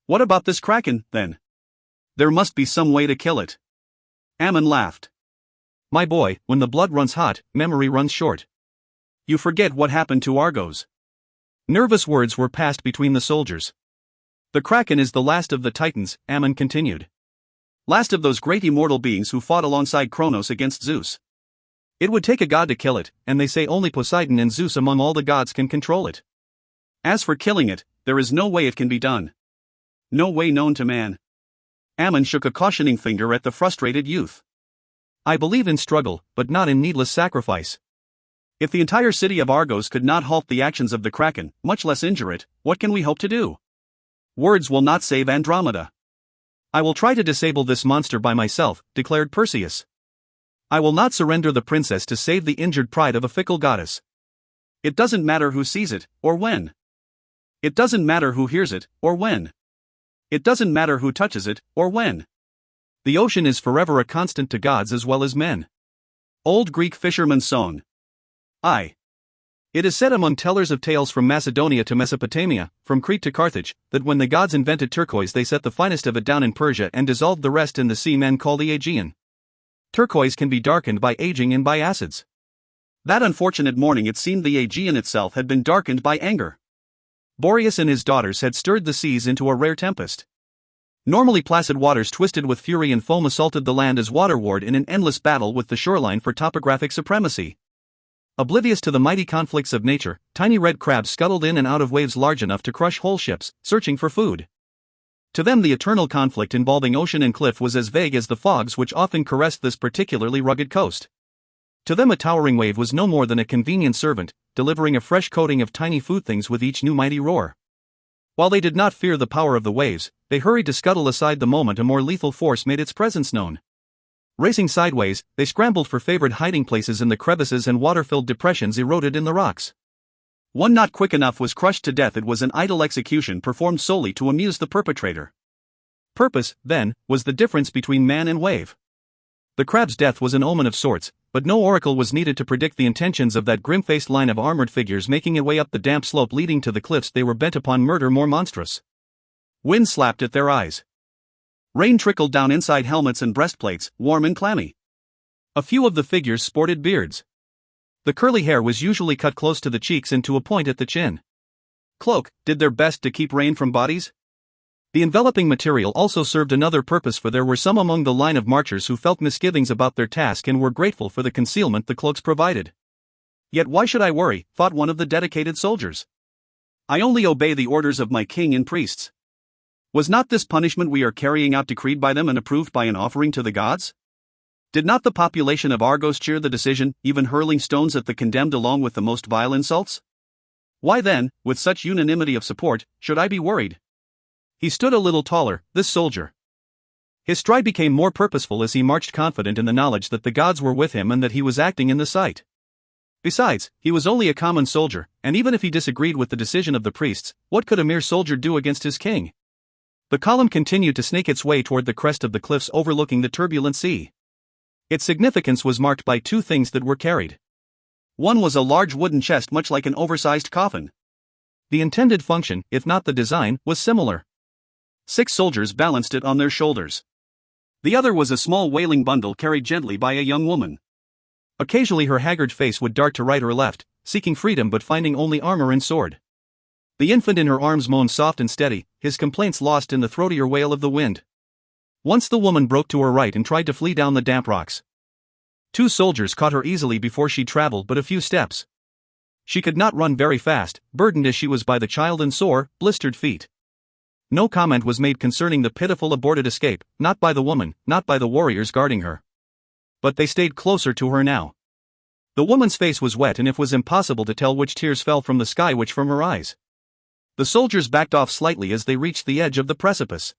What about this kraken, then? There must be some way to kill it. Ammon laughed. My boy, when the blood runs hot, memory runs short. You forget what happened to Argos. Nervous words were passed between the soldiers. The kraken is the last of the Titans, Ammon continued. Last of those great immortal beings who fought alongside Kronos against Zeus. It would take a god to kill it, and they say only Poseidon and Zeus among all the gods can control it. As for killing it, there is no way it can be done. No way known to man. Ammon shook a cautioning finger at the frustrated youth. I believe in struggle, but not in needless sacrifice. If the entire city of Argos could not halt the actions of the kraken, much less injure it, what can we hope to do? Words will not save Andromeda. I will try to disable this monster by myself, declared Perseus. I will not surrender the princess to save the injured pride of a fickle goddess. It doesn't matter who sees it, or when. It doesn't matter who hears it, or when. It doesn't matter who touches it, or when. The ocean is forever a constant to gods as well as men. Old Greek fisherman's song. It is said among tellers of tales from Macedonia to Mesopotamia, from Crete to Carthage, that when the gods invented turquoise they set the finest of it down in Persia and dissolved the rest in the sea men call the Aegean. Turquoise can be darkened by aging and by acids. That unfortunate morning it seemed the Aegean itself had been darkened by anger. Boreas and his daughters had stirred the seas into a rare tempest. Normally placid waters twisted with fury and foam assaulted the land as water warred in an endless battle with the shoreline for topographic supremacy. Oblivious to the mighty conflicts of nature, tiny red crabs scuttled in and out of waves large enough to crush whole ships, searching for food. To them the eternal conflict involving ocean and cliff was as vague as the fogs which often caressed this particularly rugged coast. To them a towering wave was no more than a convenient servant, delivering a fresh coating of tiny food things with each new mighty roar. While they did not fear the power of the waves, they hurried to scuttle aside the moment a more lethal force made its presence known. Racing sideways, they scrambled for favored hiding places in the crevices and water-filled depressions eroded in the rocks. One not quick enough was crushed to death. It was an idle execution performed solely to amuse the perpetrator. Purpose, then, was the difference between man and wave. The crab's death was an omen of sorts, but no oracle was needed to predict the intentions of that grim-faced line of armored figures making its way up the damp slope leading to the cliffs they were bent upon murder more monstrous. Wind slapped at their eyes. Rain trickled down inside helmets and breastplates, warm and clammy. A few of the figures sported beards. The curly hair was usually cut close to the cheeks and to a point at the chin. Cloak did their best to keep rain from bodies. The enveloping material also served another purpose, for there were some among the line of marchers who felt misgivings about their task and were grateful for the concealment the cloaks provided. Yet why should I worry, thought one of the dedicated soldiers. I only obey the orders of my king and priests. Was not this punishment we are carrying out decreed by them and approved by an offering to the gods? Did not the population of Argos cheer the decision, even hurling stones at the condemned along with the most vile insults? Why then, with such unanimity of support, should I be worried? He stood a little taller, this soldier. His stride became more purposeful as he marched, confident in the knowledge that the gods were with him and that he was acting in the sight. Besides, he was only a common soldier, and even if he disagreed with the decision of the priests, what could a mere soldier do against his king? The column continued to snake its way toward the crest of the cliffs overlooking the turbulent sea. Its significance was marked by two things that were carried. One was a large wooden chest much like an oversized coffin. The intended function, if not the design, was similar. 6 soldiers balanced it on their shoulders. The other was a small wailing bundle carried gently by a young woman. Occasionally her haggard face would dart to right or left, seeking freedom but finding only armor and sword. The infant in her arms moaned soft and steady, his complaints lost in the throatier wail of the wind. Once the woman broke to her right and tried to flee down the damp rocks. 2 soldiers caught her easily before she traveled but a few steps. She could not run very fast, burdened as she was by the child and sore, blistered feet. No comment was made concerning the pitiful aborted escape, not by the woman, not by the warriors guarding her. But they stayed closer to her now. The woman's face was wet and it was impossible to tell which tears fell from the sky which from her eyes. The soldiers backed off slightly as they reached the edge of the precipice.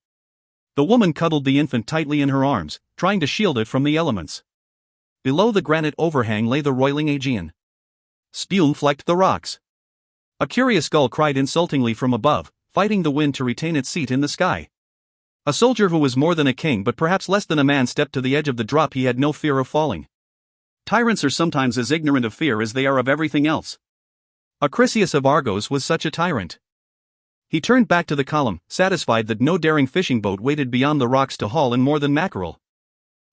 The woman cuddled the infant tightly in her arms, trying to shield it from the elements. Below the granite overhang lay the roiling Aegean. Spume flecked the rocks. A curious gull cried insultingly from above, fighting the wind to retain its seat in the sky. A soldier who was more than a king but perhaps less than a man stepped to the edge of the drop. He had no fear of falling. Tyrants are sometimes as ignorant of fear as they are of everything else. Perseus of Argos was such a tyrant. He turned back to the column, satisfied that no daring fishing boat waited beyond the rocks to haul in more than mackerel.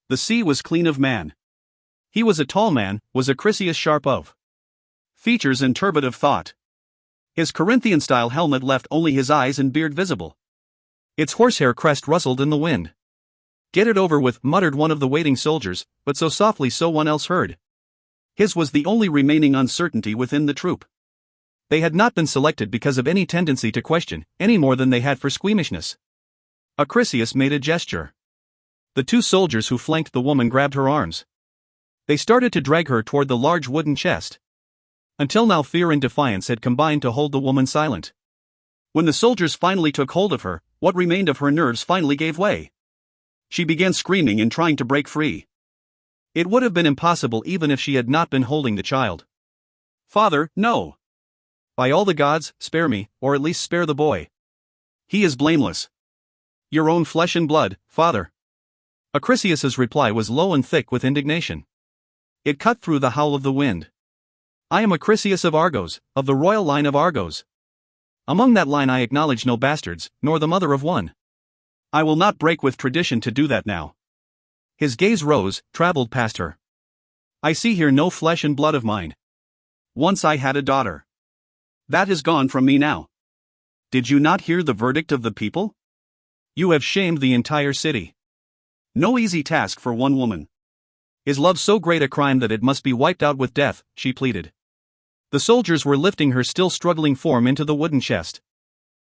The sea was clean of man. He was a tall man, was Acrisius sharp of features and turbid of thought. His Corinthian-style helmet left only his eyes and beard visible. Its horsehair crest rustled in the wind. "Get it over with," muttered one of the waiting soldiers, but so softly so one else heard. His was the only remaining uncertainty within the troop. They had not been selected because of any tendency to question, any more than they had for squeamishness. Acrisius made a gesture. The two soldiers who flanked the woman grabbed her arms. They started to drag her toward the large wooden chest. Until now, fear and defiance had combined to hold the woman silent. When the soldiers finally took hold of her, what remained of her nerves finally gave way. She began screaming and trying to break free. It would have been impossible even if she had not been holding the child. "Father, no. By all the gods, spare me, or at least spare the boy. He is blameless. Your own flesh and blood, father." Acrisius's reply was low and thick with indignation. It cut through the howl of the wind. "I am Acrisius of Argos, of the royal line of Argos. Among that line I acknowledge no bastards, nor the mother of one. I will not break with tradition to do that now." His gaze rose, traveled past her. "I see here no flesh and blood of mine. Once I had a daughter. That is gone from me now. Did you not hear the verdict of the people? You have shamed the entire city. No easy task for one woman. Is love so great a crime that it must be wiped out with death?" she pleaded. The soldiers were lifting her still struggling form into the wooden chest.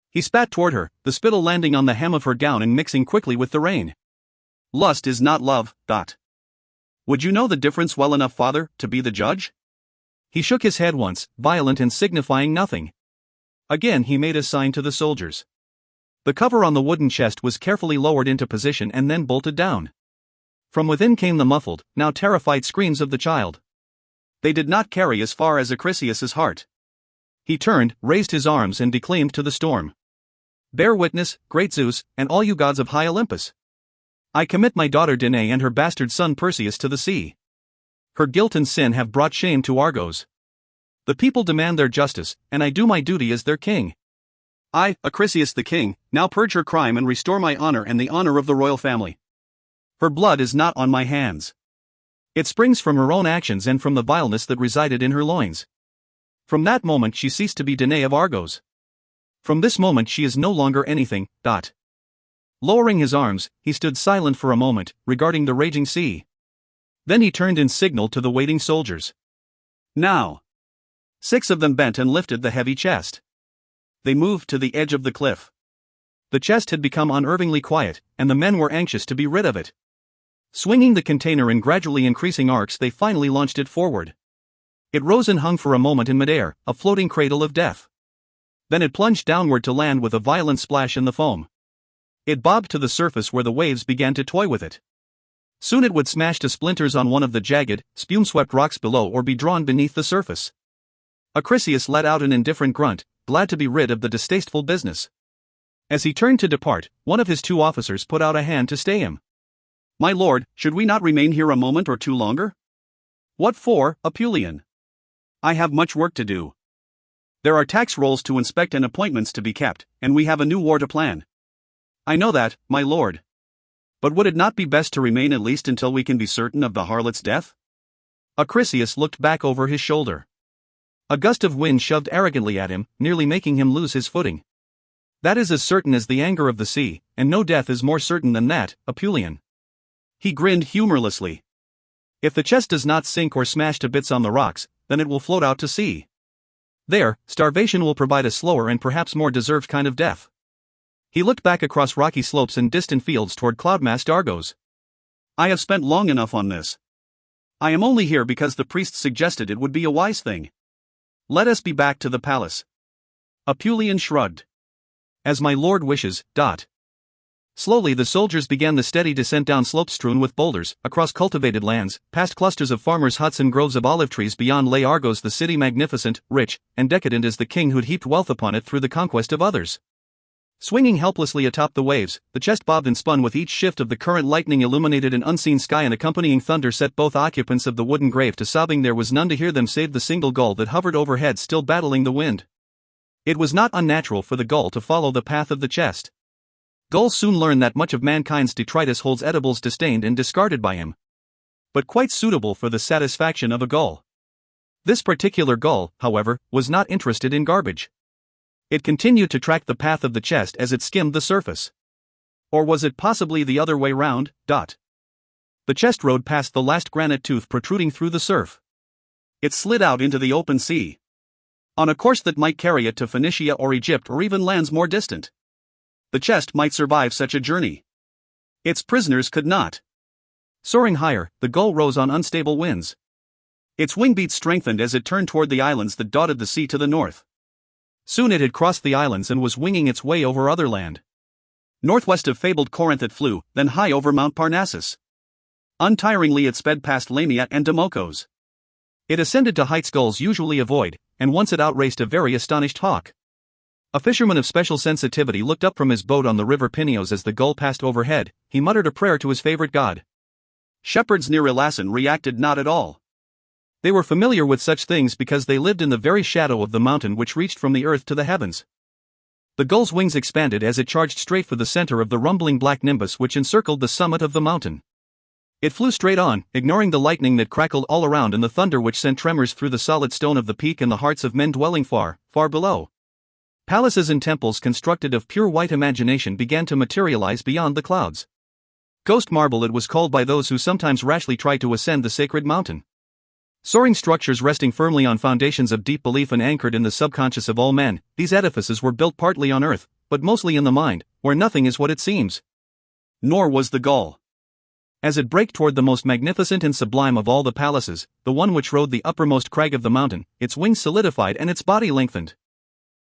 He spat toward her, the spittle landing on the hem of her gown and mixing quickly with the rain. "Lust is not love. Would you know the difference well enough, father, to be the judge?" He shook his head once, violent and signifying nothing. Again he made a sign to the soldiers. The cover on the wooden chest was carefully lowered into position and then bolted down. From within came the muffled, now terrified screams of the child. They did not carry as far as Acrisius's heart. He turned, raised his arms and declaimed to the storm. "Bear witness, great Zeus, and all you gods of high Olympus. I commit my daughter Danae and her bastard son Perseus to the sea. Her guilt and sin have brought shame to Argos. The people demand their justice, and I do my duty as their king. I, Acrisius the king, now purge her crime and restore my honor and the honor of the royal family. Her blood is not on my hands. It springs from her own actions and from the vileness that resided in her loins. From that moment she ceased to be Danae of Argos. From this moment she is no longer anything. Lowering his arms, he stood silent for a moment, regarding the raging sea. Then he turned in signal to the waiting soldiers. "Now." 6 of them bent and lifted the heavy chest. They moved to the edge of the cliff. The chest had become unervingly quiet, and the men were anxious to be rid of it. Swinging the container in gradually increasing arcs, they finally launched it forward. It rose and hung for a moment in midair, a floating cradle of death. Then it plunged downward to land with a violent splash in the foam. It bobbed to the surface where the waves began to toy with it. Soon it would smash to splinters on one of the jagged, spume-swept rocks below or be drawn beneath the surface. Acrisius let out an indifferent grunt, glad to be rid of the distasteful business. As he turned to depart, one of his 2 officers put out a hand to stay him. "My lord, should we not remain here a moment or two longer?" "What for, Apulian?" "I have much work to do. There are tax rolls to inspect and appointments to be kept, and we have a new war to plan." "I know that, my lord. But would it not be best to remain at least until we can be certain of the harlot's death?" Acrisius looked back over his shoulder. A gust of wind shoved arrogantly at him, nearly making him lose his footing. "That is as certain as the anger of the sea, and no death is more certain than that, Apulian." He grinned humorlessly. "If the chest does not sink or smash to bits on the rocks, then it will float out to sea. There, starvation will provide a slower and perhaps more deserved kind of death." He looked back across rocky slopes and distant fields toward cloud-massed Argos. "I have spent long enough on this. I am only here because the priests suggested it would be a wise thing. Let us be back to the palace." Apulian shrugged. "As my lord wishes." Slowly the soldiers began the steady descent down slopes strewn with boulders, across cultivated lands, past clusters of farmers' huts and groves of olive trees. Beyond lay Argos, the city magnificent, rich, and decadent as the king who'd heaped wealth upon it through the conquest of others. Swinging helplessly atop the waves, the chest bobbed and spun with each shift of the current. Lightning illuminated an unseen sky, and accompanying thunder set both occupants of the wooden grave to sobbing. There was none to hear them save the single gull that hovered overhead, still battling the wind. It was not unnatural for the gull to follow the path of the chest. Gulls soon learn that much of mankind's detritus holds edibles disdained and discarded by him, but quite suitable for the satisfaction of a gull. This particular gull, however, was not interested in garbage. It continued to track the path of the chest as it skimmed the surface. Or was it possibly the other way round? The chest rode past the last granite tooth protruding through the surf. It slid out into the open sea, on a course that might carry it to Phoenicia or Egypt or even lands more distant. The chest might survive such a journey. Its prisoners could not. Soaring higher, the gull rose on unstable winds. Its wing beats strengthened as it turned toward the islands that dotted the sea to the north. Soon it had crossed the islands and was winging its way over other land. Northwest of fabled Corinth it flew, then high over Mount Parnassus. Untiringly it sped past Lamia and Demokos. It ascended to heights gulls usually avoid, and once it outraced a very astonished hawk. A fisherman of special sensitivity looked up from his boat on the river Pineos as the gull passed overhead. He muttered a prayer to his favorite god. Shepherds near Elassyn reacted not at all. They were familiar with such things because they lived in the very shadow of the mountain which reached from the earth to the heavens. The gull's wings expanded as it charged straight for the center of the rumbling black nimbus which encircled the summit of the mountain. It flew straight on, ignoring the lightning that crackled all around and the thunder which sent tremors through the solid stone of the peak and the hearts of men dwelling far, far below. Palaces and temples constructed of pure white imagination began to materialize beyond the clouds. Ghost marble it was called by those who sometimes rashly try to ascend the sacred mountain. Soaring structures resting firmly on foundations of deep belief and anchored in the subconscious of all men, these edifices were built partly on earth, but mostly in the mind, where nothing is what it seems. Nor was the gull. As it braked toward the most magnificent and sublime of all the palaces, the one which rode the uppermost crag of the mountain, its wings solidified and its body lengthened.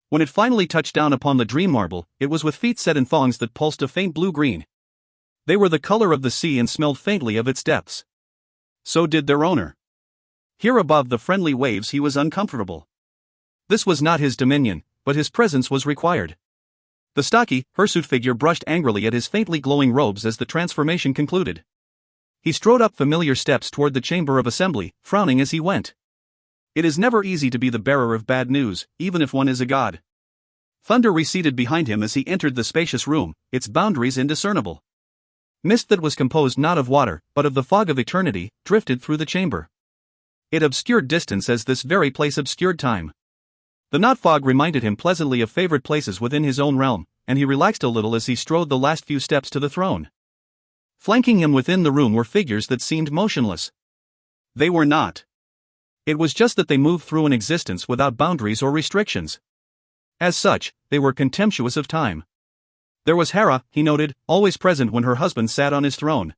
When it finally touched down upon the dream marble, it was with feet set in thongs that pulsed a faint blue-green. They were the color of the sea and smelled faintly of its depths. So did their owner. Here above the friendly waves he was uncomfortable. This was not his dominion, but his presence was required. The stocky, hirsute figure brushed angrily at his faintly glowing robes as the transformation concluded. He strode up familiar steps toward the chamber of assembly, frowning as he went. It is never easy to be the bearer of bad news, even if one is a god. Thunder receded behind him as he entered the spacious room, its boundaries indiscernible. Mist that was composed not of water, but of the fog of eternity, drifted through the chamber. It obscured distance as this very place obscured time. The knot fog reminded him pleasantly of favorite places within his own realm, and he relaxed a little as he strode the last few steps to the throne. Flanking him within the room were figures that seemed motionless. They were not. It was just that they moved through an existence without boundaries or restrictions. As such, they were contemptuous of time. There was Hera, he noted, always present when her husband sat on his throne.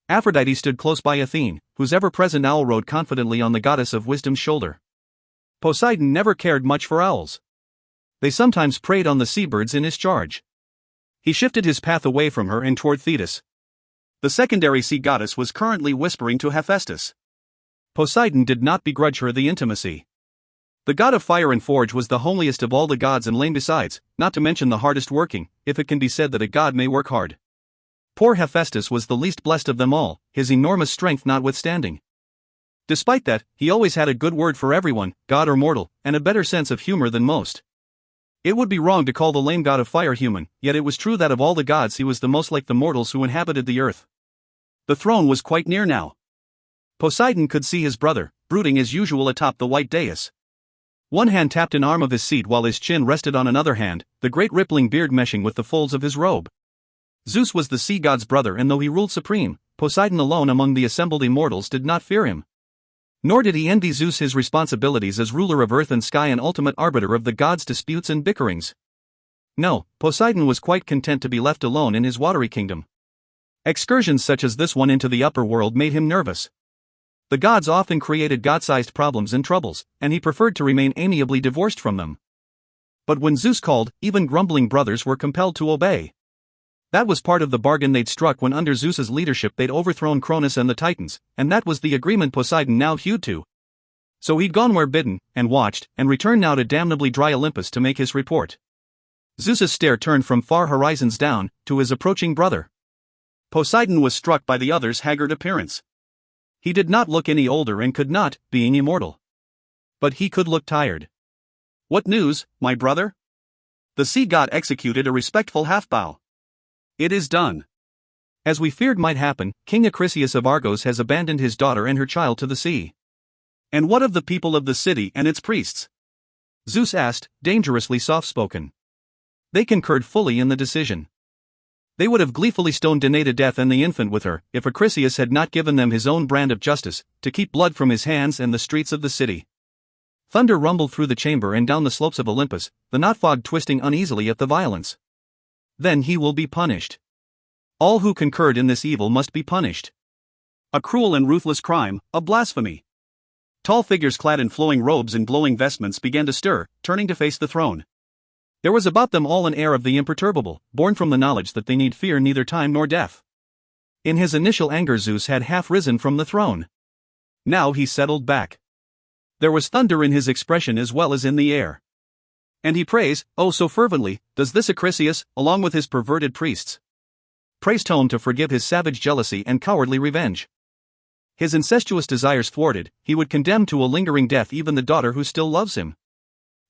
Aphrodite stood close by Athene, whose ever-present owl rode confidently on the goddess of wisdom's shoulder. Poseidon never cared much for owls. They sometimes preyed on the seabirds in his charge. He shifted his path away from her and toward Thetis. The secondary sea goddess was currently whispering to Hephaestus. Poseidon did not begrudge her the intimacy. The god of fire and forge was the homeliest of all the gods and lame besides, not to mention the hardest working, if it can be said that a god may work hard. Poor Hephaestus was the least blessed of them all, his enormous strength notwithstanding. Despite that, he always had a good word for everyone, god or mortal, and a better sense of humor than most. It would be wrong to call the lame god of fire human, yet it was true that of all the gods he was the most like the mortals who inhabited the earth. The throne was quite near now. Poseidon could see his brother, brooding as usual atop the white dais. One hand tapped an arm of his seat while his chin rested on another hand, the great rippling beard meshing with the folds of his robe. Zeus was the sea god's brother, and though he ruled supreme, Poseidon alone among the assembled immortals did not fear him. Nor did he envy Zeus his responsibilities as ruler of earth and sky and ultimate arbiter of the gods' disputes and bickerings. No, Poseidon was quite content to be left alone in his watery kingdom. Excursions such as this one into the upper world made him nervous. The gods often created god-sized problems and troubles, and he preferred to remain amiably divorced from them. But when Zeus called, even grumbling brothers were compelled to obey. That was part of the bargain they'd struck when under Zeus's leadership they'd overthrown Cronus and the Titans, and that was the agreement Poseidon now hewed to. So he'd gone where bidden, and watched, and returned now to damnably dry Olympus to make his report. Zeus's stare turned from far horizons down, to his approaching brother. Poseidon was struck by the other's haggard appearance. He did not look any older and could not, being immortal. But he could look tired. What news, my brother? The sea god executed a respectful half-bow. It is done. As we feared might happen, King Acrisius of Argos has abandoned his daughter and her child to the sea. And what of the people of the city and its priests? Zeus asked, dangerously soft-spoken. They concurred fully in the decision. They would have gleefully stoned Danae to death and the infant with her, if Acrisius had not given them his own brand of justice, to keep blood from his hands and the streets of the city. Thunder rumbled through the chamber and down the slopes of Olympus, the knot fog twisting uneasily at the violence. Then he will be punished. All who concurred in this evil must be punished. A cruel and ruthless crime, a blasphemy. Tall figures clad in flowing robes and glowing vestments began to stir, turning to face the throne. There was about them all an air of the imperturbable, born from the knowledge that they need fear neither time nor death. In his initial anger Zeus had half risen from the throne. Now he settled back. There was thunder in his expression as well as in the air. And he prays, oh so fervently, does this Acrisius, along with his perverted priests. Prays Tone to forgive his savage jealousy and cowardly revenge. His incestuous desires thwarted, he would condemn to a lingering death even the daughter who still loves him.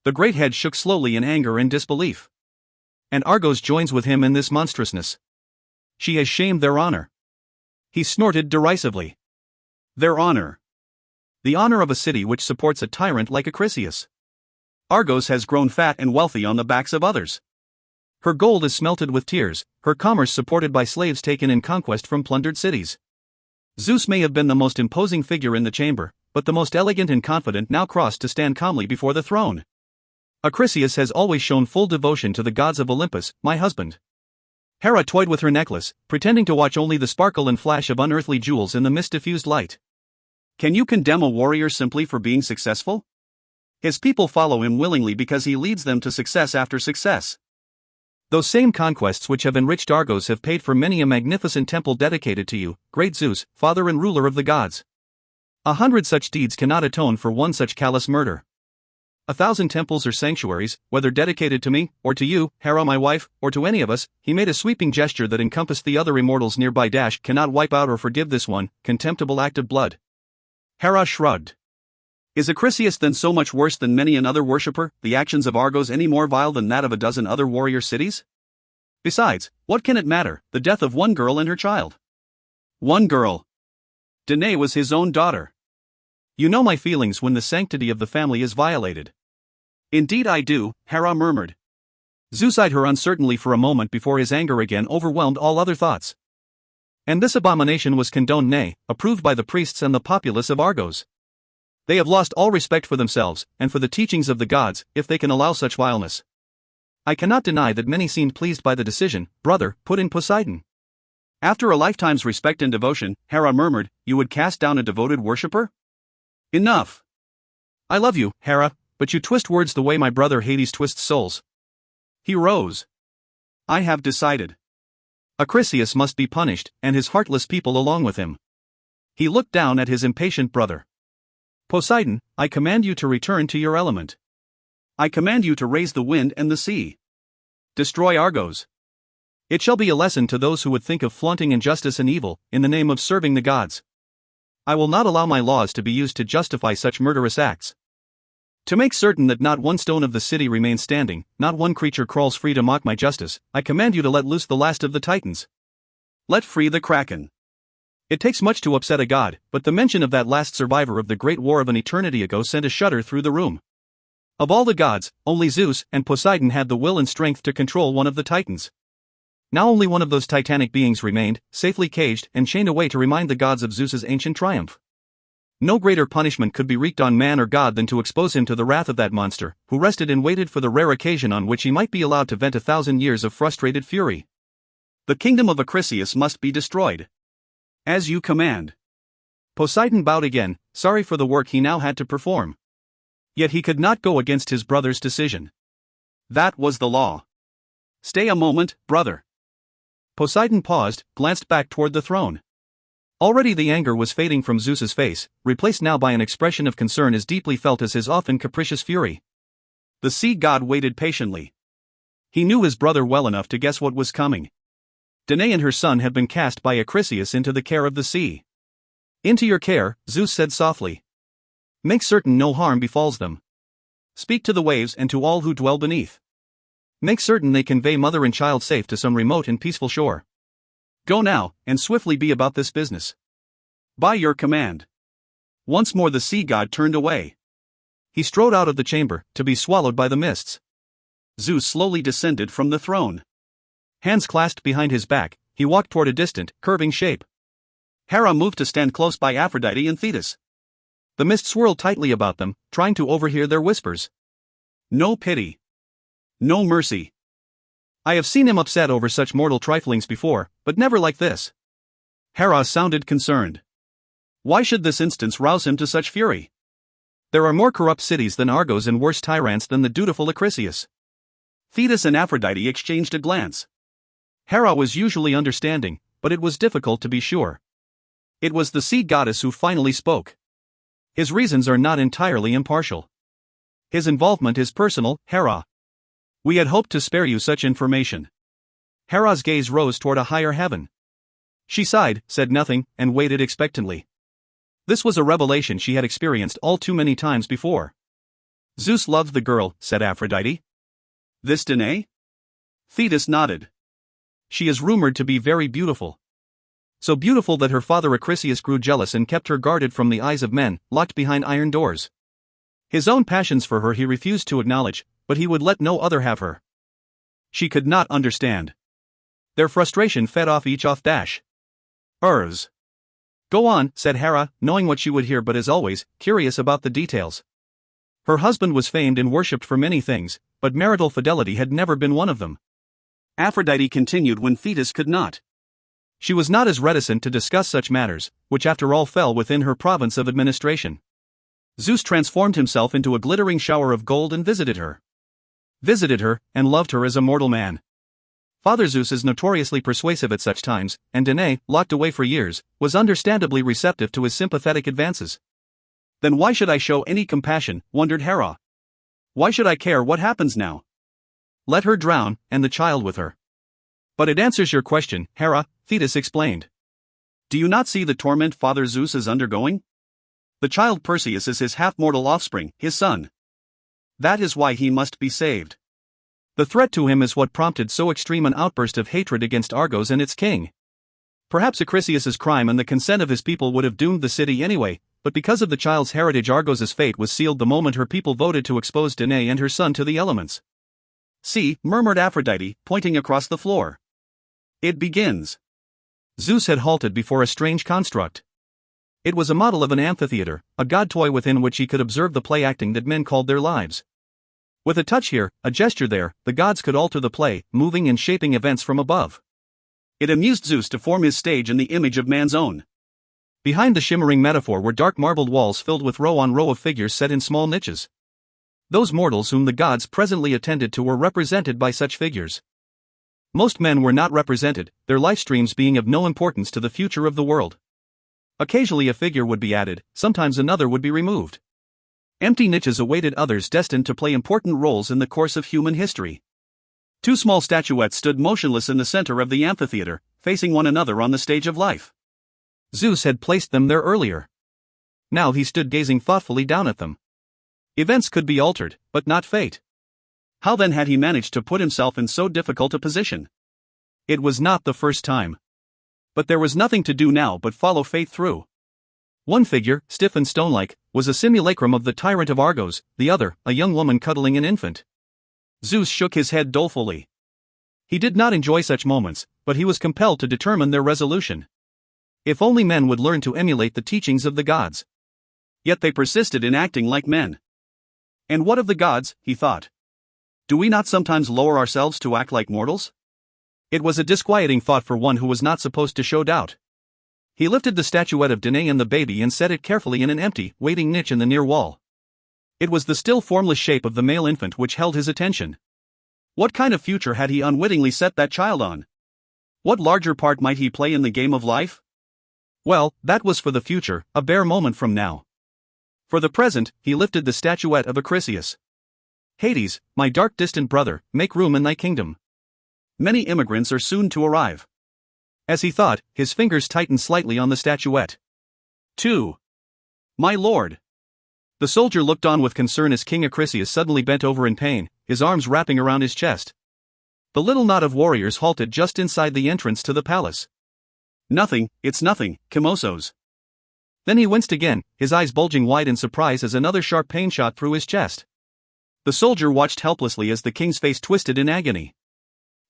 The great head shook slowly in anger and disbelief. And Argos joins with him in this monstrousness. She has shamed their honor. He snorted derisively. Their honor. The honor of a city which supports a tyrant like Acrisius. Argos has grown fat and wealthy on the backs of others. Her gold is smelted with tears, her commerce supported by slaves taken in conquest from plundered cities. Zeus may have been the most imposing figure in the chamber, but the most elegant and confident now crossed to stand calmly before the throne. Acrisius has always shown full devotion to the gods of Olympus, my husband. Hera toyed with her necklace, pretending to watch only the sparkle and flash of unearthly jewels in the mist-diffused light. Can you condemn a warrior simply for being successful? His people follow him willingly because he leads them to success after success. Those same conquests which have enriched Argos have paid for many a magnificent temple dedicated to you, great Zeus, father and ruler of the gods. 100 such deeds cannot atone for one such callous murder. 1,000 temples or sanctuaries, whether dedicated to me, or to you, Hera my wife, or to any of us, he made a sweeping gesture that encompassed the other immortals nearby. Cannot wipe out or forgive this one, contemptible act of blood. Hera shrugged. Is Acrisius then so much worse than many another worshipper, the actions of Argos any more vile than that of a dozen other warrior cities? Besides, what can it matter, the death of one girl and her child? One girl. Danae was his own daughter. You know my feelings when the sanctity of the family is violated. Indeed I do, Hera murmured. Zeus eyed her uncertainly for a moment before his anger again overwhelmed all other thoughts. And this abomination was condoned, nay, approved by the priests and the populace of Argos. They have lost all respect for themselves, and for the teachings of the gods, if they can allow such vileness. I cannot deny that many seemed pleased by the decision, brother, put in Poseidon. After a lifetime's respect and devotion, Hera murmured, you would cast down a devoted worshipper? Enough. I love you, Hera, but you twist words the way my brother Hades twists souls. He rose. I have decided. Acrisius must be punished, and his heartless people along with him. He looked down at his impatient brother. Poseidon, I command you to return to your element. I command you to raise the wind and the sea. Destroy Argos. It shall be a lesson to those who would think of flaunting injustice and evil, in the name of serving the gods. I will not allow my laws to be used to justify such murderous acts. To make certain that not one stone of the city remains standing, not one creature crawls free to mock my justice, I command you to let loose the last of the Titans. Let free the Kraken. It takes much to upset a god, but the mention of that last survivor of the great war of an eternity ago sent a shudder through the room. Of all the gods, only Zeus and Poseidon had the will and strength to control one of the Titans. Now only one of those titanic beings remained, safely caged and chained away to remind the gods of Zeus's ancient triumph. No greater punishment could be wreaked on man or god than to expose him to the wrath of that monster, who rested and waited for the rare occasion on which he might be allowed to vent 1,000 years of frustrated fury. The kingdom of Acrisius must be destroyed. As you command. Poseidon bowed again, sorry for the work he now had to perform. Yet he could not go against his brother's decision. That was the law. Stay a moment, brother. Poseidon paused, glanced back toward the throne. Already the anger was fading from Zeus's face, replaced now by an expression of concern as deeply felt as his often capricious fury. The sea god waited patiently. He knew his brother well enough to guess what was coming. Danae and her son have been cast by Acrisius into the care of the sea. Into your care, Zeus said softly. Make certain no harm befalls them. speak to the waves and to all who dwell beneath. Make certain they convey mother and child safe to some remote and peaceful shore. Go now, and swiftly be about this business. By your command. Once more the sea god turned away. He strode out of the chamber, to be swallowed by the mists. Zeus slowly descended from the throne. Hands clasped behind his back, he walked toward a distant, curving shape. Hera moved to stand close by Aphrodite and Thetis. The mist swirled tightly about them, trying to overhear their whispers. No pity. No mercy. I have seen him upset over such mortal triflings before, but never like this. Hera sounded concerned. Why should this instance rouse him to such fury? There are more corrupt cities than Argos and worse tyrants than the dutiful Acrisius. Thetis and Aphrodite exchanged a glance. Hera was usually understanding, but it was difficult to be sure. It was the sea goddess who finally spoke. His reasons are not entirely impartial. His involvement is personal, Hera. We had hoped to spare you such information. Hera's gaze rose toward a higher heaven. She sighed, said nothing, and waited expectantly. This was a revelation she had experienced all too many times before. Zeus loved the girl, said Aphrodite. This Danae? Thetis nodded. She is rumored to be very beautiful. So beautiful that her father Acrisius grew jealous and kept her guarded from the eyes of men, locked behind iron doors. His own passions for her he refused to acknowledge, but he would let no other have her. She could not understand. Their frustration fed off each dash. Urs. Go on, said Hera, knowing what she would hear but as always, curious about the details. Her husband was famed and worshipped for many things, but marital fidelity had never been one of them. Aphrodite continued when Thetis could not. She was not as reticent to discuss such matters, which after all fell within her province of administration. Zeus transformed himself into a glittering shower of gold and visited her. Visited her, and loved her as a mortal man. Father Zeus is notoriously persuasive at such times, and Danae, locked away for years, was understandably receptive to his sympathetic advances. Then why should I show any compassion, wondered Hera. Why should I care what happens now? Let her drown, and the child with her. But it answers your question, Hera, Thetis explained. Do you not see the torment Father Zeus is undergoing? The child Perseus is his half-mortal offspring, his son. That is why he must be saved. The threat to him is what prompted so extreme an outburst of hatred against Argos and its king. Perhaps Acrisius's crime and the consent of his people would have doomed the city anyway, but because of the child's heritage Argos's fate was sealed the moment her people voted to expose Danae and her son to the elements. See, murmured Aphrodite, pointing across the floor. It begins. Zeus had halted before a strange construct. It was a model of an amphitheater, a god toy within which he could observe the play acting that men called their lives. With a touch here, a gesture there, the gods could alter the play, moving and shaping events from above. It amused Zeus to form his stage in the image of man's own. Behind the shimmering metaphor were dark marbled walls filled with row on row of figures set in small niches. Those mortals whom the gods presently attended to were represented by such figures. Most men were not represented, their life streams being of no importance to the future of the world. Occasionally a figure would be added, sometimes another would be removed. Empty niches awaited others destined to play important roles in the course of human history. Two small statuettes stood motionless in the center of the amphitheater, facing one another on the stage of life. Zeus had placed them there earlier. Now he stood gazing thoughtfully down at them. Events could be altered, but not fate. How then had he managed to put himself in so difficult a position? It was not the first time. But there was nothing to do now but follow fate through. One figure, stiff and stone-like, was a simulacrum of the tyrant of Argos, the other, a young woman cuddling an infant. Zeus shook his head dolefully. He did not enjoy such moments, but he was compelled to determine their resolution. If only men would learn to emulate the teachings of the gods. Yet they persisted in acting like men. And what of the gods, he thought. Do we not sometimes lower ourselves to act like mortals? It was a disquieting thought for one who was not supposed to show doubt. He lifted the statuette of Danae and the baby and set it carefully in an empty, waiting niche in the near wall. It was the still formless shape of the male infant which held his attention. What kind of future had he unwittingly set that child on? What larger part might he play in the game of life? Well, that was for the future, a bare moment from now. For the present, he lifted the statuette of Acrisius. Hades, my dark distant brother, make room in thy kingdom. Many immigrants are soon to arrive. As he thought, his fingers tightened slightly on the statuette. 2. My lord. The soldier looked on with concern as King Acrisius suddenly bent over in pain, his arms wrapping around his chest. The little knot of warriors halted just inside the entrance to the palace. Nothing, it's nothing, Kimosos. Then he winced again, his eyes bulging wide in surprise as another sharp pain shot through his chest. The soldier watched helplessly as the king's face twisted in agony.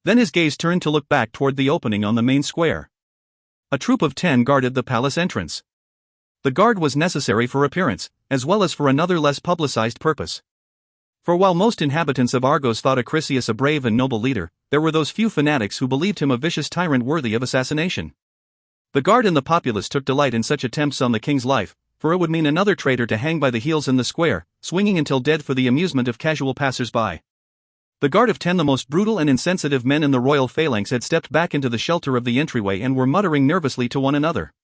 Then his gaze turned to look back toward the opening on the main square. A troop of 10 guarded the palace entrance. The guard was necessary for appearance, as well as for another less publicized purpose. For while most inhabitants of Argos thought Acrisius a brave and noble leader, there were those few fanatics who believed him a vicious tyrant worthy of assassination. The guard and the populace took delight in such attempts on the king's life, for it would mean another traitor to hang by the heels in the square, swinging until dead for the amusement of casual passers-by. The guard of 10, the most brutal and insensitive men in the royal phalanx, had stepped back into the shelter of the entryway and were muttering nervously to one another.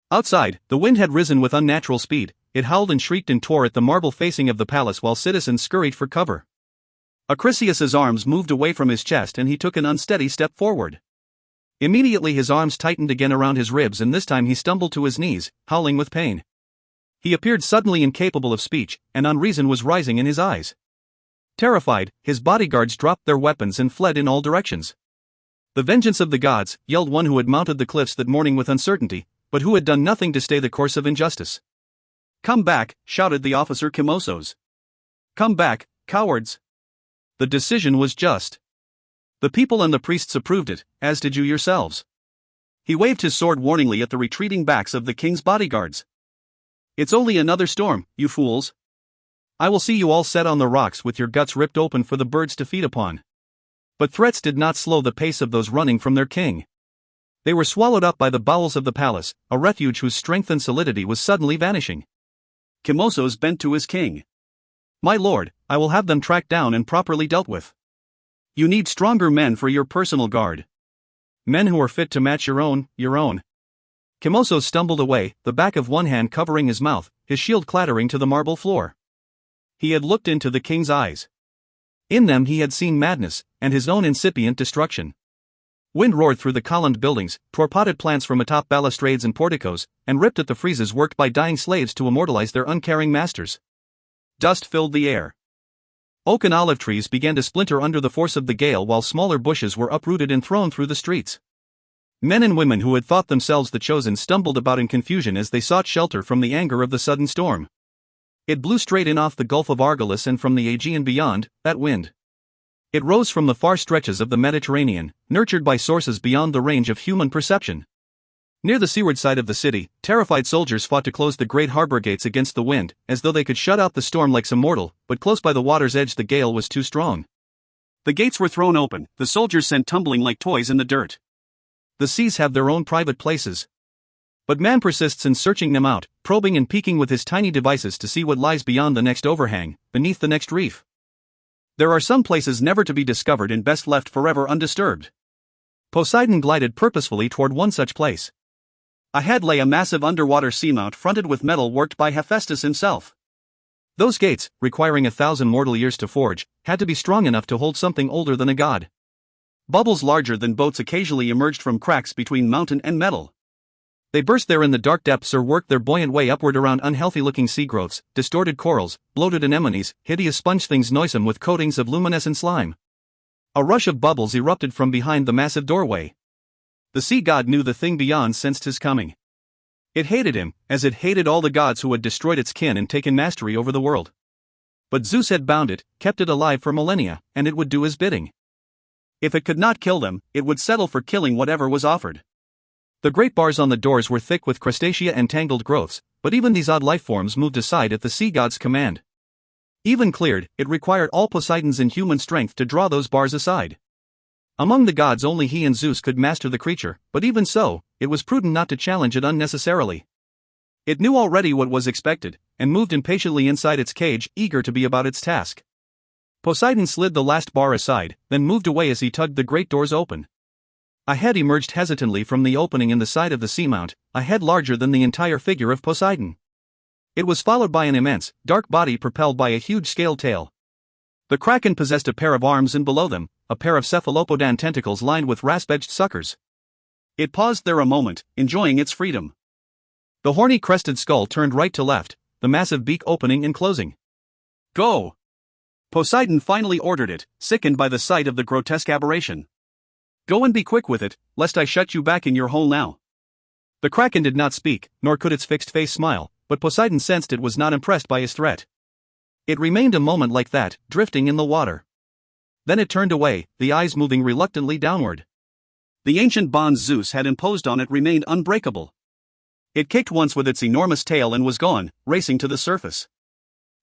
Outside, the wind had risen with unnatural speed. It howled and shrieked and tore at the marble facing of the palace while citizens scurried for cover. Acrisius's arms moved away from his chest and he took an unsteady step forward. Immediately his arms tightened again around his ribs and this time he stumbled to his knees, howling with pain. He appeared suddenly incapable of speech, and unreason was rising in his eyes. Terrified, his bodyguards dropped their weapons and fled in all directions. "The vengeance of the gods," yelled one who had mounted the cliffs that morning with uncertainty, but who had done nothing to stay the course of injustice. "Come back," shouted the officer Kimosos. "Come back, cowards." The decision was just. The people and the priests approved it, as did you yourselves. He waved his sword warningly at the retreating backs of the king's bodyguards. "It's only another storm, you fools. I will see you all set on the rocks with your guts ripped open for the birds to feed upon." But threats did not slow the pace of those running from their king. They were swallowed up by the bowels of the palace, a refuge whose strength and solidity was suddenly vanishing. Kimosos bent to his king. "My lord, I will have them tracked down and properly dealt with. You need stronger men for your personal guard. Men who are fit to match your own. Kimosos stumbled away, the back of one hand covering his mouth, his shield clattering to the marble floor. He had looked into the king's eyes. In them he had seen madness, and his own incipient destruction. Wind roared through the columned buildings, tore potted plants from atop balustrades and porticos, and ripped at the friezes worked by dying slaves to immortalize their uncaring masters. Dust filled the air. Oak and olive trees began to splinter under the force of the gale while smaller bushes were uprooted and thrown through the streets. Men and women who had thought themselves the chosen stumbled about in confusion as they sought shelter from the anger of the sudden storm. It blew straight in off the Gulf of Argolis and from the Aegean beyond, that wind. It rose from the far stretches of the Mediterranean, nurtured by sources beyond the range of human perception. Near the seaward side of the city, terrified soldiers fought to close the great harbor gates against the wind, as though they could shut out the storm like some mortal, but close by the water's edge the gale was too strong. The gates were thrown open, the soldiers sent tumbling like toys in the dirt. The seas have their own private places. But man persists in searching them out, probing and peeking with his tiny devices to see what lies beyond the next overhang, beneath the next reef. There are some places never to be discovered and best left forever undisturbed. Poseidon glided purposefully toward one such place. Ahead lay a massive underwater seamount fronted with metal worked by Hephaestus himself. Those gates, requiring 1,000 mortal years to forge, had to be strong enough to hold something older than a god. Bubbles larger than boats occasionally emerged from cracks between mountain and metal. They burst there in the dark depths or worked their buoyant way upward around unhealthy-looking sea growths, distorted corals, bloated anemones, hideous sponge things noisome with coatings of luminescent slime. A rush of bubbles erupted from behind the massive doorway. The sea god knew the thing beyond sensed his coming. It hated him, as it hated all the gods who had destroyed its kin and taken mastery over the world. But Zeus had bound it, kept it alive for millennia, and it would do his bidding. If it could not kill them, it would settle for killing whatever was offered. The great bars on the doors were thick with crustacea and tangled growths, but even these odd life forms moved aside at the sea god's command. Even cleared, it required all Poseidon's inhuman strength to draw those bars aside. Among the gods only he and Zeus could master the creature, but even so, it was prudent not to challenge it unnecessarily. It knew already what was expected, and moved impatiently inside its cage, eager to be about its task. Poseidon slid the last bar aside, then moved away as he tugged the great doors open. A head emerged hesitantly from the opening in the side of the seamount, a head larger than the entire figure of Poseidon. It was followed by an immense, dark body propelled by a huge scaled tail. The kraken possessed a pair of arms and below them, a pair of cephalopodan tentacles lined with rasp-edged suckers. It paused there a moment, enjoying its freedom. The horny crested skull turned right to left, the massive beak opening and closing. Go! Poseidon finally ordered it, sickened by the sight of the grotesque aberration. Go and be quick with it, lest I shut you back in your hole now. The kraken did not speak, nor could its fixed face smile, but Poseidon sensed it was not impressed by his threat. It remained a moment like that, drifting in the water. Then it turned away, the eyes moving reluctantly downward. The ancient bonds Zeus had imposed on it remained unbreakable. It kicked once with its enormous tail and was gone, racing to the surface.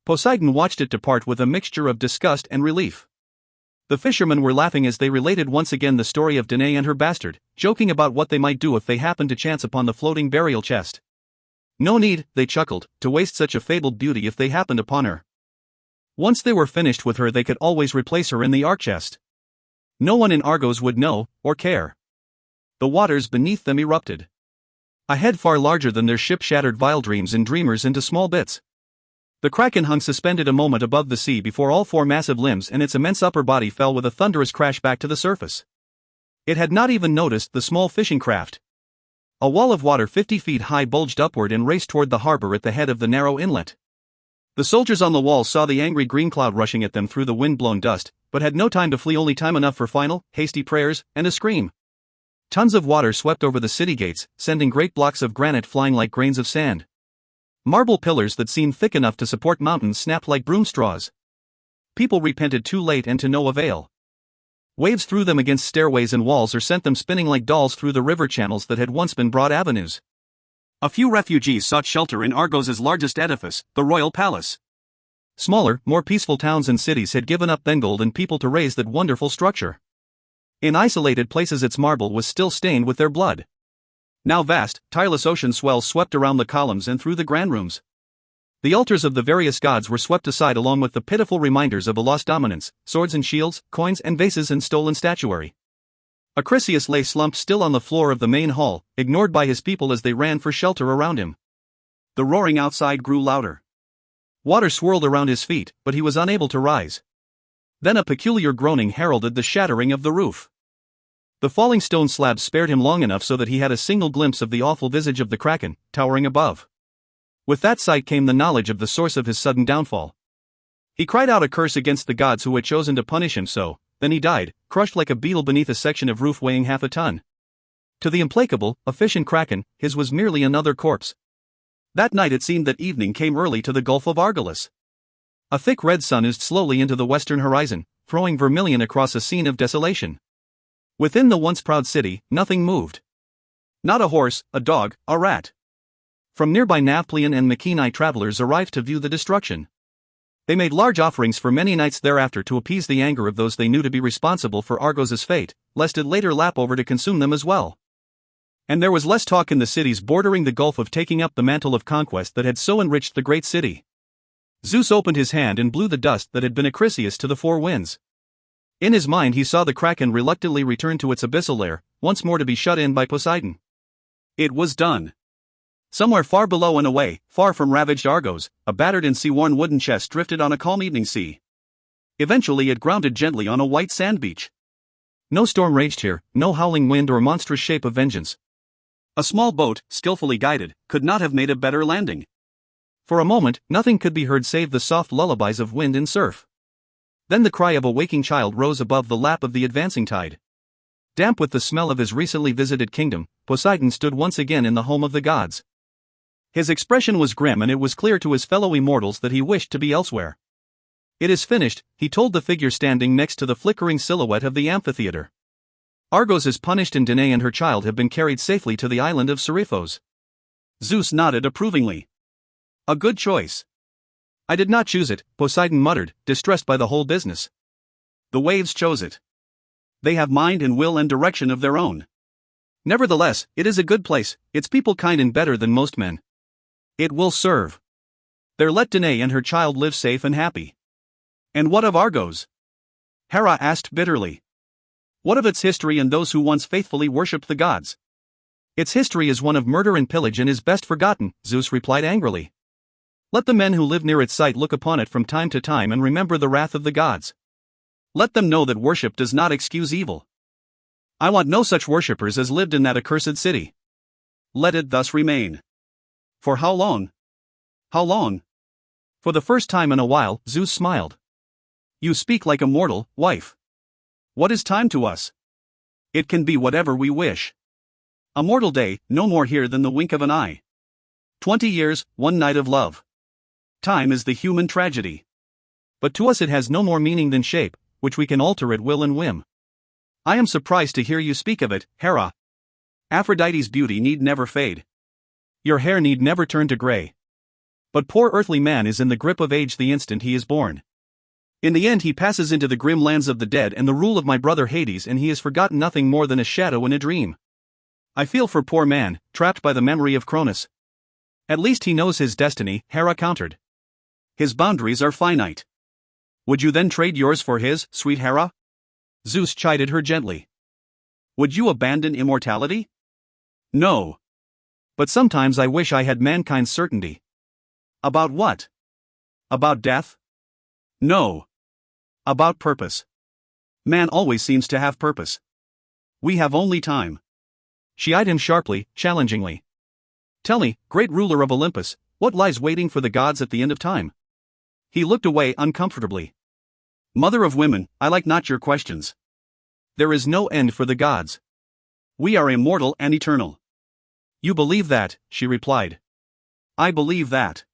Poseidon watched it depart with a mixture of disgust and relief. The fishermen were laughing as they related once again the story of Danae and her bastard, joking about what they might do if they happened to chance upon the floating burial chest. No need, they chuckled, to waste such a fabled beauty if they happened upon her. Once they were finished with her, they could always replace her in the ark chest. No one in Argos would know, or care. The waters beneath them erupted. A head far larger than their ship shattered vile dreams and dreamers into small bits. The kraken hung suspended a moment above the sea before all four massive limbs and its immense upper body fell with a thunderous crash back to the surface. It had not even noticed the small fishing craft. A wall of water 50 feet high bulged upward and raced toward the harbor at the head of the narrow inlet. The soldiers on the wall saw the angry green cloud rushing at them through the wind-blown dust, but had no time to flee, only time enough for final, hasty prayers, and a scream. Tons of water swept over the city gates, sending great blocks of granite flying like grains of sand. Marble pillars that seemed thick enough to support mountains snapped like broom straws. People repented too late and to no avail. Waves threw them against stairways and walls or sent them spinning like dolls through the river channels that had once been broad avenues. A few refugees sought shelter in Argos' largest edifice, the royal palace. Smaller, more peaceful towns and cities had given up then gold and people to raise that wonderful structure. In isolated places its marble was still stained with their blood. Now vast, tireless ocean swells swept around the columns and through the grand rooms. The altars of the various gods were swept aside along with the pitiful reminders of a lost dominance, swords and shields, coins and vases and stolen statuary. Perseus lay slumped still on the floor of the main hall, ignored by his people as they ran for shelter around him. The roaring outside grew louder. Water swirled around his feet, but he was unable to rise. Then a peculiar groaning heralded the shattering of the roof. The falling stone slabs spared him long enough so that he had a single glimpse of the awful visage of the kraken, towering above. With that sight came the knowledge of the source of his sudden downfall. He cried out a curse against the gods who had chosen to punish him so, then he died, crushed like a beetle beneath a section of roof weighing half a ton. To the implacable, efficient kraken, his was merely another corpse. That night it seemed that evening came early to the Gulf of Argolis. A thick red sun oozed slowly into the western horizon, throwing vermilion across a scene of desolation. Within the once proud city, nothing moved. Not a horse, a dog, a rat. From nearby Navplian and Mycenae travelers arrived to view the destruction. They made large offerings for many nights thereafter to appease the anger of those they knew to be responsible for Argos' fate, lest it later lap over to consume them as well. And there was less talk in the cities bordering the Gulf of taking up the mantle of conquest that had so enriched the great city. Zeus opened his hand and blew the dust that had been Acrisius to the four winds. In his mind he saw the kraken reluctantly return to its abyssal lair, once more to be shut in by Poseidon. It was done. Somewhere far below and away, far from ravaged Argos, a battered and sea-worn wooden chest drifted on a calm evening sea. Eventually it grounded gently on a white sand beach. No storm raged here, no howling wind or monstrous shape of vengeance. A small boat, skillfully guided, could not have made a better landing. For a moment, nothing could be heard save the soft lullabies of wind and surf. Then the cry of a waking child rose above the lap of the advancing tide. Damp with the smell of his recently visited kingdom, Poseidon stood once again in the home of the gods. His expression was grim and it was clear to his fellow immortals that he wished to be elsewhere. "It is finished," he told the figure standing next to the flickering silhouette of the amphitheater. "Argos is punished and Danae and her child have been carried safely to the island of Seriphos." Zeus nodded approvingly. "A good choice." "I did not choose it," Poseidon muttered, distressed by the whole business. "The waves chose it. They have mind and will and direction of their own. Nevertheless, it is a good place, its people kind and better than most men. It will serve. There let Danae and her child live safe and happy." "And what of Argos?" Hera asked bitterly. "What of its history and those who once faithfully worshipped the gods?" "Its history is one of murder and pillage and is best forgotten," Zeus replied angrily. "Let the men who live near its site look upon it from time to time and remember the wrath of the gods. Let them know that worship does not excuse evil. I want no such worshippers as lived in that accursed city. Let it thus remain." For how long? How long? For the first time in a while, Zeus smiled. You speak like a mortal, wife. What is time to us? It can be whatever we wish. A mortal day, no more here than the wink of an eye. 20 years, one night of love. Time is the human tragedy. But to us it has no more meaning than shape, which we can alter at will and whim. I am surprised to hear you speak of it, Hera. Aphrodite's beauty need never fade. Your hair need never turn to gray. But poor earthly man is in the grip of age the instant he is born. In the end he passes into the grim lands of the dead and the rule of my brother Hades, and he has forgotten nothing more than a shadow in a dream. I feel for poor man, trapped by the memory of Cronus. At least he knows his destiny, Hera countered. His boundaries are finite. Would you then trade yours for his, sweet Hera? Zeus chided her gently. Would you abandon immortality? No. But sometimes I wish I had mankind's certainty. About what? About death? No. About purpose. Man always seems to have purpose. We have only time. She eyed him sharply, challengingly. Tell me, great ruler of Olympus, what lies waiting for the gods at the end of time? He looked away uncomfortably. Mother of women, I like not your questions. There is no end for the gods. We are immortal and eternal. You believe that, she replied. I believe that.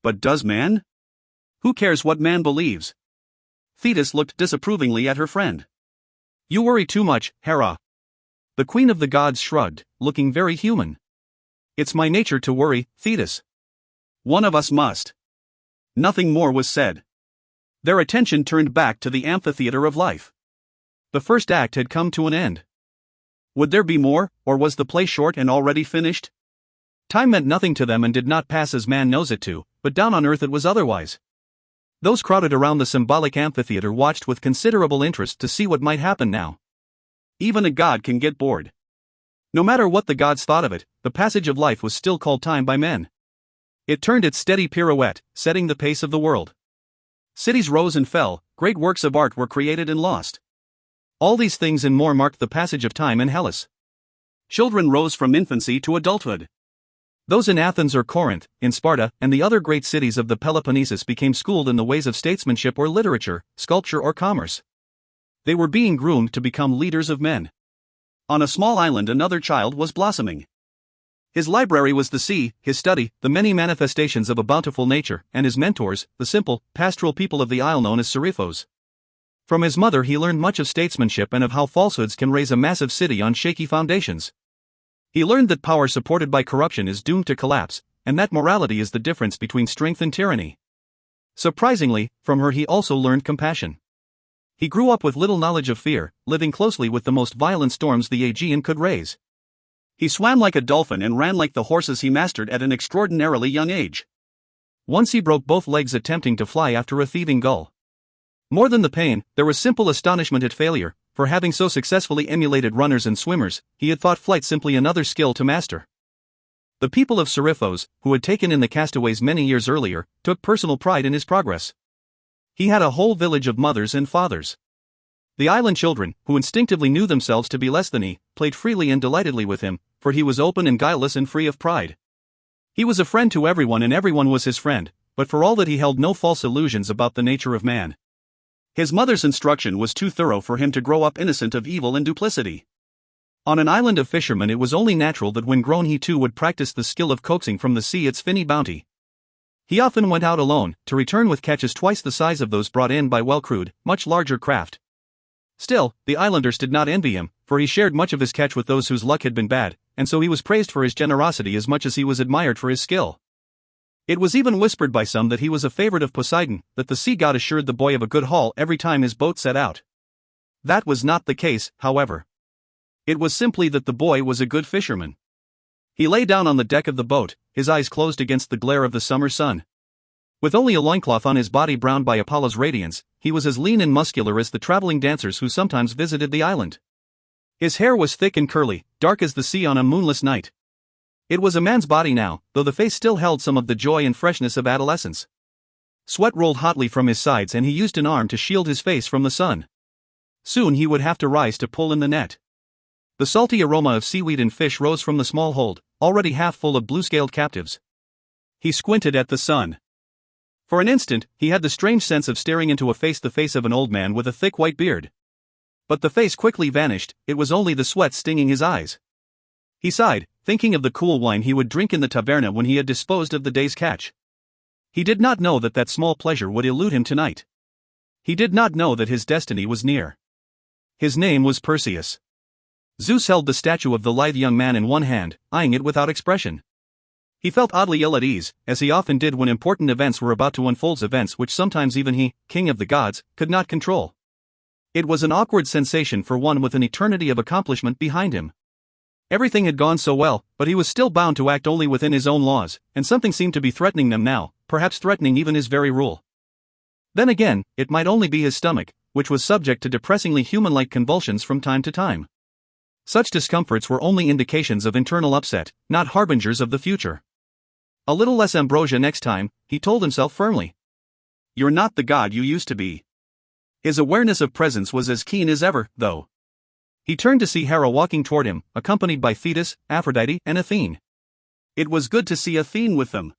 But does man? Who cares what man believes? Thetis looked disapprovingly at her friend. You worry too much, Hera. The queen of the gods shrugged, looking very human. It's my nature to worry, Thetis. One of us must. Nothing more was said. Their attention turned back to the amphitheater of life. The first act had come to an end. Would there be more, or was the play short and already finished? Time meant nothing to them and did not pass as man knows it to, but down on earth it was otherwise. Those crowded around the symbolic amphitheater watched with considerable interest to see what might happen now. Even a god can get bored. No matter what the gods thought of it, the passage of life was still called time by men. It turned its steady pirouette, setting the pace of the world. Cities rose and fell, great works of art were created and lost. All these things and more marked the passage of time in Hellas. Children rose from infancy to adulthood. Those in Athens or Corinth, in Sparta, and the other great cities of the Peloponnesus became schooled in the ways of statesmanship or literature, sculpture or commerce. They were being groomed to become leaders of men. On a small island another child was blossoming. His library was the sea, his study, the many manifestations of a bountiful nature, and his mentors, the simple, pastoral people of the isle known as Seriphos. From his mother he learned much of statesmanship and of how falsehoods can raise a massive city on shaky foundations. He learned that power supported by corruption is doomed to collapse, and that morality is the difference between strength and tyranny. Surprisingly, from her he also learned compassion. He grew up with little knowledge of fear, living closely with the most violent storms the Aegean could raise. He swam like a dolphin and ran like the horses he mastered at an extraordinarily young age. Once he broke both legs attempting to fly after a thieving gull. More than the pain, there was simple astonishment at failure, for having so successfully emulated runners and swimmers, he had thought flight simply another skill to master. The people of Seriphos, who had taken in the castaways many years earlier, took personal pride in his progress. He had a whole village of mothers and fathers. The island children, who instinctively knew themselves to be less than he, played freely and delightedly with him, for he was open and guileless and free of pride. He was a friend to everyone and everyone was his friend, but for all that he held no false illusions about the nature of man. His mother's instruction was too thorough for him to grow up innocent of evil and duplicity. On an island of fishermen it was only natural that when grown he too would practice the skill of coaxing from the sea its finny bounty. He often went out alone, to return with catches twice the size of those brought in by well-crewed, much larger craft. Still, the islanders did not envy him, for he shared much of his catch with those whose luck had been bad, and so he was praised for his generosity as much as he was admired for his skill. It was even whispered by some that he was a favorite of Poseidon, that the sea god assured the boy of a good haul every time his boat set out. That was not the case, however. It was simply that the boy was a good fisherman. He lay down on the deck of the boat, his eyes closed against the glare of the summer sun. With only a loincloth on his body browned by Apollo's radiance, he was as lean and muscular as the traveling dancers who sometimes visited the island. His hair was thick and curly, dark as the sea on a moonless night. It was a man's body now, though the face still held some of the joy and freshness of adolescence. Sweat rolled hotly from his sides and he used an arm to shield his face from the sun. Soon he would have to rise to pull in the net. The salty aroma of seaweed and fish rose from the small hold, already half full of blue-scaled captives. He squinted at the sun. For an instant, he had the strange sense of staring into the face of an old man with a thick white beard. But the face quickly vanished, it was only the sweat stinging his eyes. He sighed, thinking of the cool wine he would drink in the taverna when he had disposed of the day's catch. He did not know that that small pleasure would elude him tonight. He did not know that his destiny was near. His name was Perseus. Zeus held the statue of the lithe young man in one hand, eyeing it without expression. He felt oddly ill at ease, as he often did when important events were about to unfold, events which sometimes even he, king of the gods, could not control. It was an awkward sensation for one with an eternity of accomplishment behind him. Everything had gone so well, but he was still bound to act only within his own laws, and something seemed to be threatening them now, perhaps threatening even his very rule. Then again, it might only be his stomach, which was subject to depressingly human-like convulsions from time to time. Such discomforts were only indications of internal upset, not harbingers of the future. A little less ambrosia next time, he told himself firmly. You're not the god you used to be. His awareness of presence was as keen as ever, though. He turned to see Hera walking toward him, accompanied by Thetis, Aphrodite, and Athene. It was good to see Athene with them.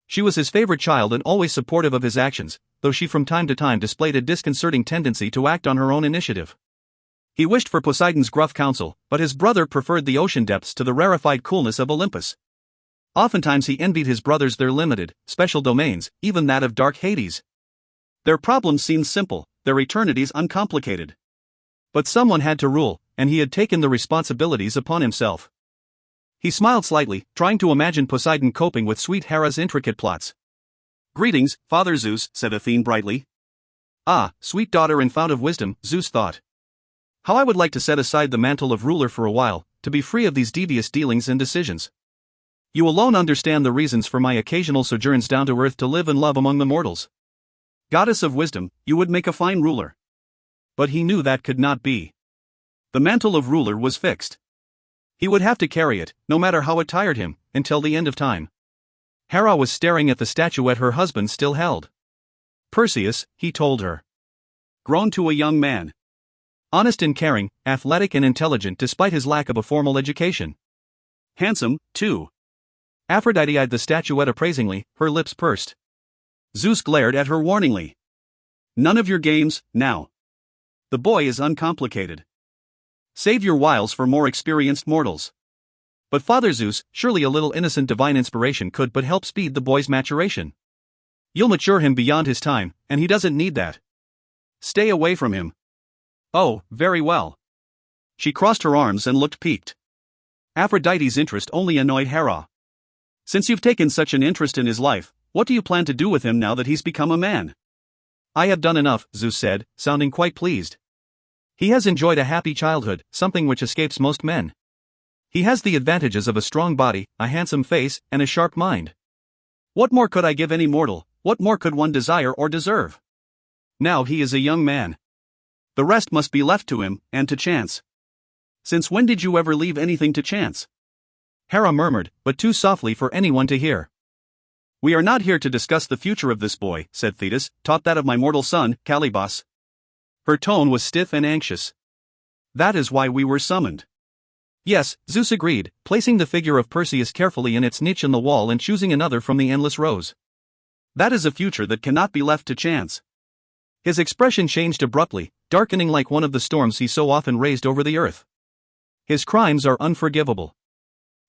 She was his favorite child and always supportive of his actions, though she from time to time displayed a disconcerting tendency to act on her own initiative. He wished for Poseidon's gruff counsel, but his brother preferred the ocean depths to the rarefied coolness of Olympus. Oftentimes he envied his brothers their limited, special domains, even that of dark Hades. Their problems seemed simple, their eternities uncomplicated. But someone had to rule, and he had taken the responsibilities upon himself. He smiled slightly, trying to imagine Poseidon coping with sweet Hera's intricate plots. "Greetings, Father Zeus," said Athene brightly. "Ah, sweet daughter and fount of wisdom," Zeus thought. "How I would like to set aside the mantle of ruler for a while, to be free of these devious dealings and decisions. You alone understand the reasons for my occasional sojourns down to earth to live and love among the mortals. Goddess of wisdom, you would make a fine ruler." But he knew that could not be. The mantle of ruler was fixed. He would have to carry it, no matter how it tired him, until the end of time. Hera was staring at the statuette her husband still held. Perseus, he told her. Grown to a young man. Honest and caring, athletic and intelligent despite his lack of a formal education. Handsome, too. Aphrodite eyed the statuette appraisingly, her lips pursed. Zeus glared at her warningly. None of your games, now. The boy is uncomplicated. Save your wiles for more experienced mortals. But Father Zeus, surely a little innocent divine inspiration could but help speed the boy's maturation. You'll mature him beyond his time, and he doesn't need that. Stay away from him. Oh, very well. She crossed her arms and looked piqued. Aphrodite's interest only annoyed Hera. Since you've taken such an interest in his life, what do you plan to do with him now that he's become a man? I have done enough, Zeus said, sounding quite pleased. He has enjoyed a happy childhood, something which escapes most men. He has the advantages of a strong body, a handsome face, and a sharp mind. What more could I give any mortal, what more could one desire or deserve? Now he is a young man. The rest must be left to him, and to chance. Since when did you ever leave anything to chance? Hera murmured, but too softly for anyone to hear. We are not here to discuss the future of this boy, said Thetis, taught that of my mortal son, Calibos. Her tone was stiff and anxious. That is why we were summoned. Yes, Zeus agreed, placing the figure of Perseus carefully in its niche in the wall and choosing another from the endless rows. That is a future that cannot be left to chance. His expression changed abruptly, darkening like one of the storms he so often raised over the earth. His crimes are unforgivable.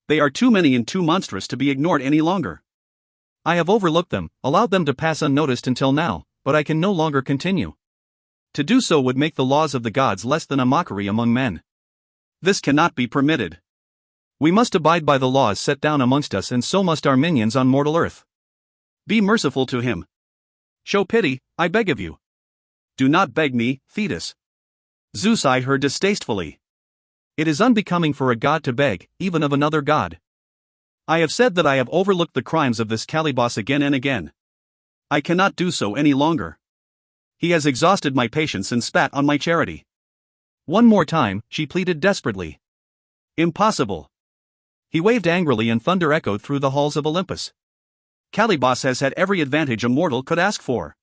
They are too many and too monstrous to be ignored any longer. I have overlooked them, allowed them to pass unnoticed until now, but I can no longer continue. To do so would make the laws of the gods less than a mockery among men. This cannot be permitted. We must abide by the laws set down amongst us, and so must our minions on mortal earth. Be merciful to him. Show pity, I beg of you. Do not beg me, Thetis. Zeus eyed her distastefully. It is unbecoming for a god to beg, even of another god. I have said that I have overlooked the crimes of this Calibos again and again. I cannot do so any longer. He has exhausted my patience and spat on my charity. One more time, she pleaded desperately. Impossible. He waved angrily and thunder echoed through the halls of Olympus. Calibos has had every advantage a mortal could ask for.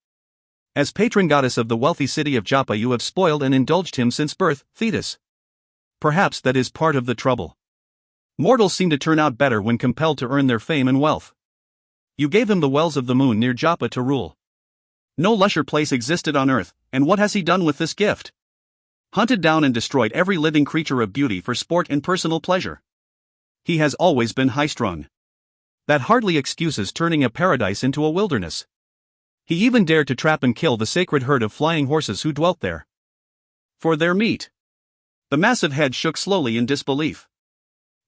As patron goddess of the wealthy city of Joppa, you have spoiled and indulged him since birth, Thetis. Perhaps that is part of the trouble. Mortals seem to turn out better when compelled to earn their fame and wealth. You gave him the wells of the moon near Joppa to rule. No lusher place existed on earth, and what has he done with this gift? Hunted down and destroyed every living creature of beauty for sport and personal pleasure. He has always been high-strung. That hardly excuses turning a paradise into a wilderness. He even dared to trap and kill the sacred herd of flying horses who dwelt there. For their meat. The massive head shook slowly in disbelief.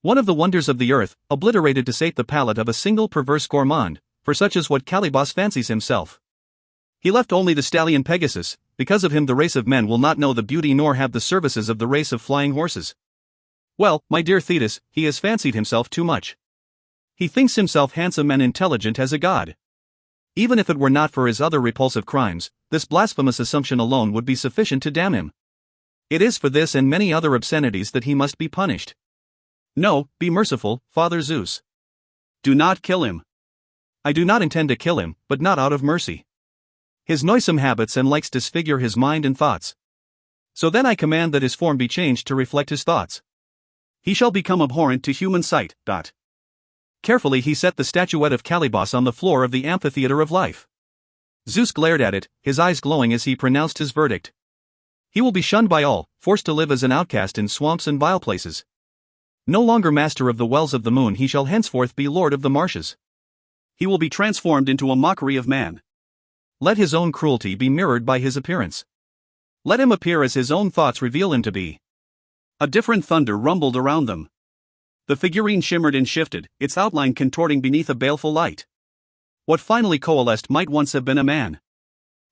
One of the wonders of the earth, obliterated to sate the palate of a single perverse gourmand, for such is what Calibos fancies himself. He left only the stallion Pegasus. Because of him the race of men will not know the beauty nor have the services of the race of flying horses. Well, my dear Thetis, he has fancied himself too much. He thinks himself handsome and intelligent as a god. Even if it were not for his other repulsive crimes, this blasphemous assumption alone would be sufficient to damn him. It is for this and many other obscenities that he must be punished. No, be merciful, Father Zeus. Do not kill him. I do not intend to kill him, but not out of mercy. His noisome habits and likes disfigure his mind and thoughts. So then I command that his form be changed to reflect his thoughts. He shall become abhorrent to human sight. Carefully he set the statuette of Calibos on the floor of the amphitheater of life. Zeus glared at it, his eyes glowing as he pronounced his verdict. He will be shunned by all, forced to live as an outcast in swamps and vile places. No longer master of the wells of the moon, he shall henceforth be lord of the marshes. He will be transformed into a mockery of man. Let his own cruelty be mirrored by his appearance. Let him appear as his own thoughts reveal him to be. A different thunder rumbled around them. The figurine shimmered and shifted, its outline contorting beneath a baleful light. What finally coalesced might once have been a man.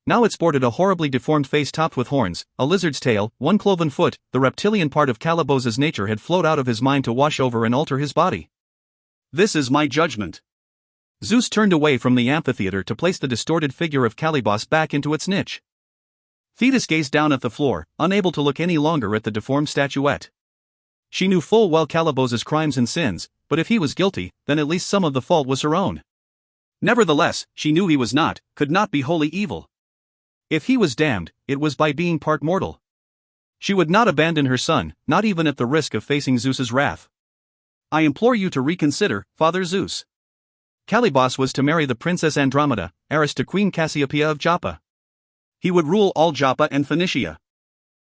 Now it sported a horribly deformed face topped with horns, a lizard's tail, one cloven foot. The reptilian part of Calibos's nature had flowed out of his mind to wash over and alter his body. This is my judgment. Zeus turned away from the amphitheater to place the distorted figure of Calibos back into its niche. Thetis gazed down at the floor, unable to look any longer at the deformed statuette. She knew full well Calibos's crimes and sins, but if he was guilty, then at least some of the fault was her own. Nevertheless, she knew he was not, could not be wholly evil. If he was damned, it was by being part mortal. She would not abandon her son, not even at the risk of facing Zeus's wrath. I implore you to reconsider, Father Zeus. Calibos was to marry the Princess Andromeda, heiress to Queen Cassiopeia of Joppa. He would rule all Joppa and Phoenicia.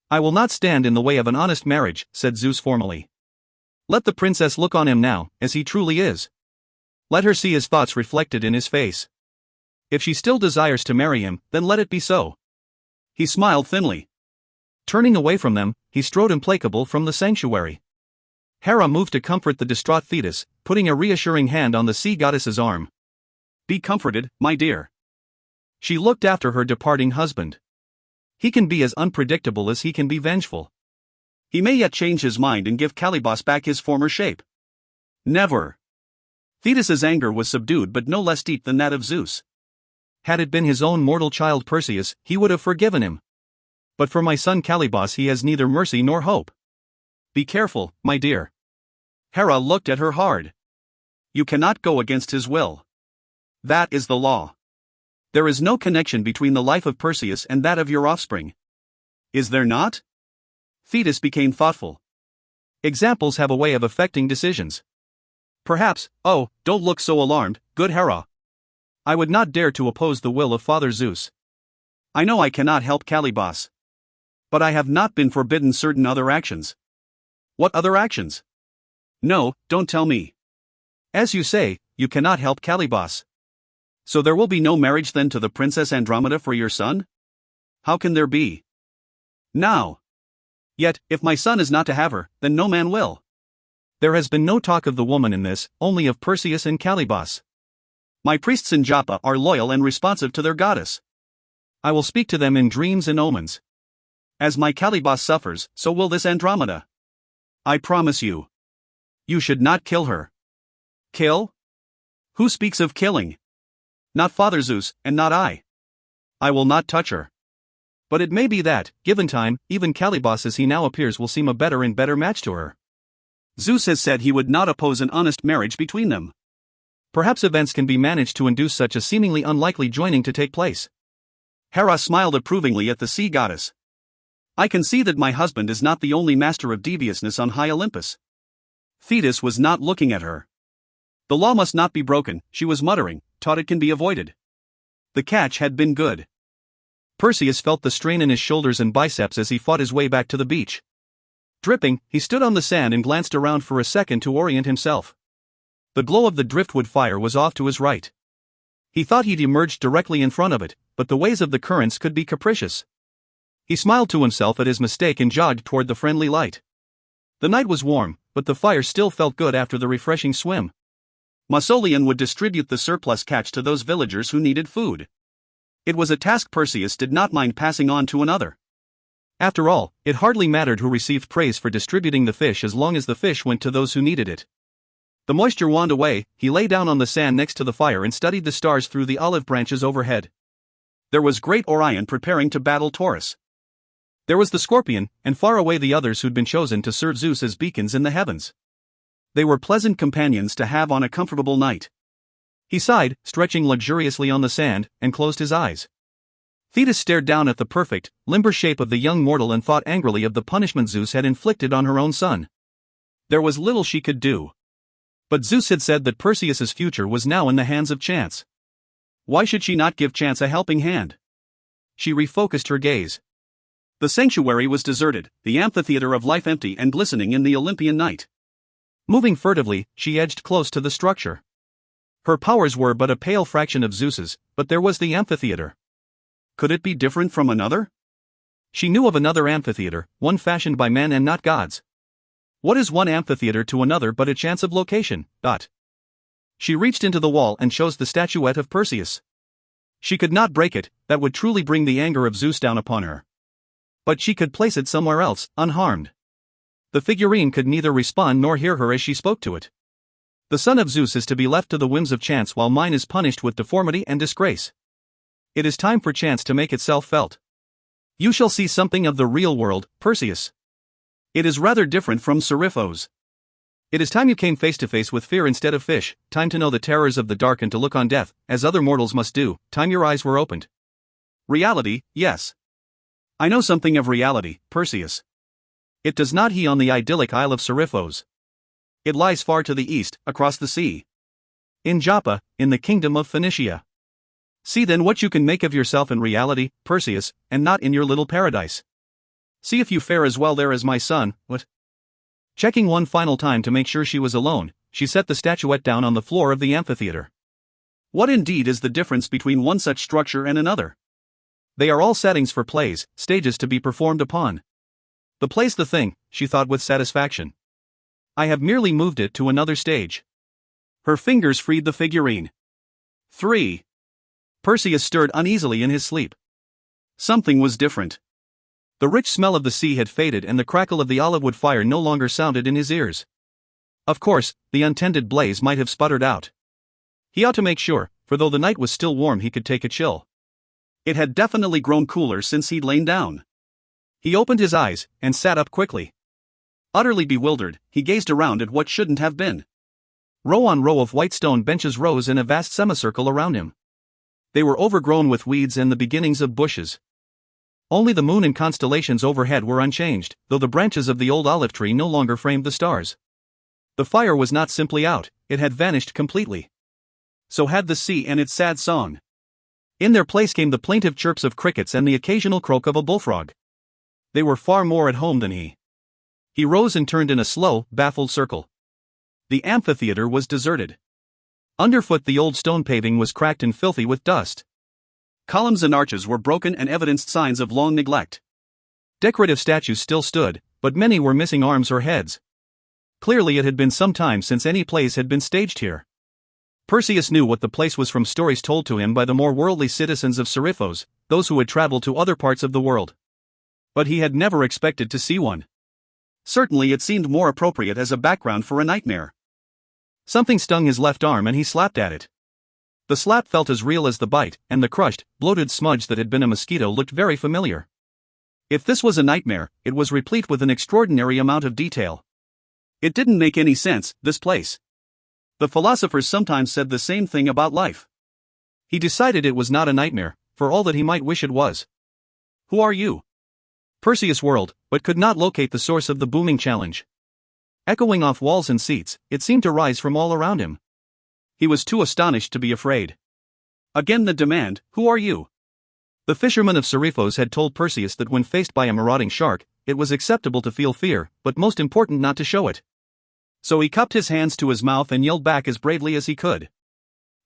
I will not stand in the way of an honest marriage, said Zeus formally. Let the princess look on him now, as he truly is. Let her see his thoughts reflected in his face. If she still desires to marry him, then let it be so. He smiled thinly. Turning away from them, he strode implacable from the sanctuary. Hera moved to comfort the distraught Thetis, putting a reassuring hand on the sea goddess's arm. Be comforted, my dear. She looked after her departing husband. He can be as unpredictable as he can be vengeful. He may yet change his mind and give Calibos back his former shape. Never. Thetis's anger was subdued but no less deep than that of Zeus. Had it been his own mortal child Perseus, he would have forgiven him. But for my son Calibos he has neither mercy nor hope. Be careful, my dear. Hera looked at her hard. You cannot go against his will. That is the law. There is no connection between the life of Perseus and that of your offspring. Is there not? Thetis became thoughtful. Examples have a way of affecting decisions. Perhaps. Oh, don't look so alarmed, good Hera. I would not dare to oppose the will of Father Zeus. I know I cannot help Calibos. But I have not been forbidden certain other actions. What other actions? No, don't tell me. As you say, you cannot help Calibos. So there will be no marriage then to the Princess Andromeda for your son? How can there be? Now. Yet, if my son is not to have her, then no man will. There has been no talk of the woman in this, only of Perseus and Calibos. My priests in Joppa are loyal and responsive to their goddess. I will speak to them in dreams and omens. As my Calibos suffers, so will this Andromeda. I promise you. You should not kill her. Kill? Who speaks of killing? Not Father Zeus, and not I. I will not touch her. But it may be that, given time, even Calibos as he now appears will seem a better and better match to her. Zeus has said he would not oppose an honest marriage between them. Perhaps events can be managed to induce such a seemingly unlikely joining to take place. Hera smiled approvingly at the sea goddess. I can see that my husband is not the only master of deviousness on high Olympus. Thetis was not looking at her. The law must not be broken, she was muttering, taught it can be avoided. The catch had been good. Perseus felt the strain in his shoulders and biceps as he fought his way back to the beach. Dripping, he stood on the sand and glanced around for a second to orient himself. The glow of the driftwood fire was off to his right. He thought he'd emerged directly in front of it, but the ways of the currents could be capricious. He smiled to himself at his mistake and jogged toward the friendly light. The night was warm, but the fire still felt good after the refreshing swim. Mausolian would distribute the surplus catch to those villagers who needed food. It was a task Perseus did not mind passing on to another. After all, it hardly mattered who received praise for distributing the fish as long as the fish went to those who needed it. The moisture waned away, he lay down on the sand next to the fire and studied the stars through the olive branches overhead. There was great Orion preparing to battle Taurus. There was the Scorpion, and far away the others who'd been chosen to serve Zeus as beacons in the heavens. They were pleasant companions to have on a comfortable night. He sighed, stretching luxuriously on the sand, and closed his eyes. Thetis stared down at the perfect, limber shape of the young mortal and thought angrily of the punishment Zeus had inflicted on her own son. There was little she could do. But Zeus had said that Perseus's future was now in the hands of chance. Why should she not give chance a helping hand? She refocused her gaze. The sanctuary was deserted, the amphitheater of life empty and glistening in the Olympian night. Moving furtively, she edged close to the structure. Her powers were but a pale fraction of Zeus's, but there was the amphitheater. Could it be different from another? She knew of another amphitheater, one fashioned by men and not gods. What is one amphitheater to another but a chance of location? She reached into the wall and chose the statuette of Perseus. She could not break it, that would truly bring the anger of Zeus down upon her. But she could place it somewhere else, unharmed. The figurine could neither respond nor hear her as she spoke to it. The son of Zeus is to be left to the whims of chance while mine is punished with deformity and disgrace. It is time for chance to make itself felt. You shall see something of the real world, Perseus. It is rather different from Seriphos. It is time you came face to face with fear instead of fish, time to know the terrors of the dark and to look on death, as other mortals must do, time your eyes were opened. Reality, yes. I know something of reality, Perseus. It does not he on the idyllic Isle of Seriphos. It lies far to the east, across the sea. In Joppa, in the kingdom of Phoenicia. See then what you can make of yourself in reality, Perseus, and not in your little paradise. See if you fare as well there as my son. What? Checking one final time to make sure she was alone, she set the statuette down on the floor of the amphitheater. What indeed is the difference between one such structure and another? They are all settings for plays, stages to be performed upon. The play's the thing, she thought with satisfaction. I have merely moved it to another stage. Her fingers freed the figurine. 3. Perseus stirred uneasily in his sleep. Something was different. The rich smell of the sea had faded and the crackle of the olive-wood fire no longer sounded in his ears. Of course, the untended blaze might have sputtered out. He ought to make sure, for though the night was still warm he could take a chill. It had definitely grown cooler since he'd lain down. He opened his eyes, and sat up quickly. Utterly bewildered, he gazed around at what shouldn't have been. Row on row of white stone benches rose in a vast semicircle around him. They were overgrown with weeds and the beginnings of bushes. Only the moon and constellations overhead were unchanged, though the branches of the old olive tree no longer framed the stars. The fire was not simply out, it had vanished completely. So had the sea and its sad song. In their place came the plaintive chirps of crickets and the occasional croak of a bullfrog. They were far more at home than he. He rose and turned in a slow, baffled circle. The amphitheater was deserted. Underfoot the old stone paving was cracked and filthy with dust. Columns and arches were broken and evidenced signs of long neglect. Decorative statues still stood, but many were missing arms or heads. Clearly it had been some time since any plays had been staged here. Perseus knew what the place was from stories told to him by the more worldly citizens of Seriphos, those who had traveled to other parts of the world. But he had never expected to see one. Certainly it seemed more appropriate as a background for a nightmare. Something stung his left arm and he slapped at it. The slap felt as real as the bite, and the crushed, bloated smudge that had been a mosquito looked very familiar. If this was a nightmare, it was replete with an extraordinary amount of detail. It didn't make any sense, this place. The philosophers sometimes said the same thing about life. He decided it was not a nightmare, for all that he might wish it was. Who are you? Perseus whirled, but could not locate the source of the booming challenge. Echoing off walls and seats, it seemed to rise from all around him. He was too astonished to be afraid. Again the demand, who are you? The fisherman of Seriphos had told Perseus that when faced by a marauding shark, it was acceptable to feel fear, but most important not to show it. So he cupped his hands to his mouth and yelled back as bravely as he could.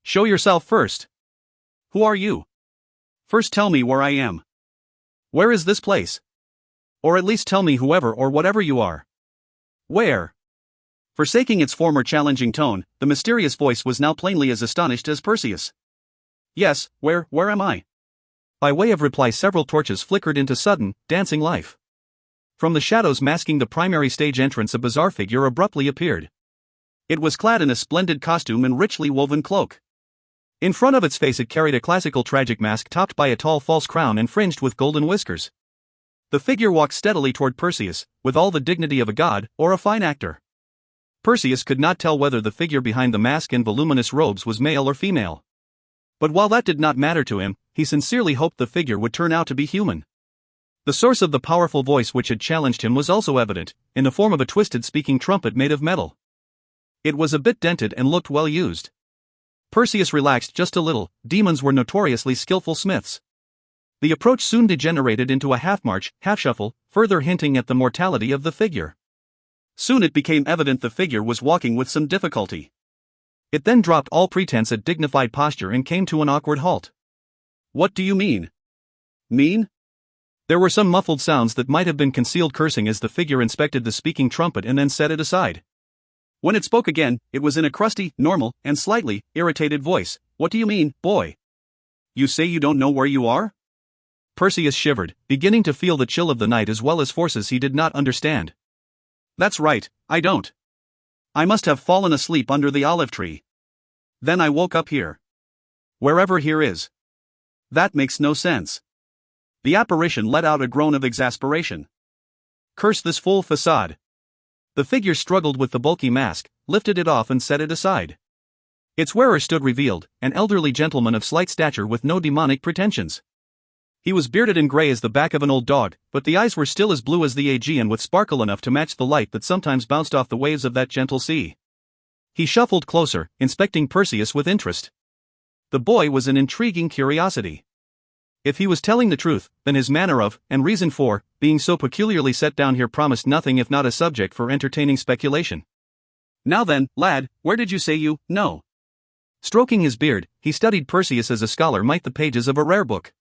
Show yourself first. Who are you? First tell me where I am. Where is this place? Or at least tell me whoever or whatever you are. Where? Forsaking its former challenging tone, the mysterious voice was now plainly as astonished as Perseus. Yes, where am I? By way of reply, several torches flickered into sudden, dancing life. From the shadows masking the primary stage entrance, a bizarre figure abruptly appeared. It was clad in a splendid costume and richly woven cloak. In front of its face it carried a classical tragic mask topped by a tall false crown and fringed with golden whiskers. The figure walked steadily toward Perseus, with all the dignity of a god or a fine actor. Perseus could not tell whether the figure behind the mask and voluminous robes was male or female. But while that did not matter to him, he sincerely hoped the figure would turn out to be human. The source of the powerful voice which had challenged him was also evident, in the form of a twisted speaking trumpet made of metal. It was a bit dented and looked well used. Perseus relaxed just a little. Demons were notoriously skillful smiths. The approach soon degenerated into a half-march, half-shuffle, further hinting at the mortality of the figure. Soon it became evident the figure was walking with some difficulty. It then dropped all pretense at dignified posture and came to an awkward halt. What do you mean? Mean? There were some muffled sounds that might have been concealed cursing as the figure inspected the speaking trumpet and then set it aside. When it spoke again, it was in a crusty, normal, and slightly irritated voice. What do you mean, boy? You say you don't know where you are? Perseus shivered, beginning to feel the chill of the night as well as forces he did not understand. That's right, I don't. I must have fallen asleep under the olive tree. Then I woke up here. Wherever here is. That makes no sense. The apparition let out a groan of exasperation. Curse this fool facade. The figure struggled with the bulky mask, lifted it off and set it aside. Its wearer stood revealed, an elderly gentleman of slight stature with no demonic pretensions. He was bearded and gray as the back of an old dog, but the eyes were still as blue as the Aegean with sparkle enough to match the light that sometimes bounced off the waves of that gentle sea. He shuffled closer, inspecting Perseus with interest. The boy was an intriguing curiosity. If he was telling the truth, then his manner of, and reason for, being so peculiarly set down here promised nothing if not a subject for entertaining speculation. Now then, lad, where did you say you know? Stroking his beard, he studied Perseus as a scholar might the pages of a rare book.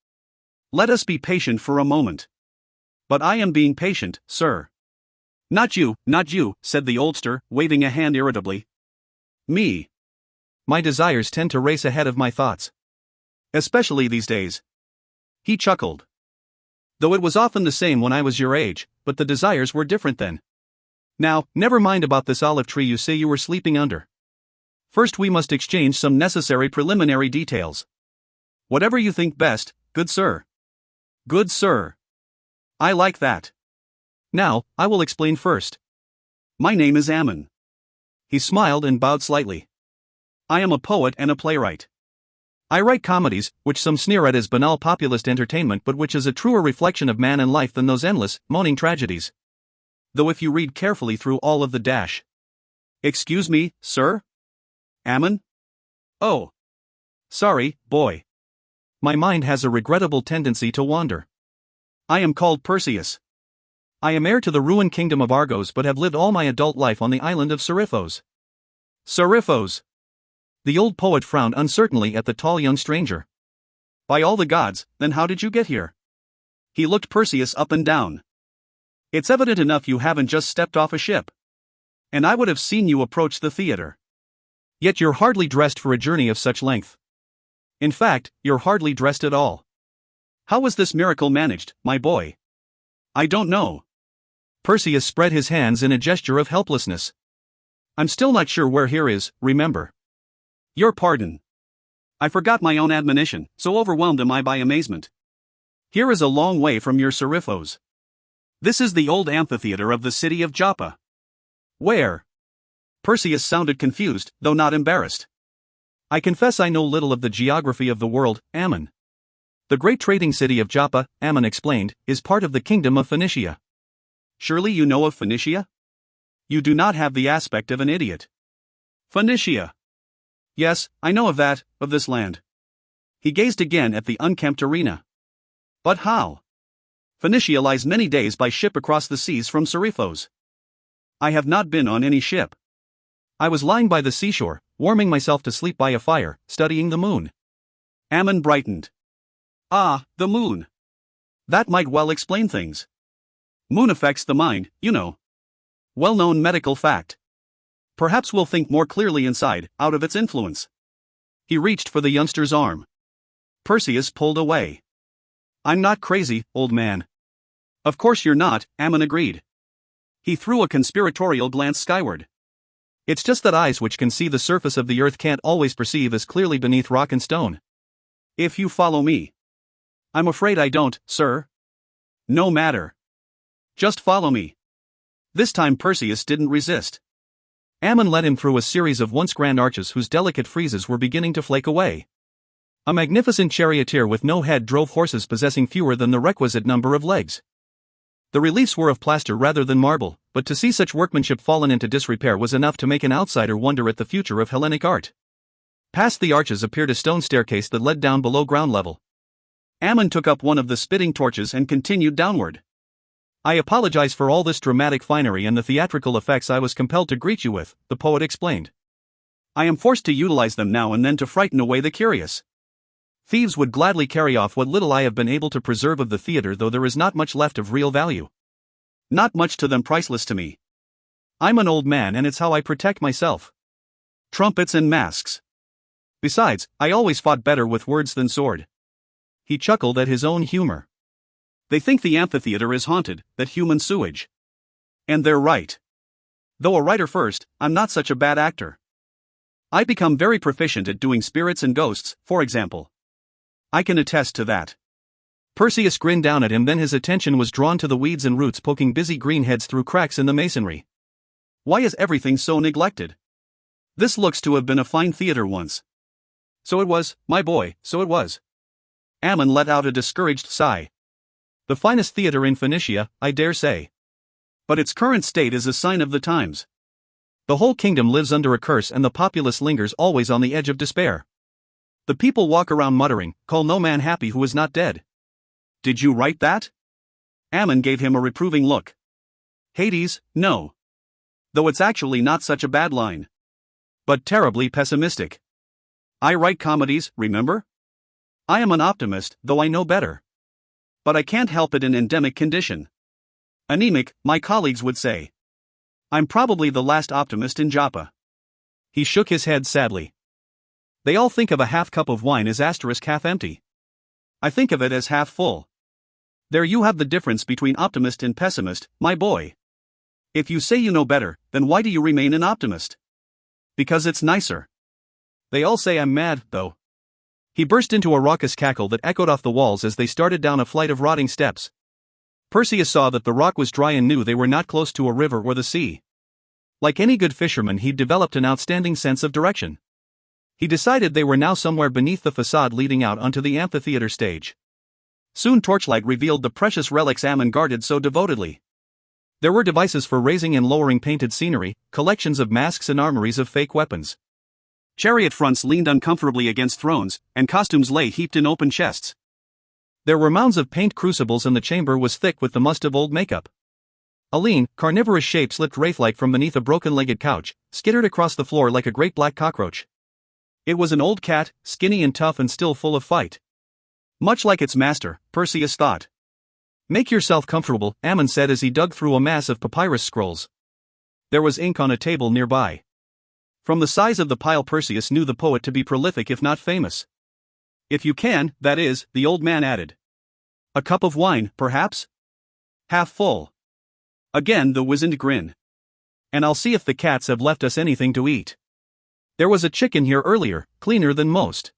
Let us be patient for a moment. But I am being patient, sir. Not you, said the oldster, waving a hand irritably. Me. My desires tend to race ahead of my thoughts. Especially these days. He chuckled. Though it was often the same when I was your age, but the desires were different then. Now, never mind about this olive tree you say you were sleeping under. First we must exchange some necessary preliminary details. Whatever you think best, good sir. Good sir. I like that. Now, I will explain first. My name is Ammon. He smiled and bowed slightly. I am a poet and a playwright. I write comedies, which some sneer at as banal populist entertainment but which is a truer reflection of man and life than those endless, moaning tragedies. Though if you read carefully through all of the dash. Excuse me, sir? Ammon? Oh. Sorry, boy. My mind has a regrettable tendency to wander. I am called Perseus. I am heir to the ruined kingdom of Argos but have lived all my adult life on the island of Seriphos. Seriphos. The old poet frowned uncertainly at the tall young stranger. By all the gods, then how did you get here? He looked Perseus up and down. It's evident enough you haven't just stepped off a ship. And I would have seen you approach the theater. Yet you're hardly dressed for a journey of such length. In fact, you're hardly dressed at all. How was this miracle managed, my boy? I don't know. Perseus spread his hands in a gesture of helplessness. I'm still not sure where here is, remember. Your pardon. I forgot my own admonition, so overwhelmed am I by amazement. Here is a long way from your Seriphos. This is the old amphitheater of the city of Joppa. Where? Perseus sounded confused, though not embarrassed. I confess I know little of the geography of the world, Ammon. The great trading city of Joppa, Ammon explained, is part of the kingdom of Phoenicia. Surely you know of Phoenicia? You do not have the aspect of an idiot. Phoenicia. Yes, I know of that, of this land. He gazed again at the unkempt arena. But how? Phoenicia lies many days by ship across the seas from Seriphos. I have not been on any ship. I was lying by the seashore, warming myself to sleep by a fire, studying the moon. Ammon brightened. Ah, the moon. That might well explain things. Moon affects the mind, you know. Well-known medical fact. Perhaps we'll think more clearly inside, out of its influence. He reached for the youngster's arm. Perseus pulled away. I'm not crazy, old man. Of course you're not, Ammon agreed. He threw a conspiratorial glance skyward. It's just that eyes which can see the surface of the earth can't always perceive as clearly beneath rock and stone. If you follow me. I'm afraid I don't, sir. No matter. Just follow me. This time Perseus didn't resist. Ammon led him through a series of once grand arches whose delicate friezes were beginning to flake away. A magnificent charioteer with no head drove horses possessing fewer than the requisite number of legs. The reliefs were of plaster rather than marble, but to see such workmanship fallen into disrepair was enough to make an outsider wonder at the future of Hellenic art. Past the arches appeared a stone staircase that led down below ground level. Ammon took up one of the spitting torches and continued downward. I apologize for all this dramatic finery and the theatrical effects I was compelled to greet you with, the poet explained. I am forced to utilize them now and then to frighten away the curious. Thieves would gladly carry off what little I have been able to preserve of the theater, though there is not much left of real value. Not much to them, priceless to me. I'm an old man and it's how I protect myself. Trumpets and masks. Besides, I always fought better with words than sword. He chuckled at his own humor. They think the amphitheater is haunted, that human sewage. And they're right. Though a writer first, I'm not such a bad actor. I become very proficient at doing spirits and ghosts, for example. I can attest to that. Perseus grinned down at him, then his attention was drawn to the weeds and roots poking busy green heads through cracks in the masonry. Why is everything so neglected? This looks to have been a fine theater once. So it was, my boy, so it was. Ammon let out a discouraged sigh. The finest theater in Phoenicia, I dare say. But its current state is a sign of the times. The whole kingdom lives under a curse and the populace lingers always on the edge of despair. The people walk around muttering, call no man happy who is not dead. Did you write that? Ammon gave him a reproving look. Hades, no. Though it's actually not such a bad line. But terribly pessimistic. I write comedies, remember? I am an optimist, though I know better. But I can't help it in endemic condition. Anemic, my colleagues would say. I'm probably the last optimist in Joppa. He shook his head sadly. They all think of a half cup of wine as half empty. I think of it as half full. There you have the difference between optimist and pessimist, my boy. If you say you know better, then why do you remain an optimist? Because it's nicer. They all say I'm mad, though. He burst into a raucous cackle that echoed off the walls as they started down a flight of rotting steps. Perseus saw that the rock was dry and knew they were not close to a river or the sea. Like any good fisherman, he'd developed an outstanding sense of direction. He decided they were now somewhere beneath the facade leading out onto the amphitheater stage. Soon torchlight revealed the precious relics Ammon guarded so devotedly. There were devices for raising and lowering painted scenery, collections of masks and armories of fake weapons. Chariot fronts leaned uncomfortably against thrones, and costumes lay heaped in open chests. There were mounds of paint crucibles and the chamber was thick with the must of old makeup. A lean, carnivorous shape slipped wraith-like from beneath a broken-legged couch, skittered across the floor like a great black cockroach. It was an old cat, skinny and tough and still full of fight. Much like its master, Perseus thought. Make yourself comfortable, Ammon said as he dug through a mass of papyrus scrolls. There was ink on a table nearby. From the size of the pile, Perseus knew the poet to be prolific if not famous. If you can, that is, the old man added. A cup of wine, perhaps? Half full. Again the wizened grin. And I'll see if the cats have left us anything to eat. There was a chicken here earlier, cleaner than most.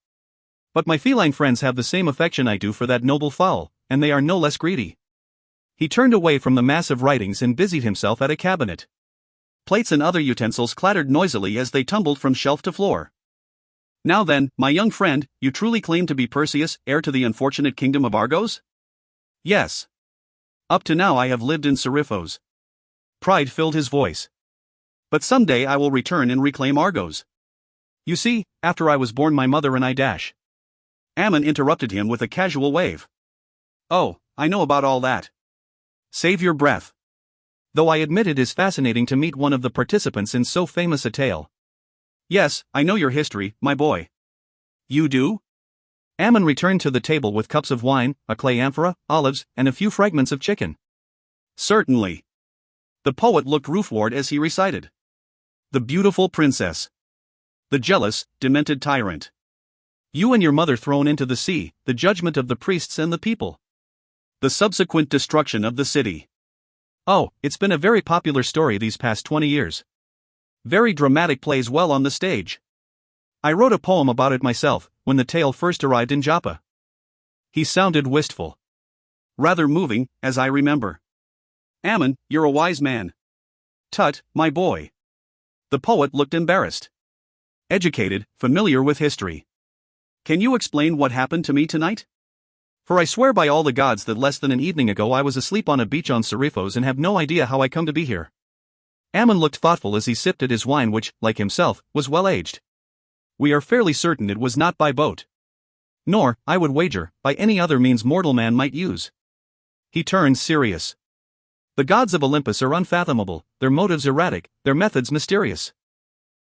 But my feline friends have the same affection I do for that noble fowl, and they are no less greedy. He turned away from the mass of writings and busied himself at a cabinet. Plates and other utensils clattered noisily as they tumbled from shelf to floor. Now then, my young friend, you truly claim to be Perseus, heir to the unfortunate kingdom of Argos? Yes. Up to now I have lived in Seriphos. Pride filled his voice. But someday I will return and reclaim Argos. You see, after I was born my mother and I Ammon interrupted him with a casual wave. Oh, I know about all that. Save your breath. Though I admit it is fascinating to meet one of the participants in so famous a tale. Yes, I know your history, my boy. You do? Ammon returned to the table with cups of wine, a clay amphora, olives, and a few fragments of chicken. Certainly. The poet looked roofward as he recited. The beautiful princess. The jealous, demented tyrant. You and your mother thrown into the sea, the judgment of the priests and the people. The subsequent destruction of the city. Oh, it's been a very popular story these past 20 years. Very dramatic, plays well on the stage. I wrote a poem about it myself, when the tale first arrived in Joppa. He sounded wistful. Rather moving, as I remember. Ammon, you're a wise man. Tut, my boy. The poet looked embarrassed. Educated, familiar with history. Can you explain what happened to me tonight? For I swear by all the gods that less than an evening ago I was asleep on a beach on Seriphos and have no idea how I come to be here. Ammon looked thoughtful as he sipped at his wine, which, like himself, was well aged. We are fairly certain it was not by boat. Nor, I would wager, by any other means mortal man might use. He turned serious. The gods of Olympus are unfathomable, their motives erratic, their methods mysterious.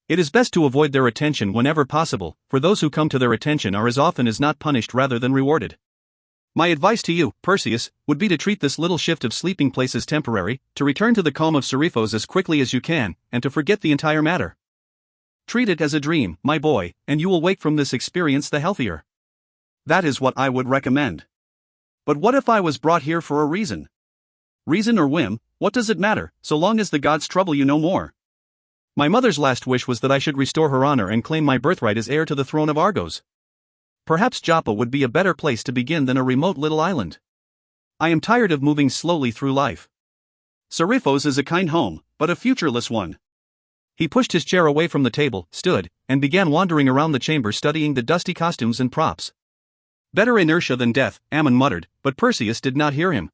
It is best to avoid their attention whenever possible, for those who come to their attention are as often as not punished rather than rewarded. My advice to you, Perseus, would be to treat this little shift of sleeping place as temporary, to return to the calm of Seriphos as quickly as you can, and to forget the entire matter. Treat it as a dream, my boy, and you will wake from this experience the healthier. That is what I would recommend. But what if I was brought here for a reason? Reason or whim, what does it matter, so long as the gods trouble you no more? My mother's last wish was that I should restore her honor and claim my birthright as heir to the throne of Argos. Perhaps Joppa would be a better place to begin than a remote little island. I am tired of moving slowly through life. Seriphos is a kind home, but a futureless one. He pushed his chair away from the table, stood, and began wandering around the chamber studying the dusty costumes and props. Better inertia than death, Ammon muttered, but Perseus did not hear him.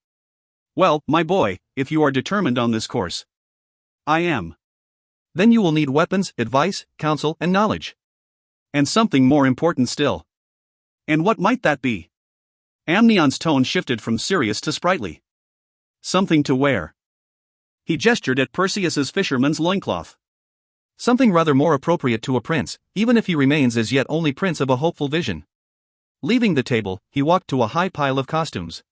Well, my boy, if you are determined on this course. I am. Then you will need weapons, advice, counsel, and knowledge. And something more important still. And what might that be? Amnion's tone shifted from serious to sprightly. Something to wear. He gestured at Perseus's fisherman's loincloth. Something rather more appropriate to a prince, even if he remains as yet only prince of a hopeful vision. Leaving the table, he walked to a high pile of costumes.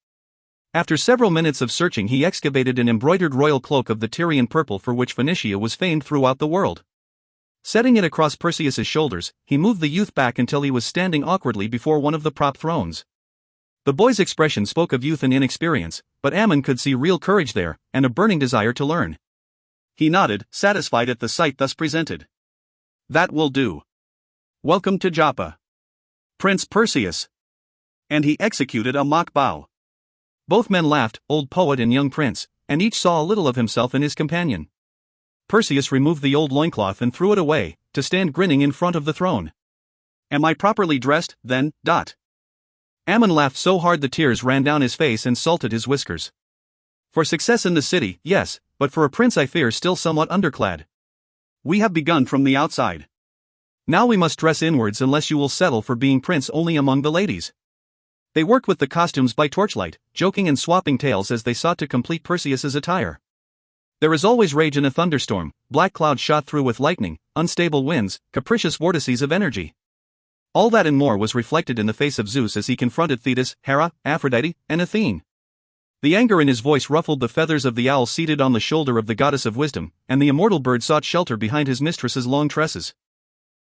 After several minutes of searching, he excavated an embroidered royal cloak of the Tyrian purple for which Phoenicia was famed throughout the world. Setting it across Perseus's shoulders, he moved the youth back until he was standing awkwardly before one of the prop thrones. The boy's expression spoke of youth and inexperience, but Ammon could see real courage there, and a burning desire to learn. He nodded, satisfied at the sight thus presented. That will do. Welcome to Joppa, Prince Perseus. And he executed a mock bow. Both men laughed, old poet and young prince, and each saw a little of himself in his companion. Perseus removed the old loincloth and threw it away, to stand grinning in front of the throne. Am I properly dressed, then? Ammon laughed so hard the tears ran down his face and salted his whiskers. For success in the city, yes, but for a prince I fear still somewhat underclad. We have begun from the outside. Now we must dress inwards unless you will settle for being prince only among the ladies. They worked with the costumes by torchlight, joking and swapping tales as they sought to complete Perseus's attire. There is always rage in a thunderstorm, black clouds shot through with lightning, unstable winds, capricious vortices of energy. All that and more was reflected in the face of Zeus as he confronted Thetis, Hera, Aphrodite, and Athene. The anger in his voice ruffled the feathers of the owl seated on the shoulder of the goddess of wisdom, and the immortal bird sought shelter behind his mistress's long tresses.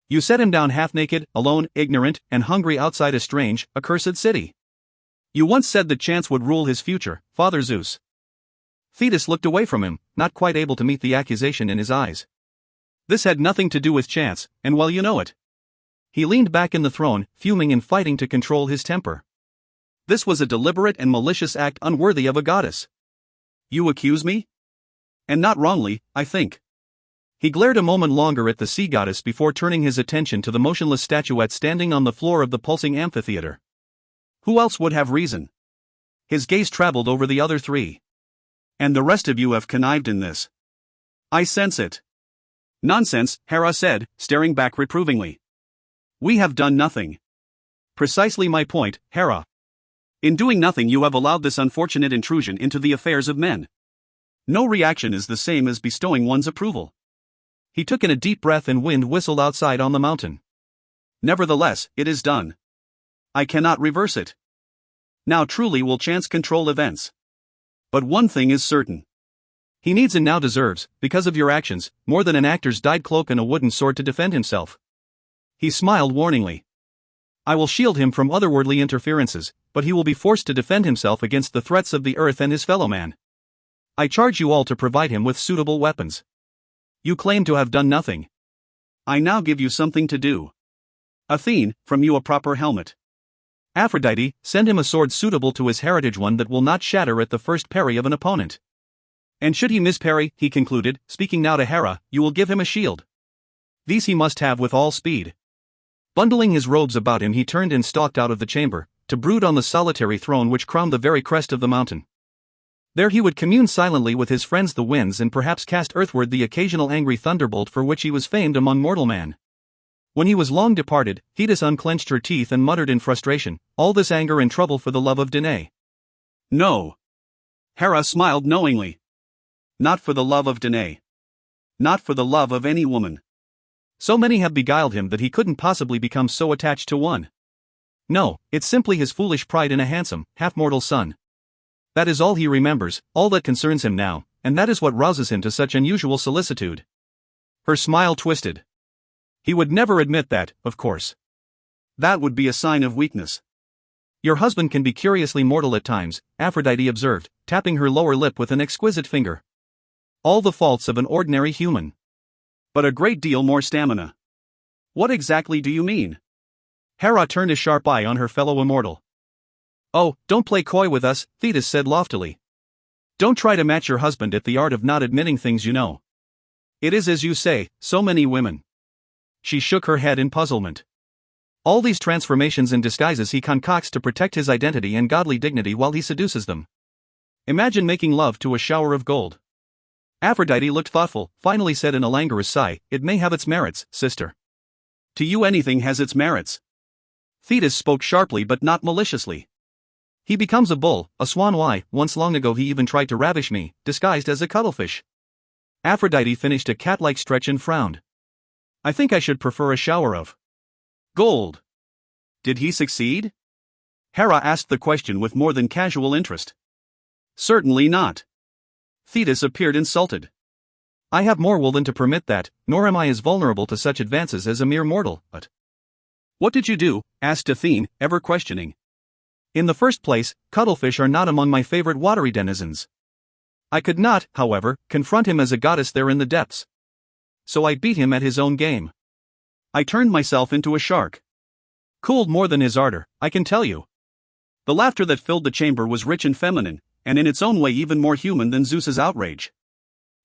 You set him down half-naked, alone, ignorant, and hungry outside a strange, accursed city. You once said that chance would rule his future, Father Zeus. Thetis looked away from him, not quite able to meet the accusation in his eyes. This had nothing to do with chance, and well you know it. He leaned back in the throne, fuming and fighting to control his temper. This was a deliberate and malicious act unworthy of a goddess. You accuse me? And not wrongly, I think. He glared a moment longer at the sea goddess before turning his attention to the motionless statuette standing on the floor of the pulsing amphitheater. Who else would have reason? His gaze traveled over the other three. And the rest of you have connived in this. I sense it. Nonsense, Hera said, staring back reprovingly. We have done nothing. Precisely my point, Hera. In doing nothing, you have allowed this unfortunate intrusion into the affairs of men. No reaction is the same as bestowing one's approval. He took in a deep breath and wind whistled outside on the mountain. Nevertheless, it is done. I cannot reverse it. Now truly will chance control events. But one thing is certain. He needs and now deserves, because of your actions, more than an actor's dyed cloak and a wooden sword to defend himself. He smiled warningly. I will shield him from otherworldly interferences, but he will be forced to defend himself against the threats of the earth and his fellow man. I charge you all to provide him with suitable weapons. You claim to have done nothing. I now give you something to do. Athene, from you a proper helmet. Aphrodite, send him a sword suitable to his heritage, one that will not shatter at the first parry of an opponent. And should he misparry, he concluded, speaking now to Hera, you will give him a shield. These he must have with all speed. Bundling his robes about him, he turned and stalked out of the chamber, to brood on the solitary throne which crowned the very crest of the mountain. There he would commune silently with his friends the winds and perhaps cast earthward the occasional angry thunderbolt for which he was famed among mortal man. When he was long departed, Thetis unclenched her teeth and muttered in frustration, all this anger and trouble for the love of Danae. No. Hera smiled knowingly. Not for the love of Danae. Not for the love of any woman. So many have beguiled him that he couldn't possibly become so attached to one. No, it's simply his foolish pride in a handsome, half-mortal son. That is all he remembers, all that concerns him now, and that is what rouses him to such unusual solicitude. Her smile twisted. He would never admit that, of course. That would be a sign of weakness. Your husband can be curiously mortal at times, Aphrodite observed, tapping her lower lip with an exquisite finger. All the faults of an ordinary human. But a great deal more stamina. What exactly do you mean? Hera turned a sharp eye on her fellow immortal. Oh, don't play coy with us, Thetis said loftily. Don't try to match your husband at the art of not admitting things you know. It is as you say, so many women. She shook her head in puzzlement. All these transformations and disguises he concocts to protect his identity and godly dignity while he seduces them. Imagine making love to a shower of gold. Aphrodite looked thoughtful, finally said in a languorous sigh, it may have its merits, sister. To you anything has its merits. Thetis spoke sharply but not maliciously. He becomes a bull, a swan. Why, once long ago he even tried to ravish me, disguised as a cuttlefish. Aphrodite finished a cat-like stretch and frowned. I think I should prefer a shower of gold. Did he succeed? Hera asked the question with more than casual interest. Certainly not. Thetis appeared insulted. I have more will than to permit that, nor am I as vulnerable to such advances as a mere mortal, but... What did you do? Asked Athene, ever questioning. In the first place, cuttlefish are not among my favorite watery denizens. I could not, however, confront him as a goddess there in the depths. So I beat him at his own game. I turned myself into a shark. Cooled more than his ardor, I can tell you. The laughter that filled the chamber was rich and feminine, and in its own way even more human than Zeus's outrage.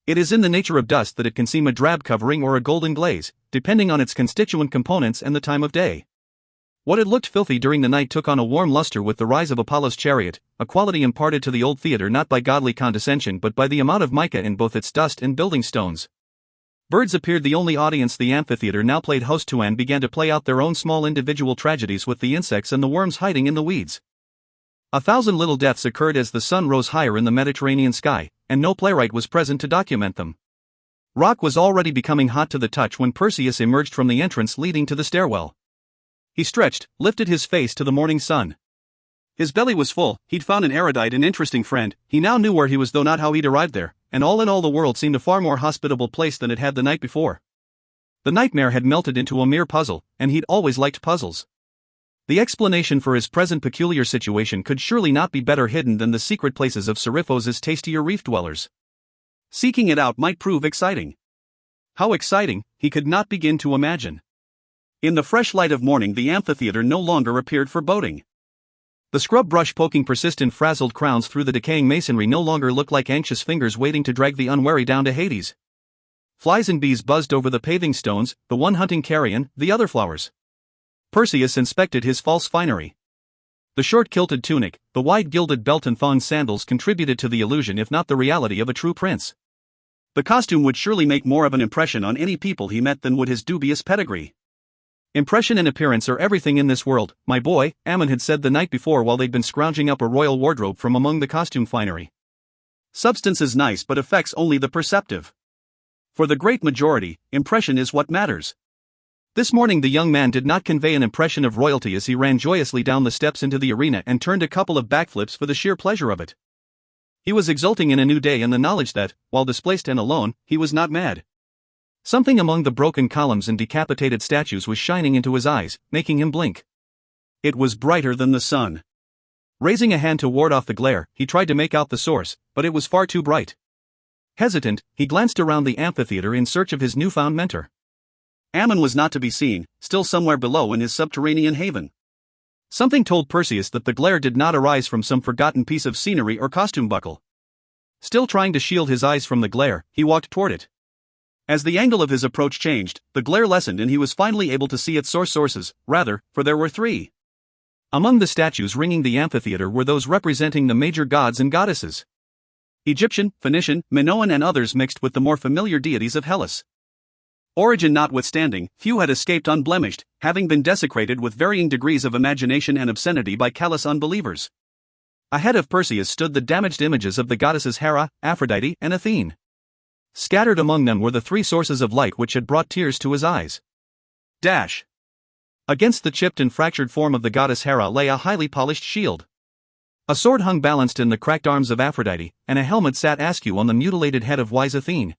It is in the nature of dust that it can seem a drab covering or a golden glaze, depending on its constituent components and the time of day. What had looked filthy during the night took on a warm luster with the rise of Apollo's chariot, a quality imparted to the old theater not by godly condescension but by the amount of mica in both its dust and building stones. Birds appeared the only audience the amphitheater now played host to and began to play out their own small individual tragedies with the insects and the worms hiding in the weeds. 1,000 little deaths occurred as the sun rose higher in the Mediterranean sky, and no playwright was present to document them. Rock was already becoming hot to the touch when Perseus emerged from the entrance leading to the stairwell. He stretched, lifted his face to the morning sun. His belly was full, he'd found an erudite and interesting friend, he now knew where he was though not how he'd arrived there, and all in all the world seemed a far more hospitable place than it had the night before. The nightmare had melted into a mere puzzle, and he'd always liked puzzles. The explanation for his present peculiar situation could surely not be better hidden than the secret places of Seriphos' tastier reef dwellers. Seeking it out might prove exciting. How exciting, he could not begin to imagine. In the fresh light of morning the amphitheater no longer appeared foreboding. The scrub brush poking persistent frazzled crowns through the decaying masonry no longer looked like anxious fingers waiting to drag the unwary down to Hades. Flies and bees buzzed over the paving stones, the one hunting carrion, the other flowers. Perseus inspected his false finery. The short kilted tunic, the wide gilded belt and thong sandals contributed to the illusion if not the reality of a true prince. The costume would surely make more of an impression on any people he met than would his dubious pedigree. Impression and appearance are everything in this world, my boy, Ammon had said the night before while they'd been scrounging up a royal wardrobe from among the costume finery. Substance is nice but affects only the perceptive. For the great majority, impression is what matters. This morning the young man did not convey an impression of royalty as he ran joyously down the steps into the arena and turned a couple of backflips for the sheer pleasure of it. He was exulting in a new day and the knowledge that, while displaced and alone, he was not mad. Something among the broken columns and decapitated statues was shining into his eyes, making him blink. It was brighter than the sun. Raising a hand to ward off the glare, he tried to make out the source, but it was far too bright. Hesitant, he glanced around the amphitheater in search of his newfound mentor. Ammon was not to be seen, still somewhere below in his subterranean haven. Something told Perseus that the glare did not arise from some forgotten piece of scenery or costume buckle. Still trying to shield his eyes from the glare, he walked toward it. As the angle of his approach changed, the glare lessened and he was finally able to see its sources, for there were three. Among the statues ringing the amphitheater were those representing the major gods and goddesses. Egyptian, Phoenician, Minoan and others mixed with the more familiar deities of Hellas. Origin notwithstanding, few had escaped unblemished, having been desecrated with varying degrees of imagination and obscenity by callous unbelievers. Ahead of Perseus stood the damaged images of the goddesses Hera, Aphrodite, and Athene. Scattered among them were the three sources of light which had brought tears to his eyes. Against the chipped and fractured form of the goddess Hera lay a highly polished shield. A sword hung balanced in the cracked arms of Aphrodite, and a helmet sat askew on the mutilated head of wise Athene.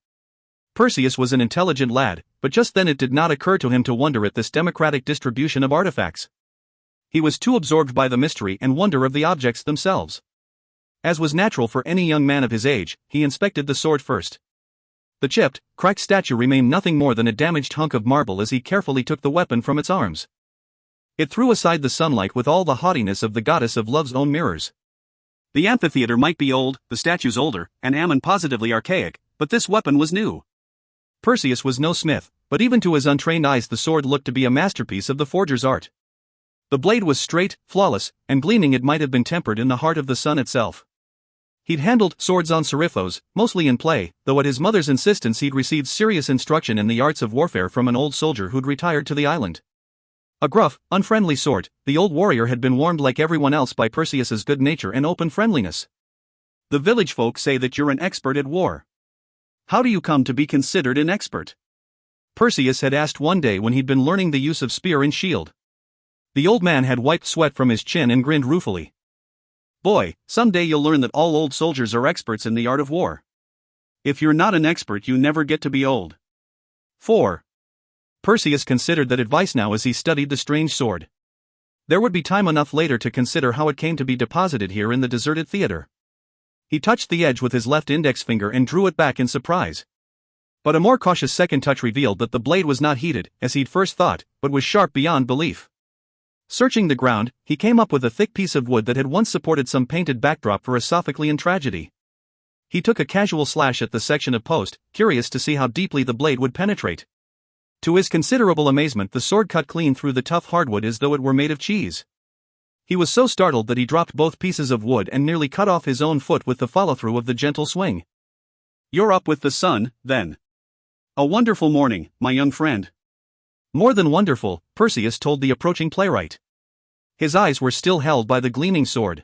Perseus was an intelligent lad, but just then it did not occur to him to wonder at this democratic distribution of artifacts. He was too absorbed by the mystery and wonder of the objects themselves. As was natural for any young man of his age, he inspected the sword first. The chipped, cracked statue remained nothing more than a damaged hunk of marble as he carefully took the weapon from its arms. It threw aside the sunlight with all the haughtiness of the goddess of love's own mirrors. The amphitheater might be old, the statues older, and Ammon positively archaic, but this weapon was new. Perseus was no smith, but even to his untrained eyes the sword looked to be a masterpiece of the forger's art. The blade was straight, flawless, and gleaming. It might have been tempered in the heart of the sun itself. He'd handled swords on Seriphos, mostly in play, though at his mother's insistence he'd received serious instruction in the arts of warfare from an old soldier who'd retired to the island. A gruff, unfriendly sort, the old warrior had been warmed like everyone else by Perseus's good nature and open friendliness. The village folk say that you're an expert at war. How do you come to be considered an expert? Perseus had asked one day when he'd been learning the use of spear and shield. The old man had wiped sweat from his chin and grinned ruefully. Boy, someday you'll learn that all old soldiers are experts in the art of war. If you're not an expert, you never get to be old. 4. Perseus considered that advice now as he studied the strange sword. There would be time enough later to consider how it came to be deposited here in the deserted theater. He touched the edge with his left index finger and drew it back in surprise. But a more cautious second touch revealed that the blade was not heated, as he'd first thought, but was sharp beyond belief. Searching the ground, he came up with a thick piece of wood that had once supported some painted backdrop for a Sophoclean tragedy. He took a casual slash at the section of post, curious to see how deeply the blade would penetrate. To his considerable amazement, the sword cut clean through the tough hardwood as though it were made of cheese. He was so startled that he dropped both pieces of wood and nearly cut off his own foot with the follow-through of the gentle swing. You're up with the sun, then. A wonderful morning, my young friend. More than wonderful, Perseus told the approaching playwright. His eyes were still held by the gleaming sword.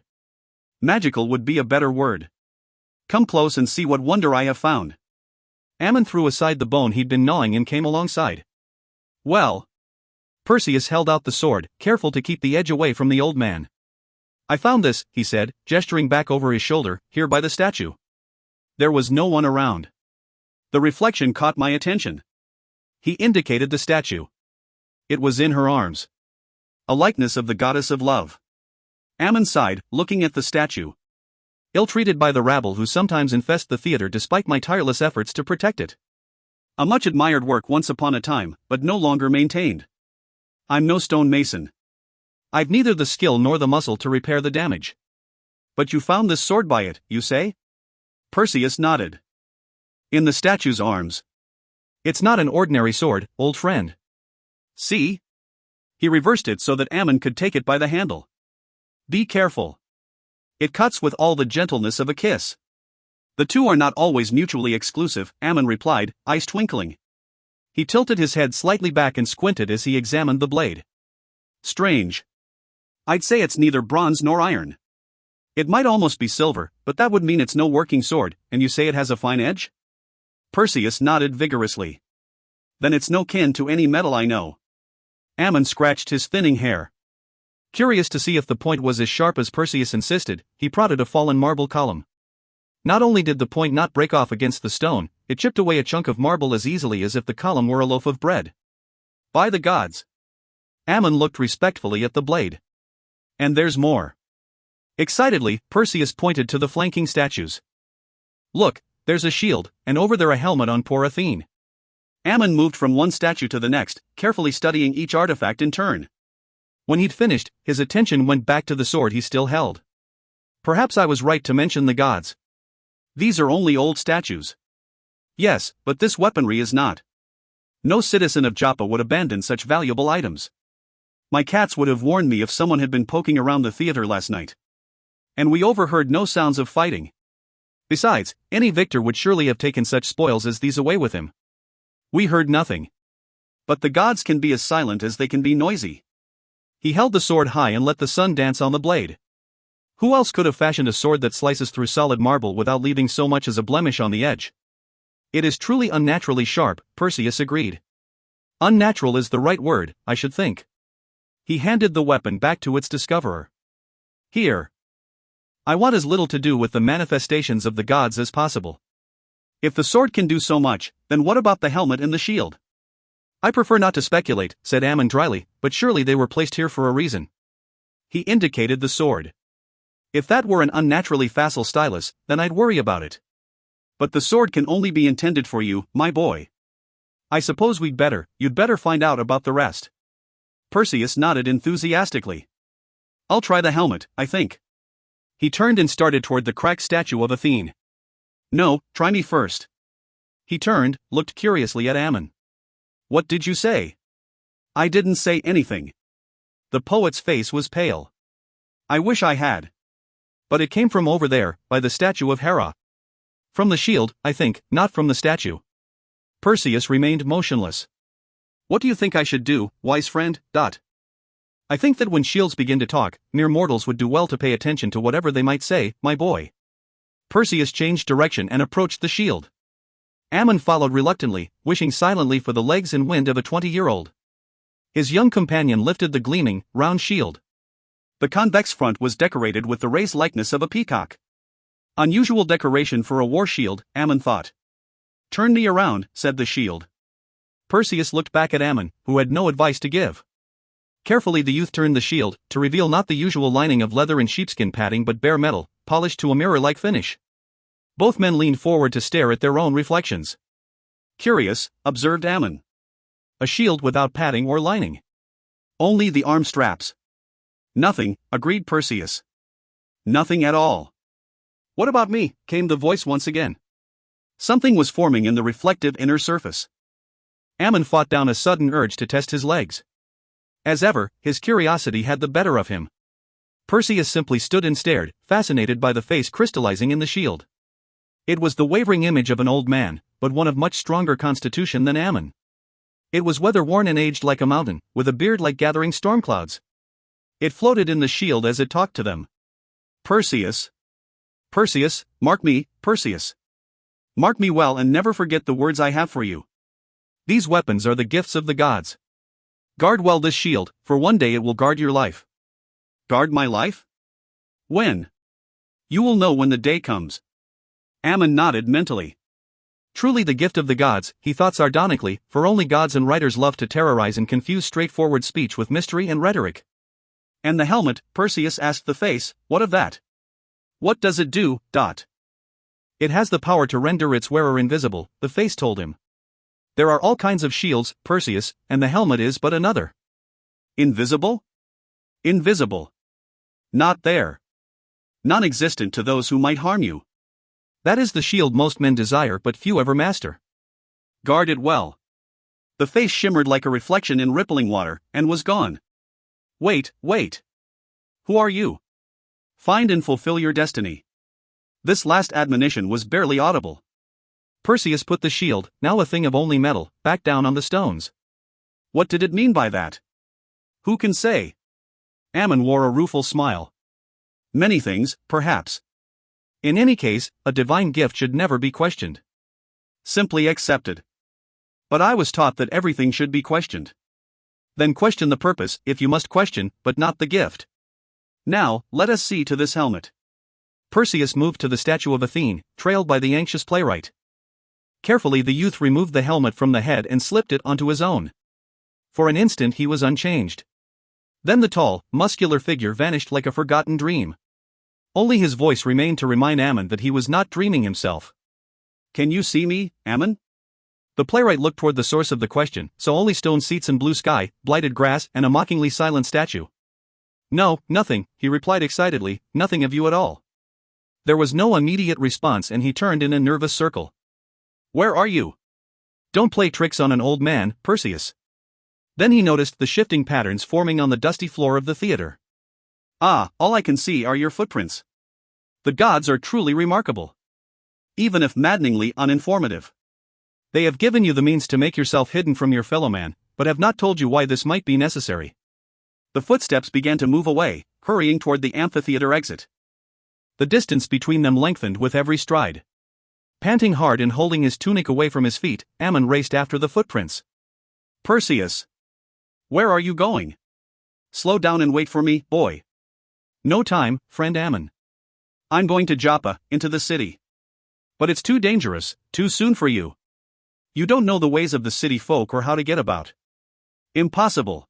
Magical would be a better word. Come close and see what wonder I have found. Ammon threw aside the bone he'd been gnawing and came alongside. Well. Perseus held out the sword, careful to keep the edge away from the old man. I found this, he said, gesturing back over his shoulder, here by the statue. There was no one around. The reflection caught my attention. He indicated the statue. It was in her arms. A likeness of the goddess of love. Ammon sighed, looking at the statue. Ill-treated by the rabble who sometimes infest the theater despite my tireless efforts to protect it. A much admired work once upon a time, but no longer maintained. I'm no stone mason. I've neither the skill nor the muscle to repair the damage. But you found this sword by it, you say? Perseus nodded. In the statue's arms. It's not an ordinary sword, old friend. See? He reversed it so that Ammon could take it by the handle. Be careful. It cuts with all the gentleness of a kiss. The two are not always mutually exclusive, Ammon replied, eyes twinkling. He tilted his head slightly back and squinted as he examined the blade. Strange. I'd say it's neither bronze nor iron. It might almost be silver, but that would mean it's no working sword, and you say it has a fine edge? Perseus nodded vigorously. Then it's no kin to any metal I know. Ammon scratched his thinning hair. Curious to see if the point was as sharp as Perseus insisted, he prodded a fallen marble column. Not only did the point not break off against the stone, it chipped away a chunk of marble as easily as if the column were a loaf of bread. By the gods! Ammon looked respectfully at the blade. And there's more. Excitedly, Perseus pointed to the flanking statues. Look, there's a shield, and over there a helmet on poor Athene. Ammon moved from one statue to the next, carefully studying each artifact in turn. When he'd finished, his attention went back to the sword he still held. Perhaps I was right to mention the gods. These are only old statues. Yes, but this weaponry is not. No citizen of Joppa would abandon such valuable items. My cats would have warned me if someone had been poking around the theater last night. And we overheard no sounds of fighting. Besides, any victor would surely have taken such spoils as these away with him. We heard nothing. But the gods can be as silent as they can be noisy. He held the sword high and let the sun dance on the blade. Who else could have fashioned a sword that slices through solid marble without leaving so much as a blemish on the edge? It is truly unnaturally sharp, Perseus agreed. Unnatural is the right word, I should think. He handed the weapon back to its discoverer. Here. I want as little to do with the manifestations of the gods as possible. If the sword can do so much, then what about the helmet and the shield? I prefer not to speculate, said Ammon dryly, but surely they were placed here for a reason. He indicated the sword. If that were an unnaturally facile stylus, then I'd worry about it. But the sword can only be intended for you, my boy. I suppose you'd better find out about the rest. Perseus nodded enthusiastically. I'll try the helmet, I think. He turned and started toward the cracked statue of Athene. No, try me first. He turned, looked curiously at Ammon. What did you say? I didn't say anything. The poet's face was pale. I wish I had. But it came from over there, by the statue of Hera. From the shield, I think, not from the statue. Perseus remained motionless. What do you think I should do, wise friend? I think that when shields begin to talk, mere mortals would do well to pay attention to whatever they might say, my boy. Perseus changed direction and approached the shield. Ammon followed reluctantly, wishing silently for the legs and wind of a 20-year-old. His young companion lifted the gleaming, round shield. The convex front was decorated with the raised likeness of a peacock. Unusual decoration for a war shield, Ammon thought. Turn me around, said the shield. Perseus looked back at Ammon, who had no advice to give. Carefully the youth turned the shield, to reveal not the usual lining of leather and sheepskin padding but bare metal, polished to a mirror-like finish. Both men leaned forward to stare at their own reflections. Curious, observed Ammon. A shield without padding or lining. Only the arm straps. Nothing, agreed Perseus. Nothing at all. What about me? Came the voice once again. Something was forming in the reflective inner surface. Ammon fought down a sudden urge to test his legs. As ever, his curiosity had the better of him. Perseus simply stood and stared, fascinated by the face crystallizing in the shield. It was the wavering image of an old man, but one of much stronger constitution than Ammon. It was weather-worn and aged like a mountain, with a beard like gathering storm clouds. It floated in the shield as it talked to them. Perseus. Perseus, mark me, Perseus. Mark me well and never forget the words I have for you. These weapons are the gifts of the gods. Guard well this shield, for one day it will guard your life. Guard my life? When? You will know when the day comes. Ammon nodded mentally. Truly the gift of the gods, he thought sardonically, for only gods and writers love to terrorize and confuse straightforward speech with mystery and rhetoric. And the helmet, Perseus asked the face, what of that? What does it do? It has the power to render its wearer invisible, the face told him. There are all kinds of shields, Perseus, and the helmet is but another. Invisible? Invisible. Not there. Non-existent to those who might harm you. That is the shield most men desire but few ever master. Guard it well. The face shimmered like a reflection in rippling water, and was gone. Wait. Who are you? Find and fulfill your destiny. This last admonition was barely audible. Perseus put the shield, now a thing of only metal, back down on the stones. What did it mean by that? Who can say? Ammon wore a rueful smile. Many things, perhaps. In any case, a divine gift should never be questioned. Simply accepted. But I was taught that everything should be questioned. Then question the purpose, if you must question, but not the gift. Now, let us see to this helmet. Perseus moved to the statue of Athene, trailed by the anxious playwright. Carefully the youth removed the helmet from the head and slipped it onto his own. For an instant he was unchanged. Then the tall, muscular figure vanished like a forgotten dream. Only his voice remained to remind Ammon that he was not dreaming himself. Can you see me, Ammon? The playwright looked toward the source of the question, saw only stone seats and blue sky, blighted grass, and a mockingly silent statue. No, nothing, he replied excitedly, nothing of you at all. There was no immediate response and he turned in a nervous circle. Where are you? Don't play tricks on an old man, Perseus. Then he noticed the shifting patterns forming on the dusty floor of the theater. Ah, all I can see are your footprints. The gods are truly remarkable. Even if maddeningly uninformative. They have given you the means to make yourself hidden from your fellow man, but have not told you why this might be necessary. The footsteps began to move away, hurrying toward the amphitheater exit. The distance between them lengthened with every stride. Panting hard and holding his tunic away from his feet, Ammon raced after the footprints. Perseus! Where are you going? Slow down and wait for me, boy. No time, friend Ammon. I'm going to Joppa, into the city. But it's too dangerous, too soon for you. You don't know the ways of the city folk or how to get about. Impossible.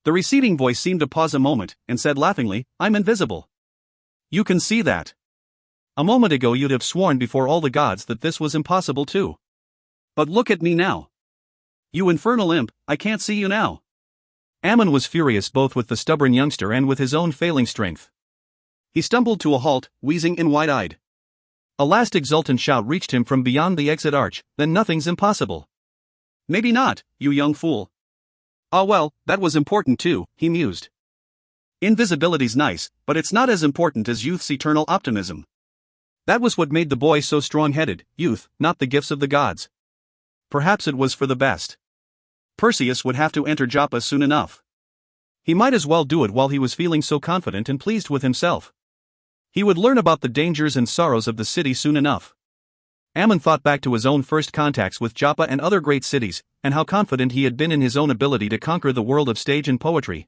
The receding voice seemed to pause a moment, and said laughingly, I'm invisible. You can see that. A moment ago you'd have sworn before all the gods that this was impossible too. But look at me now. You infernal imp, I can't see you now. Ammon was furious both with the stubborn youngster and with his own failing strength. He stumbled to a halt, wheezing and wide-eyed. A last exultant shout reached him from beyond the exit arch, then nothing's impossible. Maybe not, you young fool. Ah well, that was important too, he mused. Invisibility's nice, but it's not as important as youth's eternal optimism. That was what made the boy so strong-headed, youth, not the gifts of the gods. Perhaps it was for the best. Perseus would have to enter Joppa soon enough. He might as well do it while he was feeling so confident and pleased with himself. He would learn about the dangers and sorrows of the city soon enough. Ammon thought back to his own first contacts with Joppa and other great cities, and how confident he had been in his own ability to conquer the world of stage and poetry.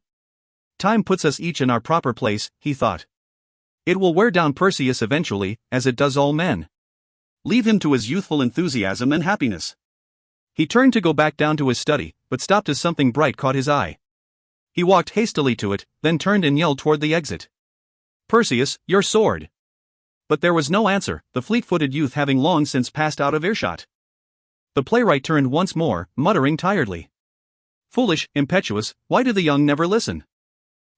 Time puts us each in our proper place, he thought. It will wear down Perseus eventually, as it does all men. Leave him to his youthful enthusiasm and happiness. He turned to go back down to his study, but stopped as something bright caught his eye. He walked hastily to it, then turned and yelled toward the exit. Perseus, your sword! But there was no answer, the fleet-footed youth having long since passed out of earshot. The playwright turned once more, muttering tiredly. Foolish, impetuous, why do the young never listen?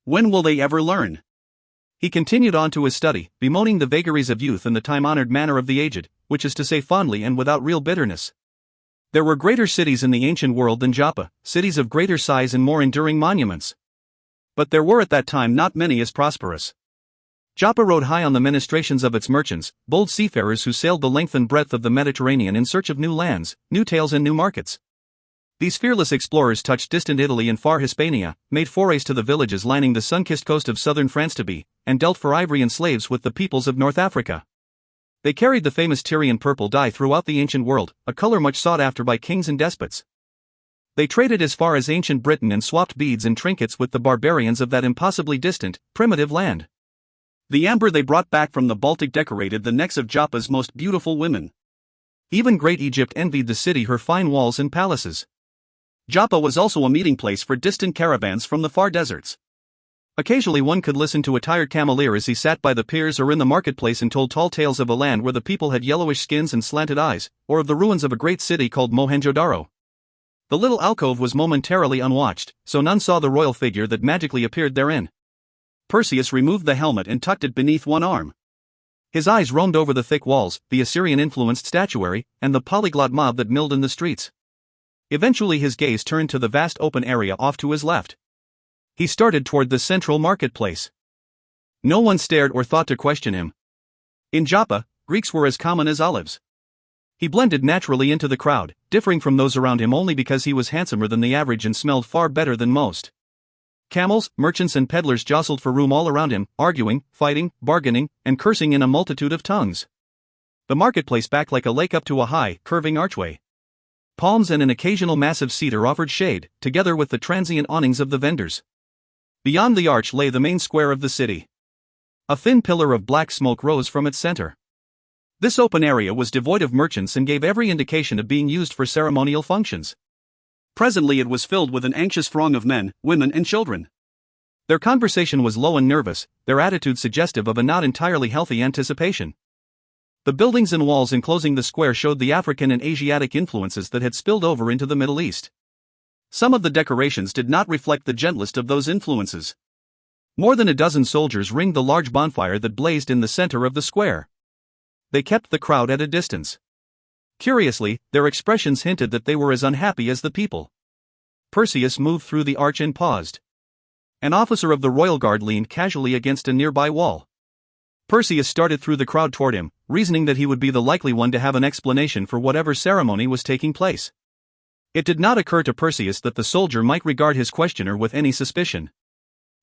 When will they ever learn? He continued on to his study, bemoaning the vagaries of youth and the time-honored manner of the aged, which is to say fondly and without real bitterness. There were greater cities in the ancient world than Joppa, cities of greater size and more enduring monuments. But there were at that time not many as prosperous. Joppa rode high on the ministrations of its merchants, bold seafarers who sailed the length and breadth of the Mediterranean in search of new lands, new tales and new markets. These fearless explorers touched distant Italy and far Hispania, made forays to the villages lining the sun-kissed coast of southern France to be, and dealt for ivory and slaves with the peoples of North Africa. They carried the famous Tyrian purple dye throughout the ancient world, a color much sought after by kings and despots. They traded as far as ancient Britain and swapped beads and trinkets with the barbarians of that impossibly distant, primitive land. The amber they brought back from the Baltic decorated the necks of Joppa's most beautiful women. Even great Egypt envied the city her fine walls and palaces. Joppa was also a meeting place for distant caravans from the far deserts. Occasionally one could listen to a tired cameleer as he sat by the piers or in the marketplace and told tall tales of a land where the people had yellowish skins and slanted eyes, or of the ruins of a great city called Mohenjo-Daro. The little alcove was momentarily unwatched, so none saw the royal figure that magically appeared therein. Perseus removed the helmet and tucked it beneath one arm. His eyes roamed over the thick walls, the Assyrian-influenced statuary, and the polyglot mob that milled in the streets. Eventually his gaze turned to the vast open area off to his left. He started toward the central marketplace. No one stared or thought to question him. In Joppa, Greeks were as common as olives. He blended naturally into the crowd, differing from those around him only because he was handsomer than the average and smelled far better than most. Camels, merchants and peddlers jostled for room all around him, arguing, fighting, bargaining, and cursing in a multitude of tongues. The marketplace backed like a lake up to a high, curving archway. Palms and an occasional massive cedar offered shade, together with the transient awnings of the vendors. Beyond the arch lay the main square of the city. A thin pillar of black smoke rose from its center. This open area was devoid of merchants and gave every indication of being used for ceremonial functions. Presently it was filled with an anxious throng of men, women and children. Their conversation was low and nervous, their attitude suggestive of a not entirely healthy anticipation. The buildings and walls enclosing the square showed the African and Asiatic influences that had spilled over into the Middle East. Some of the decorations did not reflect the gentlest of those influences. More than a dozen soldiers ringed the large bonfire that blazed in the center of the square. They kept the crowd at a distance. Curiously, their expressions hinted that they were as unhappy as the people. Perseus moved through the arch and paused. An officer of the royal guard leaned casually against a nearby wall. Perseus started through the crowd toward him, reasoning that he would be the likely one to have an explanation for whatever ceremony was taking place. It did not occur to Perseus that the soldier might regard his questioner with any suspicion.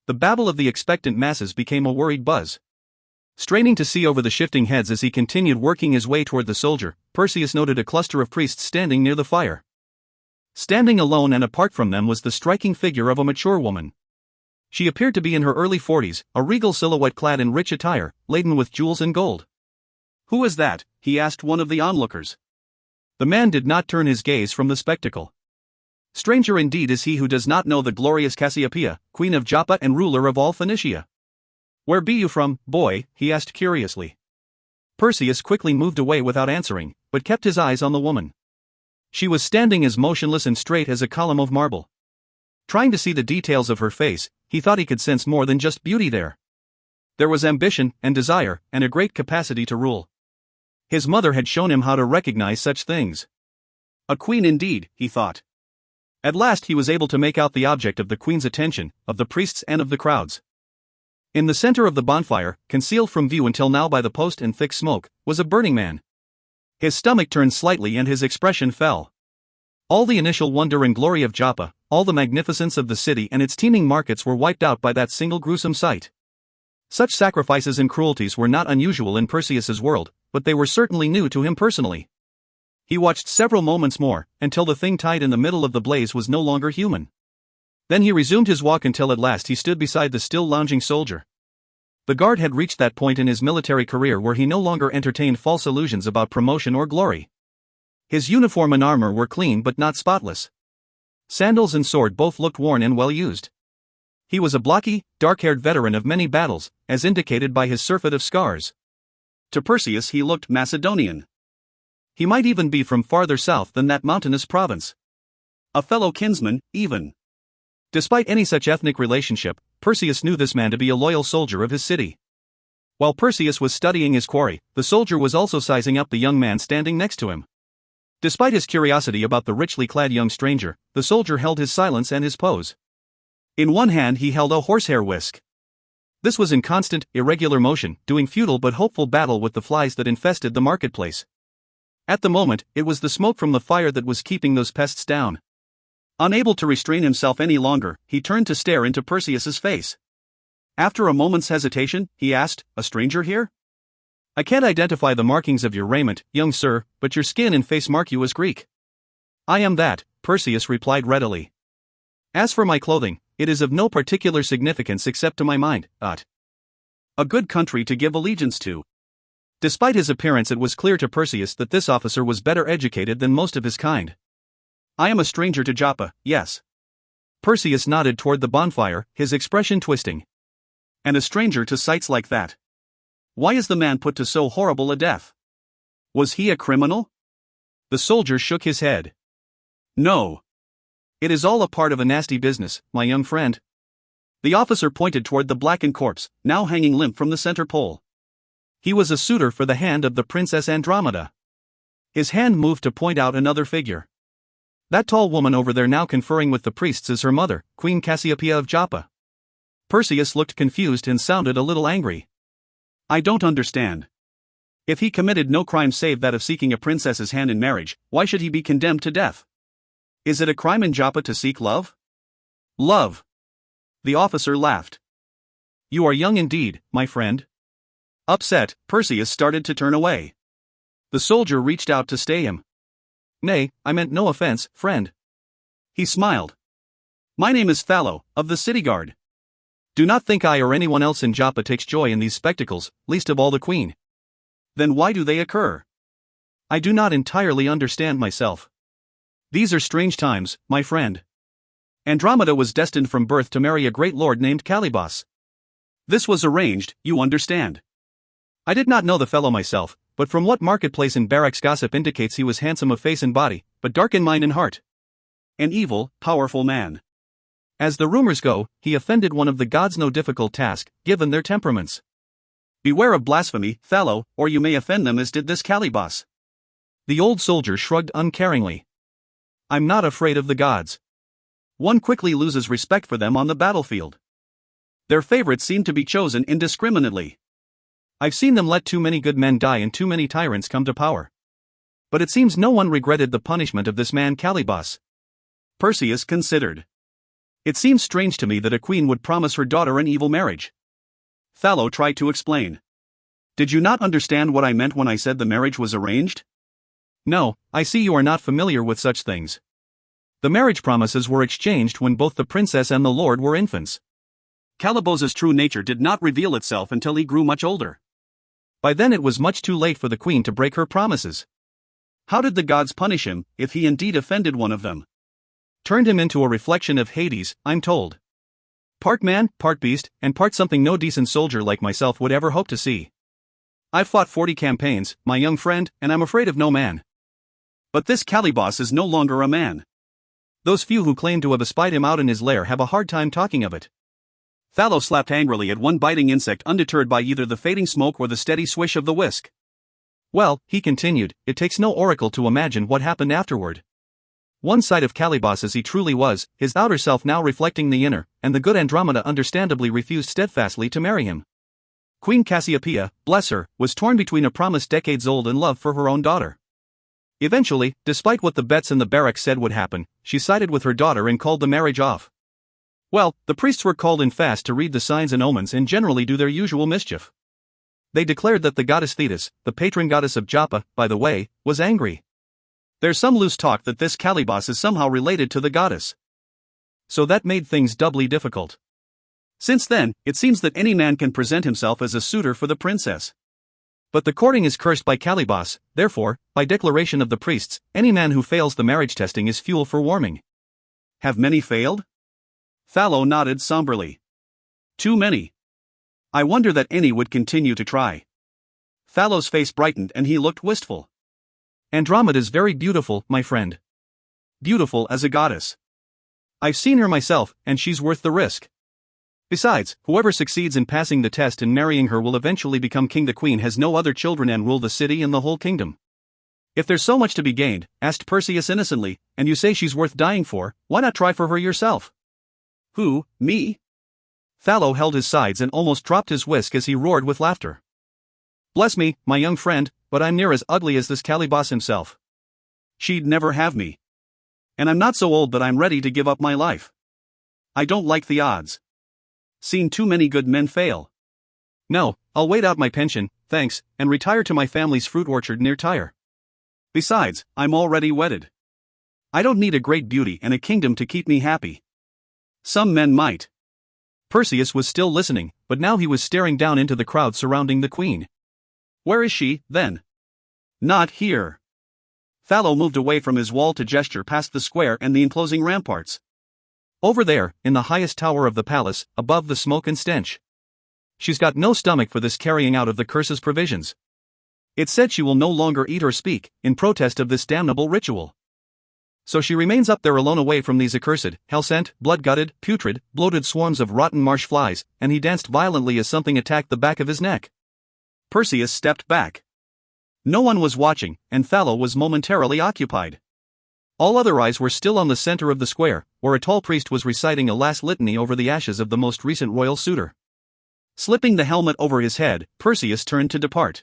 The babble of the expectant masses became a worried buzz. Straining to see over the shifting heads as he continued working his way toward the soldier, Perseus noted a cluster of priests standing near the fire. Standing alone and apart from them was the striking figure of a mature woman. She appeared to be in her early 40s, a regal silhouette clad in rich attire, laden with jewels and gold. "Who is that?" he asked one of the onlookers. The man did not turn his gaze from the spectacle. "Stranger indeed is he who does not know the glorious Cassiopeia, queen of Joppa and ruler of all Phoenicia." "Where be you from, boy?" he asked curiously. Perseus quickly moved away without answering, but kept his eyes on the woman. She was standing as motionless and straight as a column of marble. Trying to see the details of her face, he thought he could sense more than just beauty there. There was ambition and desire, and a great capacity to rule. His mother had shown him how to recognize such things. A queen indeed, he thought. At last he was able to make out the object of the queen's attention, of the priests and of the crowds. In the center of the bonfire, concealed from view until now by the post and thick smoke, was a burning man. His stomach turned slightly and his expression fell. All the initial wonder and glory of Joppa, all the magnificence of the city and its teeming markets were wiped out by that single gruesome sight. Such sacrifices and cruelties were not unusual in Perseus's world, but they were certainly new to him personally. He watched several moments more, until the thing tied in the middle of the blaze was no longer human. Then he resumed his walk until at last he stood beside the still lounging soldier. The guard had reached that point in his military career where he no longer entertained false illusions about promotion or glory. His uniform and armor were clean but not spotless. Sandals and sword both looked worn and well used. He was a blocky, dark-haired veteran of many battles, as indicated by his surfeit of scars. To Perseus he looked Macedonian. He might even be from farther south than that mountainous province. A fellow kinsman, even. Despite any such ethnic relationship, Perseus knew this man to be a loyal soldier of his city. While Perseus was studying his quarry, the soldier was also sizing up the young man standing next to him. Despite his curiosity about the richly clad young stranger, the soldier held his silence and his pose. In one hand he held a horsehair whisk. This was in constant, irregular motion, doing futile but hopeful battle with the flies that infested the marketplace. At the moment, it was the smoke from the fire that was keeping those pests down. Unable to restrain himself any longer, he turned to stare into Perseus's face. After a moment's hesitation, he asked, "A stranger here?" "I can't identify the markings of your raiment, young sir, but your skin and face mark you as Greek." "I am that," Perseus replied readily. "As for my clothing, it is of no particular significance except to my mind, a good country to give allegiance to." Despite his appearance, it was clear to Perseus that this officer was better educated than most of his kind. "I am a stranger to Joppa, yes." Perseus nodded toward the bonfire, his expression twisting. "And a stranger to sights like that. Why is the man put to so horrible a death? Was he a criminal?" The soldier shook his head. "No. It is all a part of a nasty business, my young friend." The officer pointed toward the blackened corpse, now hanging limp from the center pole. He was a suitor for the hand of the Princess Andromeda. His hand moved to point out another figure. "That tall woman over there now conferring with the priests is her mother, Queen Cassiopeia of Joppa." Perseus looked confused and sounded a little angry. "I don't understand. If he committed no crime save that of seeking a princess's hand in marriage, why should he be condemned to death? Is it a crime in Joppa to seek love? Love. The officer laughed. You are young indeed, my friend. Upset, Perseus started to turn away. The soldier reached out to stay him. Nay, I meant no offense, friend. He smiled. My name is Thallo, of the city guard. Do not think I or anyone else in Joppa takes joy in these spectacles, least of all the queen. Then why do they occur? I do not entirely understand myself. These are strange times, my friend. Andromeda was destined from birth to marry a great lord named Calibos. This was arranged, you understand. I did not know the fellow myself, but from what marketplace and barracks gossip indicates he was handsome of face and body, but dark in mind and heart. An evil, powerful man. As the rumors go, he offended one of the gods, no difficult task, given their temperaments. Beware of blasphemy, Thallo, or you may offend them as did this Calibos. The old soldier shrugged uncaringly. I'm not afraid of the gods. One quickly loses respect for them on the battlefield. Their favorites seem to be chosen indiscriminately. I've seen them let too many good men die and too many tyrants come to power. But it seems no one regretted the punishment of this man Calibos. Perseus considered. It seems strange to me that a queen would promise her daughter an evil marriage. Thallo tried to explain. Did you not understand what I meant when I said the marriage was arranged? No, I see you are not familiar with such things. The marriage promises were exchanged when both the princess and the lord were infants. Calibos's true nature did not reveal itself until he grew much older. By then it was much too late for the queen to break her promises. How did the gods punish him, if he indeed offended one of them? Turned him into a reflection of Hades, I'm told. Part man, part beast, and part something no decent soldier like myself would ever hope to see. I've fought 40 campaigns, my young friend, and I'm afraid of no man. But this Calibos is no longer a man. Those few who claim to have espied him out in his lair have a hard time talking of it. Thallo slapped angrily at one biting insect, undeterred by either the fading smoke or the steady swish of the whisk. Well, he continued, it takes no oracle to imagine what happened afterward. One side of Calibos as he truly was, his outer self now reflecting the inner, and the good Andromeda understandably refused steadfastly to marry him. Queen Cassiopeia, bless her, was torn between a promise decades old and love for her own daughter. Eventually, despite what the bets and the barracks said would happen, she sided with her daughter and called the marriage off. Well, the priests were called in fast to read the signs and omens and generally do their usual mischief. They declared that the goddess Thetis, the patron goddess of Joppa, by the way, was angry. There's some loose talk that this Calibos is somehow related to the goddess. So that made things doubly difficult. Since then, it seems that any man can present himself as a suitor for the princess. But the courting is cursed by Calibos, therefore, by declaration of the priests, any man who fails the marriage testing is fuel for warming. Have many failed? Thallo nodded somberly. Too many. I wonder that any would continue to try. Thallo's face brightened and he looked wistful. Andromeda's very beautiful, my friend. Beautiful as a goddess. I've seen her myself, and she's worth the risk. Besides, whoever succeeds in passing the test and marrying her will eventually become king. The queen has no other children and rule the city and the whole kingdom. If there's so much to be gained, asked Perseus innocently, and you say she's worth dying for, why not try for her yourself? Who, me? Thallo held his sides and almost dropped his whisk as he roared with laughter. Bless me, my young friend, but I'm near as ugly as this Calibos himself. She'd never have me. And I'm not so old that I'm ready to give up my life. I don't like the odds. Seen too many good men fail. No, I'll wait out my pension, thanks, and retire to my family's fruit orchard near Tyre. Besides, I'm already wedded. I don't need a great beauty and a kingdom to keep me happy. Some men might. Perseus was still listening, but now he was staring down into the crowd surrounding the queen. Where is she, then? Not here. Thallo moved away from his wall to gesture past the square and the enclosing ramparts. Over there, in the highest tower of the palace, above the smoke and stench. She's got no stomach for this carrying out of the curse's provisions. It's said she will no longer eat or speak, in protest of this damnable ritual. So she remains up there alone away from these accursed, hell-sent, blood-gutted, putrid, bloated swarms of rotten marsh flies, and he danced violently as something attacked the back of his neck. Perseus stepped back. No one was watching, and Thallo was momentarily occupied. All other eyes were still on the center of the square, where a tall priest was reciting a last litany over the ashes of the most recent royal suitor. Slipping the helmet over his head, Perseus turned to depart.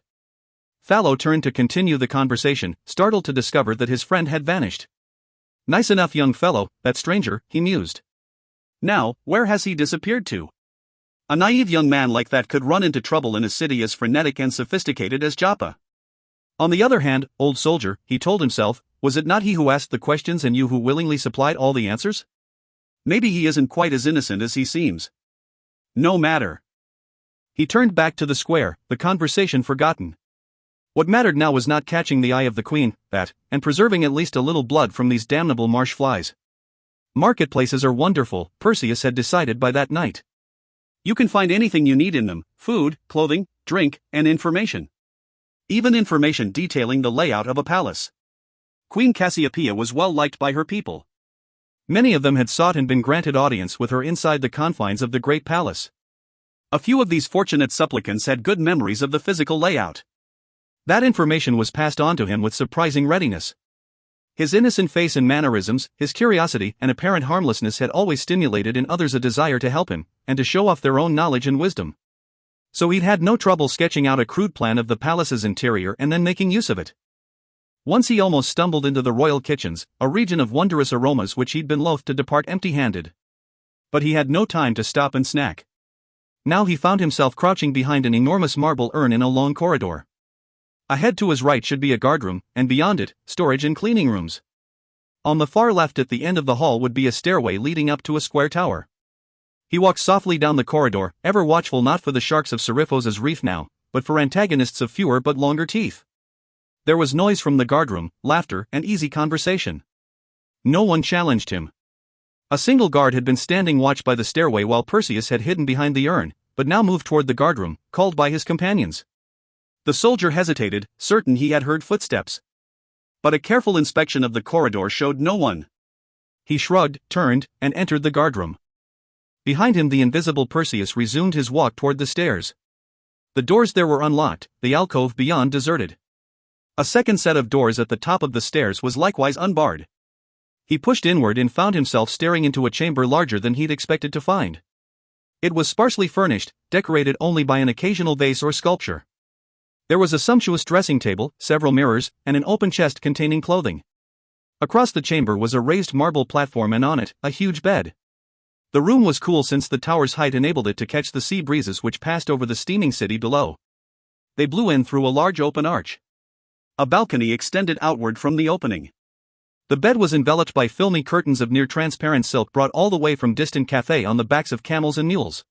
Fallow turned to continue the conversation, startled to discover that his friend had vanished. Nice enough young fellow, that stranger, he mused. Now, where has he disappeared to? A naive young man like that could run into trouble in a city as frenetic and sophisticated as Joppa. On the other hand, old soldier, he told himself, was it not he who asked the questions and you who willingly supplied all the answers? Maybe he isn't quite as innocent as he seems. No matter. He turned back to the square, the conversation forgotten. What mattered now was not catching the eye of the queen, and preserving at least a little blood from these damnable marsh flies. Marketplaces are wonderful, Perseus had decided by that night. You can find anything you need in them: food, clothing, drink, and information. Even information detailing the layout of a palace. Queen Cassiopeia was well liked by her people. Many of them had sought and been granted audience with her inside the confines of the great palace. A few of these fortunate supplicants had good memories of the physical layout. That information was passed on to him with surprising readiness. His innocent face and mannerisms, his curiosity and apparent harmlessness had always stimulated in others a desire to help him, and to show off their own knowledge and wisdom. So he'd had no trouble sketching out a crude plan of the palace's interior and then making use of it. Once he almost stumbled into the royal kitchens, a region of wondrous aromas which he'd been loath to depart empty-handed. But he had no time to stop and snack. Now he found himself crouching behind an enormous marble urn in a long corridor. Ahead to his right should be a guardroom, and beyond it, storage and cleaning rooms. On the far left at the end of the hall would be a stairway leading up to a square tower. He walked softly down the corridor, ever watchful not for the sharks of Seriphos' reef now, but for antagonists of fewer but longer teeth. There was noise from the guardroom, laughter, and easy conversation. No one challenged him. A single guard had been standing watch by the stairway while Perseus had hidden behind the urn, but now moved toward the guardroom, called by his companions. The soldier hesitated, certain he had heard footsteps. But a careful inspection of the corridor showed no one. He shrugged, turned, and entered the guardroom. Behind him the invisible Perseus resumed his walk toward the stairs. The doors there were unlocked, the alcove beyond deserted. A second set of doors at the top of the stairs was likewise unbarred. He pushed inward and found himself staring into a chamber larger than he'd expected to find. It was sparsely furnished, decorated only by an occasional vase or sculpture. There was a sumptuous dressing table, several mirrors, and an open chest containing clothing. Across the chamber was a raised marble platform and on it, a huge bed. The room was cool since the tower's height enabled it to catch the sea breezes which passed over the steaming city below. They blew in through a large open arch. A balcony extended outward from the opening. The bed was enveloped by filmy curtains of near-transparent silk brought all the way from distant Cathay on the backs of camels and mules.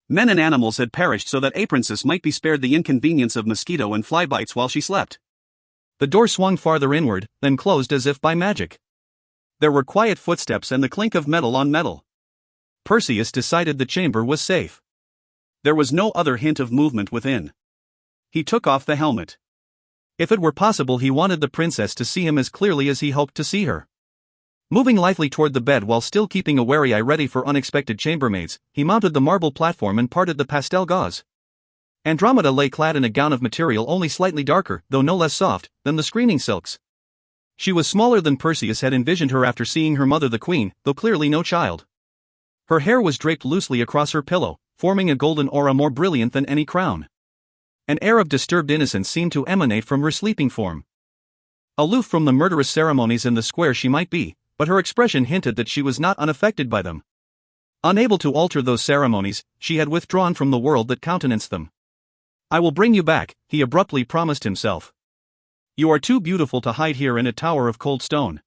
Men and animals had perished so that a princess might be spared the inconvenience of mosquito and fly bites while she slept. The door swung farther inward, then closed as if by magic. There were quiet footsteps and the clink of metal on metal. Perseus decided the chamber was safe. There was no other hint of movement within. He took off the helmet. If it were possible, he wanted the princess to see him as clearly as he hoped to see her. Moving lightly toward the bed while still keeping a wary eye ready for unexpected chambermaids, he mounted the marble platform and parted the pastel gauze. Andromeda lay clad in a gown of material only slightly darker, though no less soft, than the screening silks. She was smaller than Perseus had envisioned her after seeing her mother the queen, though clearly no child. Her hair was draped loosely across her pillow, forming a golden aura more brilliant than any crown. An air of disturbed innocence seemed to emanate from her sleeping form. Aloof from the murderous ceremonies in the square she might be, but her expression hinted that she was not unaffected by them. Unable to alter those ceremonies, she had withdrawn from the world that countenanced them. "I will bring you back," he abruptly promised himself. "You are too beautiful to hide here in a tower of cold stone.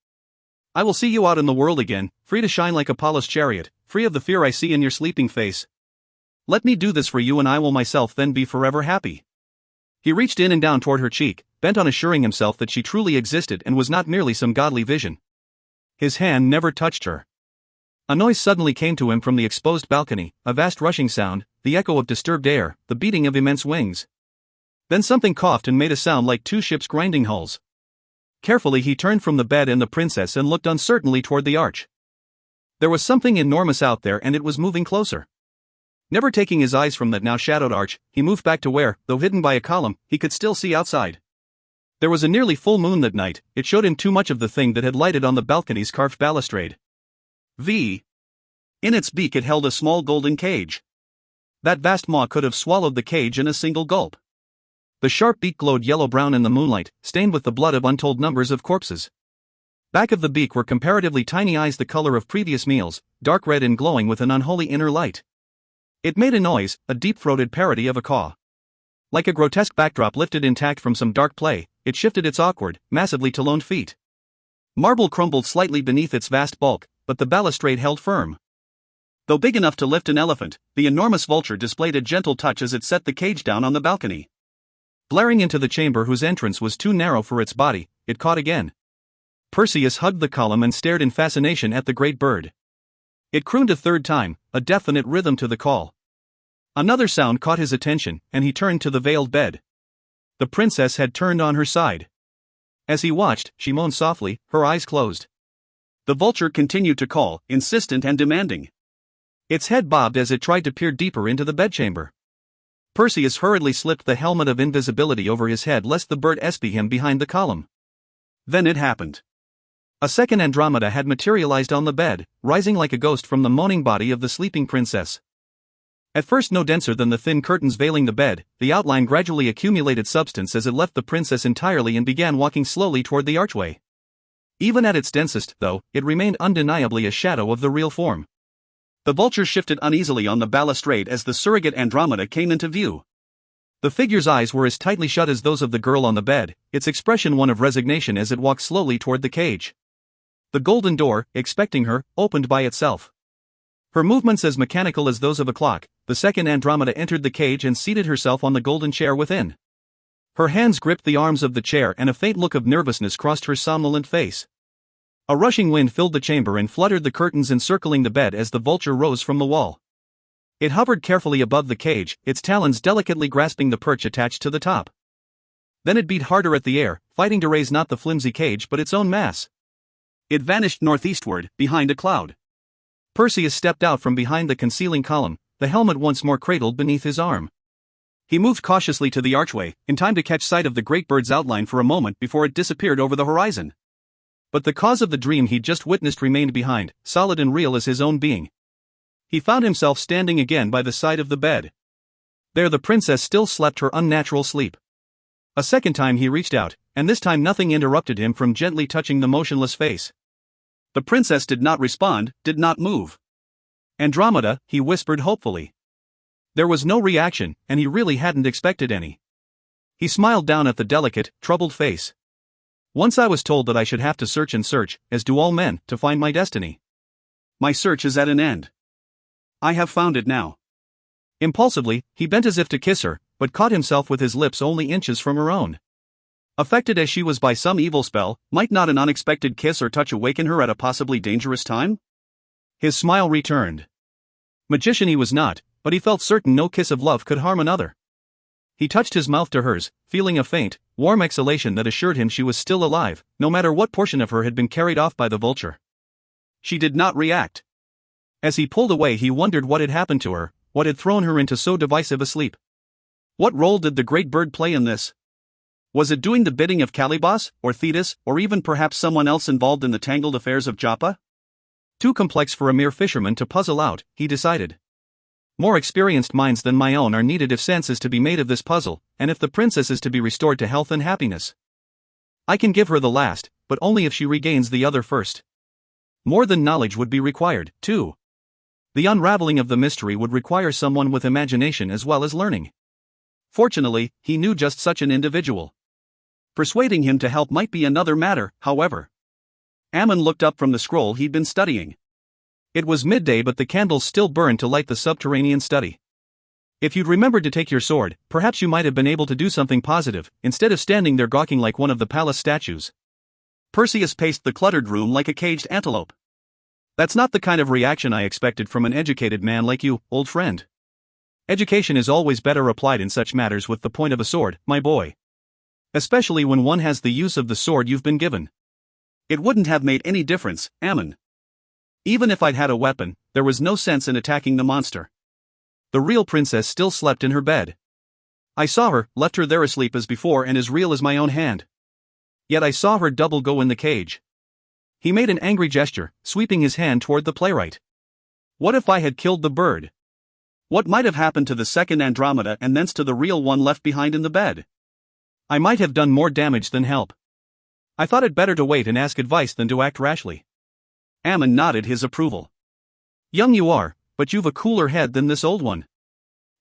I will see you out in the world again, free to shine like Apollo's chariot, free of the fear I see in your sleeping face. Let me do this for you and I will myself then be forever happy." He reached in and down toward her cheek, bent on assuring himself that she truly existed and was not merely some godly vision. His hand never touched her. A noise suddenly came to him from the exposed balcony, a vast rushing sound, the echo of disturbed air, the beating of immense wings. Then something coughed and made a sound like two ships grinding hulls. Carefully he turned from the bed and the princess and looked uncertainly toward the arch. There was something enormous out there and it was moving closer. Never taking his eyes from that now shadowed arch, he moved back to where, though hidden by a column, he could still see outside. There was a nearly full moon that night. It showed him too much of the thing that had lighted on the balcony's carved balustrade. In its beak it held a small golden cage. That vast maw could have swallowed the cage in a single gulp. The sharp beak glowed yellow-brown in the moonlight, stained with the blood of untold numbers of corpses. Back of the beak were comparatively tiny eyes the color of previous meals, dark red and glowing with an unholy inner light. It made a noise, a deep-throated parody of a caw. Like a grotesque backdrop lifted intact from some dark play, it shifted its awkward, massively taloned feet. Marble crumbled slightly beneath its vast bulk, but the balustrade held firm. Though big enough to lift an elephant, the enormous vulture displayed a gentle touch as it set the cage down on the balcony. Blaring into the chamber whose entrance was too narrow for its body, it caught again. Perseus hugged the column and stared in fascination at the great bird. It crooned a third time, a definite rhythm to the call. Another sound caught his attention, and he turned to the veiled bed. The princess had turned on her side. As he watched, she moaned softly, her eyes closed. The vulture continued to call, insistent and demanding. Its head bobbed as it tried to peer deeper into the bedchamber. Perseus hurriedly slipped the helmet of invisibility over his head lest the bird espy him behind the column. Then it happened. A second Andromeda had materialized on the bed, rising like a ghost from the moaning body of the sleeping princess. At first no denser than the thin curtains veiling the bed, the outline gradually accumulated substance as it left the princess entirely and began walking slowly toward the archway. Even at its densest, though, it remained undeniably a shadow of the real form. The vulture shifted uneasily on the balustrade as the surrogate Andromeda came into view. The figure's eyes were as tightly shut as those of the girl on the bed, its expression one of resignation as it walked slowly toward the cage. The golden door, expecting her, opened by itself. Her movements as mechanical as those of a clock, the second Andromeda entered the cage and seated herself on the golden chair within. Her hands gripped the arms of the chair and a faint look of nervousness crossed her somnolent face. A rushing wind filled the chamber and fluttered the curtains encircling the bed as the vulture rose from the wall. It hovered carefully above the cage, its talons delicately grasping the perch attached to the top. Then it beat harder at the air, fighting to raise not the flimsy cage but its own mass. It vanished northeastward, behind a cloud. Perseus stepped out from behind the concealing column, the helmet once more cradled beneath his arm. He moved cautiously to the archway, in time to catch sight of the great bird's outline for a moment before it disappeared over the horizon. But the cause of the dream he'd just witnessed remained behind, solid and real as his own being. He found himself standing again by the side of the bed. There the princess still slept her unnatural sleep. A second time he reached out, and this time nothing interrupted him from gently touching the motionless face. The princess did not respond, did not move. "Andromeda," he whispered hopefully. There was no reaction, and he really hadn't expected any. He smiled down at the delicate, troubled face. "Once I was told that I should have to search and search, as do all men, to find my destiny. My search is at an end. I have found it now." Impulsively, he bent as if to kiss her, but caught himself with his lips only inches from her own. Affected as she was by some evil spell, might not an unexpected kiss or touch awaken her at a possibly dangerous time? His smile returned. Magician he was not, but he felt certain no kiss of love could harm another. He touched his mouth to hers, feeling a faint, warm exhalation that assured him she was still alive, no matter what portion of her had been carried off by the vulture. She did not react. As he pulled away he wondered what had happened to her, what had thrown her into so divisive a sleep. What role did the great bird play in this? Was it doing the bidding of Calibos, or Thetis, or even perhaps someone else involved in the tangled affairs of Joppa? Too complex for a mere fisherman to puzzle out, he decided. More experienced minds than my own are needed if sense is to be made of this puzzle, and if the princess is to be restored to health and happiness. I can give her the last, but only if she regains the other first. More than knowledge would be required, too. The unraveling of the mystery would require someone with imagination as well as learning. Fortunately, he knew just such an individual. Persuading him to help might be another matter, however. Ammon looked up from the scroll he'd been studying. It was midday but the candles still burned to light the subterranean study. "If you'd remembered to take your sword, perhaps you might have been able to do something positive, instead of standing there gawking like one of the palace statues." Perseus paced the cluttered room like a caged antelope. "That's not the kind of reaction I expected from an educated man like you, old friend. Education is always better applied in such matters with the point of a sword, my boy. Especially when one has the use of the sword you've been given." "It wouldn't have made any difference, Ammon. Even if I'd had a weapon, there was no sense in attacking the monster. The real princess still slept in her bed. I saw her, left her there asleep as before and as real as my own hand. Yet I saw her double go in the cage." He made an angry gesture, sweeping his hand toward the playwright. "What if I had killed the bird? What might have happened to the second Andromeda and thence to the real one left behind in the bed? I might have done more damage than help. I thought it better to wait and ask advice than to act rashly. Ammon nodded his approval. Young you are, but you've a cooler head than this old one.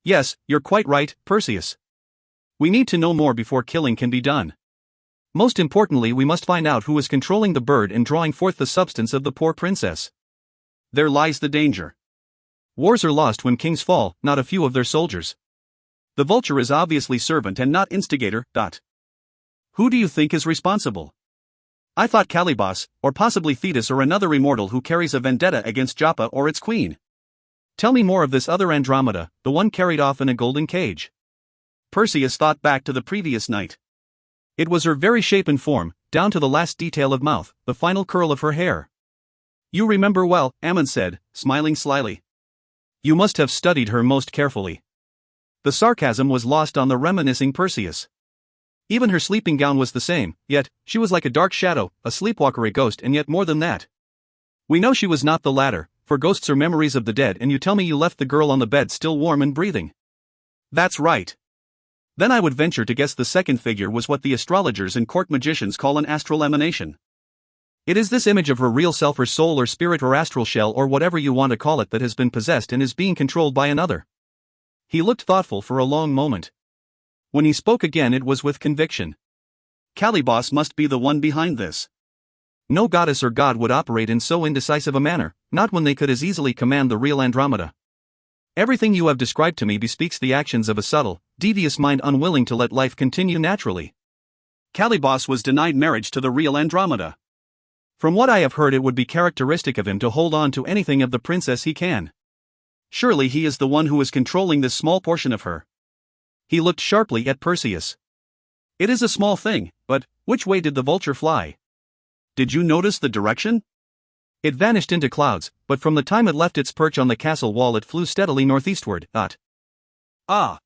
Yes, you're quite right, Perseus. We need to know more before killing can be done. Most importantly, we must find out who is controlling the bird and drawing forth the substance of the poor princess. There lies the danger. Wars are lost when kings fall, not a few of their soldiers. The vulture is obviously servant and not instigator. Who do you think is responsible? I thought Calibos, or possibly Thetis or another immortal who carries a vendetta against Joppa or its queen. Tell me more of this other Andromeda, the one carried off in a golden cage. Perseus thought back to the previous night. It was her very shape and form, down to the last detail of mouth, the final curl of her hair. You remember well, Ammon said, smiling slyly. You must have studied her most carefully. The sarcasm was lost on the reminiscing Perseus. Even her sleeping gown was the same, yet, she was like a dark shadow, a sleepwalker, a ghost, and yet more than that. We know she was not the latter, for ghosts are memories of the dead, and you tell me you left the girl on the bed still warm and breathing. That's right. Then I would venture to guess the second figure was what the astrologers and court magicians call an astral emanation. It is this image of her real self or soul or spirit or astral shell or whatever you want to call it that has been possessed and is being controlled by another. He looked thoughtful for a long moment. When he spoke again, it was with conviction. Calibos must be the one behind this. No goddess or god would operate in so indecisive a manner, not when they could as easily command the real Andromeda. Everything you have described to me bespeaks the actions of a subtle, devious mind unwilling to let life continue naturally. Calibos was denied marriage to the real Andromeda. From what I have heard, it would be characteristic of him to hold on to anything of the princess he can. Surely he is the one who is controlling this small portion of her. He looked sharply at Perseus. It is a small thing, but which way did the vulture fly? Did you notice the direction? It vanished into clouds, but from the time it left its perch on the castle wall it flew steadily northeastward. Ah!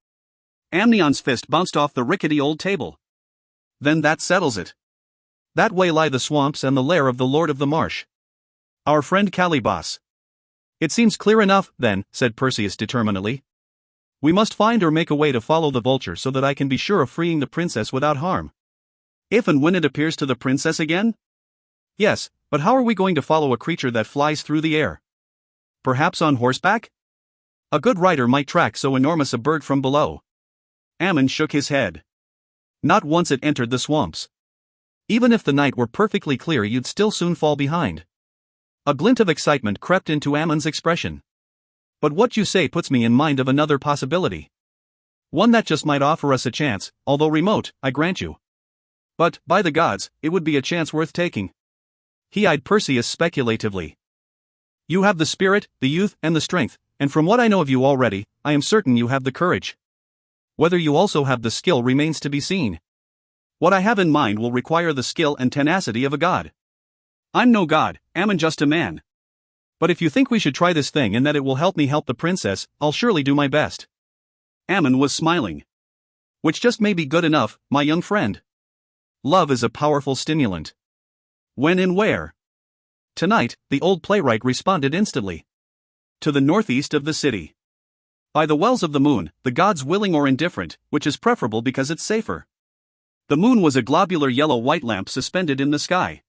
Amnion's fist bounced off the rickety old table. Then that settles it. That way lie the swamps and the lair of the Lord of the Marsh. Our friend Calibos. It seems clear enough, then, said Perseus determinedly. We must find or make a way to follow the vulture so that I can be sure of freeing the princess without harm. If and when it appears to the princess again? Yes, but how are we going to follow a creature that flies through the air? Perhaps on horseback? A good rider might track so enormous a bird from below. Ammon shook his head. Not once it entered the swamps. Even if the night were perfectly clear, you'd still soon fall behind. A glint of excitement crept into Ammon's expression. But what you say puts me in mind of another possibility. One that just might offer us a chance, although remote, I grant you. But, by the gods, it would be a chance worth taking. He eyed Perseus speculatively. You have the spirit, the youth, and the strength, and from what I know of you already, I am certain you have the courage. Whether you also have the skill remains to be seen. What I have in mind will require the skill and tenacity of a god. I'm no god, Ammon just a man. But if you think we should try this thing and that it will help me help the princess, I'll surely do my best. Ammon was smiling. Which just may be good enough, my young friend. Love is a powerful stimulant. When and where? Tonight, the old playwright responded instantly. To the northeast of the city. By the wells of the moon, the gods willing or indifferent, which is preferable because it's safer. The moon was a globular yellow-white lamp suspended in the sky.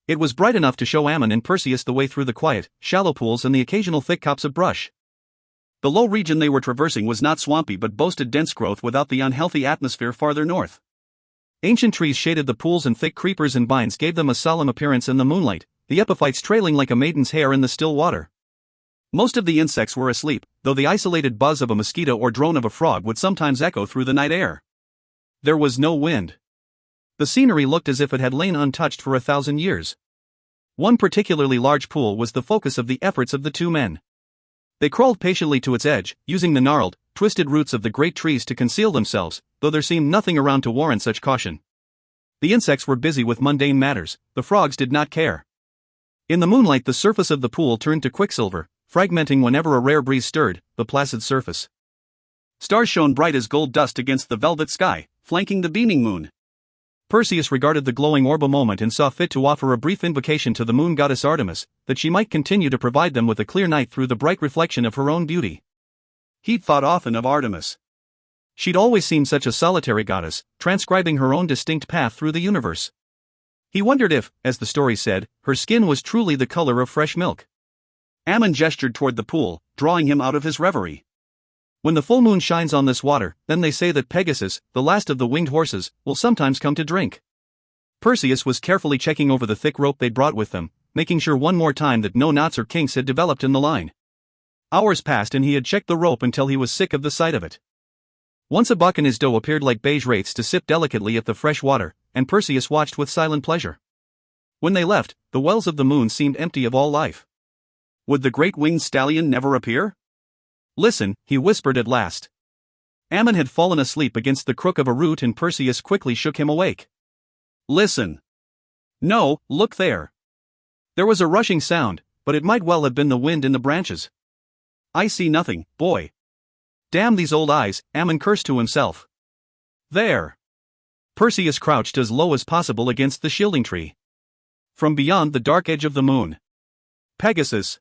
It was bright enough to show Ammon and Perseus the way through the quiet, shallow pools and the occasional thick copse of brush. The low region they were traversing was not swampy but boasted dense growth without the unhealthy atmosphere farther north. Ancient trees shaded the pools and thick creepers and vines gave them a solemn appearance in the moonlight, the epiphytes trailing like a maiden's hair in the still water. Most of the insects were asleep, though the isolated buzz of a mosquito or drone of a frog would sometimes echo through the night air. There was no wind. The scenery looked as if it had lain untouched for 1,000 years. One particularly large pool was the focus of the efforts of the two men. They crawled patiently to its edge, using the gnarled, twisted roots of the great trees to conceal themselves, though there seemed nothing around to warrant such caution. The insects were busy with mundane matters, the frogs did not care. In the moonlight the surface of the pool turned to quicksilver, fragmenting whenever a rare breeze stirred the placid surface. Stars shone bright as gold dust against the velvet sky, flanking the beaming moon. Perseus regarded the glowing orb a moment and saw fit to offer a brief invocation to the moon goddess Artemis, that she might continue to provide them with a clear night through the bright reflection of her own beauty. He'd thought often of Artemis. She'd always seemed such a solitary goddess, transcribing her own distinct path through the universe. He wondered if, as the story said, her skin was truly the color of fresh milk. Ammon gestured toward the pool, drawing him out of his reverie. When the full moon shines on this water, then they say that Pegasus, the last of the winged horses, will sometimes come to drink. Perseus was carefully checking over the thick rope they'd brought with them, making sure one more time that no knots or kinks had developed in the line. Hours passed and he had checked the rope until he was sick of the sight of it. Once a buck and his doe appeared like beige wraiths to sip delicately at the fresh water, and Perseus watched with silent pleasure. When they left, the wells of the moon seemed empty of all life. Would the great winged stallion never appear? Listen, he whispered at last. Ammon had fallen asleep against the crook of a root and Perseus quickly shook him awake. Listen. No, look there. There was a rushing sound, but it might well have been the wind in the branches. I see nothing, boy. Damn these old eyes, Ammon cursed to himself. There. Perseus crouched as low as possible against the shielding tree. From beyond the dark edge of the moon. Pegasus.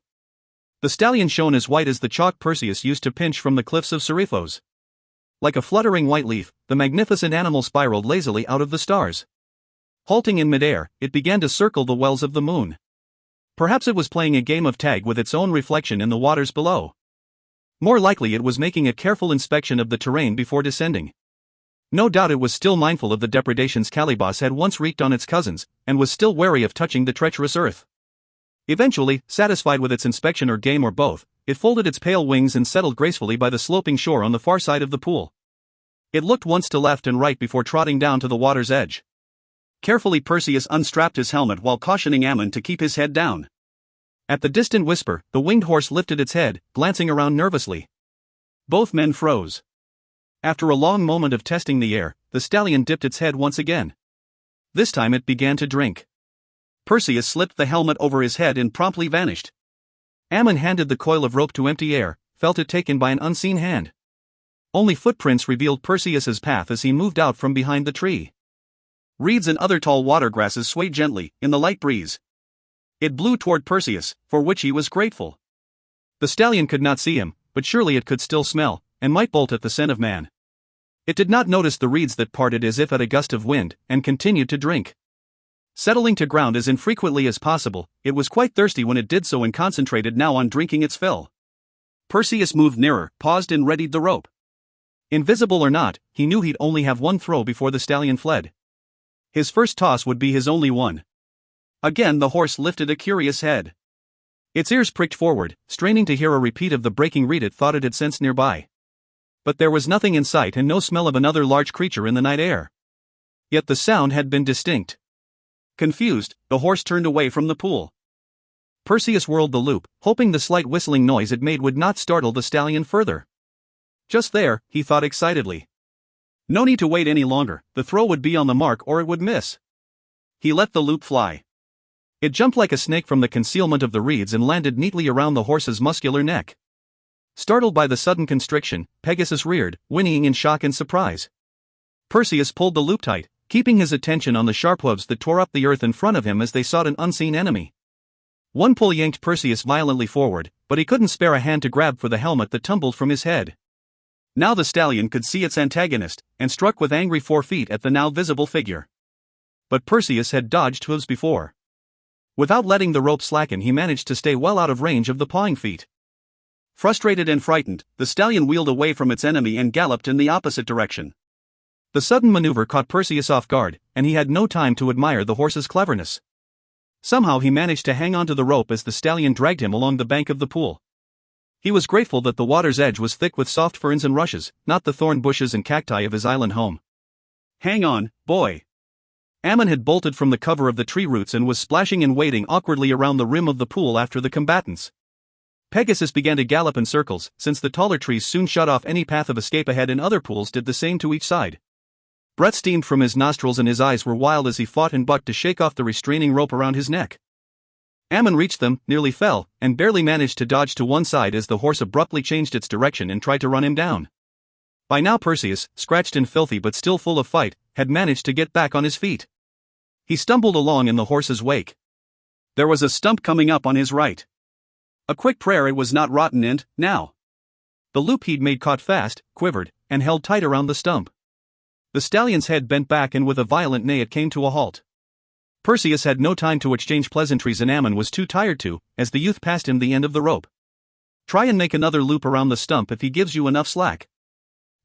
The stallion shone as white as the chalk Perseus used to pinch from the cliffs of Seriphos. Like a fluttering white leaf, the magnificent animal spiraled lazily out of the stars. Halting in midair, it began to circle the wells of the moon. Perhaps it was playing a game of tag with its own reflection in the waters below. More likely it was making a careful inspection of the terrain before descending. No doubt it was still mindful of the depredations Calibos had once wreaked on its cousins, and was still wary of touching the treacherous earth. Eventually, satisfied with its inspection or game or both, it folded its pale wings and settled gracefully by the sloping shore on the far side of the pool. It looked once to left and right before trotting down to the water's edge. Carefully Perseus unstrapped his helmet while cautioning Ammon to keep his head down. At the distant whisper, the winged horse lifted its head, glancing around nervously. Both men froze. After a long moment of testing the air, the stallion dipped its head once again. This time it began to drink. Perseus slipped the helmet over his head and promptly vanished. Ammon handed the coil of rope to empty air, felt it taken by an unseen hand. Only footprints revealed Perseus's path as he moved out from behind the tree. Reeds and other tall water grasses swayed gently, in the light breeze. It blew toward Perseus, for which he was grateful. The stallion could not see him, but surely it could still smell, and might bolt at the scent of man. It did not notice the reeds that parted as if at a gust of wind, and continued to drink. Settling to ground as infrequently as possible, it was quite thirsty when it did so and concentrated now on drinking its fill. Perseus moved nearer, paused and readied the rope. Invisible or not, he knew he'd only have one throw before the stallion fled. His first toss would be his only one. Again the horse lifted a curious head. Its ears pricked forward, straining to hear a repeat of the breaking reed it thought it had sensed nearby. But there was nothing in sight and no smell of another large creature in the night air. Yet the sound had been distinct. Confused, the horse turned away from the pool. Perseus whirled the loop, hoping the slight whistling noise it made would not startle the stallion further. Just there, he thought excitedly. No need to wait any longer, the throw would be on the mark or it would miss. He let the loop fly. It jumped like a snake from the concealment of the reeds and landed neatly around the horse's muscular neck. Startled by the sudden constriction, Pegasus reared, whinnying in shock and surprise. Perseus pulled the loop tight, keeping his attention on the sharp hooves that tore up the earth in front of him as they sought an unseen enemy. One pull yanked Perseus violently forward, but he couldn't spare a hand to grab for the helmet that tumbled from his head. Now the stallion could see its antagonist, and struck with angry forefeet at the now visible figure. But Perseus had dodged hooves before. Without letting the rope slacken, he managed to stay well out of range of the pawing feet. Frustrated and frightened, the stallion wheeled away from its enemy and galloped in the opposite direction. The sudden maneuver caught Perseus off guard, and he had no time to admire the horse's cleverness. Somehow he managed to hang onto the rope as the stallion dragged him along the bank of the pool. He was grateful that the water's edge was thick with soft ferns and rushes, not the thorn bushes and cacti of his island home. Hang on, boy. Ammon had bolted from the cover of the tree roots and was splashing and wading awkwardly around the rim of the pool after the combatants. Pegasus began to gallop in circles, since the taller trees soon shut off any path of escape ahead and other pools did the same to each side. Breath steamed from his nostrils and his eyes were wild as he fought and bucked to shake off the restraining rope around his neck. Ammon reached them, nearly fell, and barely managed to dodge to one side as the horse abruptly changed its direction and tried to run him down. By now Perseus, scratched and filthy but still full of fight, had managed to get back on his feet. He stumbled along in the horse's wake. There was a stump coming up on his right. A quick prayer it was not rotten and, now. The loop he'd made caught fast, quivered, and held tight around the stump. The stallion's head bent back and with a violent neigh it came to a halt. Perseus had no time to exchange pleasantries and Ammon was too tired to, as the youth passed him the end of the rope. "Try and make another loop around the stump if he gives you enough slack,"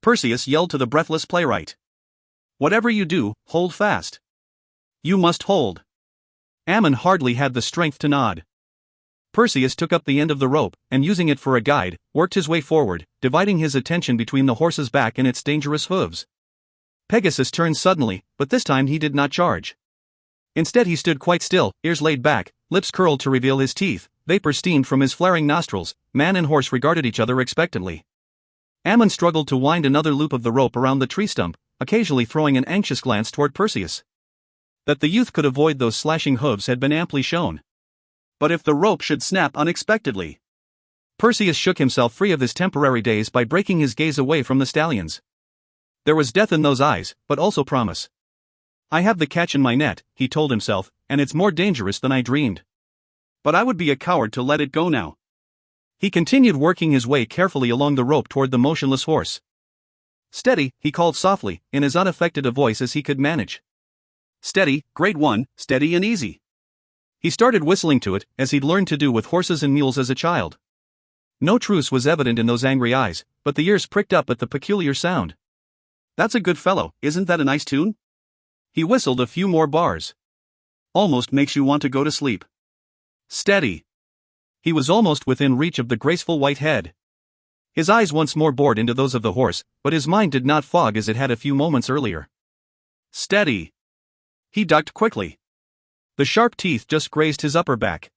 Perseus yelled to the breathless playwright. "Whatever you do, hold fast. You must hold." Ammon hardly had the strength to nod. Perseus took up the end of the rope, and using it for a guide, worked his way forward, dividing his attention between the horse's back and its dangerous hooves. Pegasus turned suddenly, but this time he did not charge. Instead he stood quite still, ears laid back, lips curled to reveal his teeth, vapor steamed from his flaring nostrils. Man and horse regarded each other expectantly. Ammon struggled to wind another loop of the rope around the tree stump, occasionally throwing an anxious glance toward Perseus. That the youth could avoid those slashing hooves had been amply shown. But if the rope should snap unexpectedly? Perseus shook himself free of his temporary daze by breaking his gaze away from the stallions. There was death in those eyes, but also promise. "I have the catch in my net," he told himself, "and it's more dangerous than I dreamed. But I would be a coward to let it go now." He continued working his way carefully along the rope toward the motionless horse. "Steady," he called softly, in as unaffected a voice as he could manage. "Steady, great one, steady and easy." He started whistling to it, as he'd learned to do with horses and mules as a child. No truce was evident in those angry eyes, but the ears pricked up at the peculiar sound. "That's a good fellow, isn't that a nice tune?" He whistled a few more bars. "Almost makes you want to go to sleep." "Steady." He was almost within reach of the graceful white head. His eyes once more bored into those of the horse, but his mind did not fog as it had a few moments earlier. "Steady." He ducked quickly. The sharp teeth just grazed his upper back.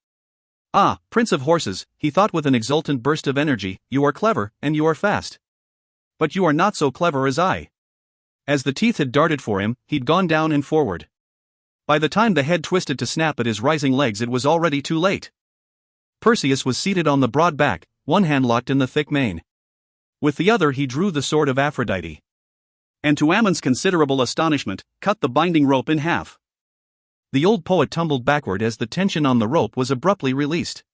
"Ah, Prince of Horses," he thought with an exultant burst of energy, "you are clever, and you are fast. But you are not so clever as I." As the teeth had darted for him, he'd gone down and forward. By the time the head twisted to snap at his rising legs, it was already too late. Perseus was seated on the broad back, one hand locked in the thick mane. With the other he drew the sword of Aphrodite. And to Ammon's considerable astonishment, cut the binding rope in half. The old poet tumbled backward as the tension on the rope was abruptly released.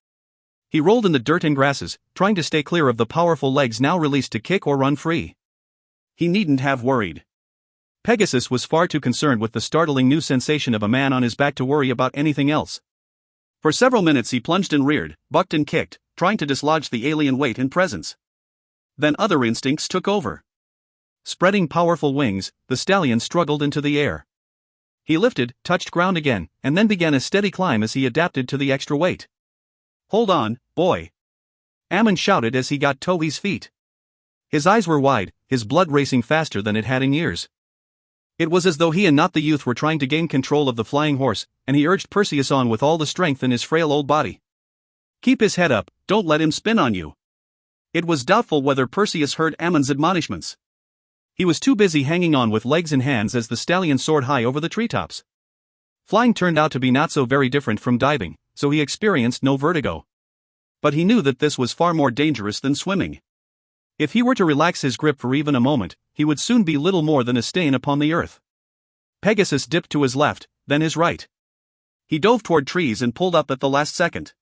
He rolled in the dirt and grasses, trying to stay clear of the powerful legs now released to kick or run free. He needn't have worried. Pegasus was far too concerned with the startling new sensation of a man on his back to worry about anything else. For several minutes he plunged and reared, bucked and kicked, trying to dislodge the alien weight and presence. Then other instincts took over. Spreading powerful wings, the stallion struggled into the air. He lifted, touched ground again, and then began a steady climb as he adapted to the extra weight. "Hold on, boy," Ammon shouted as he got to his feet. His eyes were wide, his blood racing faster than it had in years. It was as though he and not the youth were trying to gain control of the flying horse, and he urged Perseus on with all the strength in his frail old body. "Keep his head up, don't let him spin on you." It was doubtful whether Perseus heard Ammon's admonishments. He was too busy hanging on with legs and hands as the stallion soared high over the treetops. Flying turned out to be not so very different from diving, so he experienced no vertigo. But he knew that this was far more dangerous than swimming. If he were to relax his grip for even a moment, he would soon be little more than a stain upon the earth. Pegasus dipped to his left, then his right. He dove toward trees and pulled up at the last second.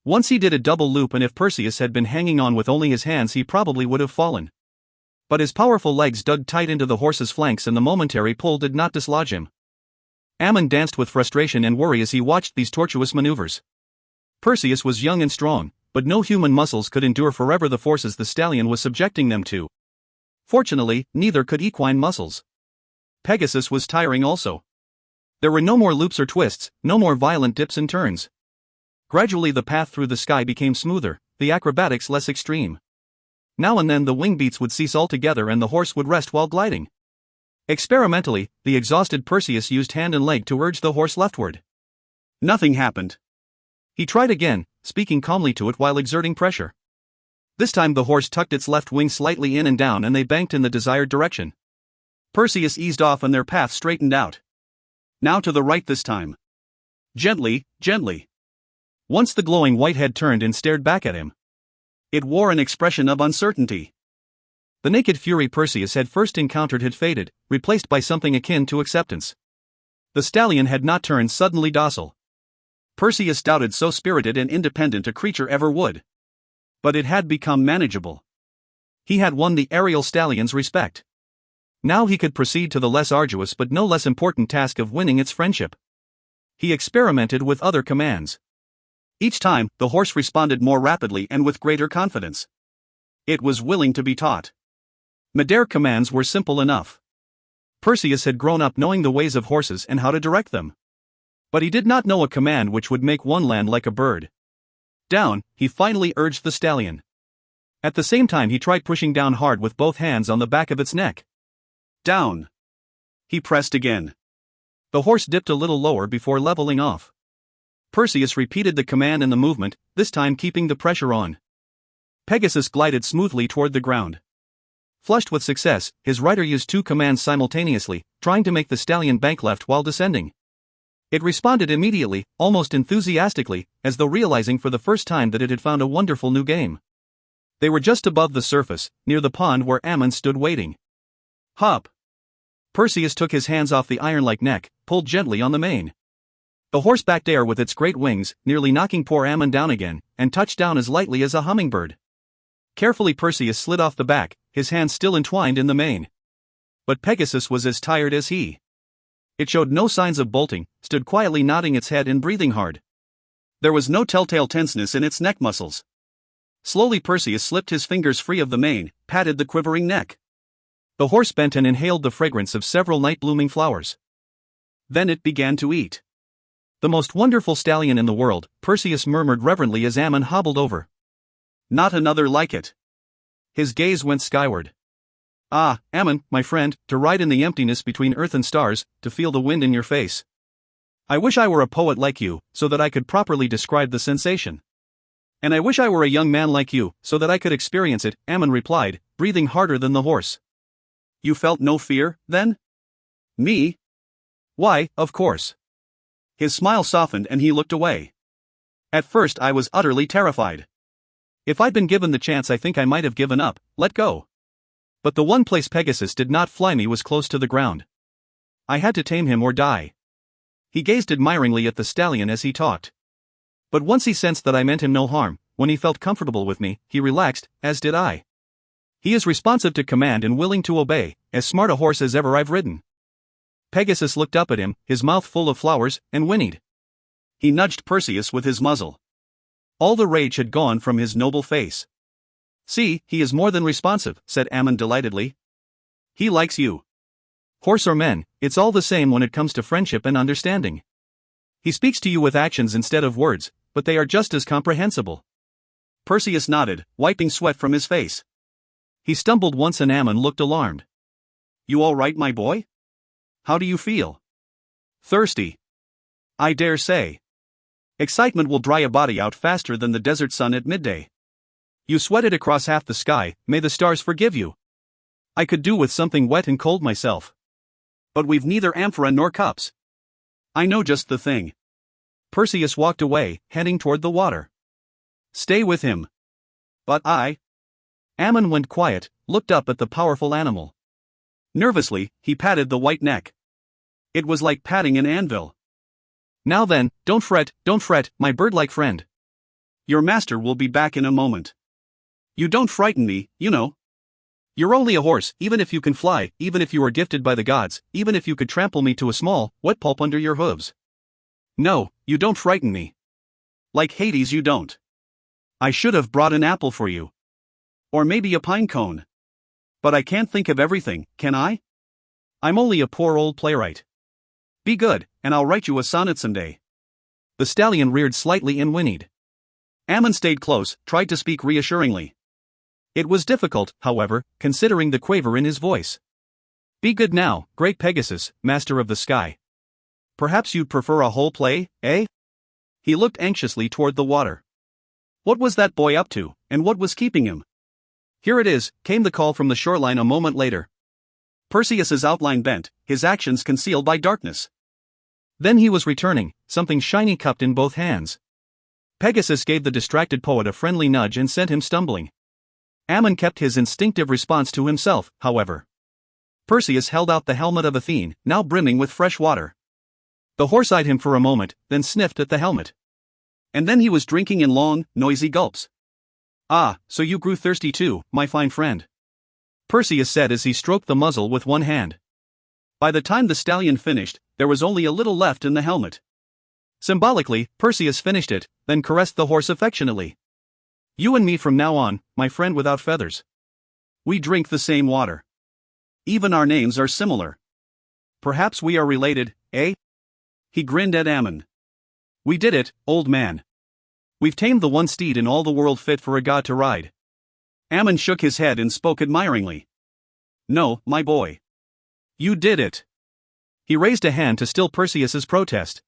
Once he did a double loop, and if Perseus had been hanging on with only his hands he probably would have fallen. But his powerful legs dug tight into the horse's flanks and the momentary pull did not dislodge him. Ammon danced with frustration and worry as he watched these tortuous maneuvers. Perseus was young and strong, but no human muscles could endure forever the forces the stallion was subjecting them to. Fortunately, neither could equine muscles. Pegasus was tiring also. There were no more loops or twists, no more violent dips and turns. Gradually the path through the sky became smoother, the acrobatics less extreme. Now and then the wing beats would cease altogether and the horse would rest while gliding. Experimentally, the exhausted Perseus used hand and leg to urge the horse leftward. Nothing happened. He tried again, speaking calmly to it while exerting pressure. This time the horse tucked its left wing slightly in and down and they banked in the desired direction. Perseus eased off and their path straightened out. Now to the right this time. Gently, gently. Once the glowing white head turned and stared back at him. It wore an expression of uncertainty. The naked fury Perseus had first encountered had faded, replaced by something akin to acceptance. The stallion had not turned suddenly docile. Perseus doubted so spirited and independent a creature ever would. But it had become manageable. He had won the aerial stallion's respect. Now he could proceed to the less arduous but no less important task of winning its friendship. He experimented with other commands. Each time, the horse responded more rapidly and with greater confidence. It was willing to be taught. Medare's commands were simple enough. Perseus had grown up knowing the ways of horses and how to direct them. But he did not know a command which would make one land like a bird. Down, he finally urged the stallion. At the same time he tried pushing down hard with both hands on the back of its neck. Down. He pressed again. The horse dipped a little lower before leveling off. Perseus repeated the command and the movement, this time keeping the pressure on. Pegasus glided smoothly toward the ground. Flushed with success, his rider used two commands simultaneously, trying to make the stallion bank left while descending. It responded immediately, almost enthusiastically, as though realizing for the first time that it had found a wonderful new game. They were just above the surface, near the pond where Ammon stood waiting. Hop! Perseus took his hands off the iron-like neck, pulled gently on the mane. The horse backed air with its great wings, nearly knocking poor Ammon down again, and touched down as lightly as a hummingbird. Carefully Perseus slid off the back, his hands still entwined in the mane. But Pegasus was as tired as he. It showed no signs of bolting, stood quietly nodding its head and breathing hard. There was no telltale tenseness in its neck muscles. Slowly Perseus slipped his fingers free of the mane, patted the quivering neck. The horse bent and inhaled the fragrance of several night-blooming flowers. Then it began to eat. The most wonderful stallion in the world, Perseus murmured reverently as Ammon hobbled over. Not another like it. His gaze went skyward. Ah, Ammon, my friend, to ride in the emptiness between earth and stars, to feel the wind in your face. I wish I were a poet like you, so that I could properly describe the sensation. And I wish I were a young man like you, so that I could experience it, Ammon replied, breathing harder than the horse. You felt no fear, then? Me? Why, of course. His smile softened and he looked away. At first I was utterly terrified. If I'd been given the chance I think I might have given up, let go. But the one place Pegasus did not fly me was close to the ground. I had to tame him or die. He gazed admiringly at the stallion as he talked. But once he sensed that I meant him no harm, when he felt comfortable with me, he relaxed, as did I. He is responsive to command and willing to obey, as smart a horse as ever I've ridden. Pegasus looked up at him, his mouth full of flowers, and whinnied. He nudged Perseus with his muzzle. All the rage had gone from his noble face. See, he is more than responsive, said Ammon delightedly. He likes you. Horse or men, it's all the same when it comes to friendship and understanding. He speaks to you with actions instead of words, but they are just as comprehensible. Perseus nodded, wiping sweat from his face. He stumbled once and Ammon looked alarmed. You all right, my boy? How do you feel? Thirsty. I dare say. Excitement will dry a body out faster than the desert sun at midday. You sweated across half the sky, may the stars forgive you. I could do with something wet and cold myself. But we've neither amphora nor cups. I know just the thing. Perseus walked away, heading toward the water. Stay with him. But I... Ammon went quiet, looked up at the powerful animal. Nervously, he patted the white neck. It was like patting an anvil. Now then, don't fret, my bird-like friend. Your master will be back in a moment. You don't frighten me, you know. You're only a horse, even if you can fly, even if you are gifted by the gods, even if you could trample me to a small, wet pulp under your hooves. No, you don't frighten me. Like Hades you don't. I should have brought an apple for you. Or maybe a pine cone. But I can't think of everything, can I? I'm only a poor old playwright. Be good, and I'll write you a sonnet someday. The stallion reared slightly and whinnied. Ammon stayed close, tried to speak reassuringly. It was difficult, however, considering the quaver in his voice. Be good now, great Pegasus, master of the sky. Perhaps you'd prefer a whole play, eh? He looked anxiously toward the water. What was that boy up to, and what was keeping him? Here it is, came the call from the shoreline a moment later. Perseus's outline bent, his actions concealed by darkness. Then he was returning, something shiny cupped in both hands. Pegasus gave the distracted poet a friendly nudge and sent him stumbling. Ammon kept his instinctive response to himself, however. Perseus held out the helmet of Athene, now brimming with fresh water. The horse eyed him for a moment, then sniffed at the helmet. And then he was drinking in long, noisy gulps. Ah, so you grew thirsty too, my fine friend. Perseus said as he stroked the muzzle with one hand. By the time the stallion finished, there was only a little left in the helmet. Symbolically, Perseus finished it, then caressed the horse affectionately. You and me from now on, my friend without feathers. We drink the same water. Even our names are similar. Perhaps we are related, eh? He grinned at Ammon. We did it, old man. We've tamed the one steed in all the world fit for a god to ride. Ammon shook his head and spoke admiringly. No, my boy. You did it. He raised a hand to still Perseus's protest.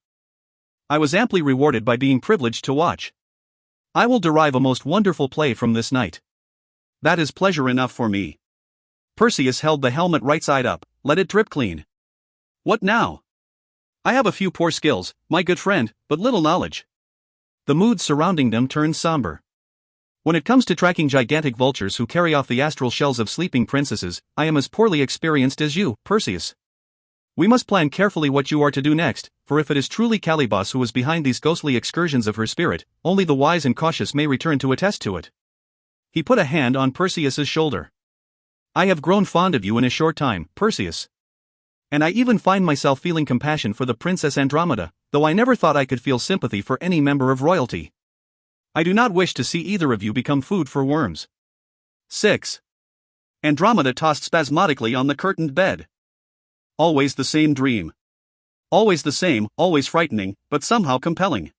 I was amply rewarded by being privileged to watch. I will derive a most wonderful play from this night. That is pleasure enough for me. Perseus held the helmet right side up, let it drip clean. What now? I have a few poor skills, my good friend, but little knowledge. The mood surrounding them turned somber. When it comes to tracking gigantic vultures who carry off the astral shells of sleeping princesses, I am as poorly experienced as you, Perseus. We must plan carefully what you are to do next, for if it is truly Calibos who is behind these ghostly excursions of her spirit, only the wise and cautious may return to attest to it. He put a hand on Perseus's shoulder. I have grown fond of you in a short time, Perseus. And I even find myself feeling compassion for the Princess Andromeda, though I never thought I could feel sympathy for any member of royalty. I do not wish to see either of you become food for worms. 6. Andromeda tossed spasmodically on the curtained bed. Always the same dream. Always the same, always frightening, but somehow compelling.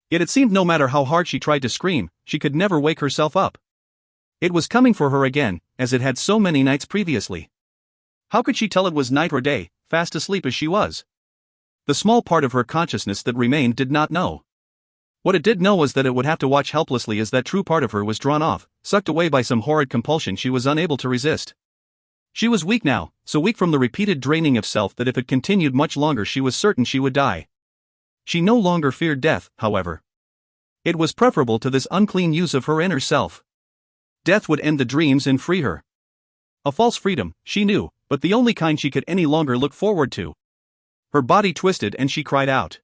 Yet it seemed no matter how hard she tried to scream, she could never wake herself up. It was coming for her again, as it had so many nights previously. How could she tell it was night or day, fast asleep as she was? The small part of her consciousness that remained did not know. What it did know was that it would have to watch helplessly as that true part of her was drawn off, sucked away by some horrid compulsion she was unable to resist. She was weak now, so weak from the repeated draining of self that if it continued much longer she was certain she would die. She no longer feared death, however. It was preferable to this unclean use of her inner self. Death would end the dreams and free her. A false freedom, she knew, but the only kind she could any longer look forward to. Her body twisted and she cried out.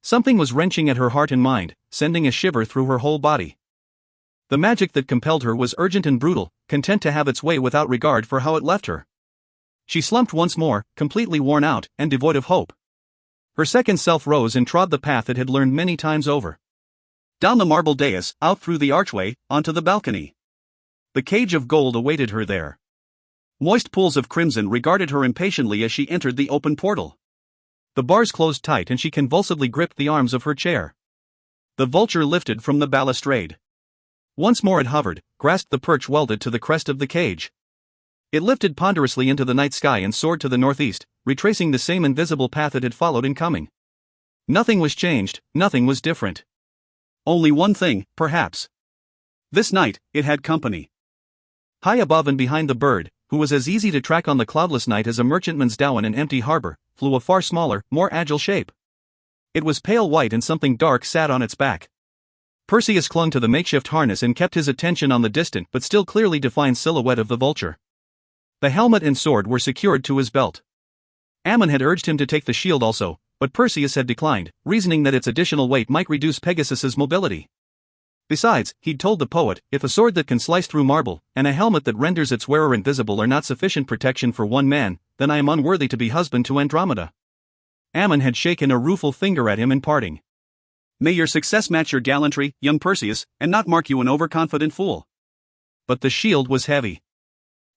Something was wrenching at her heart and mind, sending a shiver through her whole body. The magic that compelled her was urgent and brutal, content to have its way without regard for how it left her. She slumped once more, completely worn out and devoid of hope. Her second self rose and trod the path it had learned many times over. Down the marble dais, out through the archway, onto the balcony. The cage of gold awaited her there. Moist pools of crimson regarded her impatiently as she entered the open portal. The bars closed tight and she convulsively gripped the arms of her chair. The vulture lifted from the balustrade. Once more it hovered, grasped the perch welded to the crest of the cage. It lifted ponderously into the night sky and soared to the northeast, retracing the same invisible path it had followed in coming. Nothing was changed, nothing was different. Only one thing, perhaps. This night, it had company. High above and behind the bird, who was as easy to track on the cloudless night as a merchantman's dhow in an empty harbor, flew a far smaller, more agile shape. It was pale white and something dark sat on its back. Perseus clung to the makeshift harness and kept his attention on the distant but still clearly defined silhouette of the vulture. The helmet and sword were secured to his belt. Ammon had urged him to take the shield also, but Perseus had declined, reasoning that its additional weight might reduce Pegasus's mobility. Besides, he'd told the poet, if a sword that can slice through marble, and a helmet that renders its wearer invisible are not sufficient protection for one man, then I am unworthy to be husband to Andromeda. Ammon had shaken a rueful finger at him in parting. May your success match your gallantry, young Perseus, and not mark you an overconfident fool. But the shield was heavy.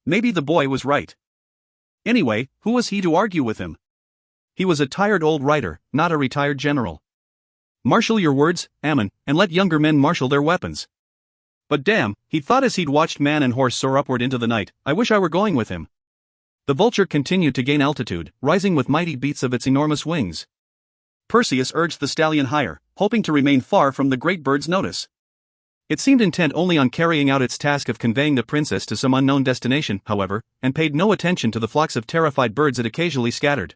Maybe the boy was right. Anyway, who was he to argue with him? He was a tired old writer, not a retired general. Marshal your words, Ammon, and let younger men marshal their weapons. But damn, he thought as he'd watched man and horse soar upward into the night, I wish I were going with him. The vulture continued to gain altitude, rising with mighty beats of its enormous wings. Perseus urged the stallion higher, hoping to remain far from the great bird's notice. It seemed intent only on carrying out its task of conveying the princess to some unknown destination, however, and paid no attention to the flocks of terrified birds it occasionally scattered.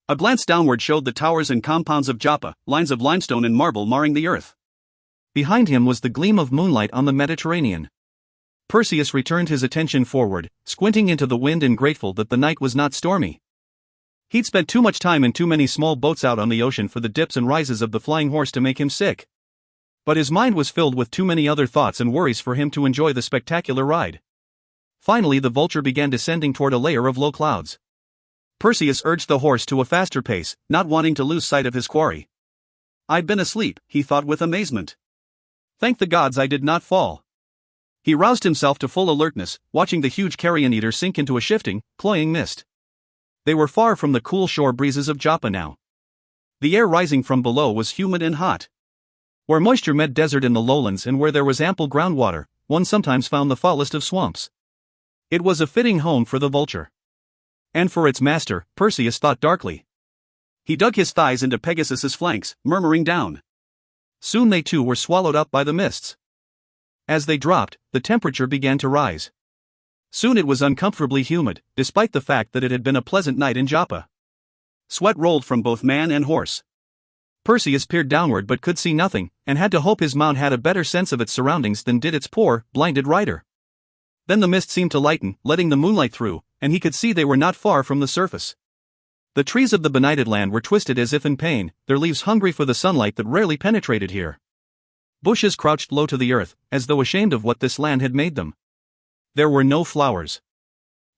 A glance downward showed the towers and compounds of Joppa, lines of limestone and marble marring the earth. Behind him was the gleam of moonlight on the Mediterranean. Perseus returned his attention forward, squinting into the wind and grateful that the night was not stormy. He'd spent too much time in too many small boats out on the ocean for the dips and rises of the flying horse to make him sick. But his mind was filled with too many other thoughts and worries for him to enjoy the spectacular ride. Finally the vulture began descending toward a layer of low clouds. Perseus urged the horse to a faster pace, not wanting to lose sight of his quarry. "I'd been asleep," he thought with amazement. "Thank the gods I did not fall." He roused himself to full alertness, watching the huge carrion eater sink into a shifting, cloying mist. They were far from the cool shore breezes of Joppa now. The air rising from below was humid and hot. Where moisture met desert in the lowlands and where there was ample groundwater, one sometimes found the foulest of swamps. It was a fitting home for the vulture. And for its master, Perseus thought darkly. He dug his thighs into Pegasus's flanks, murmuring down. Soon they too were swallowed up by the mists. As they dropped, the temperature began to rise. Soon it was uncomfortably humid, despite the fact that it had been a pleasant night in Joppa. Sweat rolled from both man and horse. Perseus peered downward but could see nothing, and had to hope his mount had a better sense of its surroundings than did its poor, blinded rider. Then the mist seemed to lighten, letting the moonlight through, and he could see they were not far from the surface. The trees of the benighted land were twisted as if in pain, their leaves hungry for the sunlight that rarely penetrated here. Bushes crouched low to the earth, as though ashamed of what this land had made them. There were no flowers.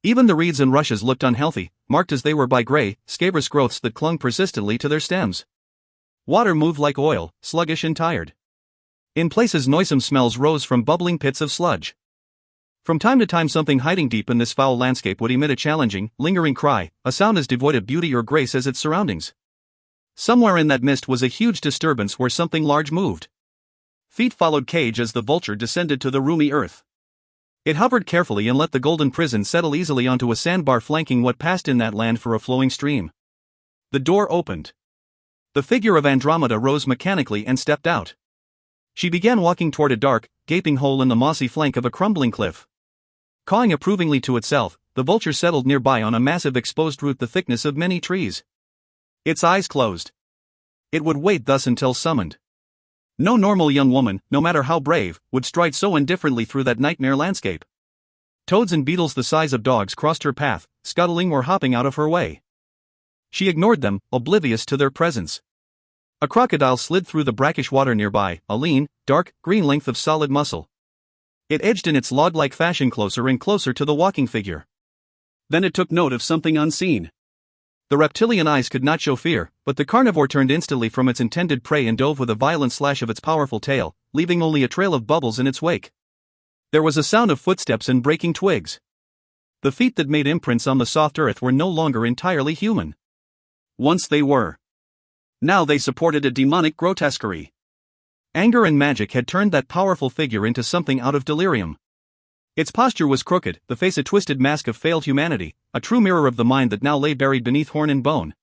Even the reeds and rushes looked unhealthy, marked as they were by gray, scabrous growths that clung persistently to their stems. Water moved like oil, sluggish and tired. In places noisome smells rose from bubbling pits of sludge. From time to time something hiding deep in this foul landscape would emit a challenging, lingering cry, a sound as devoid of beauty or grace as its surroundings. Somewhere in that mist was a huge disturbance where something large moved. Feet followed cage as the vulture descended to the roomy earth. It hovered carefully and let the golden prison settle easily onto a sandbar flanking what passed in that land for a flowing stream. The door opened. The figure of Andromeda rose mechanically and stepped out. She began walking toward a dark, gaping hole in the mossy flank of a crumbling cliff. Cawing approvingly to itself, the vulture settled nearby on a massive exposed root the thickness of many trees. Its eyes closed. It would wait thus until summoned. No normal young woman, no matter how brave, would stride so indifferently through that nightmare landscape. Toads and beetles the size of dogs crossed her path, scuttling or hopping out of her way. She ignored them, oblivious to their presence. A crocodile slid through the brackish water nearby, a lean, dark, green length of solid muscle. It edged in its log-like fashion closer and closer to the walking figure. Then it took note of something unseen. The reptilian eyes could not show fear, but the carnivore turned instantly from its intended prey and dove with a violent slash of its powerful tail, leaving only a trail of bubbles in its wake. There was a sound of footsteps and breaking twigs. The feet that made imprints on the soft earth were no longer entirely human. Once they were. Now they supported a demonic grotesquerie. Anger and magic had turned that powerful figure into something out of delirium. Its posture was crooked, the face a twisted mask of failed humanity, a true mirror of the mind that now lay buried beneath horn and bone.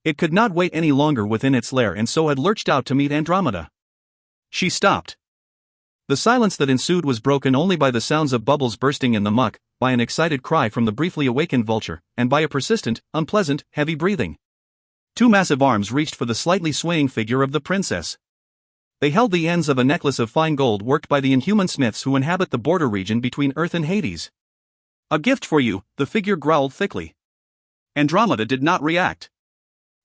It could not wait any longer within its lair and so had lurched out to meet Andromeda. She stopped. The silence that ensued was broken only by the sounds of bubbles bursting in the muck, by an excited cry from the briefly awakened vulture, and by a persistent, unpleasant, heavy breathing. Two massive arms reached for the slightly swaying figure of the princess. They held the ends of a necklace of fine gold worked by the inhuman smiths who inhabit the border region between Earth and Hades. "A gift for you," the figure growled thickly. Andromeda did not react.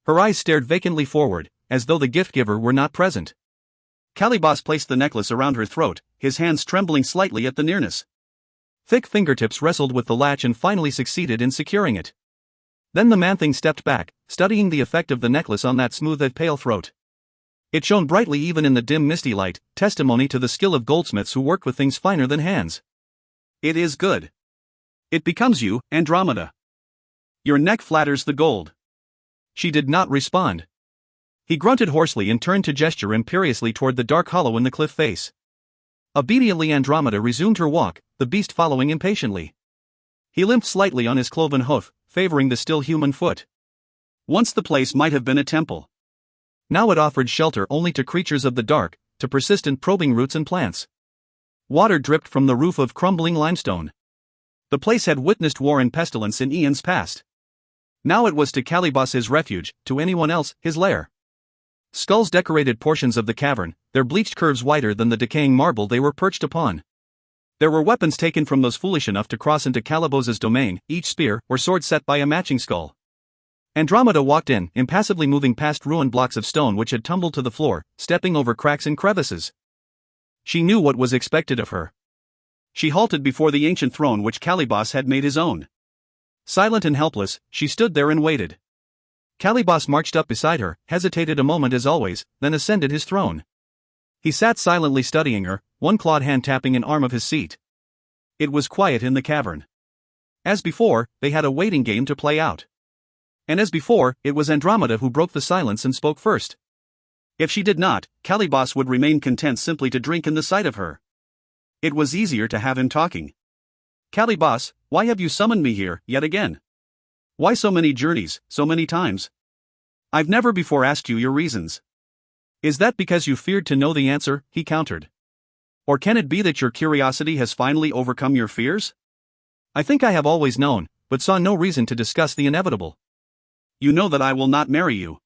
Her eyes stared vacantly forward, as though the gift-giver were not present. Calibos placed the necklace around her throat, his hands trembling slightly at the nearness. Thick fingertips wrestled with the latch and finally succeeded in securing it. Then the man-thing stepped back, studying the effect of the necklace on that smooth and pale throat. It shone brightly even in the dim misty light, testimony to the skill of goldsmiths who worked with things finer than hands. "It is good. It becomes you, Andromeda. Your neck flatters the gold." She did not respond. He grunted hoarsely and turned to gesture imperiously toward the dark hollow in the cliff face. Obediently Andromeda resumed her walk, the beast following impatiently. He limped slightly on his cloven hoof, favoring the still human foot. Once the place might have been a temple. Now it offered shelter only to creatures of the dark, to persistent probing roots and plants. Water dripped from the roof of crumbling limestone. The place had witnessed war and pestilence in eons past. Now it was to Calibos his refuge, to anyone else, his lair. Skulls decorated portions of the cavern, their bleached curves whiter than the decaying marble they were perched upon. There were weapons taken from those foolish enough to cross into Calibos's domain, each spear or sword set by a matching skull. Andromeda walked in, impassively moving past ruined blocks of stone which had tumbled to the floor, stepping over cracks and crevices. She knew what was expected of her. She halted before the ancient throne which Calibos had made his own. Silent and helpless, she stood there and waited. Calibos marched up beside her, hesitated a moment as always, then ascended his throne. He sat silently studying her, one clawed hand tapping an arm of his seat. It was quiet in the cavern. As before, they had a waiting game to play out. And as before, it was Andromeda who broke the silence and spoke first. If she did not, Calibos would remain content simply to drink in the sight of her. It was easier to have him talking. Calibos, why have you summoned me here, yet again? Why so many journeys, so many times? I've never before asked you your reasons. Is that because you feared to know the answer? He countered. Or can it be that your curiosity has finally overcome your fears? I think I have always known, but saw no reason to discuss the inevitable. You know that I will not marry you.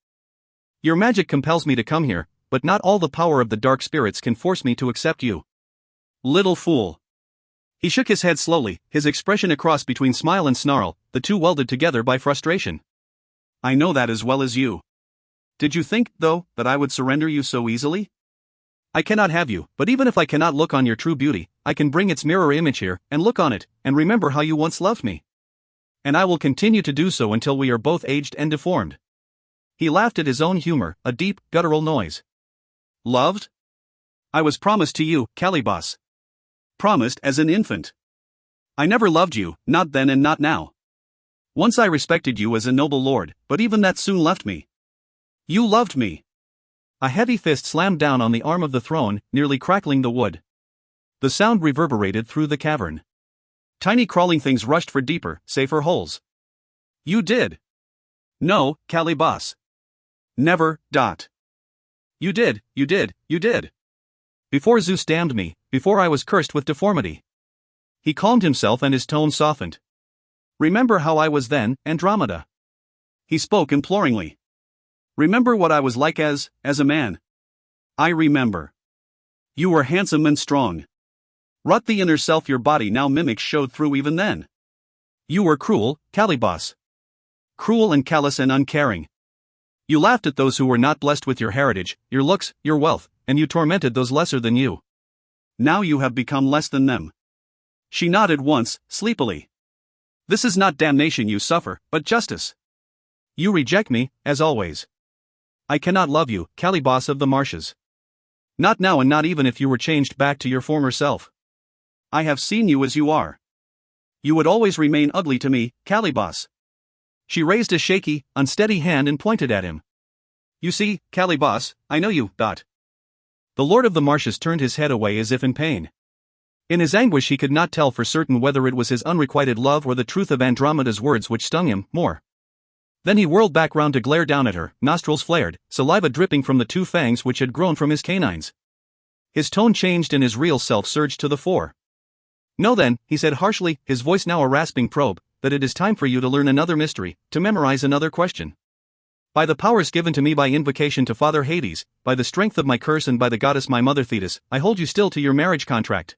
Your magic compels me to come here, but not all the power of the dark spirits can force me to accept you. Little fool. He shook his head slowly, his expression a cross between smile and snarl, the two welded together by frustration. I know that as well as you. Did you think, though, that I would surrender you so easily? I cannot have you, but even if I cannot look on your true beauty, I can bring its mirror image here, and look on it, and remember how you once loved me. And I will continue to do so until we are both aged and deformed. He laughed at his own humor, a deep, guttural noise. Loved? I was promised to you, Calibos. Promised as an infant. I never loved you, not then and not now. Once I respected you as a noble lord, but even that soon left me. You loved me. A heavy fist slammed down on the arm of the throne, nearly crackling the wood. The sound reverberated through the cavern. Tiny crawling things rushed for deeper, safer holes. You did. No, Calibos. Never, dot. You did. Before Zeus damned me, before I was cursed with deformity. He calmed himself and his tone softened. Remember how I was then, Andromeda. He spoke imploringly. Remember what I was like as a man. I remember. You were handsome and strong. Wrought the inner self your body now mimics showed through even then. You were cruel, Calibos. Cruel and callous and uncaring. You laughed at those who were not blessed with your heritage, your looks, your wealth, and you tormented those lesser than you. Now you have become less than them. She nodded once, sleepily. This is not damnation you suffer, but justice. You reject me, as always. I cannot love you, Calibos of the marshes. Not now and not even if you were changed back to your former self. I have seen you as you are. You would always remain ugly to me, Calibos. She raised a shaky, unsteady hand and pointed at him. You see, Calibos, I know you, dot. The Lord of the Marshes turned his head away as if in pain. In his anguish he could not tell for certain whether it was his unrequited love or the truth of Andromeda's words which stung him more. Then he whirled back round to glare down at her, nostrils flared, saliva dripping from the two fangs which had grown from his canines. His tone changed and his real self surged to the fore. Know then, he said harshly, his voice now a rasping probe, that it is time for you to learn another mystery, to memorize another question. By the powers given to me by invocation to Father Hades, by the strength of my curse and by the goddess my mother Thetis, I hold you still to your marriage contract.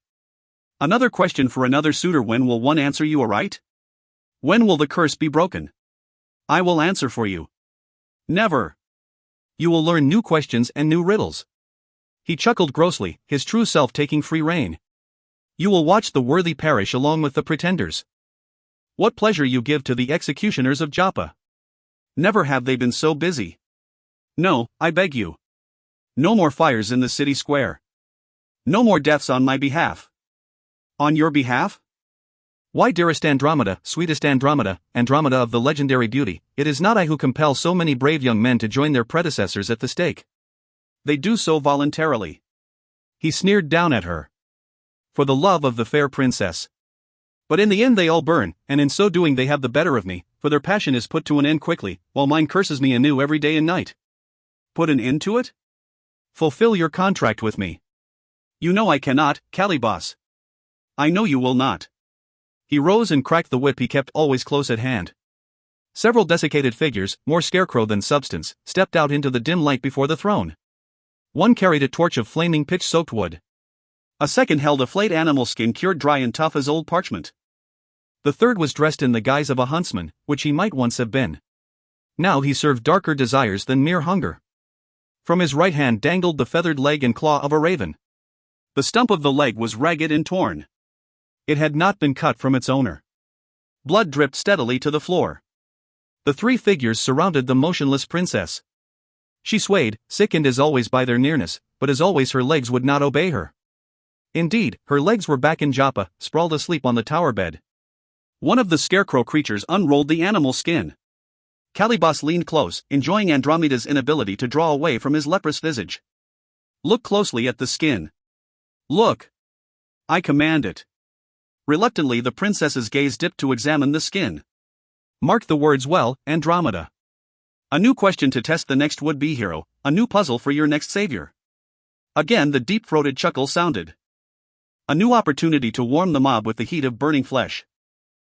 Another question for another suitor. When will one answer you aright? When will the curse be broken? I will answer for you. Never. You will learn new questions and new riddles. He chuckled grossly, his true self taking free rein. You will watch the worthy perish along with the pretenders. What pleasure you give to the executioners of Joppa. Never have they been so busy. No, I beg you. No more fires in the city square. No more deaths on my behalf. On your behalf? Why, dearest Andromeda, sweetest Andromeda, Andromeda of the legendary beauty, it is not I who compel so many brave young men to join their predecessors at the stake. They do so voluntarily. He sneered down at her. For the love of the fair princess. But in the end they all burn, and in so doing they have the better of me, for their passion is put to an end quickly, while mine curses me anew every day and night. Put an end to it? Fulfill your contract with me. You know I cannot, Calibos. I know you will not. He rose and cracked the whip he kept always close at hand. Several desiccated figures, more scarecrow than substance, stepped out into the dim light before the throne. One carried a torch of flaming pitch-soaked wood. A second held a flayed animal skin cured dry and tough as old parchment. The third was dressed in the guise of a huntsman, which he might once have been. Now he served darker desires than mere hunger. From his right hand dangled the feathered leg and claw of a raven. The stump of the leg was ragged and torn. It had not been cut from its owner. Blood dripped steadily to the floor. The three figures surrounded the motionless princess. She swayed, sickened as always by their nearness, but as always her legs would not obey her. Indeed, her legs were back in Joppa, sprawled asleep on the tower bed. One of the scarecrow creatures unrolled the animal skin. Calibos leaned close, enjoying Andromeda's inability to draw away from his leprous visage. Look closely at the skin. Look. I command it. Reluctantly the princess's gaze dipped to examine the skin. Mark the words well, Andromeda. A new question to test the next would-be hero, a new puzzle for your next savior. Again the deep-throated chuckle sounded. A new opportunity to warm the mob with the heat of burning flesh.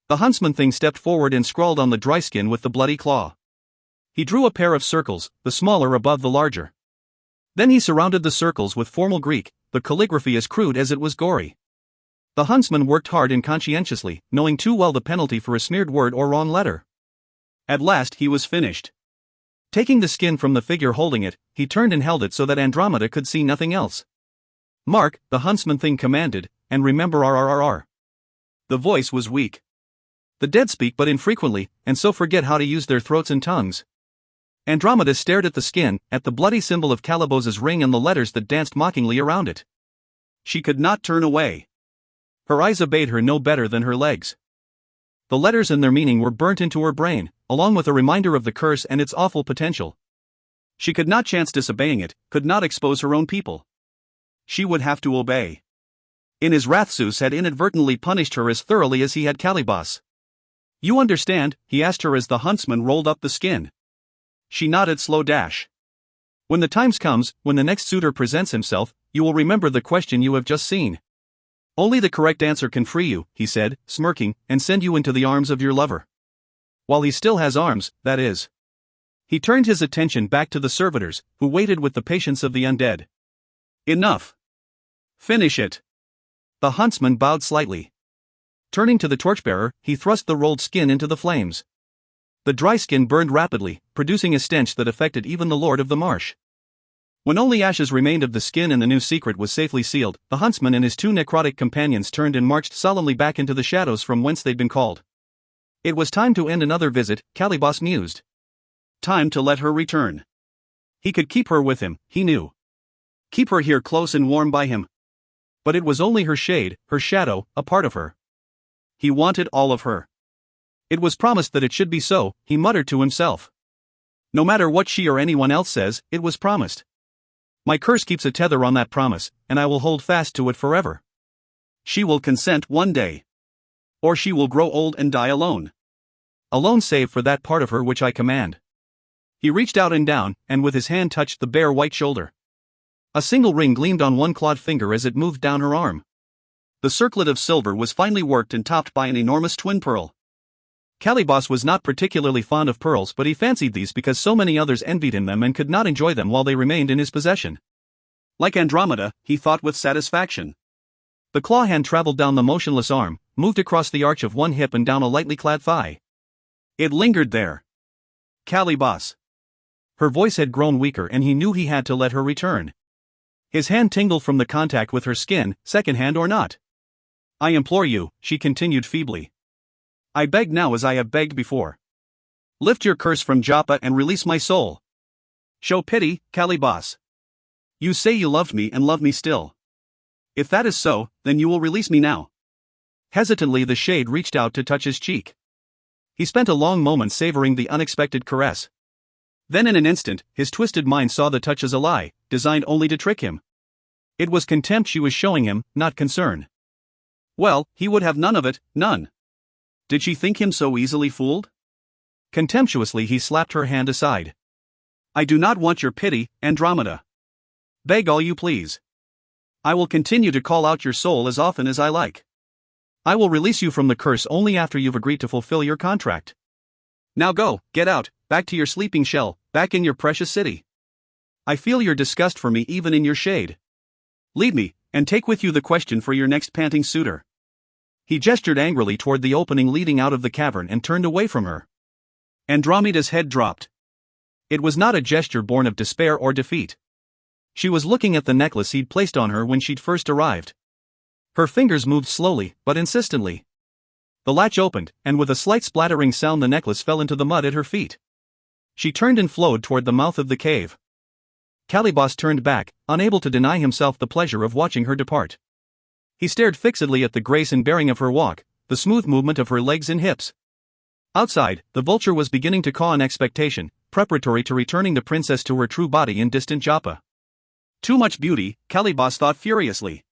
The huntsman thing stepped forward and scrawled on the dry skin with the bloody claw. He drew a pair of circles, the smaller above the larger. Then he surrounded the circles with formal Greek, the calligraphy as crude as it was gory. The huntsman worked hard and conscientiously, knowing too well the penalty for a smeared word or wrong letter. At last he was finished. Taking the skin from the figure holding it, he turned and held it so that Andromeda could see nothing else. Mark, the huntsman thing commanded, and remember RRRR. The voice was weak. The dead speak but infrequently, and so forget how to use their throats and tongues. Andromeda stared at the skin, at the bloody symbol of Calibos's ring and the letters that danced mockingly around it. She could not turn away. Her eyes obeyed her no better than her legs. The letters and their meaning were burnt into her brain, along with a reminder of the curse and its awful potential. She could not chance disobeying it, could not expose her own people. She would have to obey. In his wrath Zeus had inadvertently punished her as thoroughly as he had Calibos. You understand, he asked her as the huntsman rolled up the skin. She nodded slow dash. When the time comes, when the next suitor presents himself, you will remember the question you have just seen. Only the correct answer can free you, he said, smirking, and send you into the arms of your lover. While he still has arms, that is. He turned his attention back to the servitors, who waited with the patience of the undead. Enough. Finish it. The huntsman bowed slightly. Turning to the torchbearer, he thrust the rolled skin into the flames. The dry skin burned rapidly, producing a stench that affected even the lord of the marsh. When only ashes remained of the skin and the new secret was safely sealed, the huntsman and his two necrotic companions turned and marched solemnly back into the shadows from whence they'd been called. It was time to end another visit, Calibos mused. Time to let her return. He could keep her with him, he knew. Keep her here close and warm by him. But it was only her shade, her shadow, a part of her. He wanted all of her. It was promised that it should be so, he muttered to himself. No matter what she or anyone else says, it was promised. My curse keeps a tether on that promise, and I will hold fast to it forever. She will consent one day. Or she will grow old and die alone. Alone save for that part of her which I command. He reached out and down, and with his hand touched the bare white shoulder. A single ring gleamed on one clawed finger as it moved down her arm. The circlet of silver was finely worked and topped by an enormous twin pearl. Calibos was not particularly fond of pearls, but he fancied these because so many others envied him them and could not enjoy them while they remained in his possession. Like Andromeda, he thought with satisfaction. The claw hand traveled down the motionless arm, moved across the arch of one hip and down a lightly clad thigh. It lingered there. Calibos. Her voice had grown weaker and he knew he had to let her return. His hand tingled from the contact with her skin, second-hand or not. I implore you, she continued feebly. I beg now as I have begged before. Lift your curse from Joppa and release my soul. Show pity, Calibos. You say you loved me and love me still. If that is so, then you will release me now. Hesitantly the shade reached out to touch his cheek. He spent a long moment savoring the unexpected caress. Then in an instant, his twisted mind saw the touch as a lie, designed only to trick him. It was contempt she was showing him, not concern. Well, he would have none of it, none. Did she think him so easily fooled? Contemptuously he slapped her hand aside. I do not want your pity, Andromeda. Beg all you please. I will continue to call out your soul as often as I like. I will release you from the curse only after you've agreed to fulfill your contract. Now go, get out, back to your sleeping shell, back in your precious city. I feel your disgust for me even in your shade. Leave me, and take with you the question for your next panting suitor. He gestured angrily toward the opening leading out of the cavern and turned away from her. Andromeda's head dropped. It was not a gesture born of despair or defeat. She was looking at the necklace he'd placed on her when she'd first arrived. Her fingers moved slowly, but insistently. The latch opened, and with a slight splattering sound the necklace fell into the mud at her feet. She turned and flowed toward the mouth of the cave. Calibos turned back, unable to deny himself the pleasure of watching her depart. He stared fixedly at the grace and bearing of her walk, the smooth movement of her legs and hips. Outside, the vulture was beginning to caw in expectation, preparatory to returning the princess to her true body in distant Joppa. Too much beauty, Calibos thought furiously.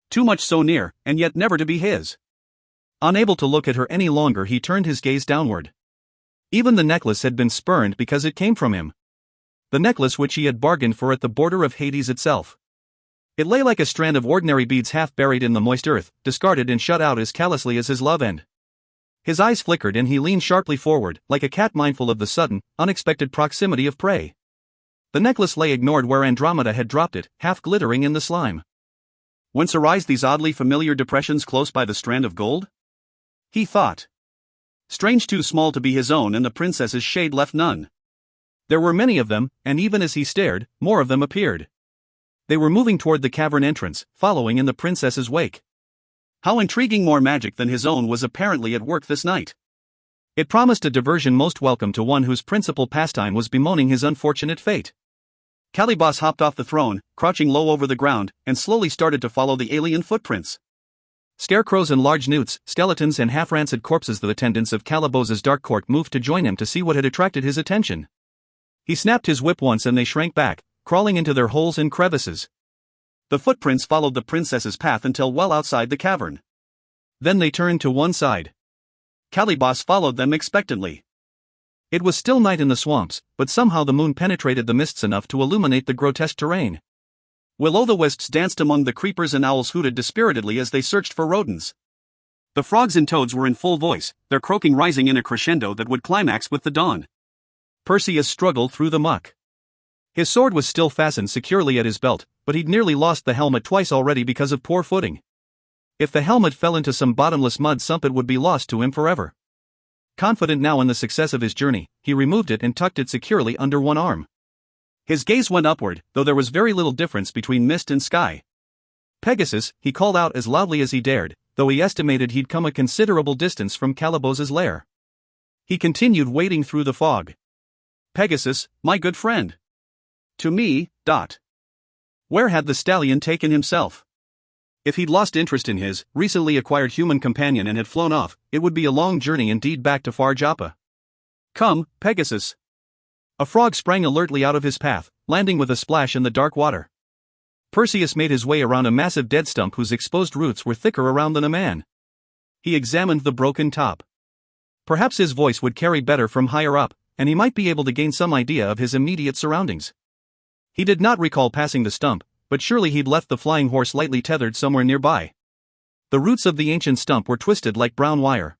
Too much so near, and yet never to be his. Unable to look at her any longer, he turned his gaze downward. Even the necklace had been spurned because it came from him. The necklace which he had bargained for at the border of Hades itself. It lay like a strand of ordinary beads half buried in the moist earth, discarded and shut out as callously as his love end. His eyes flickered and he leaned sharply forward, like a cat mindful of the sudden, unexpected proximity of prey. The necklace lay ignored where Andromeda had dropped it, half glittering in the slime. Whence arise these oddly familiar depressions close by the strand of gold? He thought. Strange, too small to be his own, and the princess's shade left none. There were many of them, and even as he stared, more of them appeared. They were moving toward the cavern entrance, following in the princess's wake. How intriguing! More magic than his own was apparently at work this night. It promised a diversion most welcome to one whose principal pastime was bemoaning his unfortunate fate. Calibos hopped off the throne, crouching low over the ground, and slowly started to follow the alien footprints. Scarecrows and large newts, skeletons and half-rancid corpses. The attendants of Calibos's dark court moved to join him to see what had attracted his attention. He snapped his whip once and they shrank back, crawling into their holes and crevices. The footprints followed the princess's path until well outside the cavern. Then they turned to one side. Calibos followed them expectantly. It was still night in the swamps, but somehow the moon penetrated the mists enough to illuminate the grotesque terrain. Will-o'-the-wisps danced among the creepers and owls hooted dispiritedly as they searched for rodents. The frogs and toads were in full voice, their croaking rising in a crescendo that would climax with the dawn. Perseus struggled through the muck. His sword was still fastened securely at his belt, but he'd nearly lost the helmet twice already because of poor footing. If the helmet fell into some bottomless mud sump, it would be lost to him forever. Confident now in the success of his journey, he removed it and tucked it securely under one arm. His gaze went upward, though there was very little difference between mist and sky. "Pegasus," he called out as loudly as he dared, though he estimated he'd come a considerable distance from Calibos's lair. He continued wading through the fog. "Pegasus, my good friend." To me, Where had the stallion taken himself? If he'd lost interest in his recently acquired human companion and had flown off, it would be a long journey indeed back to far Joppa. "Come, Pegasus." A frog sprang alertly out of his path, landing with a splash in the dark water. Perseus made his way around a massive dead stump whose exposed roots were thicker around than a man. He examined the broken top. Perhaps his voice would carry better from higher up, and he might be able to gain some idea of his immediate surroundings. He did not recall passing the stump, but surely he'd left the flying horse lightly tethered somewhere nearby. The roots of the ancient stump were twisted like brown wire.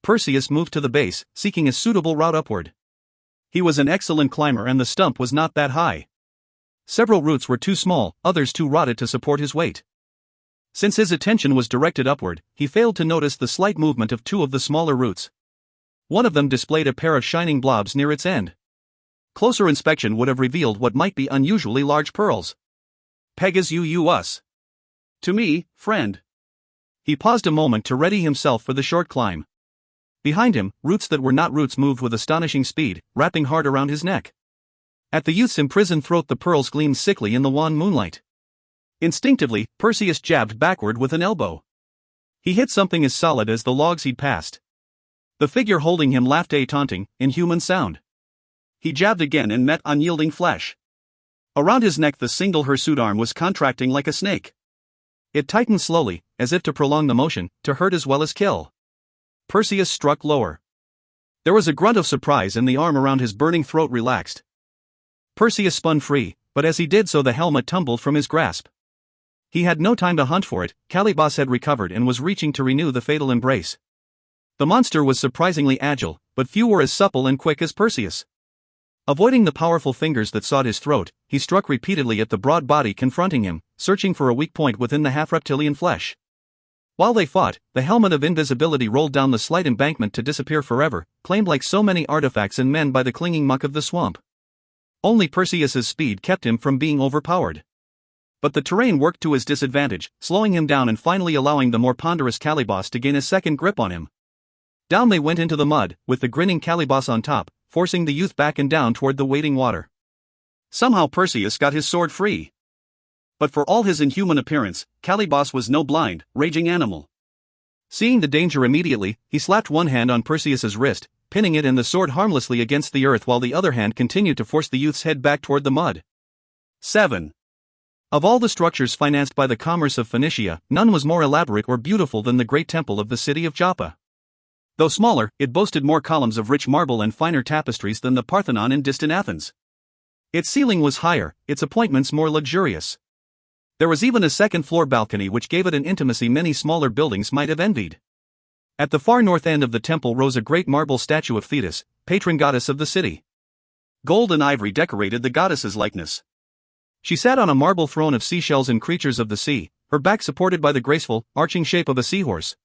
Perseus moved to the base, seeking a suitable route upward. He was an excellent climber and the stump was not that high. Several roots were too small, others too rotted to support his weight. Since his attention was directed upward, he failed to notice the slight movement of two of the smaller roots. One of them displayed a pair of shining blobs near its end. Closer inspection would have revealed what might be unusually large pearls. "Pegasus. To me, friend." He paused a moment to ready himself for the short climb. Behind him, roots that were not roots moved with astonishing speed, wrapping hard around his neck. At the youth's imprisoned throat the pearls gleamed sickly in the wan moonlight. Instinctively, Perseus jabbed backward with an elbow. He hit something as solid as the logs he'd passed. The figure holding him laughed a taunting, inhuman sound. He jabbed again and met unyielding flesh. Around his neck the single hirsute arm was contracting like a snake. It tightened slowly, as if to prolong the motion, to hurt as well as kill. Perseus struck lower. There was a grunt of surprise and the arm around his burning throat relaxed. Perseus spun free, but as he did so the helmet tumbled from his grasp. He had no time to hunt for it, Calibos had recovered and was reaching to renew the fatal embrace. The monster was surprisingly agile, but few were as supple and quick as Perseus. Avoiding the powerful fingers that sought his throat, he struck repeatedly at the broad body confronting him, searching for a weak point within the half-reptilian flesh. While they fought, the helmet of invisibility rolled down the slight embankment to disappear forever, claimed like so many artifacts and men by the clinging muck of the swamp. Only Perseus's speed kept him from being overpowered. But the terrain worked to his disadvantage, slowing him down and finally allowing the more ponderous Calibos to gain a second grip on him. Down they went into the mud, with the grinning Calibos on top, forcing the youth back and down toward the waiting water. Somehow Perseus got his sword free. But for all his inhuman appearance, Calibos was no blind, raging animal. Seeing the danger immediately, he slapped one hand on Perseus's wrist, pinning it and the sword harmlessly against the earth while the other hand continued to force the youth's head back toward the mud. 7. Of all the structures financed by the commerce of Phoenicia, none was more elaborate or beautiful than the great temple of the city of Joppa. Though smaller, it boasted more columns of rich marble and finer tapestries than the Parthenon in distant Athens. Its ceiling was higher, its appointments more luxurious. There was even a second-floor balcony which gave it an intimacy many smaller buildings might have envied. At the far north end of the temple rose a great marble statue of Thetis, patron goddess of the city. Gold and ivory decorated the goddess's likeness. She sat on a marble throne of seashells and creatures of the sea, her back supported by the graceful, arching shape of a seahorse.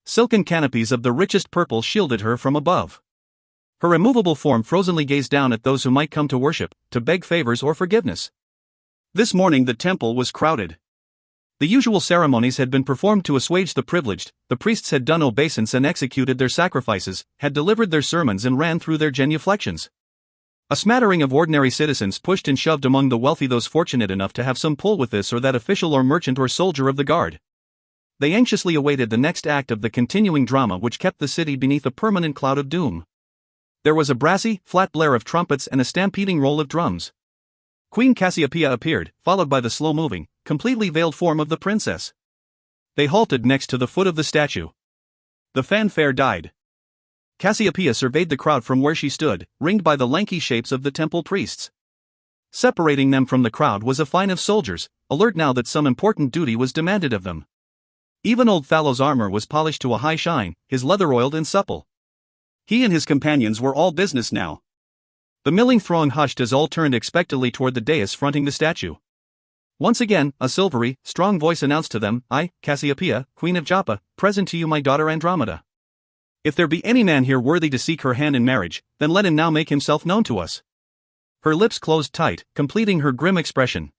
Silken canopies of the richest purple shielded her from above. Her immovable form frozenly gazed down at those who might come to worship, to beg favors or forgiveness. This morning the temple was crowded. The usual ceremonies had been performed to assuage the privileged, the priests had done obeisance and executed their sacrifices, had delivered their sermons and ran through their genuflections. A smattering of ordinary citizens pushed and shoved among the wealthy those fortunate enough to have some pull with this or that official or merchant or soldier of the guard. They anxiously awaited the next act of the continuing drama which kept the city beneath a permanent cloud of doom. There was a brassy, flat blare of trumpets and a stampeding roll of drums. Queen Cassiopeia appeared, followed by the slow-moving, completely veiled form of the princess. They halted next to the foot of the statue. The fanfare died. Cassiopeia surveyed the crowd from where she stood, ringed by the lanky shapes of the temple priests. Separating them from the crowd was a fine of soldiers, alert now that some important duty was demanded of them. Even old Thallo's armor was polished to a high shine, his leather oiled and supple. He and his companions were all business now. The milling throng hushed as all turned expectantly toward the dais fronting the statue. Once again, a silvery, strong voice announced to them, "I, Cassiopeia, Queen of Joppa, present to you my daughter Andromeda. If there be any man here worthy to seek her hand in marriage, then let him now make himself known to us." Her lips closed tight, completing her grim expression.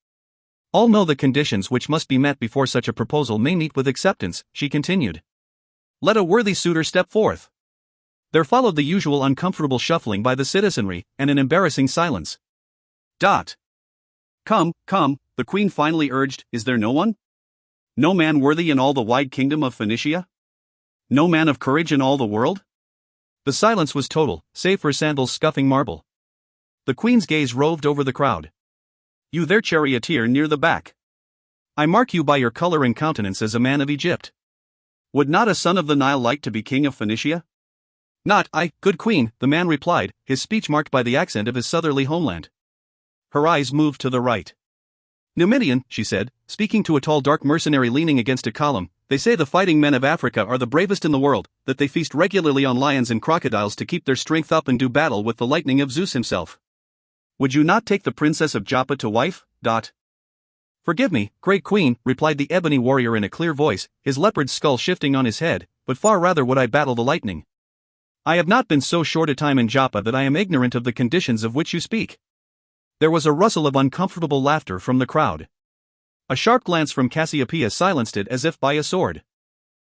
"All know the conditions which must be met before such a proposal may meet with acceptance," she continued. "Let a worthy suitor step forth." There followed the usual uncomfortable shuffling by the citizenry, and an embarrassing silence. Come, the queen finally urged, "Is there no one? No man worthy in all the wide kingdom of Phoenicia? No man of courage in all the world?" The silence was total, save for sandals scuffing marble. The queen's gaze roved over the crowd. "You there, charioteer near the back. I mark you by your color and countenance as a man of Egypt. Would not a son of the Nile like to be king of Phoenicia?" "Not I, good queen," the man replied, his speech marked by the accent of his southerly homeland. Her eyes moved to the right. "Numidian," she said, speaking to a tall dark mercenary leaning against a column, "they say the fighting men of Africa are the bravest in the world, that they feast regularly on lions and crocodiles to keep their strength up and do battle with the lightning of Zeus himself. Would you not take the princess of Joppa to wife?" "Forgive me, great queen," replied the ebony warrior in a clear voice, his leopard's skull shifting on his head, "but far rather would I battle the lightning. I have not been so short a time in Joppa that I am ignorant of the conditions of which you speak." There was a rustle of uncomfortable laughter from the crowd. A sharp glance from Cassiopeia silenced it as if by a sword.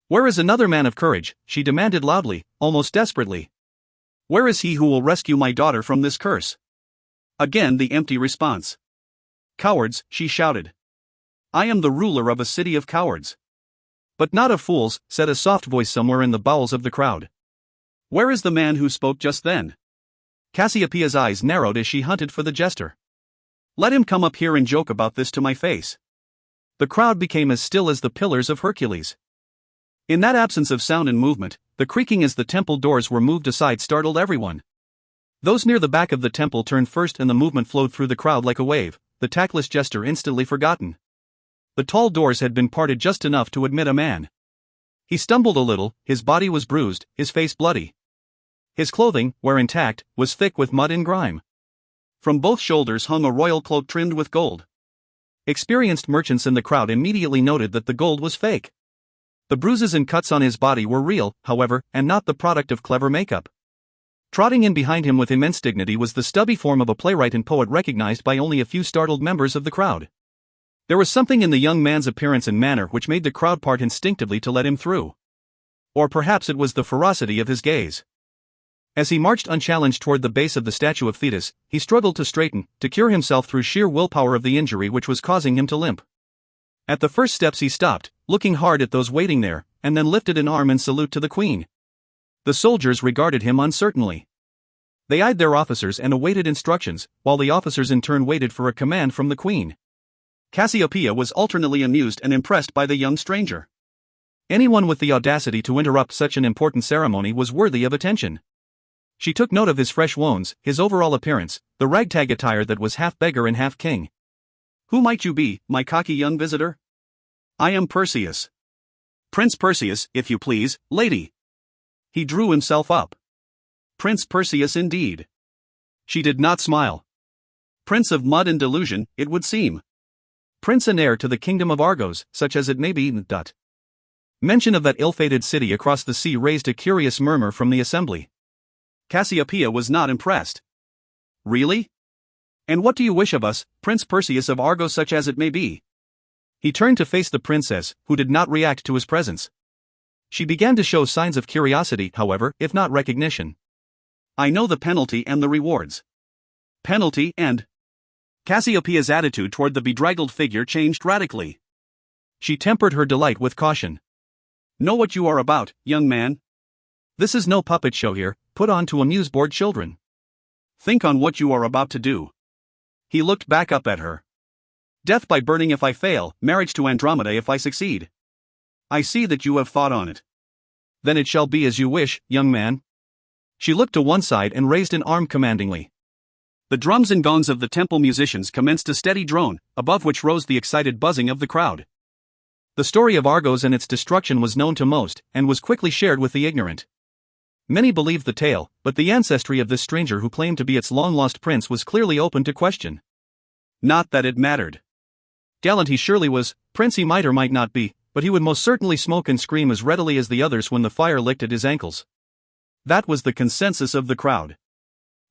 "Where is another man of courage?" she demanded loudly, almost desperately. "Where is he who will rescue my daughter from this curse?" Again the empty response. "Cowards," she shouted. "I am the ruler of a city of cowards." "But not of fools," said a soft voice somewhere in the bowels of the crowd. "Where is the man who spoke just then?" Cassiopeia's eyes narrowed as she hunted for the jester. "Let him come up here and joke about this to my face." The crowd became as still as the pillars of Hercules. In that absence of sound and movement, the creaking as the temple doors were moved aside startled everyone. Those near the back of the temple turned first and the movement flowed through the crowd like a wave, the tactless jester instantly forgotten. The tall doors had been parted just enough to admit a man. He stumbled a little, his body was bruised, his face bloody. His clothing, where intact, was thick with mud and grime. From both shoulders hung a royal cloak trimmed with gold. Experienced merchants in the crowd immediately noted that the gold was fake. The bruises and cuts on his body were real, however, and not the product of clever makeup. Trotting in behind him with immense dignity was the stubby form of a playwright and poet recognized by only a few startled members of the crowd. There was something in the young man's appearance and manner which made the crowd part instinctively to let him through. Or perhaps it was the ferocity of his gaze. As he marched unchallenged toward the base of the statue of Thetis, he struggled to straighten, to cure himself through sheer willpower of the injury which was causing him to limp. At the first steps he stopped, looking hard at those waiting there, and then lifted an arm in salute to the queen. The soldiers regarded him uncertainly. They eyed their officers and awaited instructions, while the officers in turn waited for a command from the queen. Cassiopeia was alternately amused and impressed by the young stranger. Anyone with the audacity to interrupt such an important ceremony was worthy of attention. She took note of his fresh wounds, his overall appearance, the ragtag attire that was half beggar and half king. "Who might you be, my cocky young visitor?" "I am Perseus. Prince Perseus, if you please, lady." He drew himself up. Prince Perseus indeed. She did not smile. Prince of mud and delusion, it would seem. Prince and heir to the kingdom of Argos, such as it may be. Mention of that ill-fated city across the sea raised a curious murmur from the assembly. Cassiopeia was not impressed. "Really? And what do you wish of us, Prince Perseus of Argos such as it may be?" He turned to face the princess, who did not react to his presence. She began to show signs of curiosity, however, if not recognition. "I know the penalty and the rewards." "Penalty and?" Cassiopeia's attitude toward the bedraggled figure changed radically. She tempered her delight with caution. "Know what you are about, young man. This is no puppet show here, put on to amuse bored children. Think on what you are about to do." He looked back up at her. "Death by burning if I fail, marriage to Andromeda if I succeed. I see that you have thought on it." "Then it shall be as you wish, young man." She looked to one side and raised an arm commandingly. The drums and gongs of the temple musicians commenced a steady drone, above which rose the excited buzzing of the crowd. The story of Argos and its destruction was known to most, and was quickly shared with the ignorant. Many believed the tale, but the ancestry of this stranger who claimed to be its long-lost prince was clearly open to question. Not that it mattered. Gallant he surely was, prince he might or might not be, but he would most certainly smoke and scream as readily as the others when the fire licked at his ankles. That was the consensus of the crowd.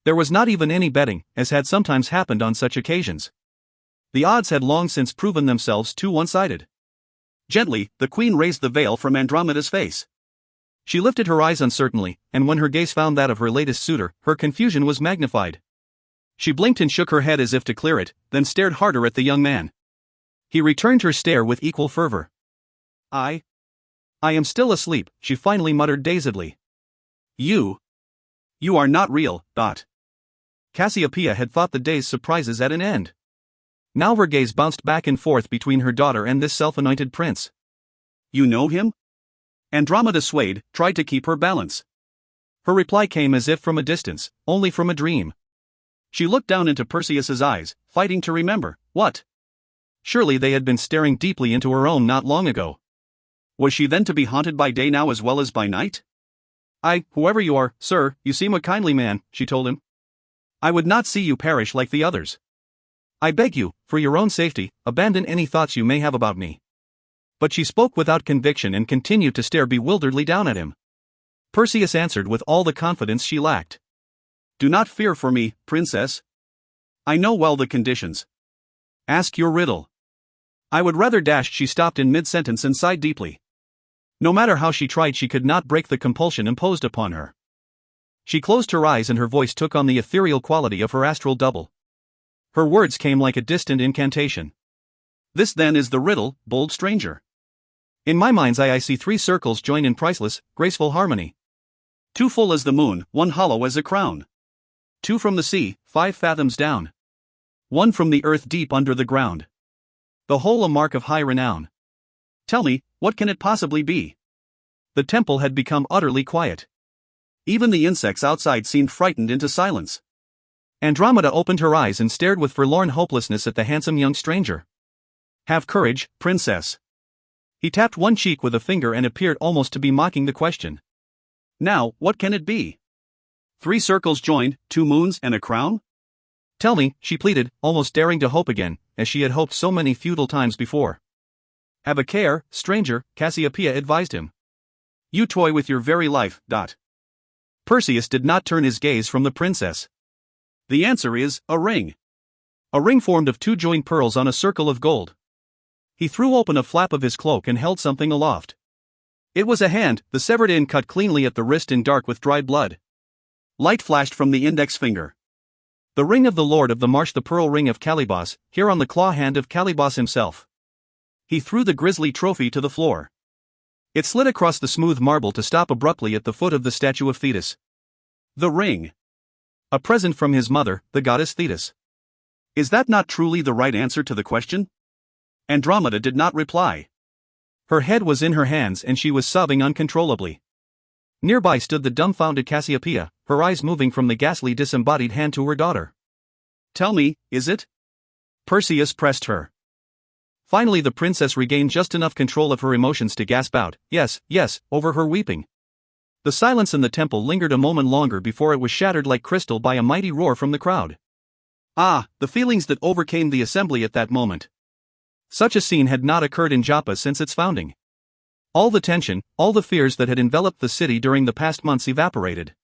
There was not even any betting, as had sometimes happened on such occasions. The odds had long since proven themselves too one-sided. Gently, the queen raised the veil from Andromeda's face. She lifted her eyes uncertainly, and when her gaze found that of her latest suitor, her confusion was magnified. She blinked and shook her head as if to clear it, then stared harder at the young man. He returned her stare with equal fervor. I am still asleep," she finally muttered dazedly. You are not real, Dot." Cassiopeia had thought the day's surprises at an end. Now her gaze bounced back and forth between her daughter and this self-anointed prince. "You know him?" Andromeda swayed, tried to keep her balance. Her reply came as if from a distance, only from a dream. She looked down into Perseus's eyes, fighting to remember, what? Surely they had been staring deeply into her own not long ago. Was she then to be haunted by day now as well as by night? "Whoever you are, sir, you seem a kindly man," she told him. "I would not see you perish like the others. I beg you, for your own safety, abandon any thoughts you may have about me." But she spoke without conviction and continued to stare bewilderedly down at him. Perseus answered with all the confidence she lacked. "Do not fear for me, princess. I know well the conditions. Ask your riddle." "I would rather dash." She stopped in mid-sentence and sighed deeply. No matter how she tried, she could not break the compulsion imposed upon her. She closed her eyes and her voice took on the ethereal quality of her astral double. Her words came like a distant incantation. "This then is the riddle, bold stranger. In my mind's eye I see 3 circles joined in priceless, graceful harmony. 2 full as the moon, 1 hollow as a crown. 2 from the sea, 5 fathoms down. 1 from the earth deep under the ground. The whole a mark of high renown. Tell me, what can it possibly be?" The temple had become utterly quiet. Even the insects outside seemed frightened into silence. Andromeda opened her eyes and stared with forlorn hopelessness at the handsome young stranger. "Have courage, princess." He tapped one cheek with a finger and appeared almost to be mocking the question. "Now, what can it be? 3 circles joined, 2 moons and a crown? Tell me," she pleaded, almost daring to hope again, as she had hoped so many futile times before. "Have a care, stranger," Cassiopeia advised him. "You toy with your very life, Dot." Perseus did not turn his gaze from the princess. "The answer is, a ring. A ring formed of 2 joined pearls on a circle of gold. He threw open a flap of his cloak and held something aloft. It was a hand, the severed end cut cleanly at the wrist and dark with dried blood. Light flashed from the index finger. The ring of the Lord of the Marsh, the pearl ring of Calibos, here on the claw hand of Calibos himself. He threw the grisly trophy to the floor. It slid across the smooth marble to stop abruptly at the foot of the statue of Thetis. The ring. A present from his mother, the goddess Thetis. Is that not truly the right answer to the question? Andromeda did not reply. Her head was in her hands and she was sobbing uncontrollably. Nearby stood the dumbfounded Cassiopeia, her eyes moving from the ghastly disembodied hand to her daughter. Tell me, is it? Perseus pressed her. Finally the princess regained just enough control of her emotions to gasp out, yes, yes, over her weeping. The silence in the temple lingered a moment longer before it was shattered like crystal by a mighty roar from the crowd. Ah, the feelings that overcame the assembly at that moment. Such a scene had not occurred in Joppa since its founding. All the tension, all the fears that had enveloped the city during the past months evaporated.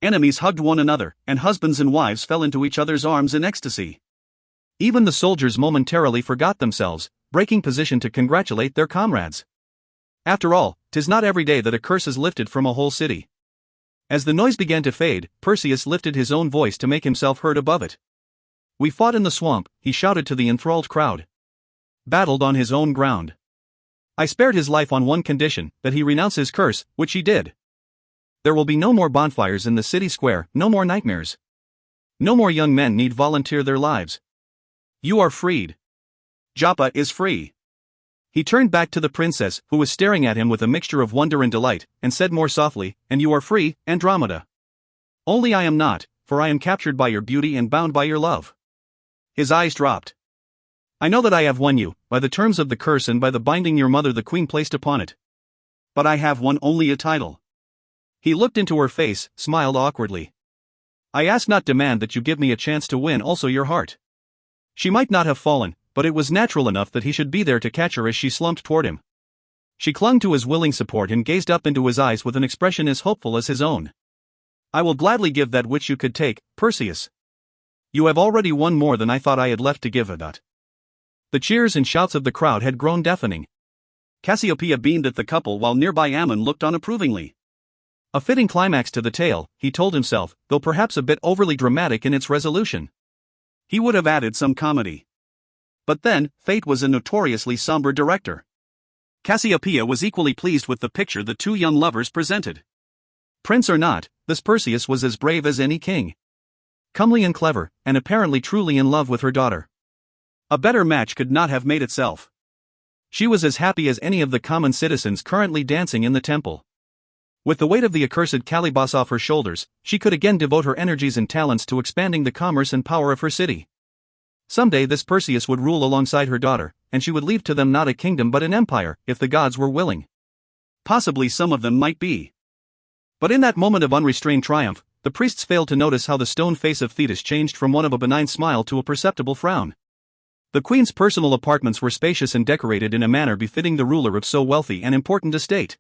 Enemies hugged one another, and husbands and wives fell into each other's arms in ecstasy. Even the soldiers momentarily forgot themselves, breaking position to congratulate their comrades. After all, 'tis not every day that a curse is lifted from a whole city. As the noise began to fade, Perseus lifted his own voice to make himself heard above it. We fought in the swamp, he shouted to the enthralled crowd. Battled on his own ground. I spared his life on one condition, that he renounce his curse, which he did. There will be no more bonfires in the city square, no more nightmares. No more young men need volunteer their lives. You are freed. Joppa is free. He turned back to the princess, who was staring at him with a mixture of wonder and delight, and said more softly, and you are free, Andromeda. Only I am not, for I am captured by your beauty and bound by your love. His eyes dropped. I know that I have won you, by the terms of the curse and by the binding your mother the queen placed upon it. But I have won only a title. He looked into her face, smiled awkwardly. I ask not demand that you give me a chance to win also your heart. She might not have fallen, but it was natural enough that he should be there to catch her as she slumped toward him. She clung to his willing support and gazed up into his eyes with an expression as hopeful as his own. I will gladly give that which you could take, Perseus. You have already won more than I thought I had left to give about. The cheers and shouts of the crowd had grown deafening. Cassiopeia beamed at the couple while nearby Ammon looked on approvingly. A fitting climax to the tale, he told himself, though perhaps a bit overly dramatic in its resolution. He would have added some comedy. But then, fate was a notoriously somber director. Cassiopeia was equally pleased with the picture the two young lovers presented. Prince or not, this Perseus was as brave as any king. Comely and clever, and apparently truly in love with her daughter. A better match could not have made itself. She was as happy as any of the common citizens currently dancing in the temple. With the weight of the accursed Calibos off her shoulders, she could again devote her energies and talents to expanding the commerce and power of her city. Someday this Perseus would rule alongside her daughter, and she would leave to them not a kingdom but an empire, if the gods were willing. Possibly some of them might be. But in that moment of unrestrained triumph, the priests failed to notice how the stone face of Thetis changed from one of a benign smile to a perceptible frown. The queen's personal apartments were spacious and decorated in a manner befitting the ruler of so wealthy and important a state.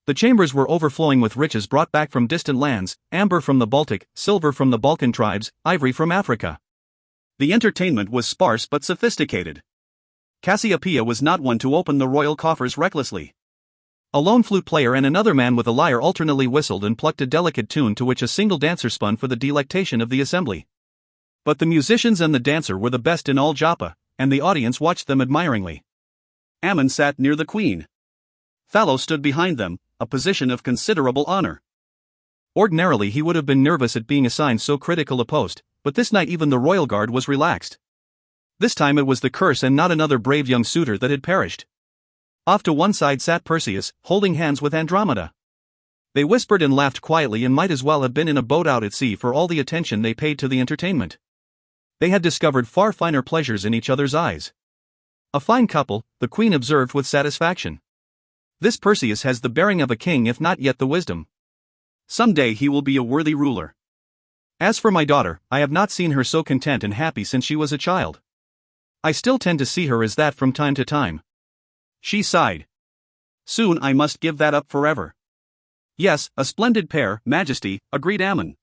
The chambers were overflowing with riches brought back from distant lands, amber from the Baltic, silver from the Balkan tribes, ivory from Africa. The entertainment was sparse but sophisticated. Cassiopeia was not one to open the royal coffers recklessly. A lone flute player and another man with a lyre alternately whistled and plucked a delicate tune to which a single dancer spun for the delectation of the assembly. But the musicians and the dancer were the best in all Joppa, and the audience watched them admiringly. Ammon sat near the queen. Thallo stood behind them, a position of considerable honor. Ordinarily he would have been nervous at being assigned so critical a post, but this night even the royal guard was relaxed. This time it was the curse and not another brave young suitor that had perished. Off to one side sat Perseus, holding hands with Andromeda. They whispered and laughed quietly and might as well have been in a boat out at sea for all the attention they paid to the entertainment. They had discovered far finer pleasures in each other's eyes. A fine couple, the queen observed with satisfaction. This Perseus has the bearing of a king if not yet the wisdom. Someday he will be a worthy ruler. As for my daughter, I have not seen her so content and happy since she was a child. I still tend to see her as that from time to time. She sighed. Soon I must give that up forever. Yes, a splendid pair, Majesty, agreed Ammon.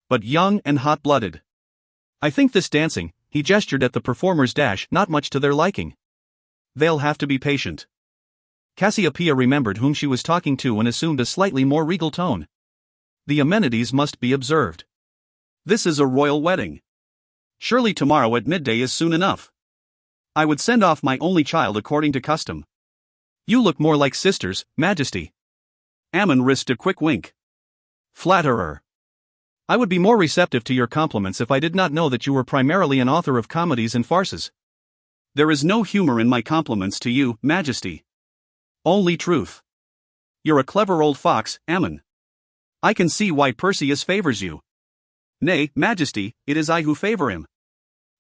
But young and hot-blooded. I think this dancing, he gestured at the performers' dash, not much to their liking. They'll have to be patient. Cassiopeia remembered whom she was talking to and assumed a slightly more regal tone. The amenities must be observed. This is a royal wedding. Surely tomorrow at midday is soon enough. I would send off my only child according to custom. You look more like sisters, Majesty. Ammon risked a quick wink. Flatterer. I would be more receptive to your compliments if I did not know that you were primarily an author of comedies and farces. There is no humor in my compliments to you, Majesty. Only truth. You're a clever old fox, Ammon. I can see why Perseus favors you. Nay, Majesty, it is I who favor him.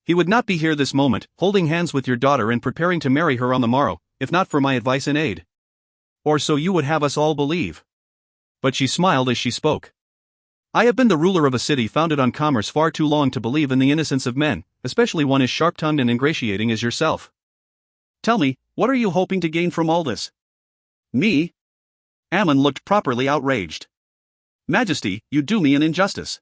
He would not be here this moment, holding hands with your daughter and preparing to marry her on the morrow, if not for my advice and aid. Or so you would have us all believe. But she smiled as she spoke. I have been the ruler of a city founded on commerce far too long to believe in the innocence of men, especially one as sharp-tongued and ingratiating as yourself. Tell me, what are you hoping to gain from all this? Me? Ammon looked properly outraged. Majesty, you do me an injustice.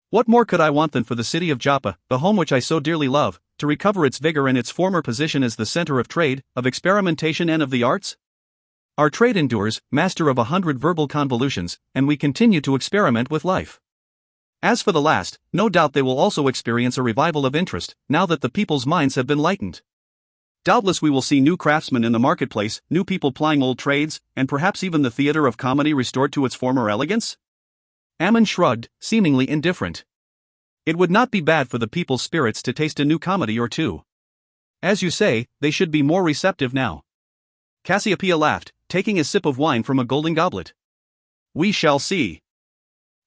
What more could I want than for the city of Joppa, the home which I so dearly love, to recover its vigor and its former position as the center of trade, of experimentation and of the arts? Our trade endures, master of 100 verbal convolutions, and we continue to experiment with life. As for the last, no doubt they will also experience a revival of interest, now that the people's minds have been lightened. Doubtless we will see new craftsmen in the marketplace, new people plying old trades, and perhaps even the theater of comedy restored to its former elegance? Ammon shrugged, seemingly indifferent. It would not be bad for the people's spirits to taste a new comedy or two. As you say, they should be more receptive now. Cassiopeia laughed, taking a sip of wine from a golden goblet. We shall see.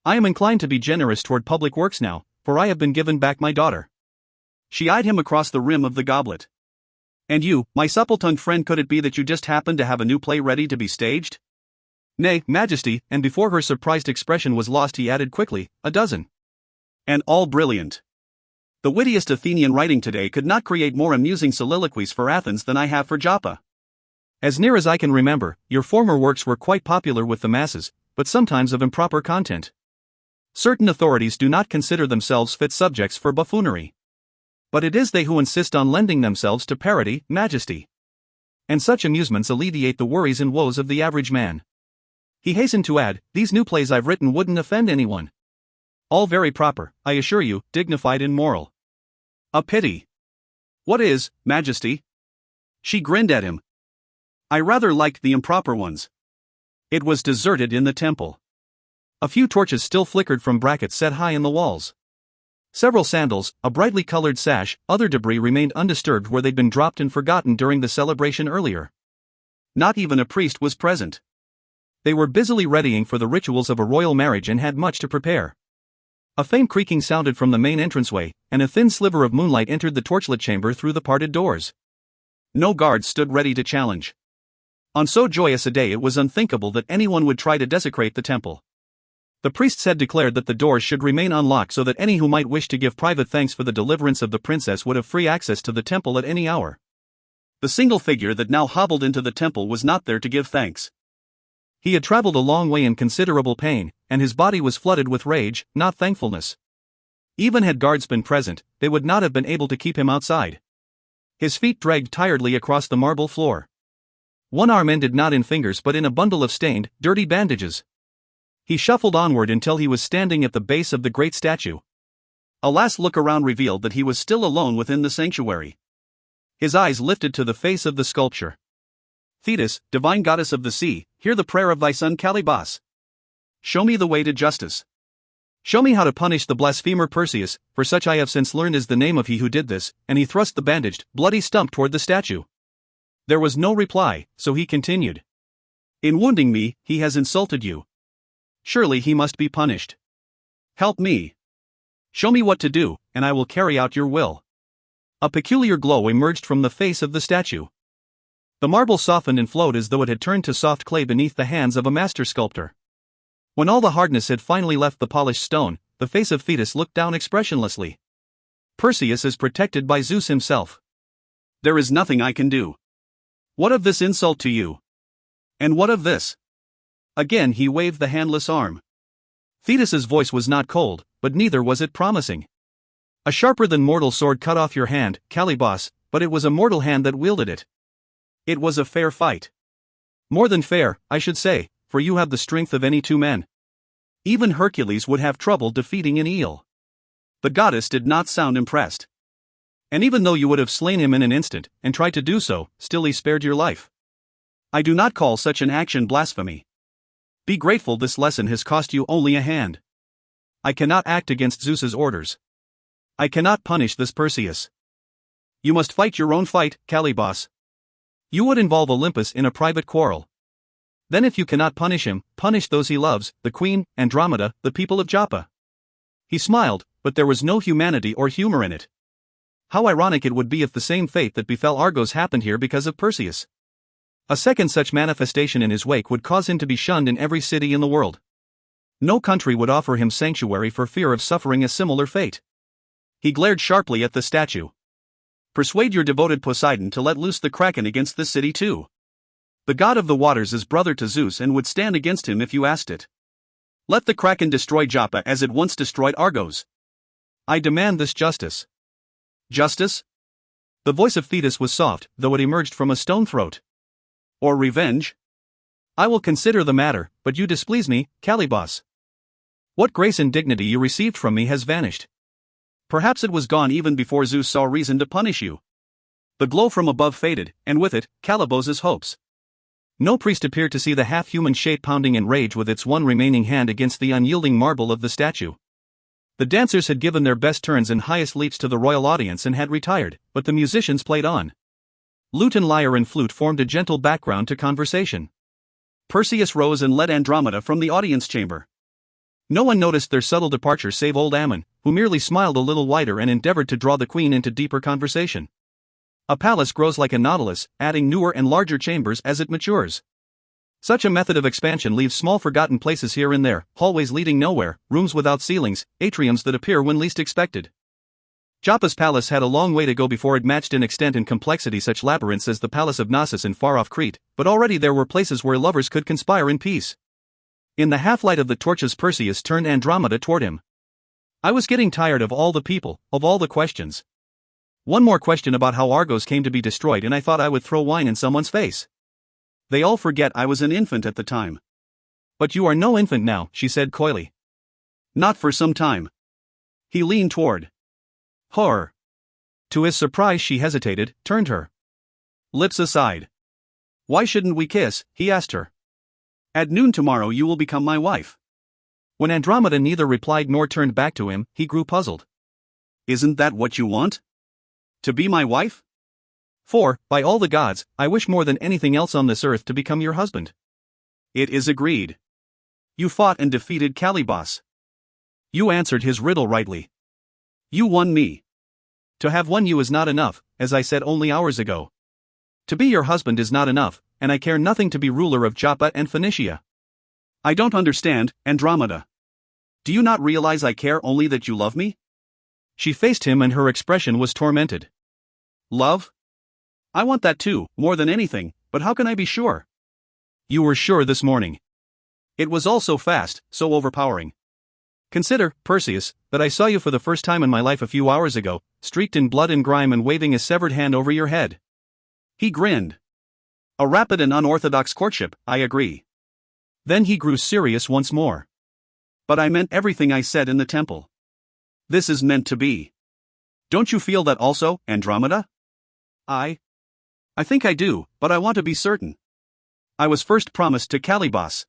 I am inclined to be generous toward public works now, for I have been given back my daughter. She eyed him across the rim of the goblet. And you, my supple-tongued friend, could it be that you just happened to have a new play ready to be staged? Nay, Majesty, and before her surprised expression was lost he added quickly, a dozen. And all brilliant. The wittiest Athenian writing today could not create more amusing soliloquies for Athens than I have for Joppa. As near as I can remember, your former works were quite popular with the masses, but sometimes of improper content. Certain authorities do not consider themselves fit subjects for buffoonery. But it is they who insist on lending themselves to parody, Majesty. And such amusements alleviate the worries and woes of the average man. He hastened to add, these new plays I've written wouldn't offend anyone. All very proper, I assure you, dignified and moral. A pity. What is, Majesty? She grinned at him. I rather liked the improper ones. It was deserted in the temple. A few torches still flickered from brackets set high in the walls. Several sandals, a brightly colored sash, other debris remained undisturbed where they'd been dropped and forgotten during the celebration earlier. Not even a priest was present. They were busily readying for the rituals of a royal marriage and had much to prepare. A faint creaking sounded from the main entranceway, and a thin sliver of moonlight entered the torchlit chamber through the parted doors. No guards stood ready to challenge. On so joyous a day it was unthinkable that anyone would try to desecrate the temple. The priests had declared that the doors should remain unlocked so that any who might wish to give private thanks for the deliverance of the princess would have free access to the temple at any hour. The single figure that now hobbled into the temple was not there to give thanks. He had traveled a long way in considerable pain, and his body was flooded with rage, not thankfulness. Even had guards been present, they would not have been able to keep him outside. His feet dragged tiredly across the marble floor. One arm ended not in fingers but in a bundle of stained, dirty bandages. He shuffled onward until he was standing at the base of the great statue. A last look around revealed that he was still alone within the sanctuary. His eyes lifted to the face of the sculpture. Thetis, divine goddess of the sea, hear the prayer of thy son Calibos. Show me the way to justice. Show me how to punish the blasphemer Perseus, for such I have since learned is the name of he who did this, and he thrust the bandaged, bloody stump toward the statue. There was no reply, so he continued. In wounding me, he has insulted you. Surely he must be punished. Help me. Show me what to do, and I will carry out your will. A peculiar glow emerged from the face of the statue. The marble softened and flowed as though it had turned to soft clay beneath the hands of a master sculptor. When all the hardness had finally left the polished stone, the face of Thetis looked down expressionlessly. Perseus is protected by Zeus himself. There is nothing I can do. What of this insult to you? And what of this? Again he waved the handless arm. Thetis's voice was not cold, but neither was it promising. A sharper than mortal sword cut off your hand, Calibos, but it was a mortal hand that wielded it. It was a fair fight. More than fair, I should say, for you have the strength of any two men. Even Hercules would have trouble defeating an eel. The goddess did not sound impressed. And even though you would have slain him in an instant, and tried to do so, still he spared your life. I do not call such an action blasphemy. Be grateful this lesson has cost you only a hand. I cannot act against Zeus's orders. I cannot punish this Perseus. You must fight your own fight, Calibos. You would involve Olympus in a private quarrel. Then if you cannot punish him, punish those he loves, the queen, Andromeda, the people of Joppa. He smiled, but there was no humanity or humor in it. How ironic it would be if the same fate that befell Argos happened here because of Perseus. A second such manifestation in his wake would cause him to be shunned in every city in the world. No country would offer him sanctuary for fear of suffering a similar fate. He glared sharply at the statue. Persuade your devoted Poseidon to let loose the Kraken against this city too. The god of the waters is brother to Zeus and would stand against him if you asked it. Let the Kraken destroy Joppa as it once destroyed Argos. I demand this justice. Justice? The voice of Thetis was soft, though it emerged from a stone throat. Or revenge? I will consider the matter, but you displease me, Calibos. What grace and dignity you received from me has vanished. Perhaps it was gone even before Zeus saw reason to punish you. The glow from above faded, and with it, Calibos's hopes. No priest appeared to see the half-human shape pounding in rage with its one remaining hand against the unyielding marble of the statue. The dancers had given their best turns and highest leaps to the royal audience and had retired, but the musicians played on. Lute and lyre and flute formed a gentle background to conversation. Perseus rose and led Andromeda from the audience chamber. No one noticed their subtle departure save old Ammon, who merely smiled a little wider and endeavored to draw the queen into deeper conversation. A palace grows like a nautilus, adding newer and larger chambers as it matures. Such a method of expansion leaves small forgotten places here and there, hallways leading nowhere, rooms without ceilings, atriums that appear when least expected. Joppa's palace had a long way to go before it matched in extent and complexity such labyrinths as the palace of Knossos in far-off Crete, but already there were places where lovers could conspire in peace. In the half-light of the torches Perseus turned Andromeda toward him. I was getting tired of all the people, of all the questions. One more question about how Argos came to be destroyed and I thought I would throw wine in someone's face. They all forget I was an infant at the time. But you are no infant now, she said coyly. Not for some time. He leaned toward her. To his surprise she hesitated, turned her lips aside. Why shouldn't we kiss, he asked her. At noon tomorrow you will become my wife. When Andromeda neither replied nor turned back to him, he grew puzzled. Isn't that what you want? To be my wife? For, by all the gods, I wish more than anything else on this earth to become your husband. It is agreed. You fought and defeated Calibos. You answered his riddle rightly. You won me. To have won you is not enough, as I said only hours ago. To be your husband is not enough, and I care nothing to be ruler of Joppa and Phoenicia. I don't understand, Andromeda. Do you not realize I care only that you love me? She faced him and her expression was tormented. Love? I want that too, more than anything, but how can I be sure? You were sure this morning. It was all so fast, so overpowering. Consider, Perseus, that I saw you for the first time in my life a few hours ago, streaked in blood and grime and waving a severed hand over your head. He grinned. A rapid and unorthodox courtship, I agree. Then he grew serious once more. But I meant everything I said in the temple. This is meant to be. Don't you feel that also, Andromeda? I think I do, but I want to be certain. I was first promised to Calibos.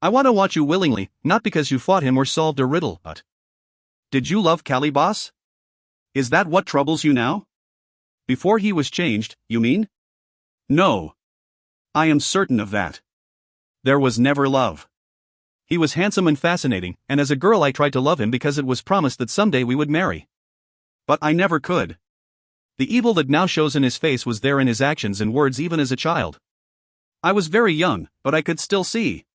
I want to watch you willingly, not because you fought him or solved a riddle, but... Did you love Calibos? Is that what troubles you now? Before he was changed, you mean? No. I am certain of that. There was never love. He was handsome and fascinating, and as a girl I tried to love him because it was promised that someday we would marry. But I never could. The evil that now shows in his face was there in his actions and words even as a child. I was very young, but I could still see.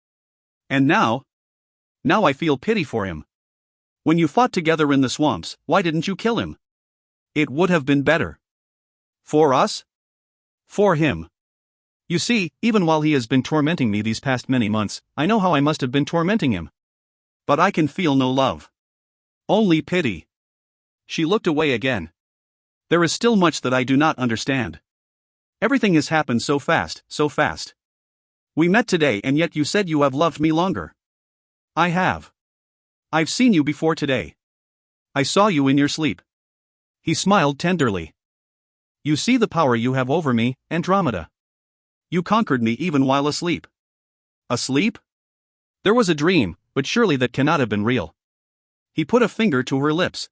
And now I feel pity for him. When you fought together in the swamps, why didn't you kill him? It would have been better. For us? For him. You see, even while he has been tormenting me these past many months, I know how I must have been tormenting him. But I can feel no love. Only pity. She looked away again. There is still much that I do not understand. Everything has happened so fast, so fast. We met today and yet you said you have loved me longer. I have. I've seen you before today. I saw you in your sleep. He smiled tenderly. You see the power you have over me, Andromeda. You conquered me even while asleep. Asleep? There was a dream, but surely that cannot have been real. He put a finger to her lips.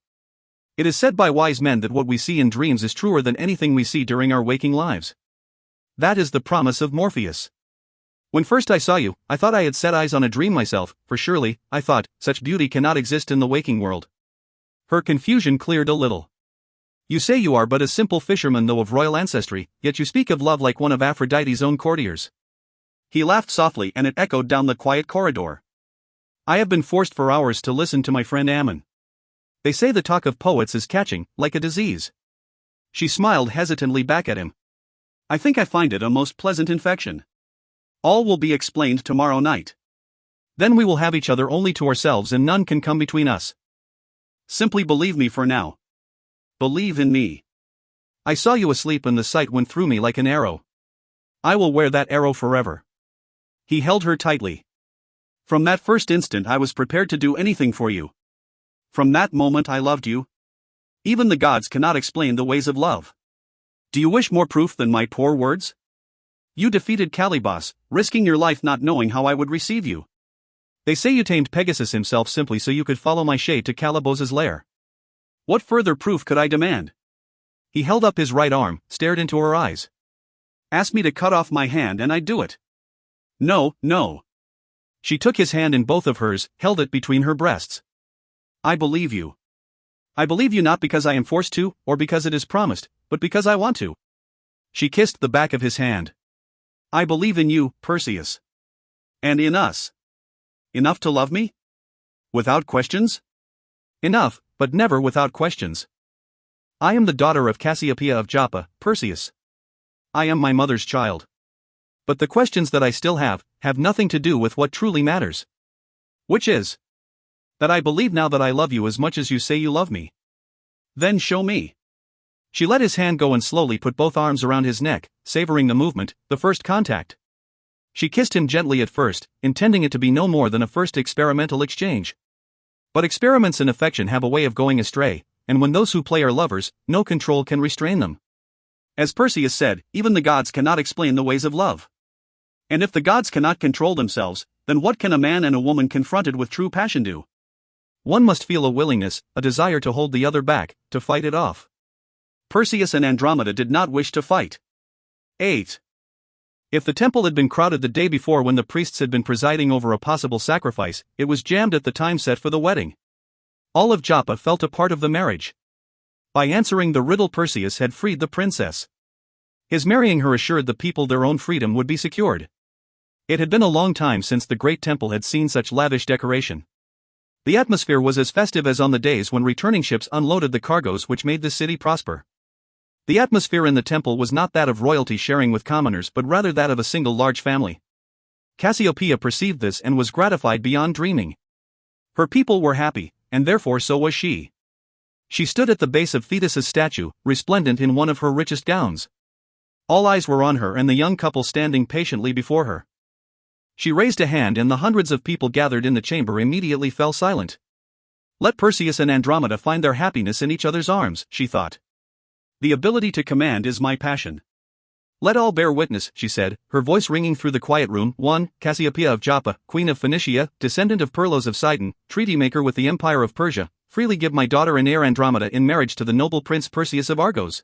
It is said by wise men that what we see in dreams is truer than anything we see during our waking lives. That is the promise of Morpheus. When first I saw you, I thought I had set eyes on a dream myself, for surely, I thought, such beauty cannot exist in the waking world. Her confusion cleared a little. You say you are but a simple fisherman though of royal ancestry, yet you speak of love like one of Aphrodite's own courtiers. He laughed softly and it echoed down the quiet corridor. I have been forced for hours to listen to my friend Ammon. They say the talk of poets is catching, like a disease. She smiled hesitantly back at him. I think I find it a most pleasant infection. All will be explained tomorrow night. Then we will have each other only to ourselves and none can come between us. Simply believe me for now. Believe in me. I saw you asleep and the sight went through me like an arrow. I will wear that arrow forever. He held her tightly. From that first instant I was prepared to do anything for you. From that moment I loved you. Even the gods cannot explain the ways of love. Do you wish more proof than my poor words? You defeated Calibos, risking your life not knowing how I would receive you. They say you tamed Pegasus himself simply so you could follow my shade to Calibos's lair. What further proof could I demand? He held up his right arm, stared into her eyes. Ask me to cut off my hand and I'd do it. No, no. She took his hand in both of hers, held it between her breasts. I believe you. I believe you not because I am forced to, or because it is promised, but because I want to. She kissed the back of his hand. I believe in you, Perseus. And in us. Enough to love me? Without questions? Enough, but never without questions. I am the daughter of Cassiopeia of Joppa, Perseus. I am my mother's child. But the questions that I still have nothing to do with what truly matters. Which is that I believe now that I love you as much as you say you love me. Then show me. She let his hand go and slowly put both arms around his neck, savoring the movement, the first contact. She kissed him gently at first, intending it to be no more than a first experimental exchange. But experiments in affection have a way of going astray, and when those who play are lovers, no control can restrain them. As Perseus said, even the gods cannot explain the ways of love. And if the gods cannot control themselves, then what can a man and a woman confronted with true passion do? One must feel a willingness, a desire to hold the other back, to fight it off. Perseus and Andromeda did not wish to fight. 8. If the temple had been crowded the day before when the priests had been presiding over a possible sacrifice, it was jammed at the time set for the wedding. All of Joppa felt a part of the marriage. By answering the riddle, Perseus had freed the princess. His marrying her assured the people their own freedom would be secured. It had been a long time since the great temple had seen such lavish decoration. The atmosphere was as festive as on the days when returning ships unloaded the cargoes which made the city prosper. The atmosphere in the temple was not that of royalty sharing with commoners but rather that of a single large family. Cassiopeia perceived this and was gratified beyond dreaming. Her people were happy, and therefore so was she. She stood at the base of Thetis's statue, resplendent in one of her richest gowns. All eyes were on her and the young couple standing patiently before her. She raised a hand and the hundreds of people gathered in the chamber immediately fell silent. Let Perseus and Andromeda find their happiness in each other's arms, she thought. The ability to command is my passion. Let all bear witness, she said, her voice ringing through the quiet room. 1. Cassiopeia of Joppa, queen of Phoenicia, descendant of Perlos of Sidon, treaty maker with the empire of Persia, freely give my daughter and heir Andromeda in marriage to the noble prince Perseus of Argos.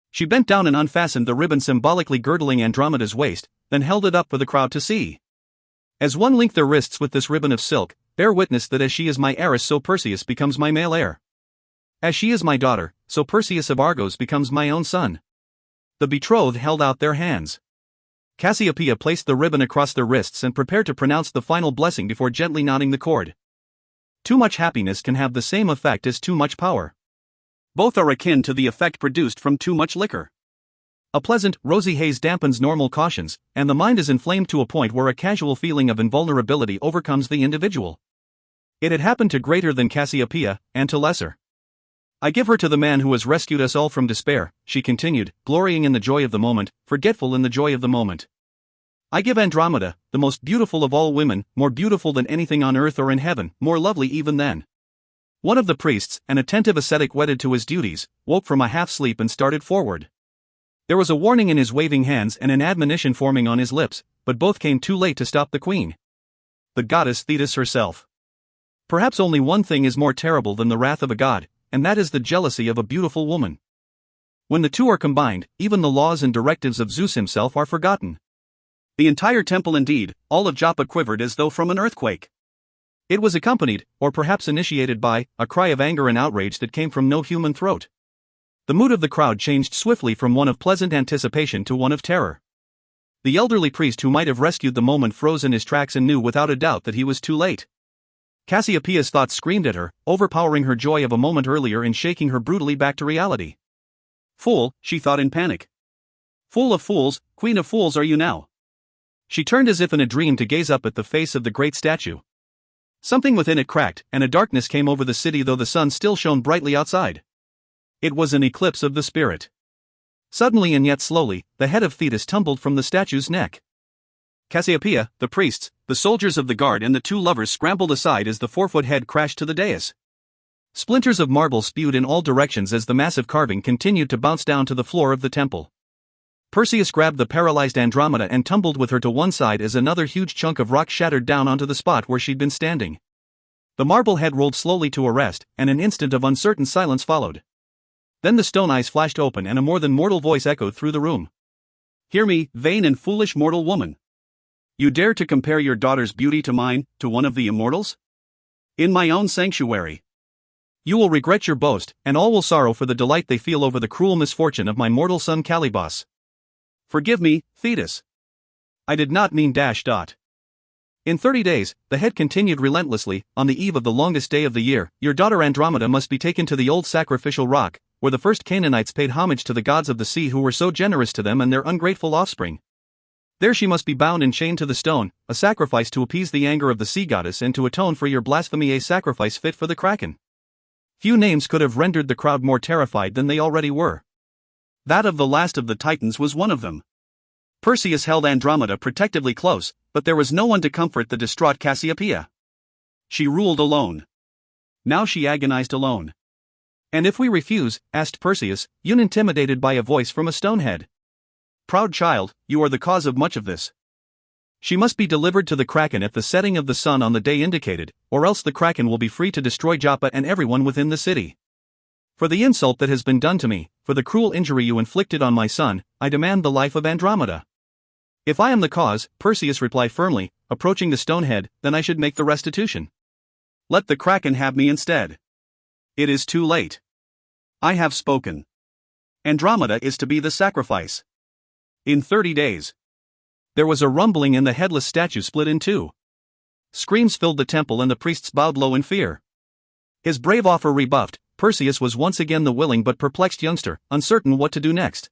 She bent down and unfastened the ribbon symbolically girdling Andromeda's waist, then held it up for the crowd to see. As one link their wrists with this ribbon of silk, bear witness that as she is my heiress so Perseus becomes my male heir. As she is my daughter, so Perseus of Argos becomes my own son. The betrothed held out their hands. Cassiopeia placed the ribbon across their wrists and prepared to pronounce the final blessing before gently knotting the cord. Too much happiness can have the same effect as too much power. Both are akin to the effect produced from too much liquor. A pleasant, rosy haze dampens normal cautions, and the mind is inflamed to a point where a casual feeling of invulnerability overcomes the individual. It had happened to greater than Cassiopeia, and to lesser. I give her to the man who has rescued us all from despair, she continued, glorying in the joy of the moment, forgetful in the joy of the moment. I give Andromeda, the most beautiful of all women, more beautiful than anything on earth or in heaven, more lovely even than. One of the priests, an attentive ascetic wedded to his duties, woke from a half-sleep and started forward. There was a warning in his waving hands and an admonition forming on his lips, but both came too late to stop the queen. The goddess Thetis herself. Perhaps only one thing is more terrible than the wrath of a god, and that is the jealousy of a beautiful woman. When the two are combined, even the laws and directives of Zeus himself are forgotten. The entire temple, indeed, all of Joppa quivered as though from an earthquake. It was accompanied, or perhaps initiated by, a cry of anger and outrage that came from no human throat. The mood of the crowd changed swiftly from one of pleasant anticipation to one of terror. The elderly priest who might have rescued the moment froze in his tracks and knew without a doubt that he was too late. Cassiopeia's thoughts screamed at her, overpowering her joy of a moment earlier and shaking her brutally back to reality. Fool, she thought in panic. Fool of fools, queen of fools are you now? She turned as if in a dream to gaze up at the face of the great statue. Something within it cracked, and a darkness came over the city though the sun still shone brightly outside. It was an eclipse of the spirit. Suddenly and yet slowly, the head of Thetis tumbled from the statue's neck. Cassiopeia, the priests, the soldiers of the guard and the two lovers scrambled aside as the 4-foot head crashed to the dais. Splinters of marble spewed in all directions as the massive carving continued to bounce down to the floor of the temple. Perseus grabbed the paralyzed Andromeda and tumbled with her to one side as another huge chunk of rock shattered down onto the spot where she'd been standing. The marble head rolled slowly to a rest, and an instant of uncertain silence followed. Then the stone eyes flashed open and a more than mortal voice echoed through the room. Hear me, vain and foolish mortal woman. You dare to compare your daughter's beauty to mine, to one of the immortals? In my own sanctuary. You will regret your boast, and all will sorrow for the delight they feel over the cruel misfortune of my mortal son Calibos. Forgive me, Thetis. I did not mean ... In 30 days, the head continued relentlessly, on the eve of the longest day of the year, your daughter Andromeda must be taken to the old sacrificial rock, where the first Canaanites paid homage to the gods of the sea who were so generous to them and their ungrateful offspring. There she must be bound and chained to the stone, a sacrifice to appease the anger of the sea goddess and to atone for your blasphemy, a sacrifice fit for the kraken. Few names could have rendered the crowd more terrified than they already were. That of the last of the Titans was one of them. Perseus held Andromeda protectively close, but there was no one to comfort the distraught Cassiopeia. She ruled alone. Now she agonized alone. And if we refuse, asked Perseus, intimidated by a voice from a stonehead. Proud child, you are the cause of much of this. She must be delivered to the kraken at the setting of the sun on the day indicated, or else the kraken will be free to destroy Joppa and everyone within the city. For the insult that has been done to me, for the cruel injury you inflicted on my son, I demand the life of Andromeda. If I am the cause, Perseus replied firmly, approaching the stonehead, then I should make the restitution. Let the kraken have me instead. It is too late. I have spoken. Andromeda is to be the sacrifice. In 30 days. There was a rumbling and the headless statue split in two. Screams filled the temple and the priests bowed low in fear. His brave offer rebuffed, Perseus was once again the willing but perplexed youngster, uncertain what to do next.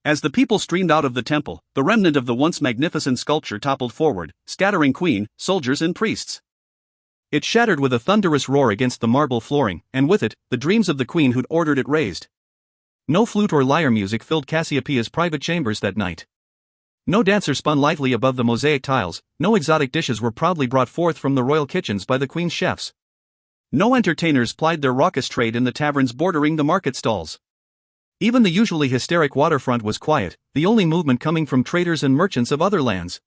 As the people streamed out of the temple, the remnant of the once magnificent sculpture toppled forward, scattering queen, soldiers and priests. It shattered with a thunderous roar against the marble flooring, and with it, the dreams of the queen who'd ordered it razed. No flute or lyre music filled Cassiopeia's private chambers that night. No dancer spun lightly above the mosaic tiles, no exotic dishes were proudly brought forth from the royal kitchens by the queen's chefs. No entertainers plied their raucous trade in the taverns bordering the market stalls. Even the usually hysteric waterfront was quiet, the only movement coming from traders and merchants of other lands.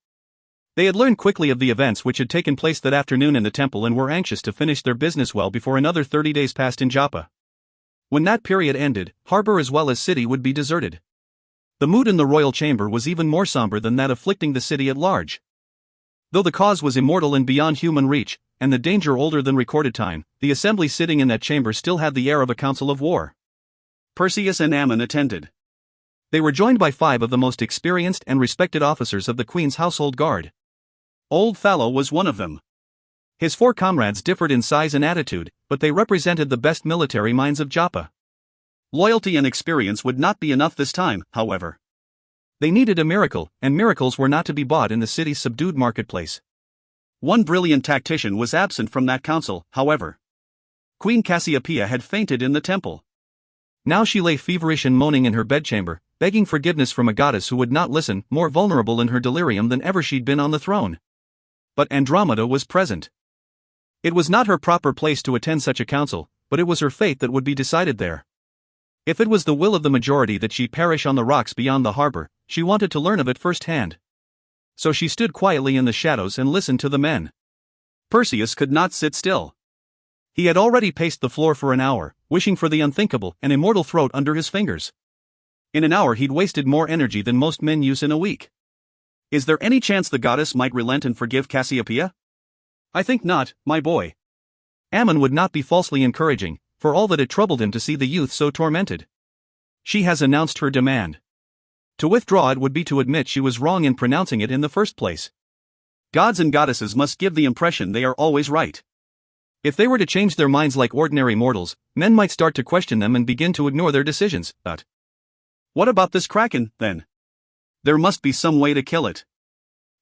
They had learned quickly of the events which had taken place that afternoon in the temple and were anxious to finish their business well before another 30 days passed in Joppa. When that period ended, harbor as well as city would be deserted. The mood in the royal chamber was even more somber than that afflicting the city at large. Though the cause was immortal and beyond human reach, and the danger older than recorded time, the assembly sitting in that chamber still had the air of a council of war. Perseus and Ammon attended. They were joined by 5 of the most experienced and respected officers of the queen's household guard. Old Fallow was one of them. His 4 comrades differed in size and attitude, but they represented the best military minds of Joppa. Loyalty and experience would not be enough this time, however. They needed a miracle, and miracles were not to be bought in the city's subdued marketplace. One brilliant tactician was absent from that council, however. Queen Cassiopeia had fainted in the temple. Now she lay feverish and moaning in her bedchamber, begging forgiveness from a goddess who would not listen, more vulnerable in her delirium than ever she'd been on the throne. But Andromeda was present. It was not her proper place to attend such a council, but it was her fate that would be decided there. If it was the will of the majority that she perish on the rocks beyond the harbor, she wanted to learn of it firsthand. So she stood quietly in the shadows and listened to the men. Perseus could not sit still. He had already paced the floor for an hour, wishing for the unthinkable, an immortal throat under his fingers. In an hour he'd wasted more energy than most men use in a week. Is there any chance the goddess might relent and forgive Cassiopeia? I think not, my boy. Ammon would not be falsely encouraging, for all that it troubled him to see the youth so tormented. She has announced her demand. To withdraw it would be to admit she was wrong in pronouncing it in the first place. Gods and goddesses must give the impression they are always right. If they were to change their minds like ordinary mortals, men might start to question them and begin to ignore their decisions. But what about this kraken, then? There must be some way to kill it.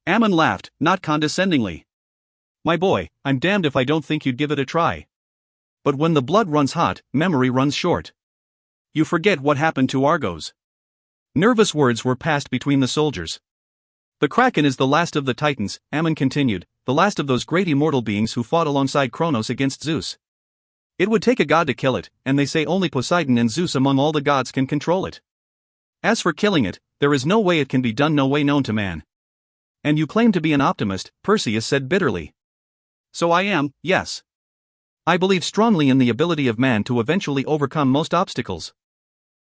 Ammon laughed, not condescendingly. My boy, I'm damned if I don't think you'd give it a try. But when the blood runs hot, memory runs short. You forget what happened to Argos. Nervous words were passed between the soldiers. The kraken is the last of the Titans, Ammon continued, the last of those great immortal beings who fought alongside Kronos against Zeus. It would take a god to kill it, and they say only Poseidon and Zeus among all the gods can control it. As for killing it, there is no way it can be done, no way known to man. And you claim to be an optimist, Perseus said bitterly. So I am, yes. I believe strongly in the ability of man to eventually overcome most obstacles.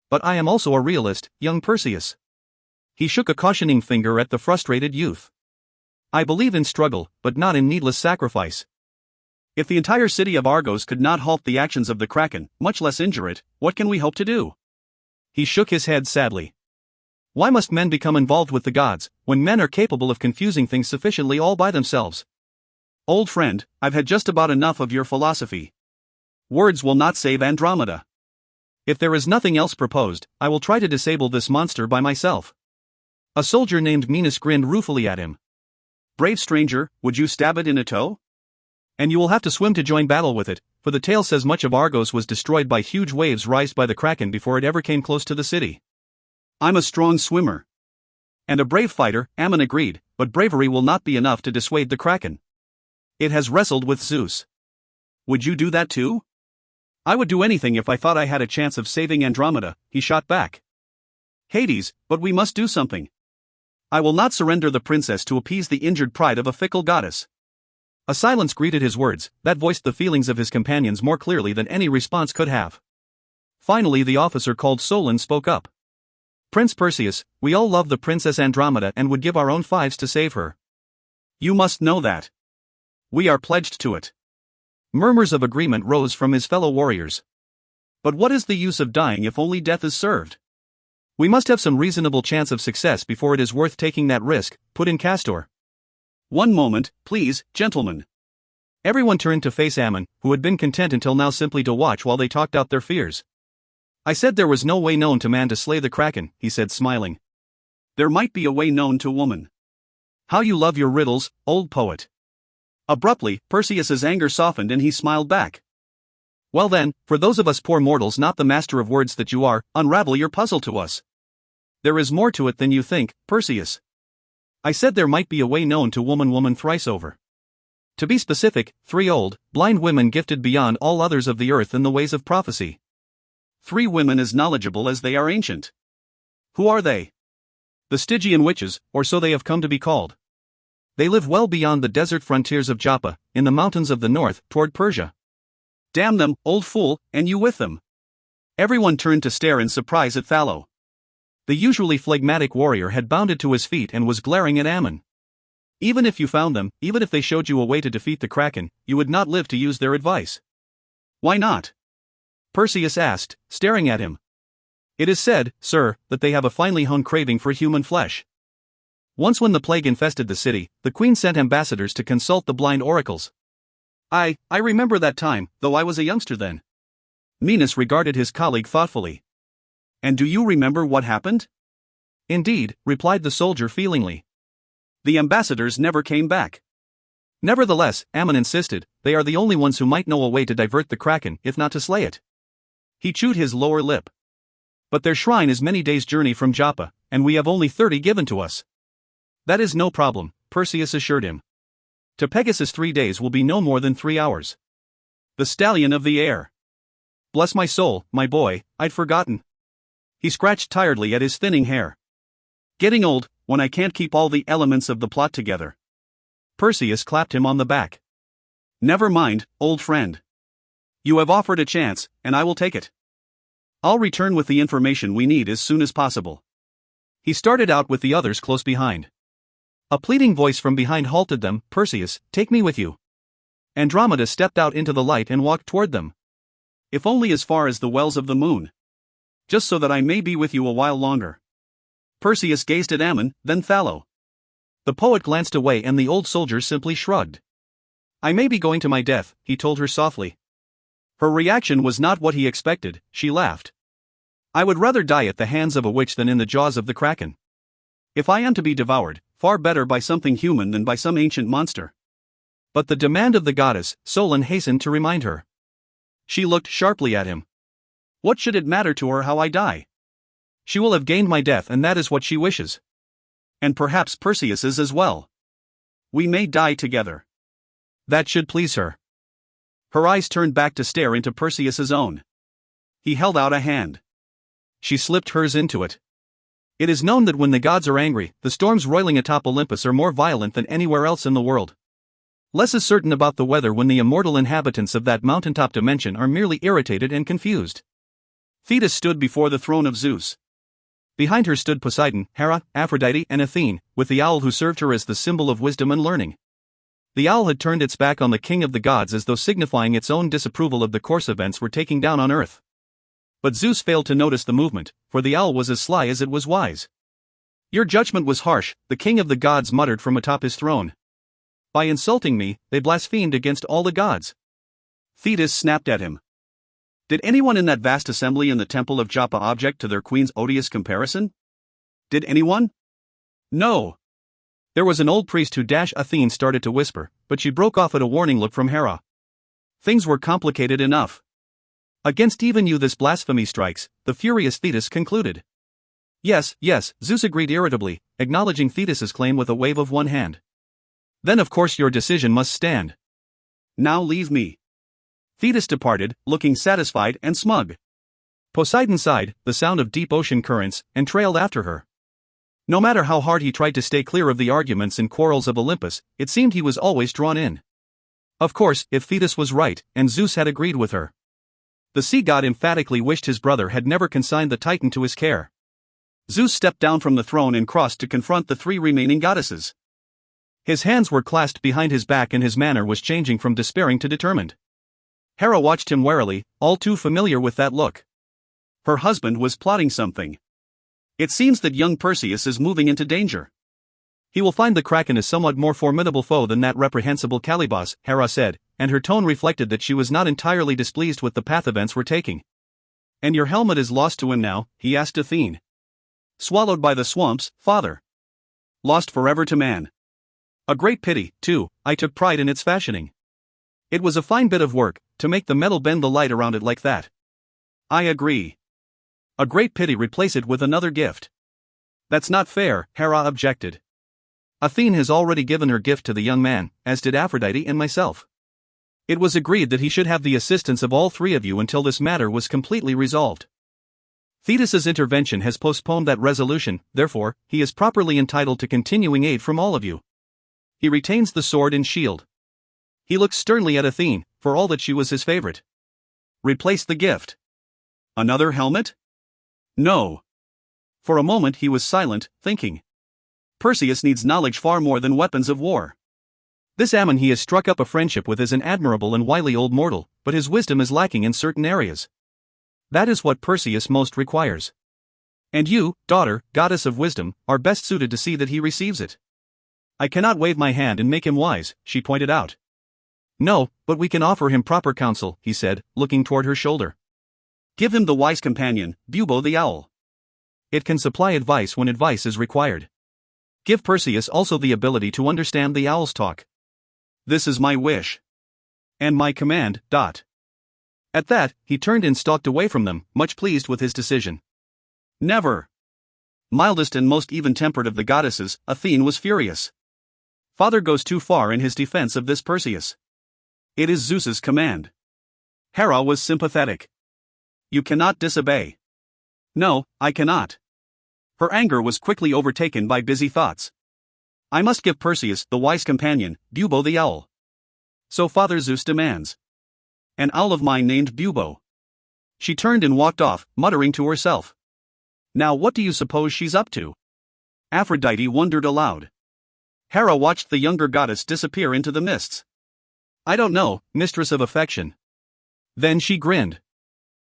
But I am also a realist, young Perseus. He shook a cautioning finger at the frustrated youth. I believe in struggle, but not in needless sacrifice. If the entire city of Argos could not halt the actions of the kraken, much less injure it, what can we hope to do? He shook his head sadly. Why must men become involved with the gods, when men are capable of confusing things sufficiently all by themselves? Old friend, I've had just about enough of your philosophy. Words will not save Andromeda. If there is nothing else proposed, I will try to disable this monster by myself. A soldier named Minos grinned ruefully at him. Brave stranger, would you stab it in a toe? And you will have to swim to join battle with it, for the tale says much of Argos was destroyed by huge waves raised by the kraken before it ever came close to the city. I'm a strong swimmer. And a brave fighter, Ammon agreed, but bravery will not be enough to dissuade the kraken. It has wrestled with Zeus. Would you do that too? I would do anything if I thought I had a chance of saving Andromeda, he shot back. Hades, but we must do something. I will not surrender the princess to appease the injured pride of a fickle goddess. A silence greeted his words, that voiced the feelings of his companions more clearly than any response could have. Finally the officer called Solon spoke up. Prince Perseus, we all love the Princess Andromeda and would give our own fives to save her. You must know that. We are pledged to it. Murmurs of agreement rose from his fellow warriors. But what is the use of dying if only death is served? We must have some reasonable chance of success before it is worth taking that risk, put in Castor. One moment, please, gentlemen. Everyone turned to face Ammon, who had been content until now simply to watch while they talked out their fears. I said there was no way known to man to slay the kraken, he said smiling. There might be a way known to woman. How you love your riddles, old poet. Abruptly, Perseus's anger softened and he smiled back. Well then, for those of us poor mortals not the master of words that you are, unravel your puzzle to us. There is more to it than you think, Perseus. I said there might be a way known to woman thrice over. To be specific, 3 old, blind women gifted beyond all others of the earth in the ways of prophecy. 3 women as knowledgeable as they are ancient. Who are they? The Stygian witches, or so they have come to be called. They live well beyond the desert frontiers of Joppa, in the mountains of the north, toward Persia. Damn them, old fool, and you with them. Everyone turned to stare in surprise at Thallo. The usually phlegmatic warrior had bounded to his feet and was glaring at Ammon. Even if you found them, even if they showed you a way to defeat the kraken, you would not live to use their advice. Why not? Perseus asked, staring at him. It is said, sir, that they have a finely honed craving for human flesh. Once when the plague infested the city, the queen sent ambassadors to consult the blind oracles. I remember that time, though I was a youngster then. Minos regarded his colleague thoughtfully. And do you remember what happened? Indeed, replied the soldier feelingly. The ambassadors never came back. Nevertheless, Ammon insisted, they are the only ones who might know a way to divert the kraken, if not to slay it. He chewed his lower lip. But their shrine is many days' journey from Joppa, and we have only 30 given to us. That is no problem, Perseus assured him. To Pegasus 3 days will be no more than 3 hours. The stallion of the air. Bless my soul, my boy, I'd forgotten. He scratched tiredly at his thinning hair. Getting old, when I can't keep all the elements of the plot together. Perseus clapped him on the back. Never mind, old friend. You have offered a chance, and I will take it. I'll return with the information we need as soon as possible. He started out with the others close behind. A pleading voice from behind halted them. Perseus, take me with you. Andromeda stepped out into the light and walked toward them. If only as far as the wells of the moon. Just so that I may be with you a while longer. Perseus gazed at Ammon, then Thallo. The poet glanced away and the old soldier simply shrugged. I may be going to my death, he told her softly. Her reaction was not what he expected. She laughed. I would rather die at the hands of a witch than in the jaws of the kraken. If I am to be devoured, far better by something human than by some ancient monster. But the demand of the goddess, Solon hastened to remind her. She looked sharply at him. What should it matter to her how I die? She will have gained my death, and that is what she wishes. And perhaps Perseus's as well. We may die together. That should please her. Her eyes turned back to stare into Perseus's own. He held out a hand. She slipped hers into it. It is known that when the gods are angry, the storms roiling atop Olympus are more violent than anywhere else in the world. Less is certain about the weather when the immortal inhabitants of that mountaintop dimension are merely irritated and confused. Thetis stood before the throne of Zeus. Behind her stood Poseidon, Hera, Aphrodite, and Athene, with the owl who served her as the symbol of wisdom and learning. The owl had turned its back on the king of the gods as though signifying its own disapproval of the course events were taking down on earth. But Zeus failed to notice the movement, for the owl was as sly as it was wise. Your judgment was harsh, the king of the gods muttered from atop his throne. By insulting me, they blasphemed against all the gods. Thetis snapped at him. Did anyone in that vast assembly in the temple of Joppa object to their queen's odious comparison? Did anyone? No. There was an old priest who Athene started to whisper, but she broke off at a warning look from Hera. Things were complicated enough. Against even you this blasphemy strikes, the furious Thetis concluded. Yes, Zeus agreed irritably, acknowledging Thetis's claim with a wave of one hand. Then of course your decision must stand. Now leave me. Thetis departed, looking satisfied and smug. Poseidon sighed, the sound of deep ocean currents, and trailed after her. No matter how hard he tried to stay clear of the arguments and quarrels of Olympus, it seemed he was always drawn in. Of course, if Thetis was right, and Zeus had agreed with her. The sea god emphatically wished his brother had never consigned the Titan to his care. Zeus stepped down from the throne and crossed to confront the 3 remaining goddesses. His hands were clasped behind his back and his manner was changing from despairing to determined. Hera watched him warily, all too familiar with that look. Her husband was plotting something. It seems that young Perseus is moving into danger. He will find the kraken a somewhat more formidable foe than that reprehensible Calibos, Hera said, and her tone reflected that she was not entirely displeased with the path events were taking. And your helmet is lost to him now, he asked Athene. Swallowed by the swamps, father. Lost forever to man. A great pity, too, I took pride in its fashioning. It was a fine bit of work, to make the metal bend the light around it like that. I agree. A great pity replace it with another gift. That's not fair, Hera objected. Athene has already given her gift to the young man, as did Aphrodite and myself. It was agreed that he should have the assistance of all 3 of you until this matter was completely resolved. Thetis's intervention has postponed that resolution, therefore, he is properly entitled to continuing aid from all of you. He retains the sword and shield. He looked sternly at Athene, for all that she was his favorite. Replace the gift. Another helmet? No. For a moment he was silent, thinking. Perseus needs knowledge far more than weapons of war. This Ammon he has struck up a friendship with is an admirable and wily old mortal, but his wisdom is lacking in certain areas. That is what Perseus most requires. And you, daughter, goddess of wisdom, are best suited to see that he receives it. I cannot wave my hand and make him wise, she pointed out. No, but we can offer him proper counsel, he said, looking toward her shoulder. Give him the wise companion, Bubo the owl. It can supply advice when advice is required. Give Perseus also the ability to understand the owl's talk. This is my wish. And my command. At that, he turned and stalked away from them, much pleased with his decision. Never. Mildest and most even-tempered of the goddesses, Athene was furious. Father goes too far in his defense of this Perseus. It is Zeus's command. Hera was sympathetic. You cannot disobey. No, I cannot. Her anger was quickly overtaken by busy thoughts. I must give Perseus, the wise companion, Bubo the owl. So Father Zeus demands. An owl of mine named Bubo. She turned and walked off, muttering to herself. Now what do you suppose she's up to? Aphrodite wondered aloud. Hera watched the younger goddess disappear into the mists. I don't know, mistress of affection. Then she grinned.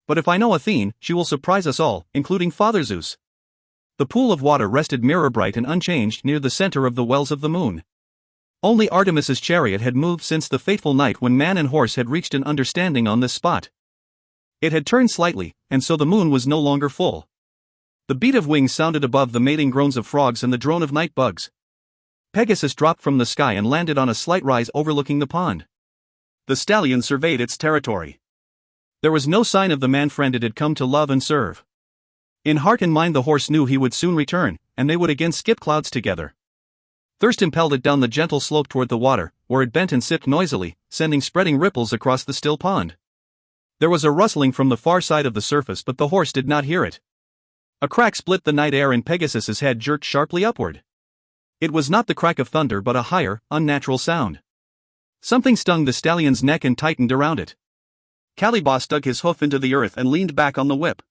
But if I know Athene, she will surprise us all, including Father Zeus. The pool of water rested mirror-bright and unchanged near the center of the wells of the moon. Only Artemis's chariot had moved since the fateful night when man and horse had reached an understanding on this spot. It had turned slightly, and so the moon was no longer full. The beat of wings sounded above the mating groans of frogs and the drone of night bugs. Pegasus dropped from the sky and landed on a slight rise overlooking the pond. The stallion surveyed its territory. There was no sign of the man-friend it had come to love and serve. In heart and mind the horse knew he would soon return, and they would again skip clouds together. Thirst impelled it down the gentle slope toward the water, where it bent and sipped noisily, sending spreading ripples across the still pond. There was a rustling from the far side of the surface, but the horse did not hear it. A crack split the night air and Pegasus's head jerked sharply upward. It was not the crack of thunder but a higher, unnatural sound. Something stung the stallion's neck and tightened around it. Calibos dug his hoof into the earth and leaned back on the whip.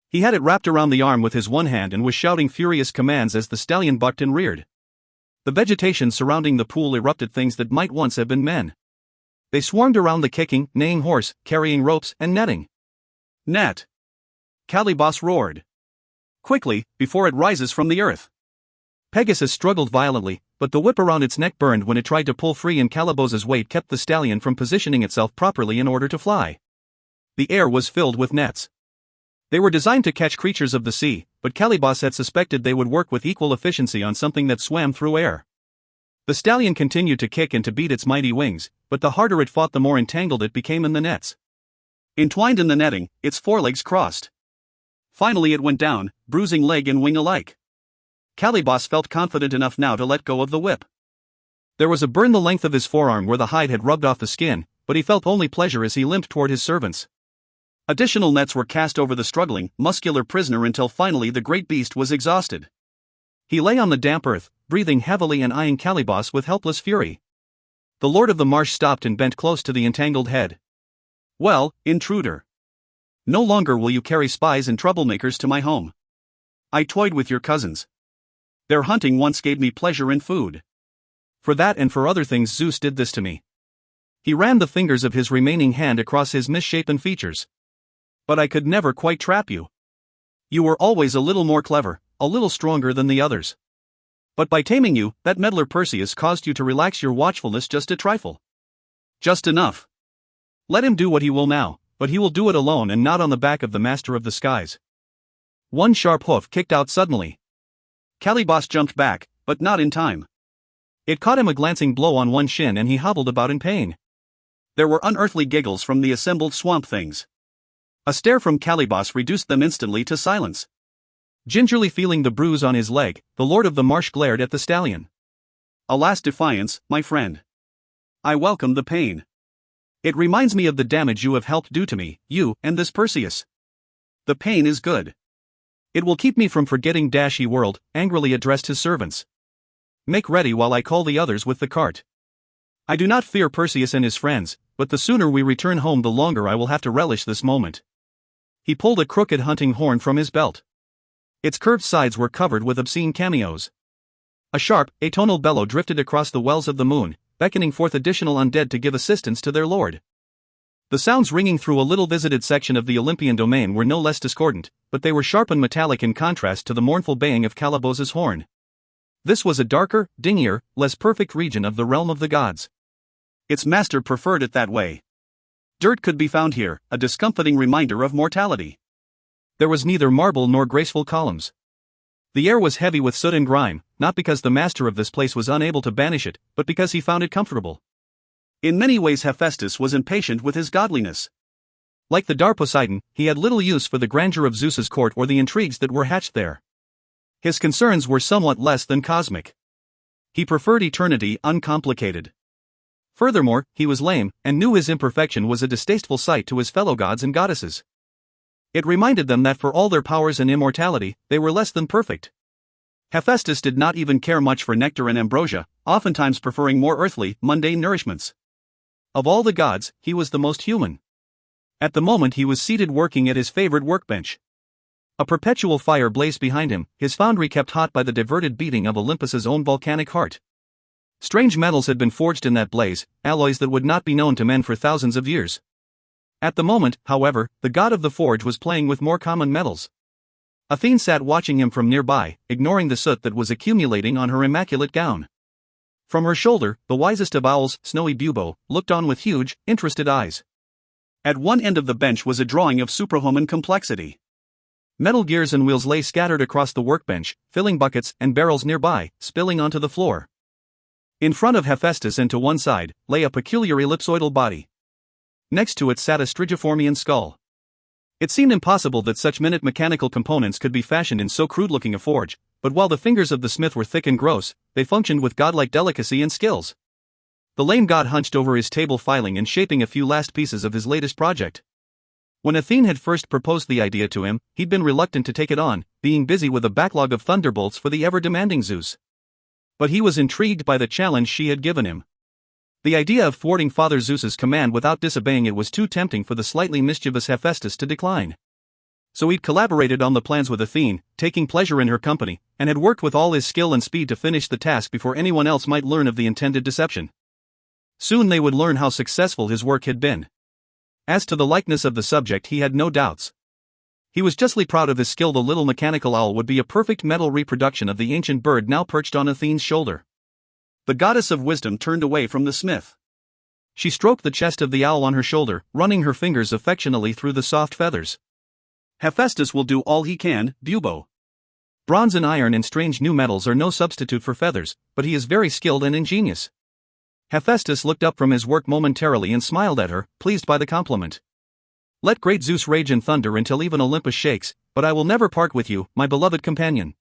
He had it wrapped around the arm with his one hand and was shouting furious commands as the stallion bucked and reared. The vegetation surrounding the pool erupted things that might once have been men. They swarmed around the kicking, neighing horse, carrying ropes and netting. Net! Calibos roared. Quickly, before it rises from the earth. Pegasus struggled violently, but the whip around its neck burned when it tried to pull free and Calibos's weight kept the stallion from positioning itself properly in order to fly. The air was filled with nets. They were designed to catch creatures of the sea, but Calibos had suspected they would work with equal efficiency on something that swam through air. The stallion continued to kick and to beat its mighty wings, but the harder it fought the more entangled it became in the nets. Entwined in the netting, its forelegs crossed. Finally it went down, bruising leg and wing alike. Calibos felt confident enough now to let go of the whip. There was a burn the length of his forearm where the hide had rubbed off the skin, but he felt only pleasure as he limped toward his servants. Additional nets were cast over the struggling, muscular prisoner until finally the great beast was exhausted. He lay on the damp earth, breathing heavily and eyeing Calibos with helpless fury. The Lord of the Marsh stopped and bent close to the entangled head. Well, intruder. No longer will you carry spies and troublemakers to my home. I toyed with your cousins. Their hunting once gave me pleasure and food. For that and for other things Zeus did this to me. He ran the fingers of his remaining hand across his misshapen features. But I could never quite trap you. You were always a little more clever, a little stronger than the others. But by taming you, that meddler Perseus caused you to relax your watchfulness just a trifle. Just enough. Let him do what he will now, but he will do it alone and not on the back of the master of the skies. One sharp hoof kicked out suddenly. Calibos jumped back, but not in time. It caught him a glancing blow on one shin and he hobbled about in pain. There were unearthly giggles from the assembled swamp things. A stare from Calibos reduced them instantly to silence. Gingerly feeling the bruise on his leg, the Lord of the Marsh glared at the stallion. A last defiance, my friend. I welcome the pain. It reminds me of the damage you have helped do to me, you and this Perseus. The pain is good. It will keep me from forgetting He world, angrily addressed his servants. Make ready while I call the others with the cart. I do not fear Perseus and his friends, but the sooner we return home the longer I will have to relish this moment. He pulled a crooked hunting horn from his belt. Its curved sides were covered with obscene cameos. A sharp, atonal bellow drifted across the wells of the moon, beckoning forth additional undead to give assistance to their lord. The sounds ringing through a little visited section of the Olympian domain were no less discordant, but they were sharp and metallic in contrast to the mournful baying of Calibos's horn. This was a darker, dingier, less perfect region of the realm of the gods. Its master preferred it that way. Dirt could be found here, a discomfiting reminder of mortality. There was neither marble nor graceful columns. The air was heavy with soot and grime, not because the master of this place was unable to banish it, but because he found it comfortable. In many ways Hephaestus was impatient with his godliness. Like the Dar Poseidon, he had little use for the grandeur of Zeus's court or the intrigues that were hatched there. His concerns were somewhat less than cosmic. He preferred eternity uncomplicated. Furthermore, he was lame, and knew his imperfection was a distasteful sight to his fellow gods and goddesses. It reminded them that for all their powers and immortality, they were less than perfect. Hephaestus did not even care much for nectar and ambrosia, oftentimes preferring more earthly, mundane nourishments. Of all the gods, he was the most human. At the moment he was seated working at his favorite workbench. A perpetual fire blazed behind him, his foundry kept hot by the diverted beating of Olympus's own volcanic heart. Strange metals had been forged in that blaze, alloys that would not be known to men for thousands of years. At the moment, however, the god of the forge was playing with more common metals. Athene sat watching him from nearby, ignoring the soot that was accumulating on her immaculate gown. From her shoulder, the wisest of owls, snowy Bubo, looked on with huge, interested eyes. At one end of the bench was a drawing of suprahuman complexity. Metal gears and wheels lay scattered across the workbench, filling buckets and barrels nearby, spilling onto the floor. In front of Hephaestus and to one side, lay a peculiar ellipsoidal body. Next to it sat a strigiformian skull. It seemed impossible that such minute mechanical components could be fashioned in so crude-looking a forge, but while the fingers of the smith were thick and gross, they functioned with godlike delicacy and skills. The lame god hunched over his table filing and shaping a few last pieces of his latest project. When Athene had first proposed the idea to him, he'd been reluctant to take it on, being busy with a backlog of thunderbolts for the ever-demanding Zeus. But he was intrigued by the challenge she had given him. The idea of thwarting Father Zeus's command without disobeying it was too tempting for the slightly mischievous Hephaestus to decline. So he'd collaborated on the plans with Athene, taking pleasure in her company, and had worked with all his skill and speed to finish the task before anyone else might learn of the intended deception. Soon they would learn how successful his work had been. As to the likeness of the subject, he had no doubts. He was justly proud of his skill. The little mechanical owl would be a perfect metal reproduction of the ancient bird now perched on Athene's shoulder. The goddess of wisdom turned away from the smith. She stroked the chest of the owl on her shoulder, running her fingers affectionately through the soft feathers. Hephaestus will do all he can, Bubo. Bronze and iron and strange new metals are no substitute for feathers, but he is very skilled and ingenious. Hephaestus looked up from his work momentarily and smiled at her, pleased by the compliment. Let great Zeus rage and thunder until even Olympus shakes, but I will never part with you, my beloved companion.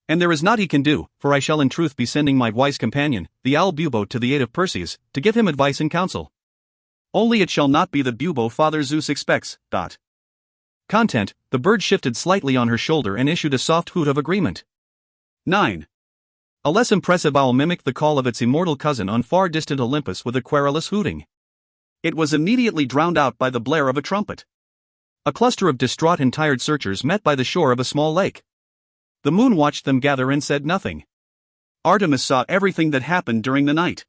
And there is naught he can do, for I shall in truth be sending my wise companion, the owl Bubo, to the aid of Perseus, to give him advice and counsel. Only it shall not be the Bubo Father Zeus expects. Content, the bird shifted slightly on her shoulder and issued a soft hoot of agreement. 9. A less impressive owl mimicked the call of its immortal cousin on far distant Olympus with a querulous hooting. It was immediately drowned out by the blare of a trumpet. A cluster of distraught and tired searchers met by the shore of a small lake. The moon watched them gather and said nothing. Artemis saw everything that happened during the night.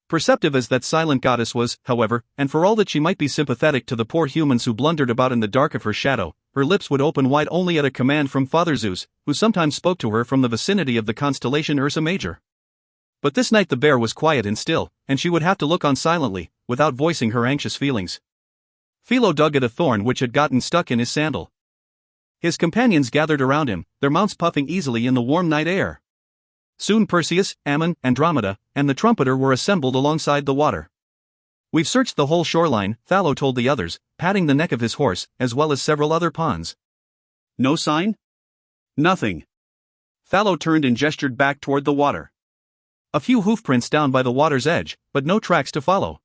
Perceptive as that silent goddess was, however, and for all that she might be sympathetic to the poor humans who blundered about in the dark of her shadow, her lips would open wide only at a command from Father Zeus, who sometimes spoke to her from the vicinity of the constellation Ursa Major. But this night the bear was quiet and still, and she would have to look on silently, without voicing her anxious feelings. Philo dug at a thorn which had gotten stuck in his sandal. His companions gathered around him, their mounts puffing easily in the warm night air. Soon Perseus, Ammon, Andromeda, and the trumpeter were assembled alongside the water. We've searched the whole shoreline, Phalo told the others, patting the neck of his horse, as well as several other ponds. No sign? Nothing. Phalo turned and gestured back toward the water. A few hoofprints down by the water's edge, but no tracks to follow.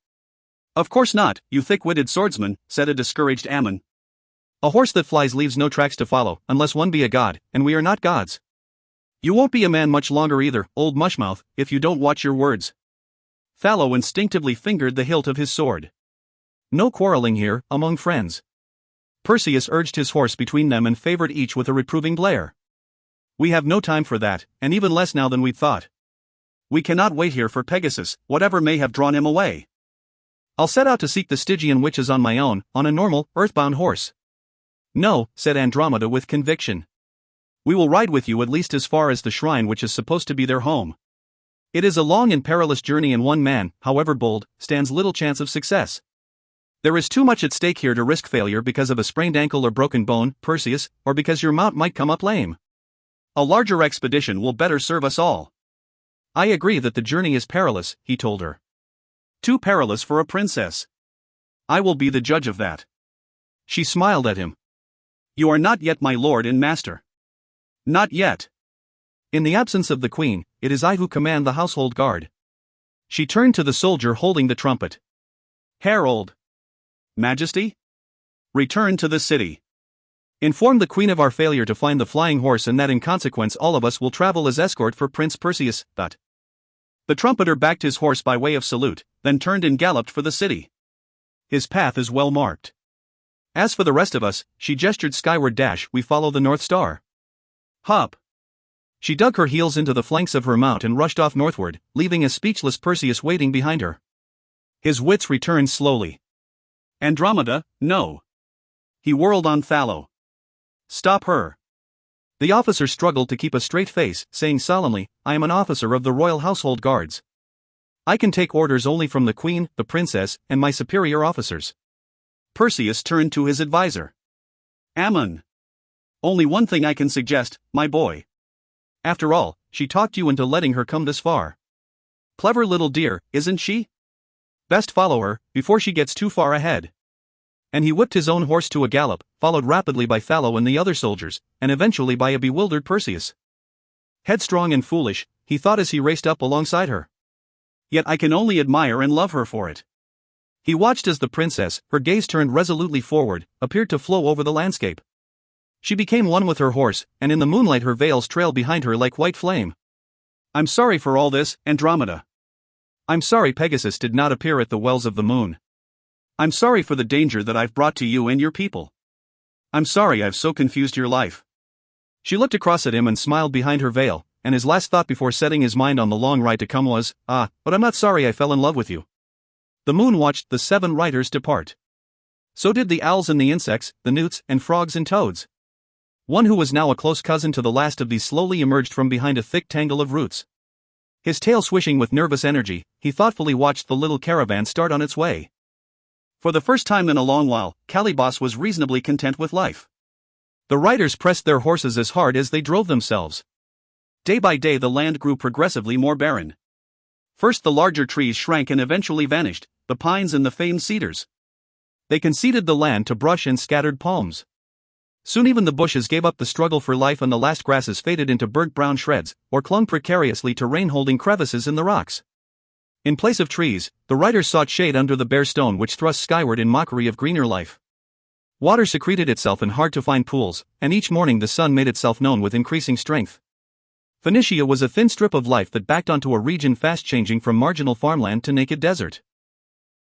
Of course not, you thick-witted swordsman, said a discouraged Ammon. A horse that flies leaves no tracks to follow, unless one be a god, and we are not gods. You won't be a man much longer either, old mushmouth, if you don't watch your words. Phalo instinctively fingered the hilt of his sword. No quarreling here, among friends. Perseus urged his horse between them and favored each with a reproving blare. We have no time for that, and even less now than we'd thought. We cannot wait here for Pegasus, whatever may have drawn him away. I'll set out to seek the Stygian witches on my own, on a normal, earthbound horse. No, said Andromeda with conviction. We will ride with you at least as far as the shrine which is supposed to be their home. It is a long and perilous journey, and one man, however bold, stands little chance of success. There is too much at stake here to risk failure because of a sprained ankle or broken bone, Perseus, or because your mount might come up lame. A larger expedition will better serve us all. I agree that the journey is perilous, he told her. Too perilous for a princess. I will be the judge of that. She smiled at him. You are not yet my lord and master. Not yet. In the absence of the queen, it is I who command the household guard. She turned to the soldier holding the trumpet. Herald. Majesty? Return to the city. Inform the queen of our failure to find the flying horse and that in consequence all of us will travel as escort for Prince Perseus. The trumpeter backed his horse by way of salute, then turned and galloped for the city. His path is well marked. As for the rest of us, she gestured skyward. We follow the North Star. Hop. She dug her heels into the flanks of her mount and rushed off northward, leaving a speechless Perseus waiting behind her. His wits returned slowly. Andromeda, no. He whirled on Thallo. Stop her. The officer struggled to keep a straight face, saying solemnly, I am an officer of the royal household guards. I can take orders only from the queen, the princess, and my superior officers. Perseus turned to his advisor. Ammon. Only one thing I can suggest, my boy. After all, she talked you into letting her come this far. Clever little dear, isn't she? Best follow her, before she gets too far ahead. And he whipped his own horse to a gallop, followed rapidly by Thallo and the other soldiers, and eventually by a bewildered Perseus. Headstrong and foolish, he thought as he raced up alongside her. Yet I can only admire and love her for it. He watched as the princess, her gaze turned resolutely forward, appeared to flow over the landscape. She became one with her horse, and in the moonlight her veils trailed behind her like white flame. I'm sorry for all this, Andromeda. I'm sorry Pegasus did not appear at the wells of the moon. I'm sorry for the danger that I've brought to you and your people. I'm sorry I've so confused your life. She looked across at him and smiled behind her veil, and his last thought before setting his mind on the long ride to come was, but I'm not sorry I fell in love with you. The moon watched the 7 riders depart. So did the owls and the insects, the newts and frogs and toads. One who was now a close cousin to the last of these slowly emerged from behind a thick tangle of roots. His tail swishing with nervous energy, he thoughtfully watched the little caravan start on its way. For the first time in a long while, Calibos was reasonably content with life. The riders pressed their horses as hard as they drove themselves. Day by day the land grew progressively more barren. First the larger trees shrank and eventually vanished, the pines and the famed cedars. They conceded the land to brush and scattered palms. Soon even the bushes gave up the struggle for life and the last grasses faded into burnt brown shreds, or clung precariously to rain-holding crevices in the rocks. In place of trees, the riders sought shade under the bare stone which thrust skyward in mockery of greener life. Water secreted itself in hard-to-find pools, and each morning the sun made itself known with increasing strength. Phoenicia was a thin strip of life that backed onto a region fast-changing from marginal farmland to naked desert.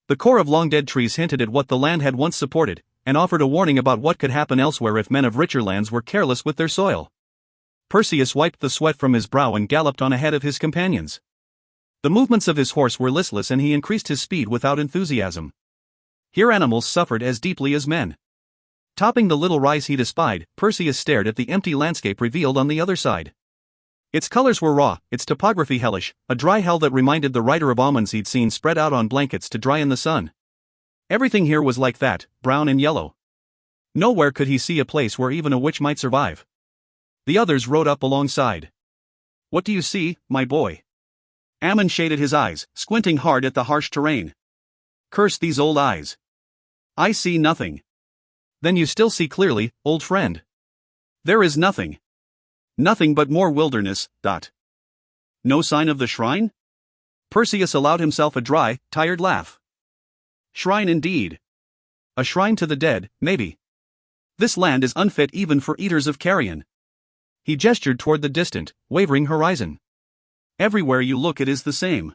The core of long-dead trees hinted at what the land had once supported, and offered a warning about what could happen elsewhere if men of richer lands were careless with their soil. Perseus wiped the sweat from his brow and galloped on ahead of his companions. The movements of his horse were listless and he increased his speed without enthusiasm. Here animals suffered as deeply as men. Topping the little rise he espied, Perseus stared at the empty landscape revealed on the other side. Its colors were raw, its topography hellish, a dry hell that reminded the rider of almonds he'd seen spread out on blankets to dry in the sun. Everything here was like that, brown and yellow. Nowhere could he see a place where even a witch might survive. The others rode up alongside. What do you see, my boy? Ammon shaded his eyes, squinting hard at the harsh terrain. Curse these old eyes. I see nothing. Then you still see clearly, old friend. There is nothing. Nothing but more wilderness. No sign of the shrine? Perseus allowed himself a dry, tired laugh. Shrine indeed. A shrine to the dead, maybe. This land is unfit even for eaters of carrion. He gestured toward the distant, wavering horizon. Everywhere you look it is the same.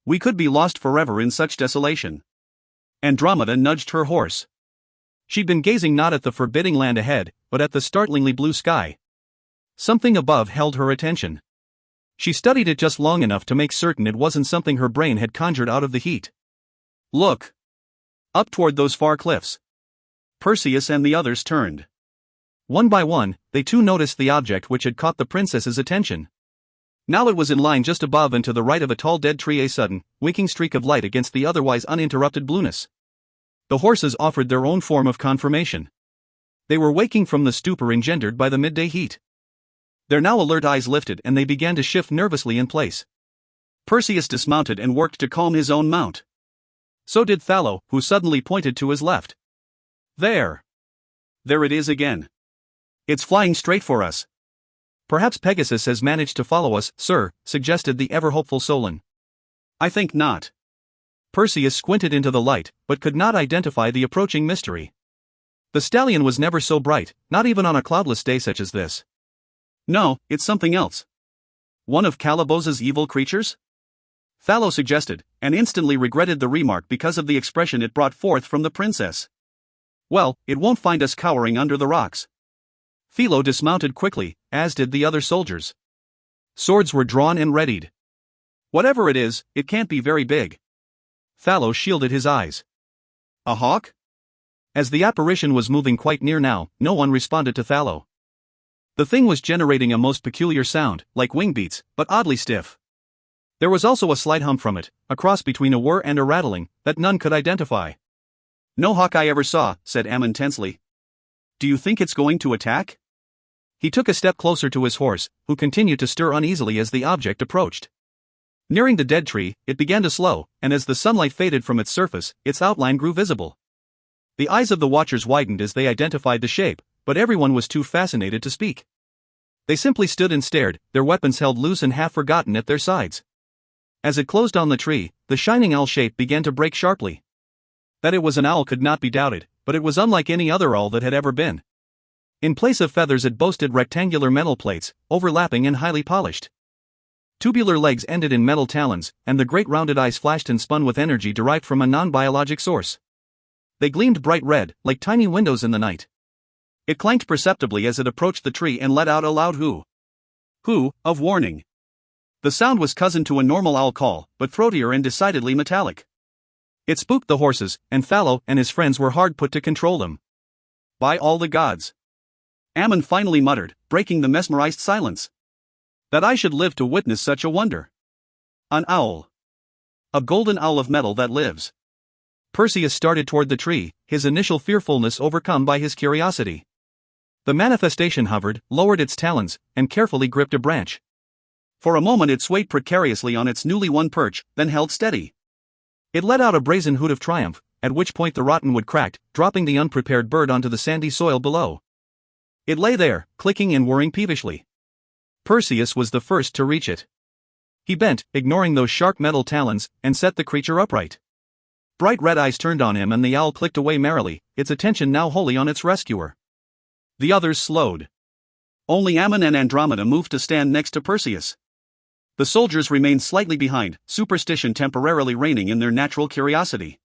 We could be lost forever in such desolation. Andromeda nudged her horse. She'd been gazing not at the forbidding land ahead, but at the startlingly blue sky. Something above held her attention. She studied it just long enough to make certain it wasn't something her brain had conjured out of the heat. Look! Up toward those far cliffs. Perseus and the others turned. One by one, they too noticed the object which had caught the princess's attention. Now it was in line just above and to the right of a tall dead tree, a sudden, winking streak of light against the otherwise uninterrupted blueness. The horses offered their own form of confirmation. They were waking from the stupor engendered by the midday heat. Their now alert eyes lifted and they began to shift nervously in place. Perseus dismounted and worked to calm his own mount. So did Thallo, who suddenly pointed to his left. There. There it is again. It's flying straight for us. Perhaps Pegasus has managed to follow us, sir, suggested the ever-hopeful Solon. I think not. Perseus squinted into the light, but could not identify the approaching mystery. The stallion was never so bright, not even on a cloudless day such as this. No, it's something else. One of Calaboz's evil creatures? Thallo suggested, and instantly regretted the remark because of the expression it brought forth from the princess. Well, it won't find us cowering under the rocks. Philo dismounted quickly, as did the other soldiers. Swords were drawn and readied. Whatever it is, it can't be very big. Thallo shielded his eyes. A hawk? As the apparition was moving quite near now, no one responded to Thallo. The thing was generating a most peculiar sound, like wing beats, but oddly stiff. There was also a slight hum from it, a cross between a whir and a rattling, that none could identify. No hawk I ever saw, said Ammon tensely. Do you think it's going to attack? He took a step closer to his horse, who continued to stir uneasily as the object approached. Nearing the dead tree, it began to slow, and as the sunlight faded from its surface, its outline grew visible. The eyes of the watchers widened as they identified the shape, but everyone was too fascinated to speak. They simply stood and stared, their weapons held loose and half forgotten at their sides. As it closed on the tree, the shining owl shape began to break sharply. That it was an owl could not be doubted, but it was unlike any other owl that had ever been. In place of feathers it boasted rectangular metal plates, overlapping and highly polished. Tubular legs ended in metal talons, and the great rounded eyes flashed and spun with energy derived from a non-biologic source. They gleamed bright red, like tiny windows in the night. It clanked perceptibly as it approached the tree and let out a loud hoo. Hoo, of warning. The sound was cousin to a normal owl call, but throatier and decidedly metallic. It spooked the horses, and Thallo and his friends were hard put to control them. By all the gods! Ammon finally muttered, breaking the mesmerized silence. That I should live to witness such a wonder. An owl. A golden owl of metal that lives. Perseus started toward the tree, his initial fearfulness overcome by his curiosity. The manifestation hovered, lowered its talons, and carefully gripped a branch. For a moment it swayed precariously on its newly won perch, then held steady. It let out a brazen hoot of triumph, at which point the rottenwood cracked, dropping the unprepared bird onto the sandy soil below. It lay there, clicking and whirring peevishly. Perseus was the first to reach it. He bent, ignoring those sharp metal talons, and set the creature upright. Bright red eyes turned on him and the owl clicked away merrily, its attention now wholly on its rescuer. The others slowed. Only Ammon and Andromeda moved to stand next to Perseus. The soldiers remained slightly behind, superstition temporarily reigning in their natural curiosity.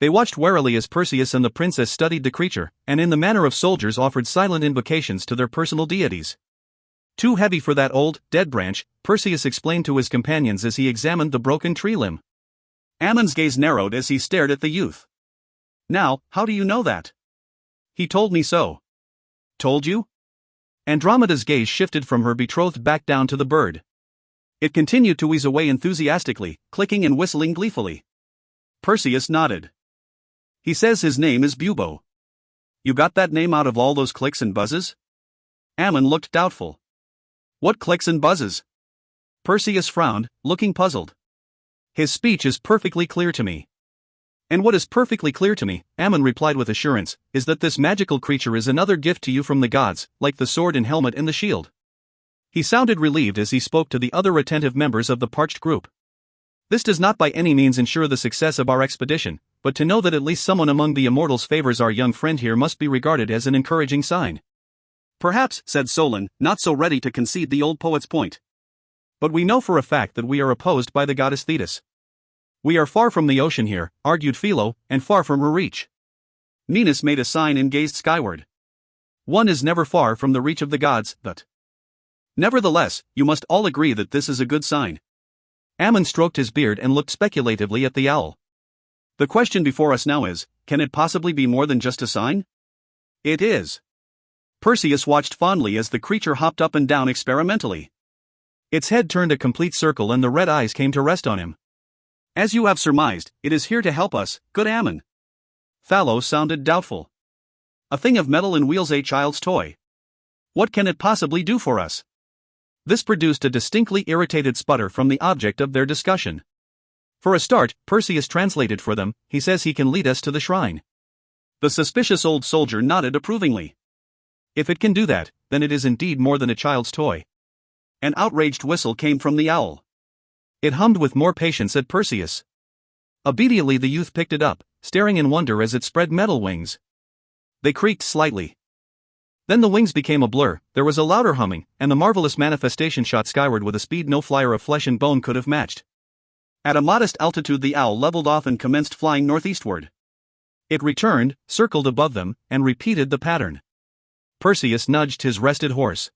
They watched warily as Perseus and the princess studied the creature, and in the manner of soldiers offered silent invocations to their personal deities. Too heavy for that old, dead branch, Perseus explained to his companions as he examined the broken tree limb. Ammon's gaze narrowed as he stared at the youth. Now, how do you know that? He told me so. Told you? Andromeda's gaze shifted from her betrothed back down to the bird. It continued to wheeze away enthusiastically, clicking and whistling gleefully. Perseus nodded. He says his name is Bubo. You got that name out of all those clicks and buzzes? Ammon looked doubtful. What clicks and buzzes? Perseus frowned, looking puzzled. His speech is perfectly clear to me. And what is perfectly clear to me, Ammon replied with assurance, is that this magical creature is another gift to you from the gods, like the sword and helmet and the shield. He sounded relieved as he spoke to the other attentive members of the parched group. This does not by any means ensure the success of our expedition, but to know that at least someone among the immortals favors our young friend here must be regarded as an encouraging sign. Perhaps, said Solon, not so ready to concede the old poet's point. But we know for a fact that we are opposed by the goddess Thetis. We are far from the ocean here, argued Philo, and far from her reach. Ninus made a sign and gazed skyward. One is never far from the reach of the gods, but... Nevertheless, you must all agree that this is a good sign. Ammon stroked his beard and looked speculatively at the owl. The question before us now is, can it possibly be more than just a sign? It is. Perseus watched fondly as the creature hopped up and down experimentally. Its head turned a complete circle and the red eyes came to rest on him. As you have surmised, it is here to help us, good Ammon. Thallo sounded doubtful. A thing of metal and wheels, a child's toy. What can it possibly do for us? This produced a distinctly irritated sputter from the object of their discussion. For a start, Perseus translated for them. He says he can lead us to the shrine. The suspicious old soldier nodded approvingly. If it can do that, then it is indeed more than a child's toy. An outraged whistle came from the owl. It hummed with more patience at Perseus. Obediently the youth picked it up, staring in wonder as it spread metal wings. They creaked slightly. Then the wings became a blur, there was a louder humming, and the marvelous manifestation shot skyward with a speed no flyer of flesh and bone could have matched. At a modest altitude the owl leveled off and commenced flying northeastward. It returned, circled above them, and repeated the pattern. Perseus nudged his rested horse.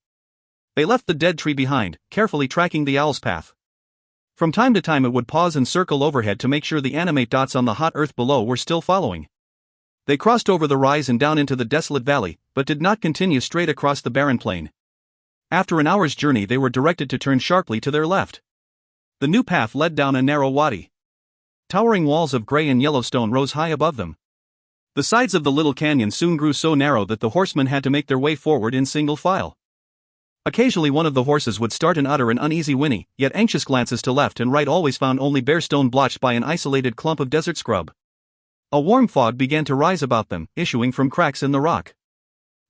They left the dead tree behind, carefully tracking the owl's path. From time to time it would pause and circle overhead to make sure the animate dots on the hot earth below were still following. They crossed over the rise and down into the desolate valley, but did not continue straight across the barren plain. After an hour's journey they were directed to turn sharply to their left. The new path led down a narrow wadi. Towering walls of gray and yellow stone rose high above them. The sides of the little canyon soon grew so narrow that the horsemen had to make their way forward in single file. Occasionally one of the horses would start and utter an uneasy whinny, yet anxious glances to left and right always found only bare stone blotched by an isolated clump of desert scrub. A warm fog began to rise about them, issuing from cracks in the rock.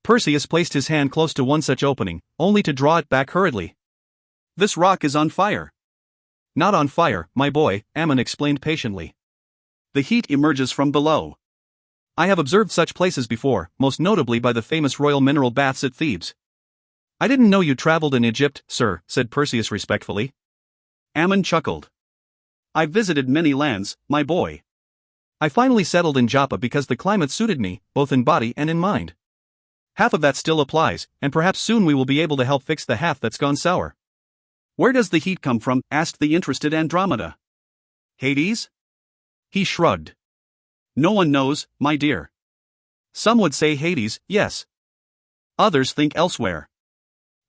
Perseus placed his hand close to one such opening, only to draw it back hurriedly. This rock is on fire. Not on fire, my boy, Ammon explained patiently. The heat emerges from below. I have observed such places before, most notably by the famous royal mineral baths at Thebes. I didn't know you traveled in Egypt, sir, said Perseus respectfully. Ammon chuckled. I've visited many lands, my boy. I finally settled in Joppa because the climate suited me, both in body and in mind. Half of that still applies, and perhaps soon we will be able to help fix the half that's gone sour. Where does the heat come from? Asked the interested Andromeda. Hades? He shrugged. No one knows, my dear. Some would say Hades, yes. Others think elsewhere.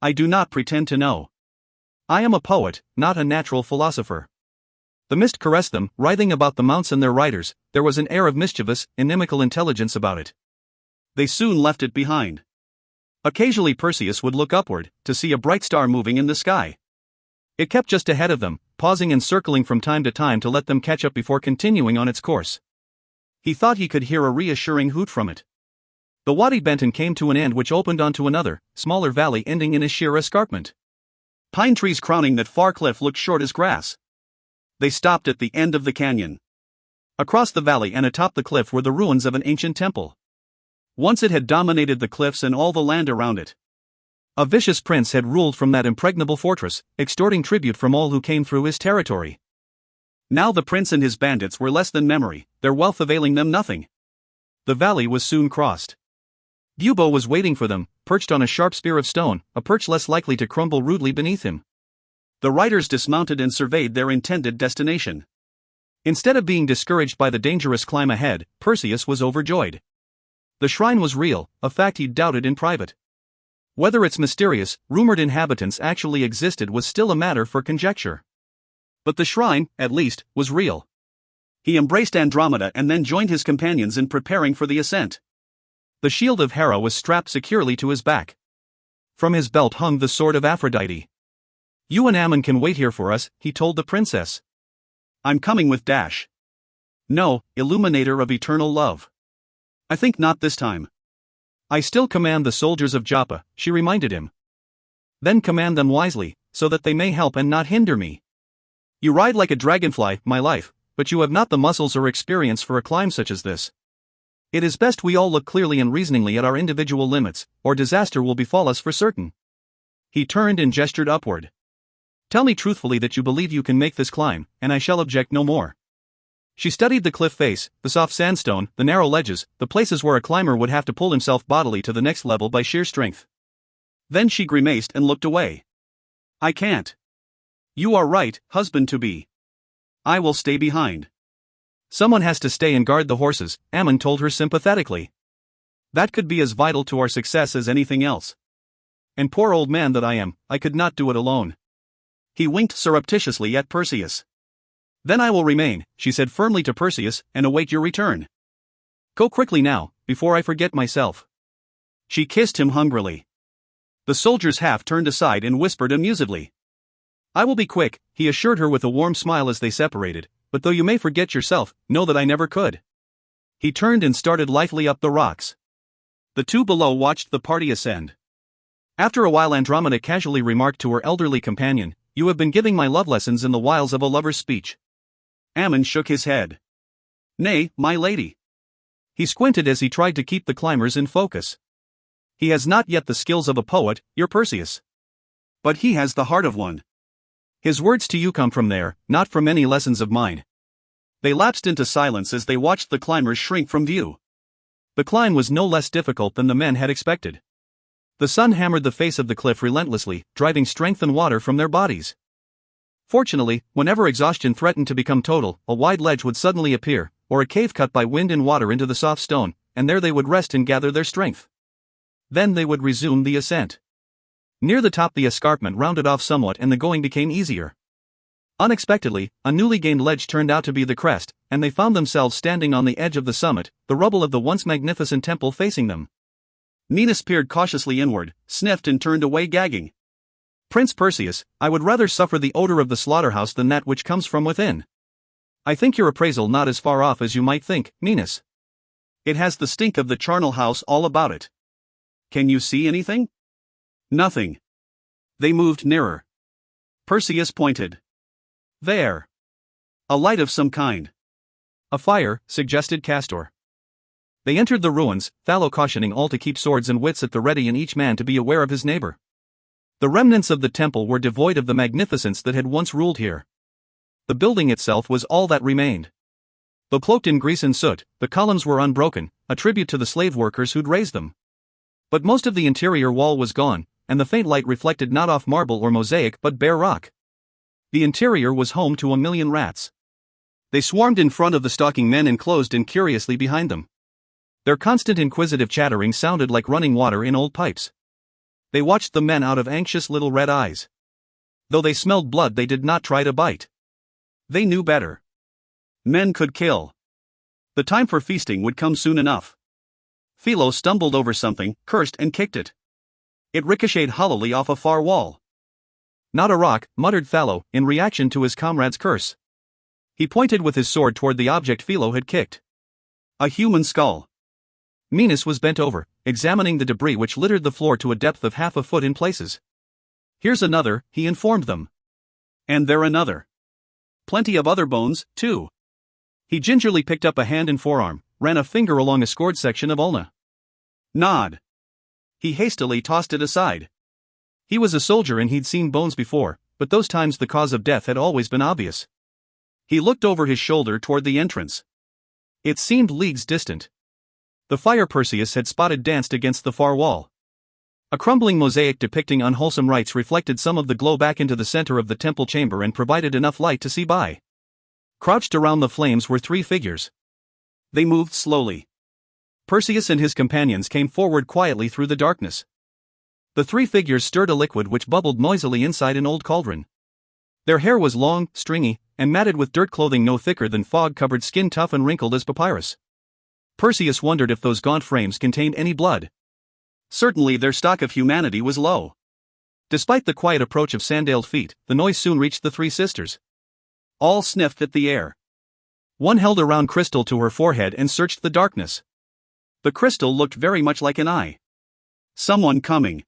I do not pretend to know. I am a poet, not a natural philosopher. The mist caressed them, writhing about the mounts and their riders. There was an air of mischievous, inimical intelligence about it. They soon left it behind. Occasionally Perseus would look upward, to see a bright star moving in the sky. It kept just ahead of them, pausing and circling from time to time to let them catch up before continuing on its course. He thought he could hear a reassuring hoot from it. The Wadi bent and came to an end which opened onto another, smaller valley ending in a sheer escarpment. Pine trees crowning that far cliff looked short as grass. They stopped at the end of the canyon. Across the valley and atop the cliff were the ruins of an ancient temple. Once it had dominated the cliffs and all the land around it. A vicious prince had ruled from that impregnable fortress, extorting tribute from all who came through his territory. Now the prince and his bandits were less than memory, their wealth availing them nothing. The valley was soon crossed. Bubo was waiting for them, perched on a sharp spear of stone, a perch less likely to crumble rudely beneath him. The riders dismounted and surveyed their intended destination. Instead of being discouraged by the dangerous climb ahead, Perseus was overjoyed. The shrine was real, a fact he'd doubted in private. Whether its mysterious, rumored inhabitants actually existed was still a matter for conjecture. But the shrine, at least, was real. He embraced Andromeda and then joined his companions in preparing for the ascent. The shield of Hera was strapped securely to his back. From his belt hung the sword of Aphrodite. You and Ammon can wait here for us, he told the princess. I'm coming with Dash. No, illuminator of eternal love. I think not this time. I still command the soldiers of Joppa, she reminded him. Then command them wisely, so that they may help and not hinder me. You ride like a dragonfly, my life, but you have not the muscles or experience for a climb such as this. It is best we all look clearly and reasoningly at our individual limits, or disaster will befall us for certain. He turned and gestured upward. Tell me truthfully that you believe you can make this climb, and I shall object no more. She studied the cliff face, the soft sandstone, the narrow ledges, the places where a climber would have to pull himself bodily to the next level by sheer strength. Then she grimaced and looked away. I can't. You are right, husband-to-be. I will stay behind. Someone has to stay and guard the horses, Ammon told her sympathetically. That could be as vital to our success as anything else. And poor old man that I am, I could not do it alone. He winked surreptitiously at Perseus. Then I will remain, she said firmly to Perseus, and await your return. Go quickly now, before I forget myself. She kissed him hungrily. The soldiers half turned aside and whispered amusedly. I will be quick, he assured her with a warm smile as they separated, but though you may forget yourself, know that I never could." He turned and started lithely up the rocks. The two below watched the party ascend. After a while, Andromeda casually remarked to her elderly companion, "You have been giving my love lessons in the wiles of a lover's speech." Ammon shook his head. "Nay, my lady." He squinted as he tried to keep the climbers in focus. "He has not yet the skills of a poet, your Perseus. But he has the heart of one. His words to you come from there, not from any lessons of mine." They lapsed into silence as they watched the climbers shrink from view. The climb was no less difficult than the men had expected. The sun hammered the face of the cliff relentlessly, driving strength and water from their bodies. Fortunately, whenever exhaustion threatened to become total, a wide ledge would suddenly appear, or a cave cut by wind and water into the soft stone, and there they would rest and gather their strength. Then they would resume the ascent. Near the top the escarpment rounded off somewhat and the going became easier. Unexpectedly, a newly gained ledge turned out to be the crest, and they found themselves standing on the edge of the summit, the rubble of the once magnificent temple facing them. Minos peered cautiously inward, sniffed and turned away gagging. "Prince Perseus, I would rather suffer the odor of the slaughterhouse than that which comes from within." "I think your appraisal not as far off as you might think, Minos. It has the stink of the charnel house all about it." "Can you see anything?" "Nothing." They moved nearer. Perseus pointed. "There. A light of some kind." "A fire," suggested Castor. They entered the ruins, Thallo cautioning all to keep swords and wits at the ready and each man to be aware of his neighbor. The remnants of the temple were devoid of the magnificence that had once ruled here. The building itself was all that remained. Though cloaked in grease and soot, the columns were unbroken, a tribute to the slave workers who'd raised them. But most of the interior wall was gone, and the faint light reflected not off marble or mosaic but bare rock. The interior was home to 1,000,000 rats. They swarmed in front of the stalking men and closed in curiously behind them. Their constant inquisitive chattering sounded like running water in old pipes. They watched the men out of anxious little red eyes. Though they smelled blood, they did not try to bite. They knew better. Men could kill. The time for feasting would come soon enough. Philo stumbled over something, cursed and kicked it. It ricocheted hollowly off a far wall. "Not a rock," muttered Thallo, in reaction to his comrade's curse. He pointed with his sword toward the object Philo had kicked. A human skull. Minos was bent over, examining the debris which littered the floor to a depth of half a foot in places. "Here's another," he informed them. "And there another. Plenty of other bones, too." He gingerly picked up a hand and forearm, ran a finger along a scored section of ulna. "Nod." He hastily tossed it aside. He was a soldier and he'd seen bones before, but those times the cause of death had always been obvious. He looked over his shoulder toward the entrance. It seemed leagues distant. The fire Perseus had spotted danced against the far wall. A crumbling mosaic depicting unwholesome rites reflected some of the glow back into the center of the temple chamber and provided enough light to see by. Crouched around the flames were 3 figures. They moved slowly. Perseus and his companions came forward quietly through the darkness. The 3 figures stirred a liquid which bubbled noisily inside an old cauldron. Their hair was long, stringy, and matted with dirt, clothing no thicker than fog-covered skin, tough and wrinkled as papyrus. Perseus wondered if those gaunt frames contained any blood. Certainly their stock of humanity was low. Despite the quiet approach of sandaled feet, the noise soon reached the 3 sisters. All sniffed at the air. One held a round crystal to her forehead and searched the darkness. The crystal looked very much like an eye. "Someone coming."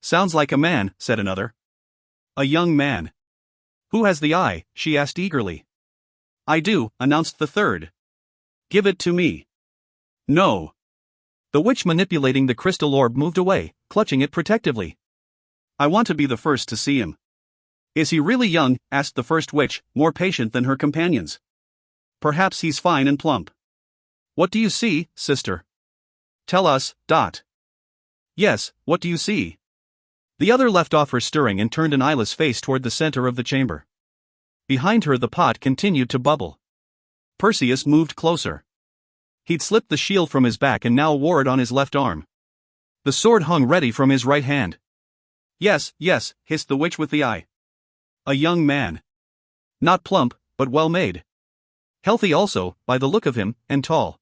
"Sounds like a man," said another. "A young man." "Who has the eye?" she asked eagerly. "I do," announced the third. "Give it to me." "No." The witch manipulating the crystal orb moved away, clutching it protectively. "I want to be the first to see him." "Is he really young?" asked the first witch, more patient than her companions. "Perhaps he's fine and plump." "What do you see, sister?" "Tell us, Dot." "Yes, what do you see?" The other left off her stirring and turned an eyeless face toward the center of the chamber. Behind her the pot continued to bubble. Perseus moved closer. He'd slipped the shield from his back and now wore it on his left arm. The sword hung ready from his right hand. Yes, hissed the witch with the eye. "A young man. Not plump, but well made. Healthy also, by the look of him, and tall."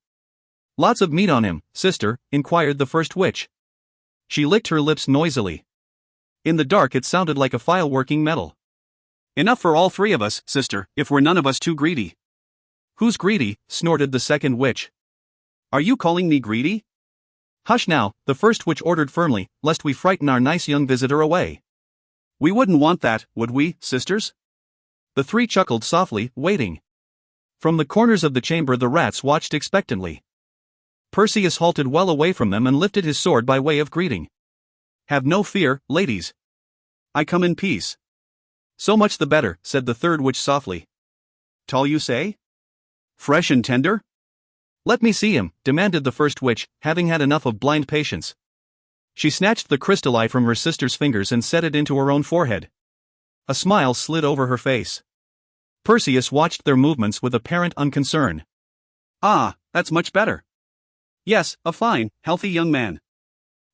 "Lots of meat on him, sister?" inquired the first witch. She licked her lips noisily. In the dark it sounded like a file working metal. Enough for all three of us, sister, if we're none of us too greedy. Who's greedy? Snorted the second witch. Are you calling me greedy? Hush now, the first witch ordered firmly, lest we frighten our nice young visitor away. We wouldn't want that, would we, sisters? The three chuckled softly, waiting. From the corners of the chamber the rats watched expectantly. Perseus halted well away from them and lifted his sword by way of greeting. Have no fear, ladies. I come in peace. So much the better, said the third witch softly. Tall you say? Fresh and tender? Let me see him, demanded the first witch, having had enough of blind patience. She snatched the crystal eye from her sister's fingers and set it into her own forehead. A smile slid over her face. Perseus watched their movements with apparent unconcern. Ah, that's much better. Yes, a fine, healthy young man.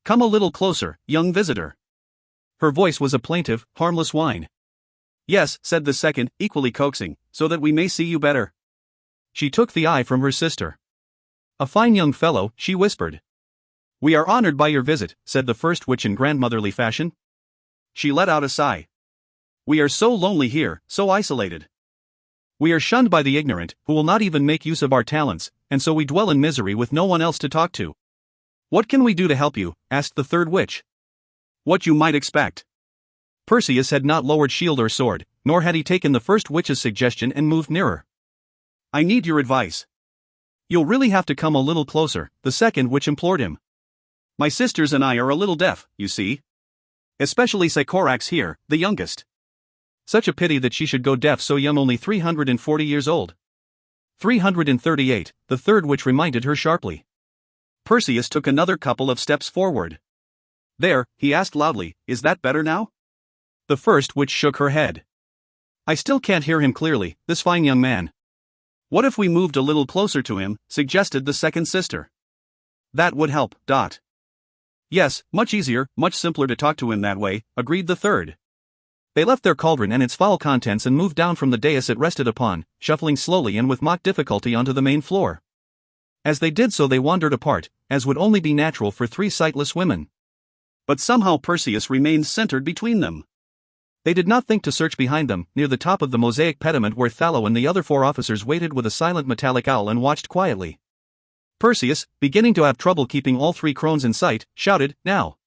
Come a little closer, young visitor. Her voice was a plaintive, harmless whine. Yes, said the second, equally coaxing, so that we may see you better. She took the eye from her sister. A fine young fellow, she whispered. We are honored by your visit, said the first witch in grandmotherly fashion. She let out a sigh. We are so lonely here, so isolated. We are shunned by the ignorant, who will not even make use of our talents, and so we dwell in misery with no one else to talk to. What can we do to help you? Asked the third witch. What you might expect. Perseus had not lowered shield or sword, nor had he taken the first witch's suggestion and moved nearer. I need your advice. You'll really have to come a little closer, the second witch implored him. My sisters and I are a little deaf, you see. Especially Sycorax here, the youngest. Such a pity that she should go deaf so young, only 340 years old. 338, the third witch reminded her sharply. Perseus took another couple of steps forward. There, he asked loudly, is that better now? The first witch shook her head. I still can't hear him clearly, this fine young man. What if we moved a little closer to him, suggested the second sister. That would help. Yes, much easier, much simpler to talk to him that way, agreed the third. They left their cauldron and its foul contents and moved down from the dais it rested upon, shuffling slowly and with mock difficulty onto the main floor. As they did so they wandered apart, as would only be natural for three sightless women. But somehow Perseus remained centered between them. They did not think to search behind them, near the top of the mosaic pediment where Thallo and the other four officers waited with a silent metallic owl and watched quietly. Perseus, beginning to have trouble keeping all three crones in sight, shouted, now.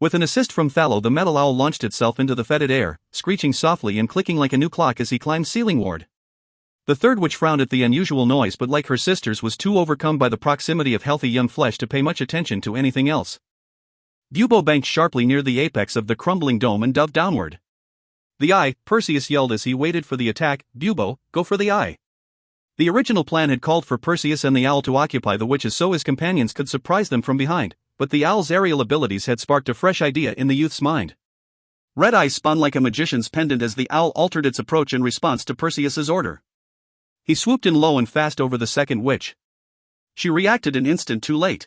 With an assist from Thallo the metal owl launched itself into the fetid air, screeching softly and clicking like a new clock as he climbed ceilingward. The third witch frowned at the unusual noise but like her sisters was too overcome by the proximity of healthy young flesh to pay much attention to anything else. Bubo banked sharply near the apex of the crumbling dome and dove downward. The eye, Perseus yelled as he waited for the attack, Bubo, go for the eye. The original plan had called for Perseus and the owl to occupy the witches so his companions could surprise them from behind, but the owl's aerial abilities had sparked a fresh idea in the youth's mind. Red Eye spun like a magician's pendant as the owl altered its approach in response to Perseus's order. He swooped in low and fast over the second witch. She reacted an instant too late.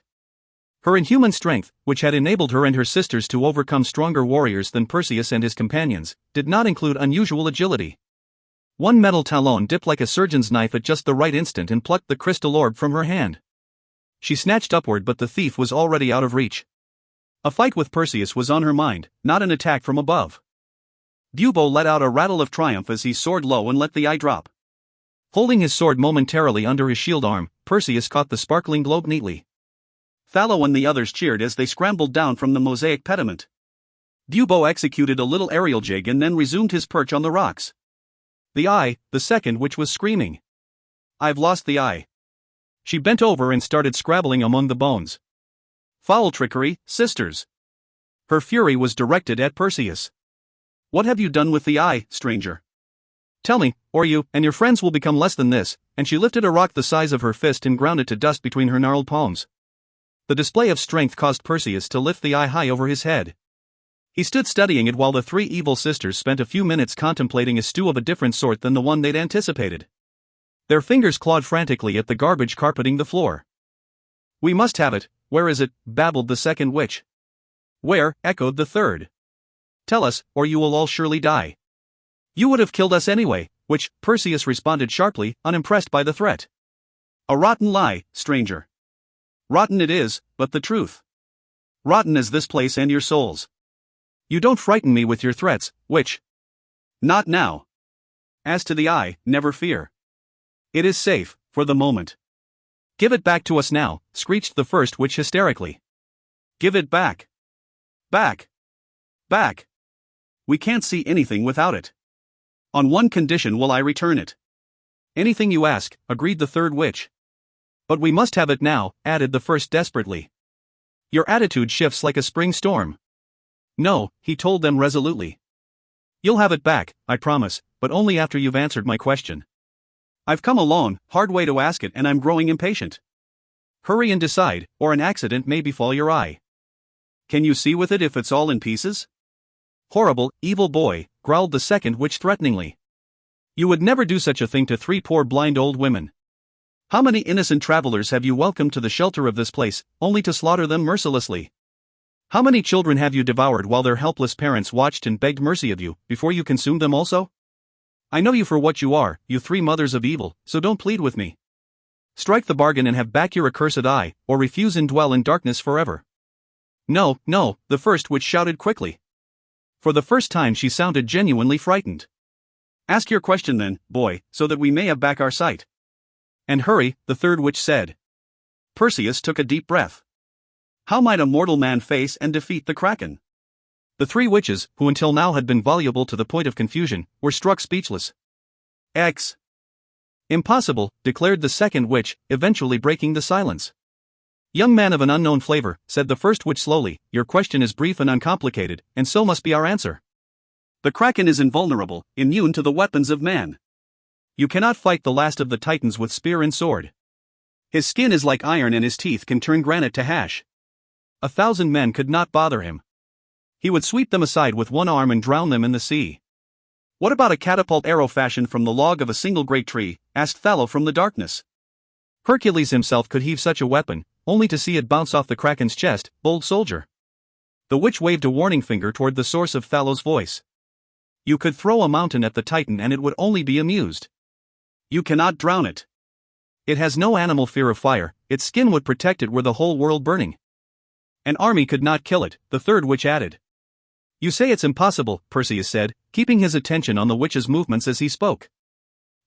Her inhuman strength, which had enabled her and her sisters to overcome stronger warriors than Perseus and his companions, did not include unusual agility. One metal talon dipped like a surgeon's knife at just the right instant and plucked the crystal orb from her hand. She snatched upward but the thief was already out of reach. A fight with Perseus was on her mind, not an attack from above. Bubo let out a rattle of triumph as he soared low and let the eye drop. Holding his sword momentarily under his shield arm, Perseus caught the sparkling globe neatly. Thallo and the others cheered as they scrambled down from the mosaic pediment. Bubo executed a little aerial jig and then resumed his perch on the rocks. The eye, the second witch was screaming. I've lost the eye. She bent over and started scrabbling among the bones. Foul trickery, sisters. Her fury was directed at Perseus. What have you done with the eye, stranger? Tell me, or you and your friends will become less than this, and she lifted a rock the size of her fist and ground it to dust between her gnarled palms. The display of strength caused Perseus to lift the eye high over his head. He stood studying it while the three evil sisters spent a few minutes contemplating a stew of a different sort than the one they'd anticipated. Their fingers clawed frantically at the garbage carpeting the floor. We must have it, where is it? Babbled the second witch. Where? Echoed the third. Tell us, or you will all surely die. You would have killed us anyway, which, Perseus responded sharply, unimpressed by the threat. A rotten lie, stranger. Rotten it is, but the truth. Rotten is this place and your souls. You don't frighten me with your threats, witch. Not now. As to the eye, never fear. It is safe, for the moment. Give it back to us now, screeched the first witch hysterically. Give it back. Back. Back. We can't see anything without it. On one condition will I return it. Anything you ask, agreed the third witch. But we must have it now, added the first desperately. Your attitude shifts like a spring storm. No, he told them resolutely. You'll have it back, I promise, but only after you've answered my question. I've come a long, hard way to ask it and I'm growing impatient. Hurry and decide, or an accident may befall your eye. Can you see with it if it's all in pieces? Horrible, evil boy, growled the second witch threateningly. You would never do such a thing to 3 poor blind old women. How many innocent travelers have you welcomed to the shelter of this place, only to slaughter them mercilessly? How many children have you devoured while their helpless parents watched and begged mercy of you, before you consumed them also? I know you for what you are, you 3 mothers of evil, so don't plead with me. Strike the bargain and have back your accursed eye, or refuse and dwell in darkness forever. No, no, the first witch shouted quickly. For the first time she sounded genuinely frightened. Ask your question then, boy, so that we may have back our sight. And hurry, the third witch said. Perseus took a deep breath. How might a mortal man face and defeat the Kraken? The 3 witches, who until now had been voluble to the point of confusion, were struck speechless. Impossible, declared the second witch, eventually breaking the silence. Young man of an unknown flavor, said the first witch slowly, your question is brief and uncomplicated, and so must be our answer. The Kraken is invulnerable, immune to the weapons of man. You cannot fight the last of the Titans with spear and sword. His skin is like iron and his teeth can turn granite to hash. 1,000 men could not bother him. He would sweep them aside with one arm and drown them in the sea. What about a catapult arrow fashioned from the log of a single great tree? Asked Thallo from the darkness. Hercules himself could heave such a weapon, only to see it bounce off the Kraken's chest, bold soldier. The witch waved a warning finger toward the source of Thallo's voice. You could throw a mountain at the Titan and it would only be amused. You cannot drown it. It has no animal fear of fire, its skin would protect it were the whole world burning. An army could not kill it, the third witch added. You say it's impossible, Perseus said, keeping his attention on the witch's movements as he spoke.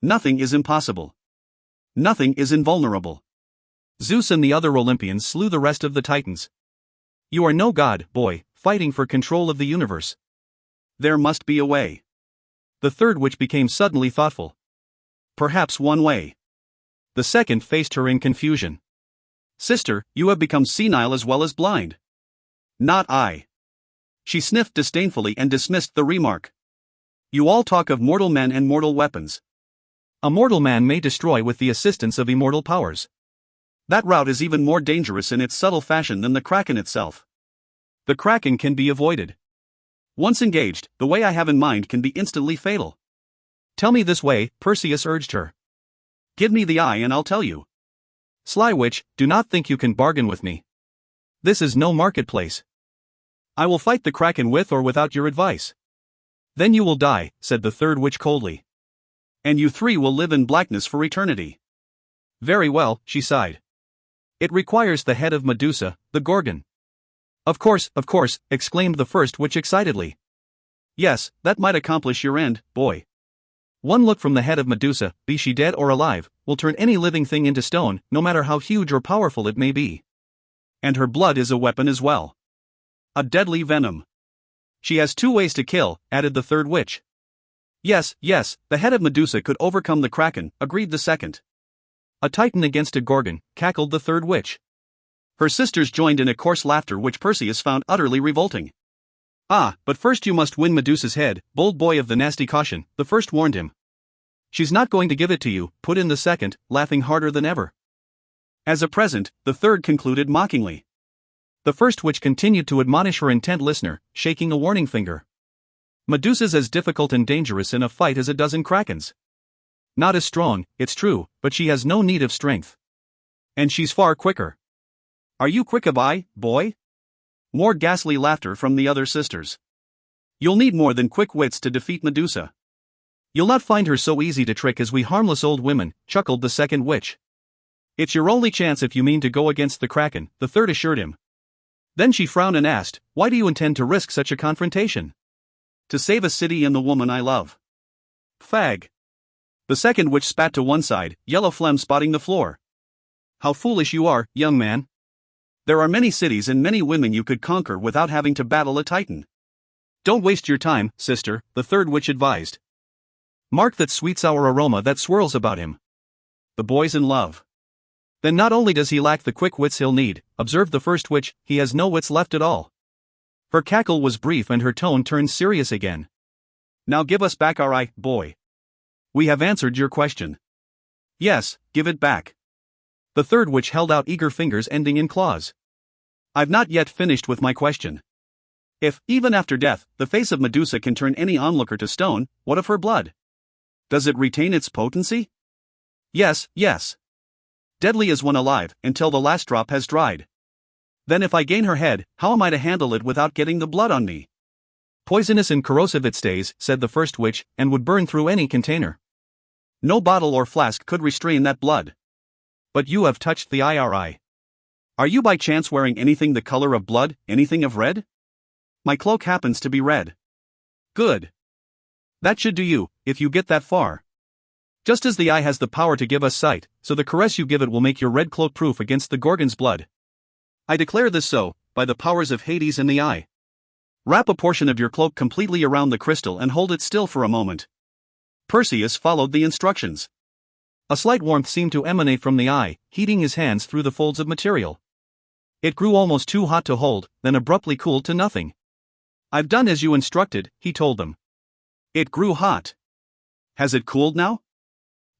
Nothing is impossible. Nothing is invulnerable. Zeus and the other Olympians slew the rest of the Titans. You are no god, boy, fighting for control of the universe. There must be a way. The third witch became suddenly thoughtful. Perhaps one way. The second faced her in confusion. Sister, you have become senile as well as blind. Not I. She sniffed disdainfully and dismissed the remark. You all talk of mortal men and mortal weapons. A mortal man may destroy with the assistance of immortal powers. That route is even more dangerous in its subtle fashion than the Kraken itself. The Kraken can be avoided. Once engaged, the way I have in mind can be instantly fatal. Tell me this way, Perseus urged her. Give me the eye and I'll tell you. Sly witch, do not think you can bargain with me. This is no marketplace. I will fight the Kraken with or without your advice. Then you will die, said the third witch coldly. And you 3 will live in blackness for eternity. Very well, she sighed. It requires the head of Medusa, the Gorgon. Of course, exclaimed the first witch excitedly. Yes, that might accomplish your end, boy. One look from the head of Medusa, be she dead or alive, will turn any living thing into stone, no matter how huge or powerful it may be. And her blood is a weapon as well. A deadly venom. She has 2 ways to kill, added the third witch. Yes, the head of Medusa could overcome the Kraken, agreed the second. A Titan against a Gorgon, cackled the third witch. Her sisters joined in a coarse laughter which Perseus found utterly revolting. Ah, but first you must win Medusa's head, bold boy of the nasty caution, the first warned him. She's not going to give it to you, put in the second, laughing harder than ever. As a present, the third concluded mockingly. The first witch continued to admonish her intent listener, shaking a warning finger. Medusa's as difficult and dangerous in a fight as a dozen Krakens. Not as strong, it's true, but she has no need of strength. And she's far quicker. Are you quick of eye, boy? More ghastly laughter from the other sisters. You'll need more than quick wits to defeat Medusa. You'll not find her so easy to trick as we harmless old women, chuckled the second witch. It's your only chance if you mean to go against the Kraken, the third assured him. Then she frowned and asked, why do you intend to risk such a confrontation? To save a city and the woman I love. Fag. The second witch spat to one side, yellow phlegm spotting the floor. How foolish you are, young man. There are many cities and many women you could conquer without having to battle a titan. Don't waste your time, sister, the third witch advised. Mark that sweet sour aroma that swirls about him. The boy's in love. Then not only does he lack the quick wits he'll need, observed the first witch, he has no wits left at all. Her cackle was brief and her tone turned serious again. Now give us back our eye, boy. We have answered your question. Yes, give it back. The third witch held out eager fingers ending in claws. I've not yet finished with my question. If, even after death, the face of Medusa can turn any onlooker to stone, what of her blood? Does it retain its potency? Yes, yes. Deadly as when alive, until the last drop has dried. Then if I gain her head, how am I to handle it without getting the blood on me? Poisonous and corrosive it stays, said the first witch, and would burn through any container. No bottle or flask could restrain that blood. But you have touched the IRI. Are you by chance wearing anything the color of blood, anything of red? My cloak happens to be red. Good. That should do you, if you get that far. Just as the eye has the power to give us sight, so the caress you give it will make your red cloak proof against the Gorgon's blood. I declare this so, by the powers of Hades and the eye. Wrap a portion of your cloak completely around the crystal and hold it still for a moment. Perseus followed the instructions. A slight warmth seemed to emanate from the eye, heating his hands through the folds of material. It grew almost too hot to hold, then abruptly cooled to nothing. I've done as you instructed, he told them. It grew hot. Has it cooled now?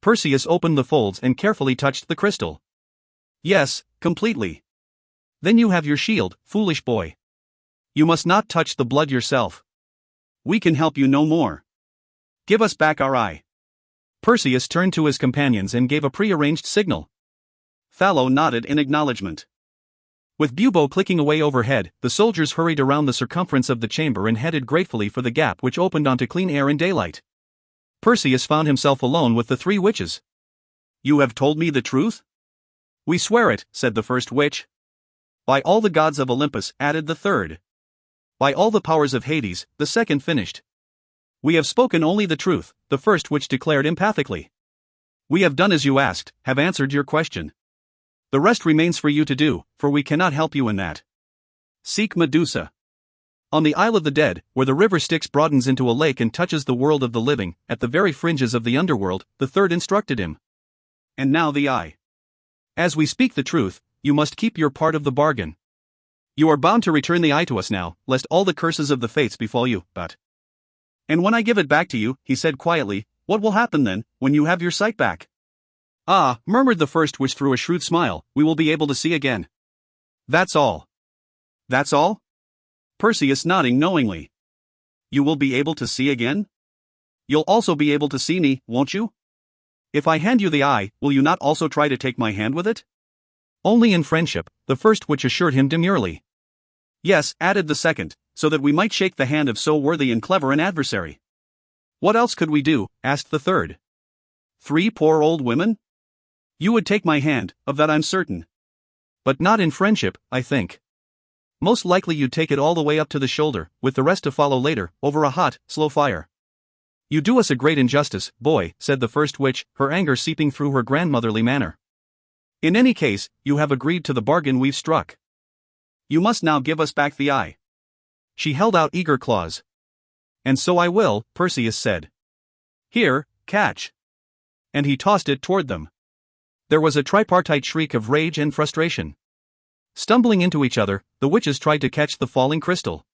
Perseus opened the folds and carefully touched the crystal. Yes, completely. Then you have your shield, foolish boy. You must not touch the blood yourself. We can help you no more. Give us back our eye. Perseus turned to his companions and gave a prearranged signal. Thallo nodded in acknowledgement. With bubo clicking away overhead, the soldiers hurried around the circumference of the chamber and headed gratefully for the gap which opened onto clean air and daylight. Perseus found himself alone with the three witches. You have told me the truth? We swear it, said the first witch. By all the gods of Olympus, added the third. By all the powers of Hades, the second finished. We have spoken only the truth, the first witch declared empathically. We have done as you asked, have answered your question. The rest remains for you to do, for we cannot help you in that. Seek Medusa. On the Isle of the Dead, where the river Styx broadens into a lake and touches the world of the living, at the very fringes of the underworld, the third instructed him. And now the eye. As we speak the truth, you must keep your part of the bargain. You are bound to return the eye to us now, lest all the curses of the fates befall you, but... And when I give it back to you, he said quietly, what will happen then, when you have your sight back? Ah, murmured the first witch through a shrewd smile, we will be able to see again. That's all. That's all? Perseus nodding knowingly. You will be able to see again? You'll also be able to see me, won't you? If I hand you the eye, will you not also try to take my hand with it? Only in friendship, the first witch assured him demurely. Yes, added the second, so that we might shake the hand of so worthy and clever an adversary. What else could we do? Asked the third. 3 poor old women? You would take my hand, of that I'm certain. But not in friendship, I think. Most likely you'd take it all the way up to the shoulder, with the rest to follow later, over a hot, slow fire. You do us a great injustice, boy, said the first witch, her anger seeping through her grandmotherly manner. In any case, you have agreed to the bargain we've struck. You must now give us back the eye. She held out eager claws. And so I will, Perseus said. Here, catch. And he tossed it toward them. There was a tripartite shriek of rage and frustration. Stumbling into each other, the witches tried to catch the falling crystal.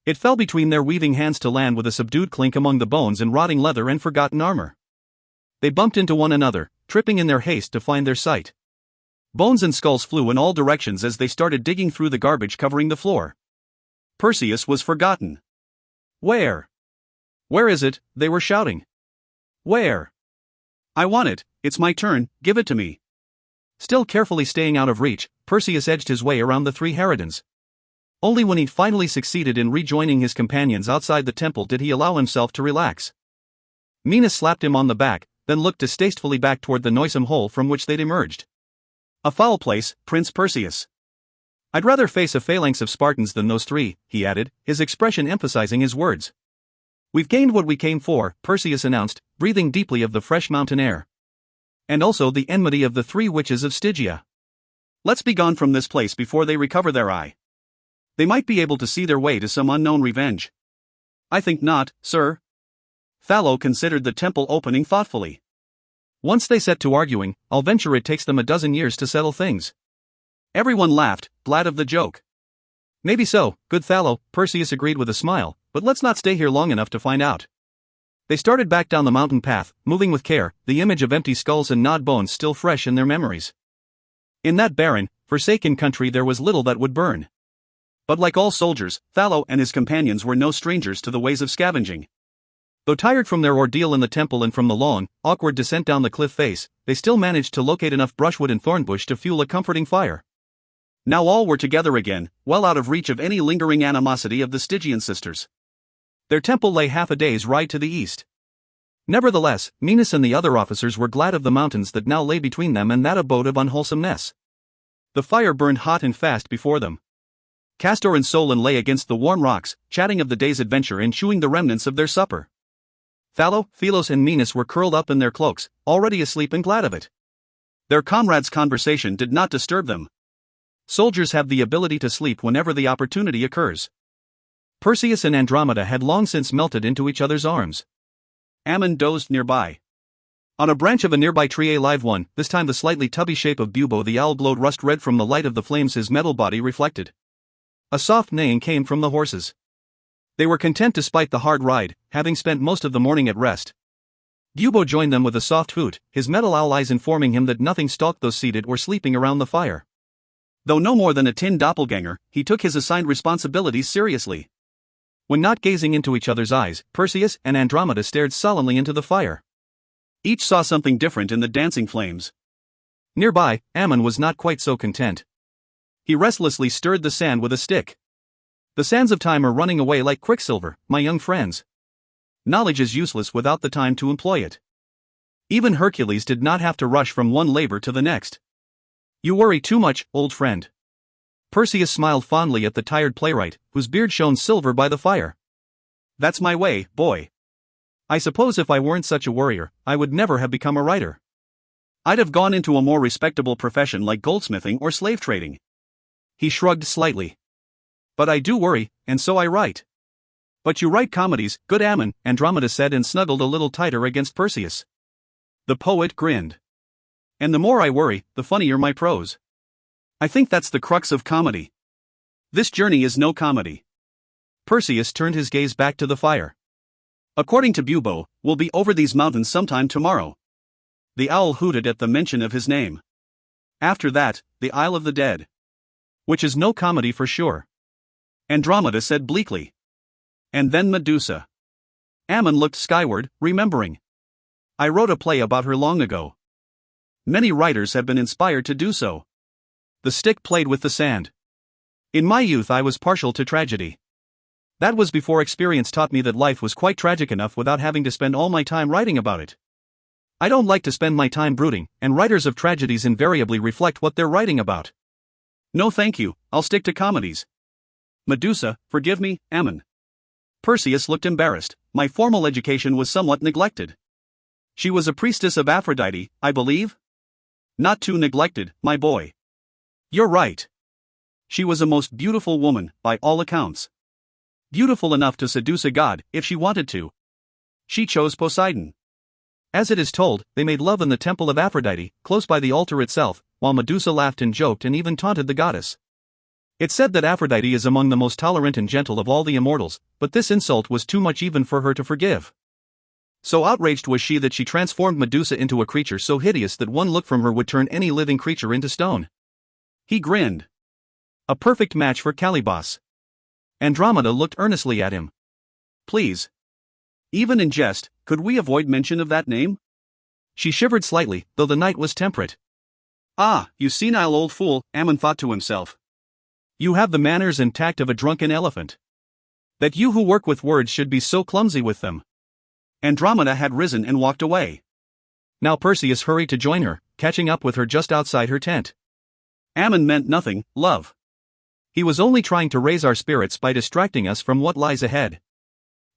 It fell between their weaving hands to land with a subdued clink among the bones and rotting leather and forgotten armor. They bumped into one another, tripping in their haste to find their sight. Bones and skulls flew in all directions as they started digging through the garbage covering the floor. Perseus was forgotten. Where? Where is it? They were shouting. Where? I want it, it's my turn, give it to me. Still carefully staying out of reach, Perseus edged his way around the 3 harridans. Only when he finally succeeded in rejoining his companions outside the temple did he allow himself to relax. Minos slapped him on the back, then looked distastefully back toward the noisome hole from which they'd emerged. A foul place, Prince Perseus. I'd rather face a phalanx of Spartans than those 3, he added, his expression emphasizing his words. We've gained what we came for, Perseus announced, breathing deeply of the fresh mountain air. And also the enmity of the 3 witches of Stygia. Let's be gone from this place before they recover their eye. They might be able to see their way to some unknown revenge. I think not, sir. Thallo considered the temple opening thoughtfully. Once they set to arguing, I'll venture it takes them a dozen years to settle things. Everyone laughed, glad of the joke. Maybe so, good Thallo, Perseus agreed with a smile, but let's not stay here long enough to find out. They started back down the mountain path, moving with care, the image of empty skulls and gnawed bones still fresh in their memories. In that barren, forsaken country there was little that would burn. But like all soldiers, Thallo and his companions were no strangers to the ways of scavenging. Though tired from their ordeal in the temple and from the long, awkward descent down the cliff face, they still managed to locate enough brushwood and thornbush to fuel a comforting fire. Now all were together again, well out of reach of any lingering animosity of the Stygian sisters. Their temple lay half a day's ride to the east. Nevertheless, Minos and the other officers were glad of the mountains that now lay between them and that abode of unwholesomeness. The fire burned hot and fast before them. Castor and Solon lay against the warm rocks, chatting of the day's adventure and chewing the remnants of their supper. Thallo, Phelos and Minos were curled up in their cloaks, already asleep and glad of it. Their comrades' conversation did not disturb them. Soldiers have the ability to sleep whenever the opportunity occurs. Perseus and Andromeda had long since melted into each other's arms. Ammon dozed nearby. On a branch of a nearby tree a live one, this time the slightly tubby shape of Bubo the owl glowed rust red from the light of the flames his metal body reflected. A soft neighing came from the horses. They were content despite the hard ride, having spent most of the morning at rest. Bubo joined them with a soft hoot, his metal owl eyes informing him that nothing stalked those seated or sleeping around the fire. Though no more than a tin doppelganger, he took his assigned responsibilities seriously. When not gazing into each other's eyes, Perseus and Andromeda stared sullenly into the fire. Each saw something different in the dancing flames. Nearby, Ammon was not quite so content. He restlessly stirred the sand with a stick. The sands of time are running away like quicksilver, my young friends. Knowledge is useless without the time to employ it. Even Hercules did not have to rush from one labor to the next. You worry too much, old friend. Perseus smiled fondly at the tired playwright, whose beard shone silver by the fire. That's my way, boy. I suppose if I weren't such a worrier, I would never have become a writer. I'd have gone into a more respectable profession like goldsmithing or slave trading. He shrugged slightly. But I do worry, and so I write. But you write comedies, good Ammon, Andromeda said and snuggled a little tighter against Perseus. The poet grinned. And the more I worry, the funnier my prose. I think that's the crux of comedy. This journey is no comedy. Perseus turned his gaze back to the fire. According to Bubo, we'll be over these mountains sometime tomorrow. The owl hooted at the mention of his name. After that, the Isle of the Dead. Which is no comedy for sure. Andromeda said bleakly. And then Medusa. Ammon looked skyward, remembering. I wrote a play about her long ago. Many writers have been inspired to do so. The stick played with the sand. In my youth I was partial to tragedy. That was before experience taught me that life was quite tragic enough without having to spend all my time writing about it. I don't like to spend my time brooding, and writers of tragedies invariably reflect what they're writing about. No thank you, I'll stick to comedies. Medusa, forgive me, Ammon. Perseus looked embarrassed. My formal education was somewhat neglected. She was a priestess of Aphrodite, I believe? Not too neglected, my boy. You're right. She was a most beautiful woman, by all accounts. Beautiful enough to seduce a god, if she wanted to. She chose Poseidon. As it is told, they made love in the temple of Aphrodite, close by the altar itself, while Medusa laughed and joked and even taunted the goddess. It's said that Aphrodite is among the most tolerant and gentle of all the immortals, but this insult was too much even for her to forgive. So outraged was she that she transformed Medusa into a creature so hideous that one look from her would turn any living creature into stone. He grinned. A perfect match for Calibos. Andromeda looked earnestly at him. Please. Even in jest, could we avoid mention of that name? She shivered slightly, though the night was temperate. Ah, you senile old fool, Ammon thought to himself. You have the manners and tact of a drunken elephant. That you who work with words should be so clumsy with them. Andromeda had risen and walked away. Now Perseus hurried to join her, catching up with her just outside her tent. Ammon meant nothing, love. He was only trying to raise our spirits by distracting us from what lies ahead.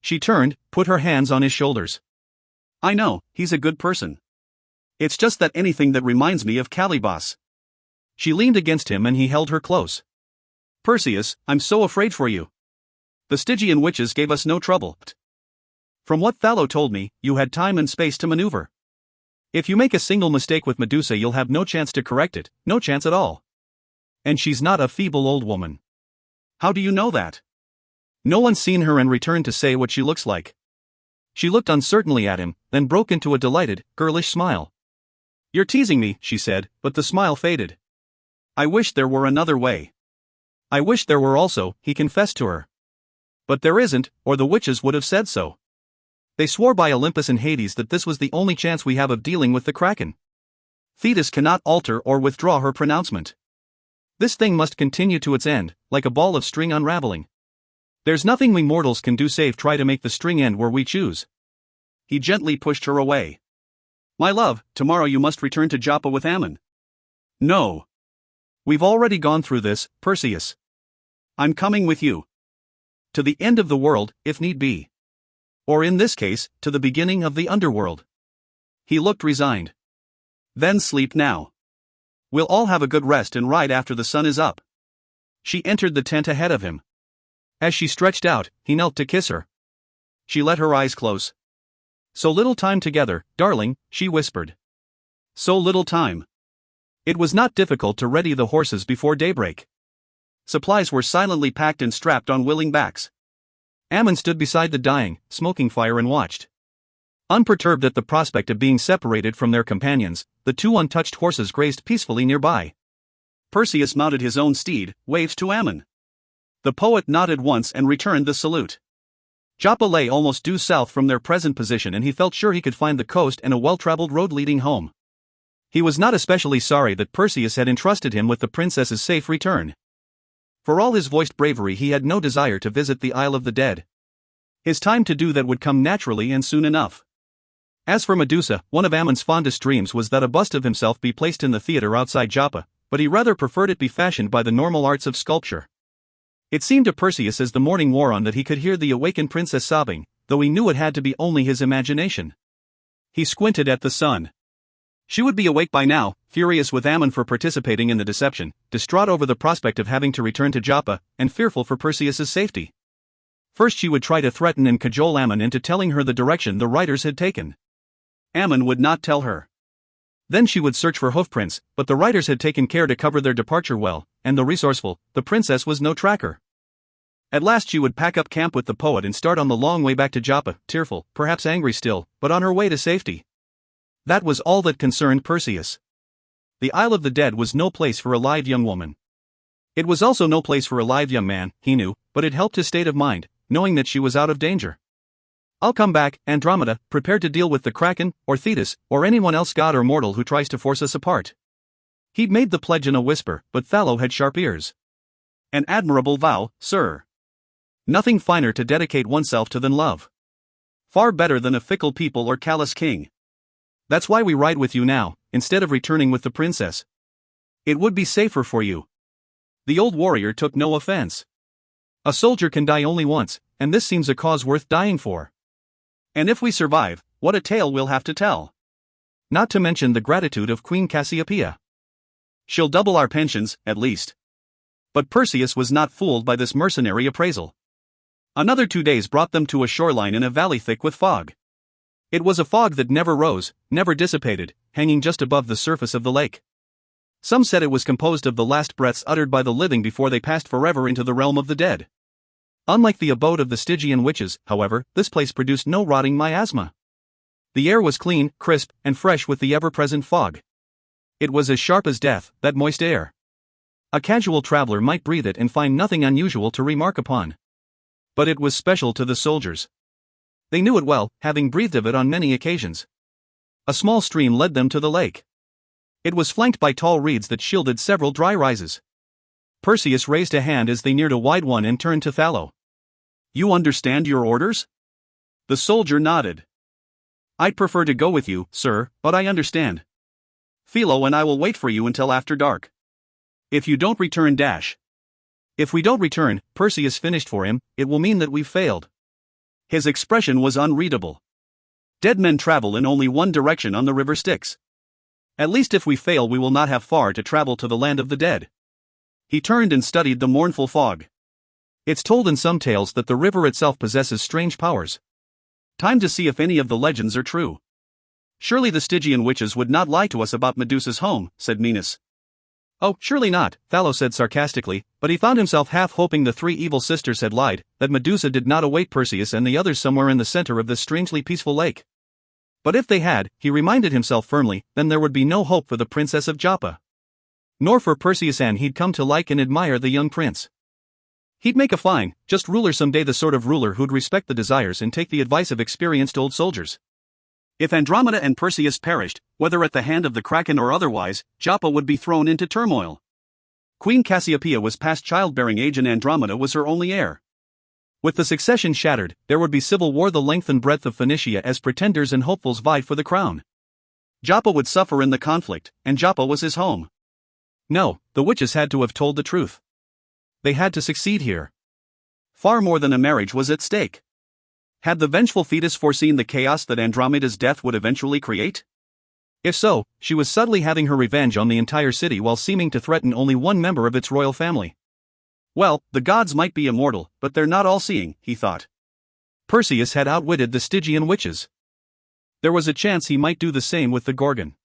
She turned, put her hands on his shoulders. I know, he's a good person. It's just that anything that reminds me of Calibos. She leaned against him and he held her close. Perseus, I'm so afraid for you. The Stygian witches gave us no trouble. From what Thallo told me, you had time and space to maneuver. If you make a single mistake with Medusa, you'll have no chance to correct it, no chance at all. And she's not a feeble old woman. How do you know that? No one's seen her and returned to say what she looks like. She looked uncertainly at him, then broke into a delighted, girlish smile. You're teasing me, she said, but the smile faded. I wish there were another way. I wish there were also, he confessed to her. But there isn't, or the witches would have said so. They swore by Olympus and Hades that this was the only chance we have of dealing with the Kraken. Thetis cannot alter or withdraw her pronouncement. This thing must continue to its end, like a ball of string unraveling. There's nothing we mortals can do save try to make the string end where we choose. He gently pushed her away. My love, tomorrow you must return to Joppa with Ammon. No. We've already gone through this, Perseus. I'm coming with you. To the end of the world, if need be. Or in this case, to the beginning of the underworld. He looked resigned. Then sleep now. We'll all have a good rest and ride after the sun is up. She entered the tent ahead of him. As she stretched out, he knelt to kiss her. She let her eyes close. So little time together, darling, she whispered. So little time. It was not difficult to ready the horses before daybreak. Supplies were silently packed and strapped on willing backs. Ammon stood beside the dying, smoking fire and watched. Unperturbed at the prospect of being separated from their companions, the two untouched horses grazed peacefully nearby. Perseus mounted his own steed, waved to Ammon. The poet nodded once and returned the salute. Joppa lay almost due south from their present position and he felt sure he could find the coast and a well-traveled road leading home. He was not especially sorry that Perseus had entrusted him with the princess's safe return. For all his voiced bravery, he had no desire to visit the Isle of the Dead. His time to do that would come naturally and soon enough. As for Medusa, one of Ammon's fondest dreams was that a bust of himself be placed in the theater outside Joppa, but he rather preferred it be fashioned by the normal arts of sculpture. It seemed to Perseus as the morning wore on that he could hear the awakened princess sobbing, though he knew it had to be only his imagination. He squinted at the sun. She would be awake by now, furious with Ammon for participating in the deception, distraught over the prospect of having to return to Joppa, and fearful for Perseus's safety. First she would try to threaten and cajole Ammon into telling her the direction the riders had taken. Ammon would not tell her. Then she would search for hoofprints, but the riders had taken care to cover their departure well, and the resourceful, the princess was no tracker. At last she would pack up camp with the poet and start on the long way back to Joppa, tearful, perhaps angry still, but on her way to safety. That was all that concerned Perseus. The Isle of the Dead was no place for a live young woman. It was also no place for a live young man, he knew, but it helped his state of mind, knowing that she was out of danger. I'll come back, Andromeda, prepared to deal with the Kraken, or Thetis, or anyone else god or mortal who tries to force us apart. He'd made the pledge in a whisper, but Thallo had sharp ears. An admirable vow, sir. Nothing finer to dedicate oneself to than love. Far better than a fickle people or callous king. That's why we ride with you now, instead of returning with the princess. It would be safer for you. The old warrior took no offense. A soldier can die only once, and this seems a cause worth dying for. And if we survive, what a tale we'll have to tell. Not to mention the gratitude of Queen Cassiopeia. She'll double our pensions, at least. But Perseus was not fooled by this mercenary appraisal. Another 2 days brought them to a shoreline in a valley thick with fog. It was a fog that never rose, never dissipated, hanging just above the surface of the lake. Some said it was composed of the last breaths uttered by the living before they passed forever into the realm of the dead. Unlike the abode of the Stygian witches, however, this place produced no rotting miasma. The air was clean, crisp, and fresh with the ever-present fog. It was as sharp as death, that moist air. A casual traveler might breathe it and find nothing unusual to remark upon. But it was special to the soldiers. They knew it well, having breathed of it on many occasions. A small stream led them to the lake. It was flanked by tall reeds that shielded several dry rises. Perseus raised a hand as they neared a wide one and turned to Thallo. You understand your orders? The soldier nodded. I'd prefer to go with you, sir, but I understand. Philo and I will wait for you until after dark. If you don't return, If we don't return, Perseus finished for him, it will mean that we've failed. His expression was unreadable. Dead men travel in only one direction on the river Styx. At least if we fail we will not have far to travel to the land of the dead. He turned and studied the mournful fog. It's told in some tales that the river itself possesses strange powers. Time to see if any of the legends are true. Surely the Stygian witches would not lie to us about Medusa's home, said Minos. Oh, surely not, Thallo said sarcastically, but he found himself half hoping the three evil sisters had lied, that Medusa did not await Perseus and the others somewhere in the center of this strangely peaceful lake. But if they had, he reminded himself firmly, then there would be no hope for the princess of Joppa. Nor for Perseus, and he'd come to like and admire the young prince. He'd make a fine, just ruler someday, the sort of ruler who'd respect the desires and take the advice of experienced old soldiers. If Andromeda and Perseus perished, whether at the hand of the Kraken or otherwise, Joppa would be thrown into turmoil. Queen Cassiopeia was past childbearing age and Andromeda was her only heir. With the succession shattered, there would be civil war the length and breadth of Phoenicia as pretenders and hopefuls vied for the crown. Joppa would suffer in the conflict, and Joppa was his home. No, the witches had to have told the truth. They had to succeed here. Far more than a marriage was at stake. Had the vengeful fetus foreseen the chaos that Andromeda's death would eventually create? If so, she was subtly having her revenge on the entire city while seeming to threaten only one member of its royal family. Well, the gods might be immortal, but they're not all-seeing, he thought. Perseus had outwitted the Stygian witches. There was a chance he might do the same with the Gorgon.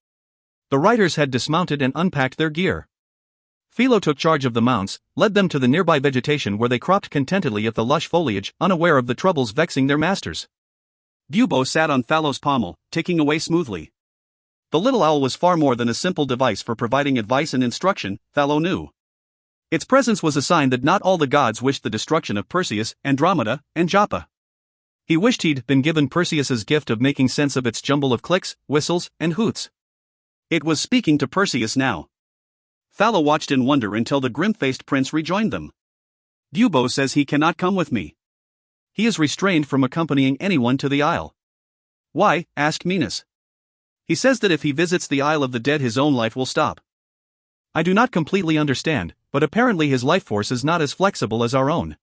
The riders had dismounted and unpacked their gear. Philo took charge of the mounts, led them to the nearby vegetation where they cropped contentedly at the lush foliage, unaware of the troubles vexing their masters. Bubo sat on Thallo's pommel, ticking away smoothly. The little owl was far more than a simple device for providing advice and instruction, Thallo knew. Its presence was a sign that not all the gods wished the destruction of Perseus, Andromeda, and Joppa. He wished he'd been given Perseus's gift of making sense of its jumble of clicks, whistles, and hoots. It was speaking to Perseus now. Thallo watched in wonder until the grim-faced prince rejoined them. Bubo says he cannot come with me. He is restrained from accompanying anyone to the isle. Why? Asked Minos. He says that if he visits the Isle of the Dead his own life will stop. I do not completely understand, but apparently his life force is not as flexible as our own.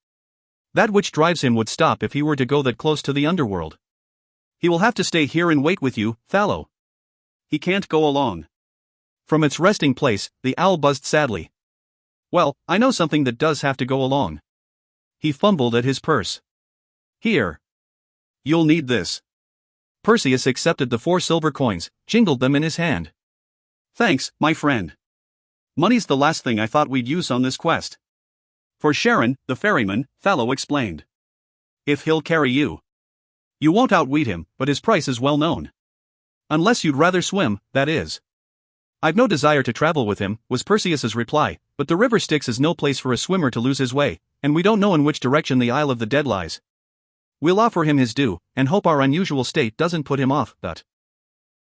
That which drives him would stop if he were to go that close to the underworld. He will have to stay here and wait with you, Thallo. He can't go along. From its resting place, the owl buzzed sadly. Well, I know something that does have to go along. He fumbled at his purse. Here. You'll need this. Perseus accepted the 4 silver coins, jingled them in his hand. Thanks, my friend. Money's the last thing I thought we'd use on this quest. For Charon, the ferryman, Thallo explained. If he'll carry you. You won't outwit him, but his price is well known. Unless you'd rather swim, that is. I've no desire to travel with him, was Perseus's reply, but the river Styx is no place for a swimmer to lose his way, and we don't know in which direction the Isle of the Dead lies. We'll offer him his due, and hope our unusual state doesn't put him off, but.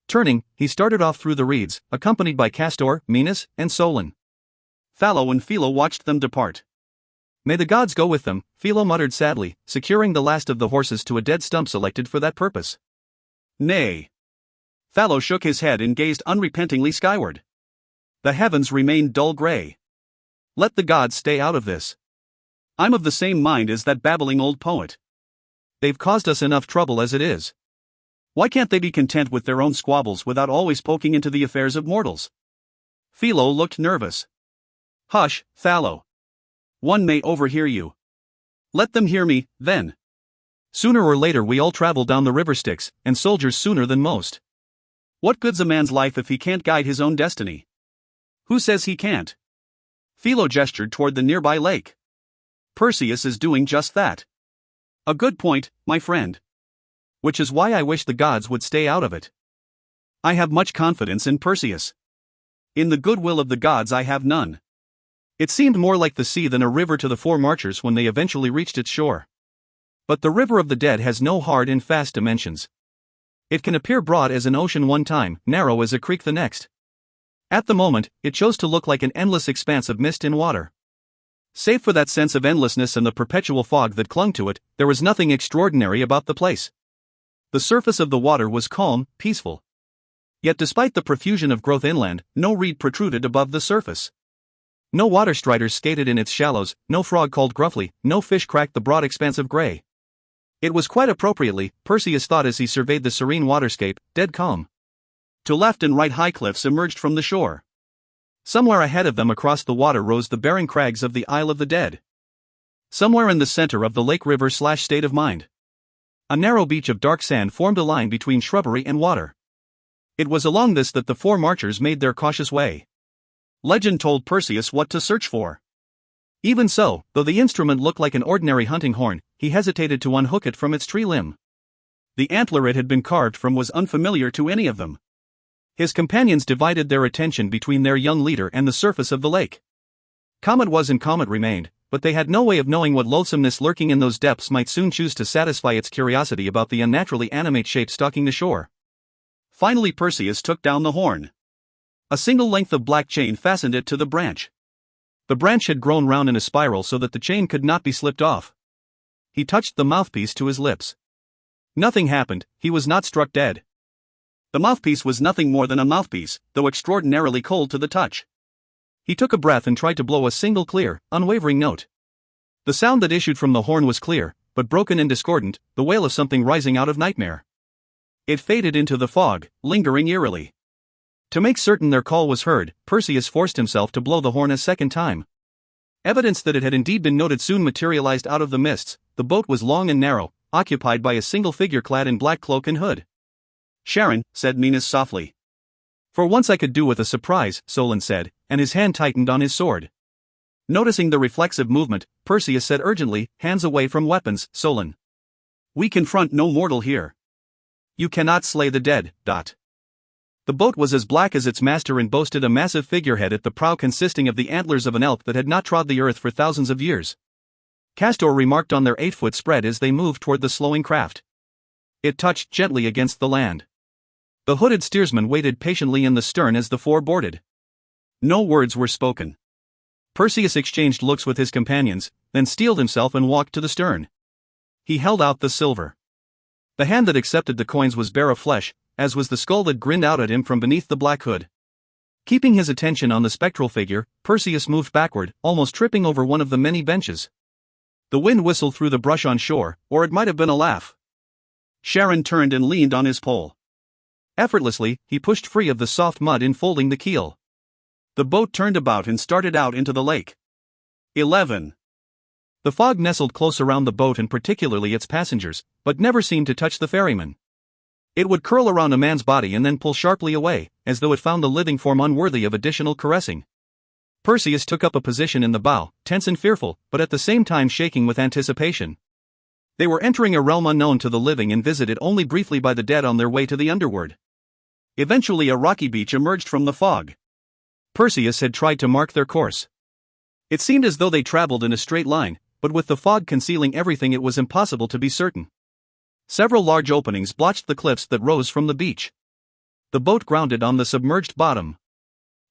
Turning, he started off through the reeds, accompanied by Castor, Minos, and Solon. Thallo and Philo watched them depart. May the gods go with them, Philo muttered sadly, securing the last of the horses to a dead stump selected for that purpose. Nay. Thallo shook his head and gazed unrepentingly skyward. The heavens remained dull gray. Let the gods stay out of this. I'm of the same mind as that babbling old poet. They've caused us enough trouble as it is. Why can't they be content with their own squabbles without always poking into the affairs of mortals? Philo looked nervous. Hush, Thallo. One may overhear you. Let them hear me, then. Sooner or later we all travel down the river Styx, and soldiers sooner than most. What good's a man's life if he can't guide his own destiny? Who says he can't? Philo gestured toward the nearby lake. Perseus is doing just that. A good point, my friend. Which is why I wish the gods would stay out of it. I have much confidence in Perseus. In the goodwill of the gods I have none. It seemed more like the sea than a river to the 4 marchers when they eventually reached its shore. But the river of the dead has no hard and fast dimensions. It can appear broad as an ocean one time, narrow as a creek the next. At the moment, it chose to look like an endless expanse of mist and water. Save for that sense of endlessness and the perpetual fog that clung to it, there was nothing extraordinary about the place. The surface of the water was calm, peaceful. Yet despite the profusion of growth inland, no reed protruded above the surface. No water striders skated in its shallows, no frog called gruffly, no fish cracked the broad expanse of gray. It was quite appropriately, Perseus thought as he surveyed the serene waterscape, dead calm. To left and right high cliffs emerged from the shore. Somewhere ahead of them across the water rose the barren crags of the Isle of the Dead. Somewhere in the center of the lake river/state of mind, a narrow beach of dark sand formed a line between shrubbery and water. It was along this that the four marchers made their cautious way. Legend told Perseus what to search for. Even so, though the instrument looked like an ordinary hunting horn, he hesitated to unhook it from its tree limb. The antler it had been carved from was unfamiliar to any of them. His companions divided their attention between their young leader and the surface of the lake. Calm it was and calm it remained, but they had no way of knowing what loathsomeness lurking in those depths might soon choose to satisfy its curiosity about the unnaturally animate shape stalking the shore. Finally Perseus took down the horn. A single length of black chain fastened it to the branch. The branch had grown round in a spiral so that the chain could not be slipped off. He touched the mouthpiece to his lips. Nothing happened, he was not struck dead. The mouthpiece was nothing more than a mouthpiece, though extraordinarily cold to the touch. He took a breath and tried to blow a single clear, unwavering note. The sound that issued from the horn was clear, but broken and discordant, the wail of something rising out of nightmare. It faded into the fog, lingering eerily. To make certain their call was heard, Perseus forced himself to blow the horn a second time. Evidence that it had indeed been noted soon materialized out of the mists. The boat was long and narrow, occupied by a single figure clad in black cloak and hood. "Charon," said Minos softly. "For once I could do with a surprise," Solon said, and his hand tightened on his sword. Noticing the reflexive movement, Perseus said urgently, "Hands away from weapons, Solon. We confront no mortal here. You cannot slay the dead." The boat was as black as its master and boasted a massive figurehead at the prow consisting of the antlers of an elk that had not trod the earth for thousands of years. Castor remarked on their 8-foot spread as they moved toward the slowing craft. It touched gently against the land. The hooded steersman waited patiently in the stern as the four boarded. No words were spoken. Perseus exchanged looks with his companions, then steeled himself and walked to the stern. He held out the silver. The hand that accepted the coins was bare of flesh, as was the skull that grinned out at him from beneath the black hood. Keeping his attention on the spectral figure, Perseus moved backward, almost tripping over one of the many benches. The wind whistled through the brush on shore, or it might have been a laugh. Charon turned and leaned on his pole. Effortlessly, he pushed free of the soft mud enfolding the keel. The boat turned about and started out into the lake. 11. The fog nestled close around the boat and particularly its passengers, but never seemed to touch the ferryman. It would curl around a man's body and then pull sharply away, as though it found the living form unworthy of additional caressing. Perseus took up a position in the bow, tense and fearful, but at the same time shaking with anticipation. They were entering a realm unknown to the living and visited only briefly by the dead on their way to the underworld. Eventually a rocky beach emerged from the fog. Perseus had tried to mark their course. It seemed as though they traveled in a straight line, but with the fog concealing everything it was impossible to be certain. Several large openings blotched the cliffs that rose from the beach. The boat grounded on the submerged bottom.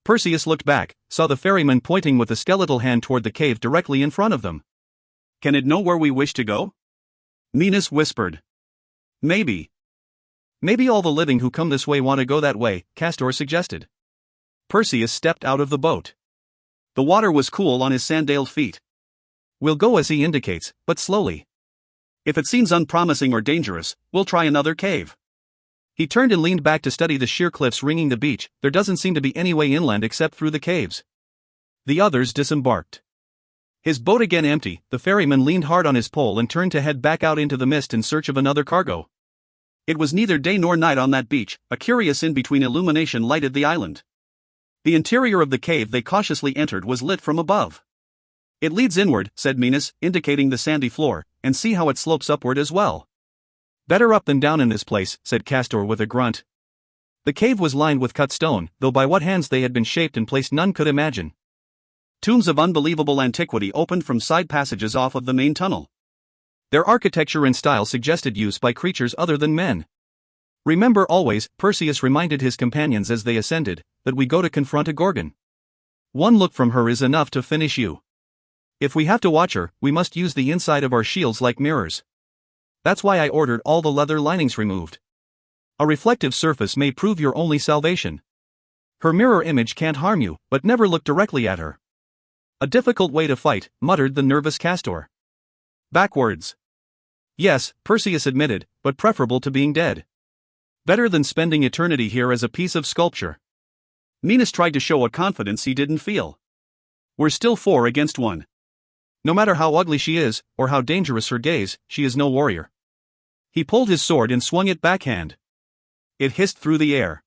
Perseus looked back, saw the ferryman pointing with a skeletal hand toward the cave directly in front of them. "Can it know where we wish to go?" Minos whispered. "Maybe. Maybe all the living who come this way want to go that way," Castor suggested. Perseus stepped out of the boat. The water was cool on his sandaled feet. "We'll go as he indicates, but slowly. If it seems unpromising or dangerous, we'll try another cave." He turned and leaned back to study the sheer cliffs ringing the beach. There doesn't seem to be any way inland except through the caves. The others disembarked. His boat again empty, the ferryman leaned hard on his pole and turned to head back out into the mist in search of another cargo. It was neither day nor night on that beach. A curious in-between illumination lighted the island. The interior of the cave they cautiously entered was lit from above. "It leads inward," said Minos, indicating the sandy floor, "and see how it slopes upward as well." "Better up than down in this place," said Castor with a grunt. The cave was lined with cut stone, though by what hands they had been shaped and placed none could imagine. Tombs of unbelievable antiquity opened from side passages off of the main tunnel. Their architecture and style suggested use by creatures other than men. "Remember always," Perseus reminded his companions as they ascended, "that we go to confront a Gorgon. One look from her is enough to finish you. If we have to watch her, we must use the inside of our shields like mirrors. That's why I ordered all the leather linings removed. A reflective surface may prove your only salvation. Her mirror image can't harm you, but never look directly at her." "A difficult way to fight," muttered the nervous Castor. "Backwards." Yes, Perseus admitted, but preferable to being dead. Better than spending eternity here as a piece of sculpture. Minos tried to show a confidence he didn't feel. We're still 4 against 1. No matter how ugly she is, or how dangerous her gaze, she is no warrior. He pulled his sword and swung it backhand. It hissed through the air.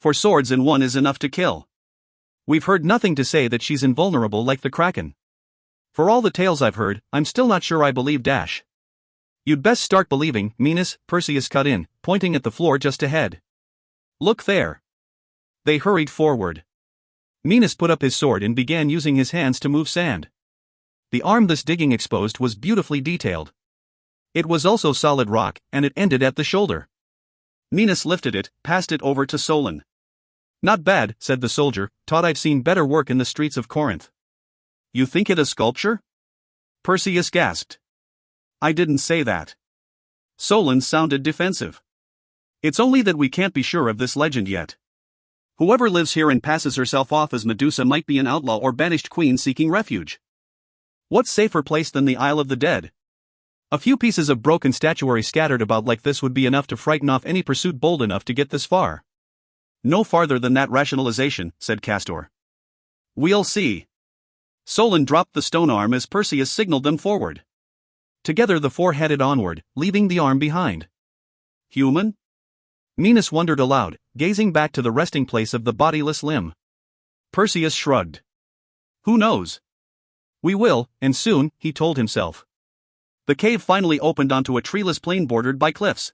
4 swords in one is enough to kill. We've heard nothing to say that she's invulnerable like the Kraken. For all the tales I've heard, I'm still not sure I believe Dash. You'd best start believing, Minos, Perseus cut in, pointing at the floor just ahead. Look there. They hurried forward. Minos put up his sword and began using his hands to move sand. The arm this digging exposed was beautifully detailed. It was also solid rock, and it ended at the shoulder. Minos lifted it, passed it over to Solon. Not bad, said the soldier, taught I've seen better work in the streets of Corinth. You think it a sculpture? Perseus gasped. I didn't say that. Solon sounded defensive. It's only that we can't be sure of this legend yet. Whoever lives here and passes herself off as Medusa might be an outlaw or banished queen seeking refuge. What safer place than the Isle of the Dead? A few pieces of broken statuary scattered about like this would be enough to frighten off any pursuit bold enough to get this far. No farther than that rationalization, said Castor. We'll see. Solon dropped the stone arm as Perseus signaled them forward. Together the 4 headed onward, leaving the arm behind. Human? Minos wondered aloud, gazing back to the resting place of the bodiless limb. Perseus shrugged. Who knows? We will, and soon, he told himself. The cave finally opened onto a treeless plain bordered by cliffs.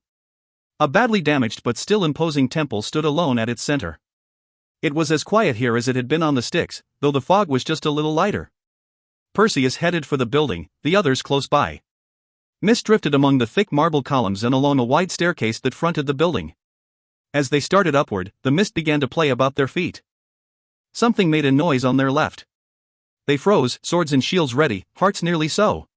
A badly damaged but still imposing temple stood alone at its center. It was as quiet here as it had been on the Styx, though the fog was just a little lighter. Perseus headed for the building, the others close by. Mist drifted among the thick marble columns and along a wide staircase that fronted the building. As they started upward, the mist began to play about their feet. Something made a noise on their left. They froze, swords and shields ready, hearts nearly so.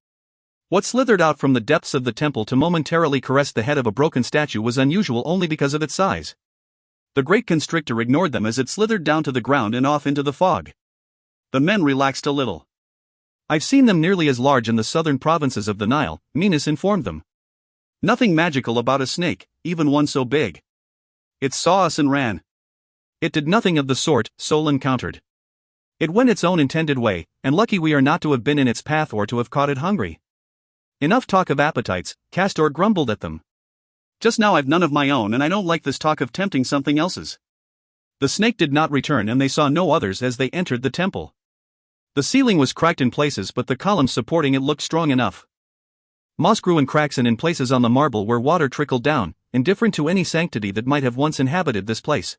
What slithered out from the depths of the temple to momentarily caress the head of a broken statue was unusual only because of its size. The great constrictor ignored them as it slithered down to the ground and off into the fog. The men relaxed a little. I've seen them nearly as large in the southern provinces of the Nile, Minos informed them. Nothing magical about a snake, even one so big. It saw us and ran. It did nothing of the sort, Solon countered. It went its own intended way, and lucky we are not to have been in its path or to have caught it hungry. Enough talk of appetites, Castor grumbled at them. Just now I've none of my own and I don't like this talk of tempting something else's. The snake did not return and they saw no others as they entered the temple. The ceiling was cracked in places but the columns supporting it looked strong enough. Moss grew in cracks and in places on the marble where water trickled down, indifferent to any sanctity that might have once inhabited this place.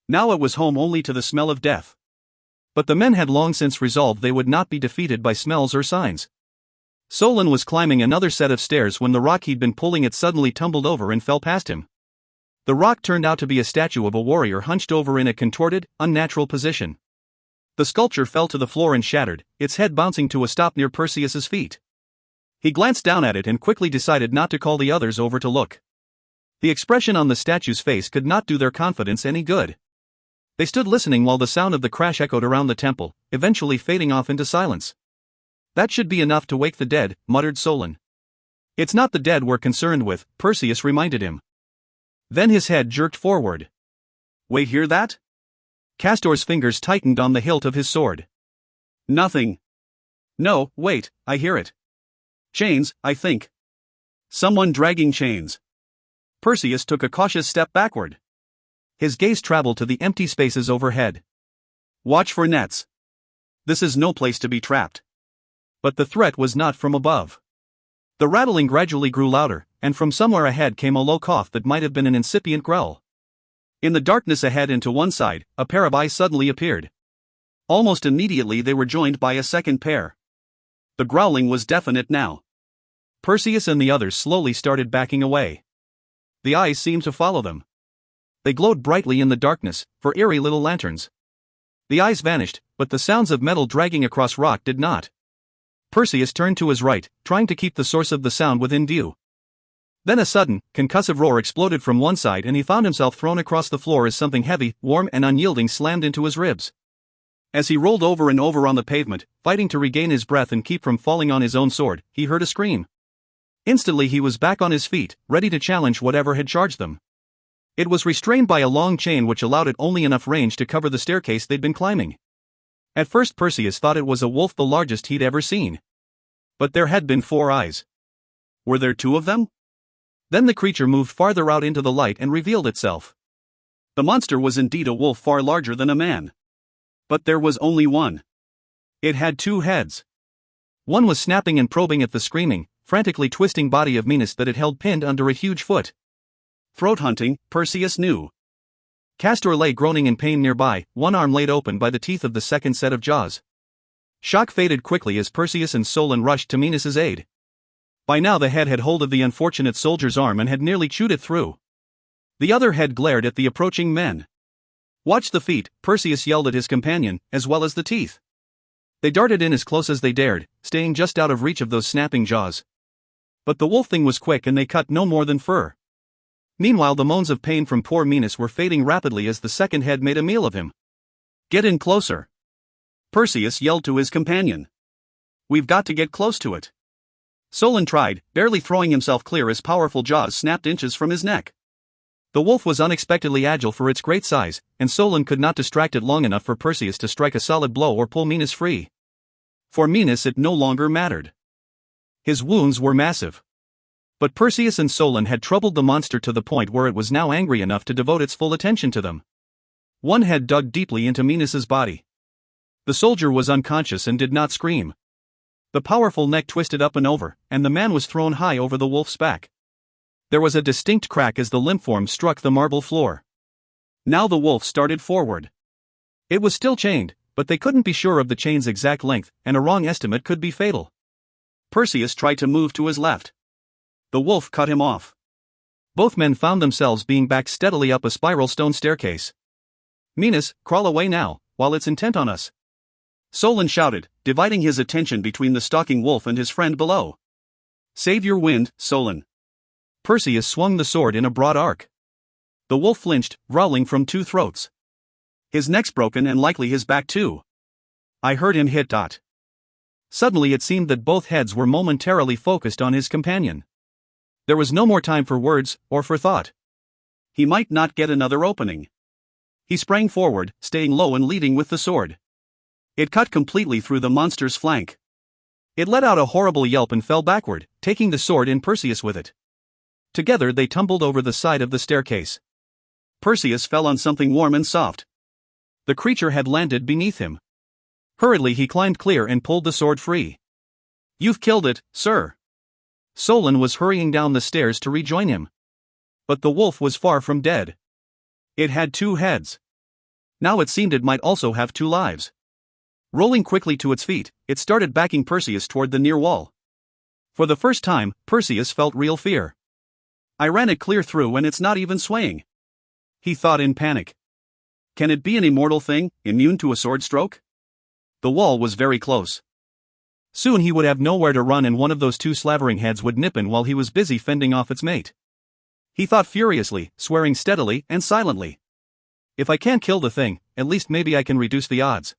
Now it was home only to the smell of death. But the men had long since resolved they would not be defeated by smells or signs. Solon was climbing another set of stairs when the rock he'd been pulling it suddenly tumbled over and fell past him. The rock turned out to be a statue of a warrior hunched over in a contorted, unnatural position. The sculpture fell to the floor and shattered, its head bouncing to a stop near Perseus's feet. He glanced down at it and quickly decided not to call the others over to look. The expression on the statue's face could not do their confidence any good. They stood listening while the sound of the crash echoed around the temple, eventually fading off into silence. That should be enough to wake the dead, muttered Solon. It's not the dead we're concerned with, Perseus reminded him. Then his head jerked forward. Wait, hear that? Castor's fingers tightened on the hilt of his sword. Nothing. No, wait, I hear it. Chains, I think. Someone dragging chains. Perseus took a cautious step backward. His gaze traveled to the empty spaces overhead. Watch for nets. This is no place to be trapped. But the threat was not from above. The rattling gradually grew louder, and from somewhere ahead came a low cough that might have been an incipient growl. In the darkness ahead and to one side, a pair of eyes suddenly appeared. Almost immediately they were joined by a second pair. The growling was definite now. Perseus and the others slowly started backing away. The eyes seemed to follow them. They glowed brightly in the darkness, for eerie little lanterns. The eyes vanished, but the sounds of metal dragging across rock did not. Perseus turned to his right, trying to keep the source of the sound within view. Then a sudden, concussive roar exploded from one side and he found himself thrown across the floor as something heavy, warm and unyielding slammed into his ribs. As he rolled over and over on the pavement, fighting to regain his breath and keep from falling on his own sword, he heard a scream. Instantly he was back on his feet, ready to challenge whatever had charged them. It was restrained by a long chain which allowed it only enough range to cover the staircase they'd been climbing. At first Perseus thought it was a wolf, the largest he'd ever seen. But there had been 4 eyes. Were there 2 of them? Then the creature moved farther out into the light and revealed itself. The monster was indeed a wolf far larger than a man. But there was only one. It had 2 heads. One was snapping and probing at the screaming, frantically twisting body of Minos that it held pinned under a huge foot. Throat hunting, Perseus knew. Castor lay groaning in pain nearby, one arm laid open by the teeth of the second set of jaws. Shock faded quickly as Perseus and Solon rushed to Minos' aid. By now the head had hold of the unfortunate soldier's arm and had nearly chewed it through. The other head glared at the approaching men. "Watch the feet," Perseus yelled at his companion, "as well as the teeth." They darted in as close as they dared, staying just out of reach of those snapping jaws. But the wolf thing was quick and they cut no more than fur. Meanwhile the moans of pain from poor Minos were fading rapidly as the second head made a meal of him. "Get in closer," Perseus yelled to his companion. "We've got to get close to it." Solon tried, barely throwing himself clear as powerful jaws snapped inches from his neck. The wolf was unexpectedly agile for its great size, and Solon could not distract it long enough for Perseus to strike a solid blow or pull Minos free. For Minos it no longer mattered. His wounds were massive. But Perseus and Solon had troubled the monster to the point where it was now angry enough to devote its full attention to them. One head dug deeply into Minos' body. The soldier was unconscious and did not scream. The powerful neck twisted up and over, and the man was thrown high over the wolf's back. There was a distinct crack as the limp form struck the marble floor. Now the wolf started forward. It was still chained, but they couldn't be sure of the chain's exact length, and a wrong estimate could be fatal. Perseus tried to move to his left. The wolf cut him off. Both men found themselves being backed steadily up a spiral stone staircase. "Minos, crawl away now, while it's intent on us," Solon shouted, dividing his attention between the stalking wolf and his friend below. "Save your wind, Solon." Perseus swung the sword in a broad arc. The wolf flinched, growling from 2 throats. "His neck's broken and likely his back too. I heard him hit. Suddenly it seemed that both heads were momentarily focused on his companion. There was no more time for words, or for thought. He might not get another opening. He sprang forward, staying low and leading with the sword. It cut completely through the monster's flank. It let out a horrible yelp and fell backward, taking the sword in Perseus with it. Together they tumbled over the side of the staircase. Perseus fell on something warm and soft. The creature had landed beneath him. Hurriedly he climbed clear and pulled the sword free. "You've killed it, sir." Solon was hurrying down the stairs to rejoin him. But the wolf was far from dead. It had 2 heads. Now it seemed it might also have 2 lives. Rolling quickly to its feet, it started backing Perseus toward the near wall. For the first time, Perseus felt real fear. "I ran it clear through and it's not even swaying," he thought in panic. Can it be an immortal thing, immune to a sword stroke? The wall was very close. Soon he would have nowhere to run and one of those 2 slavering heads would nip in while he was busy fending off its mate. He thought furiously, swearing steadily and silently. "If I can't kill the thing, at least maybe I can reduce the odds."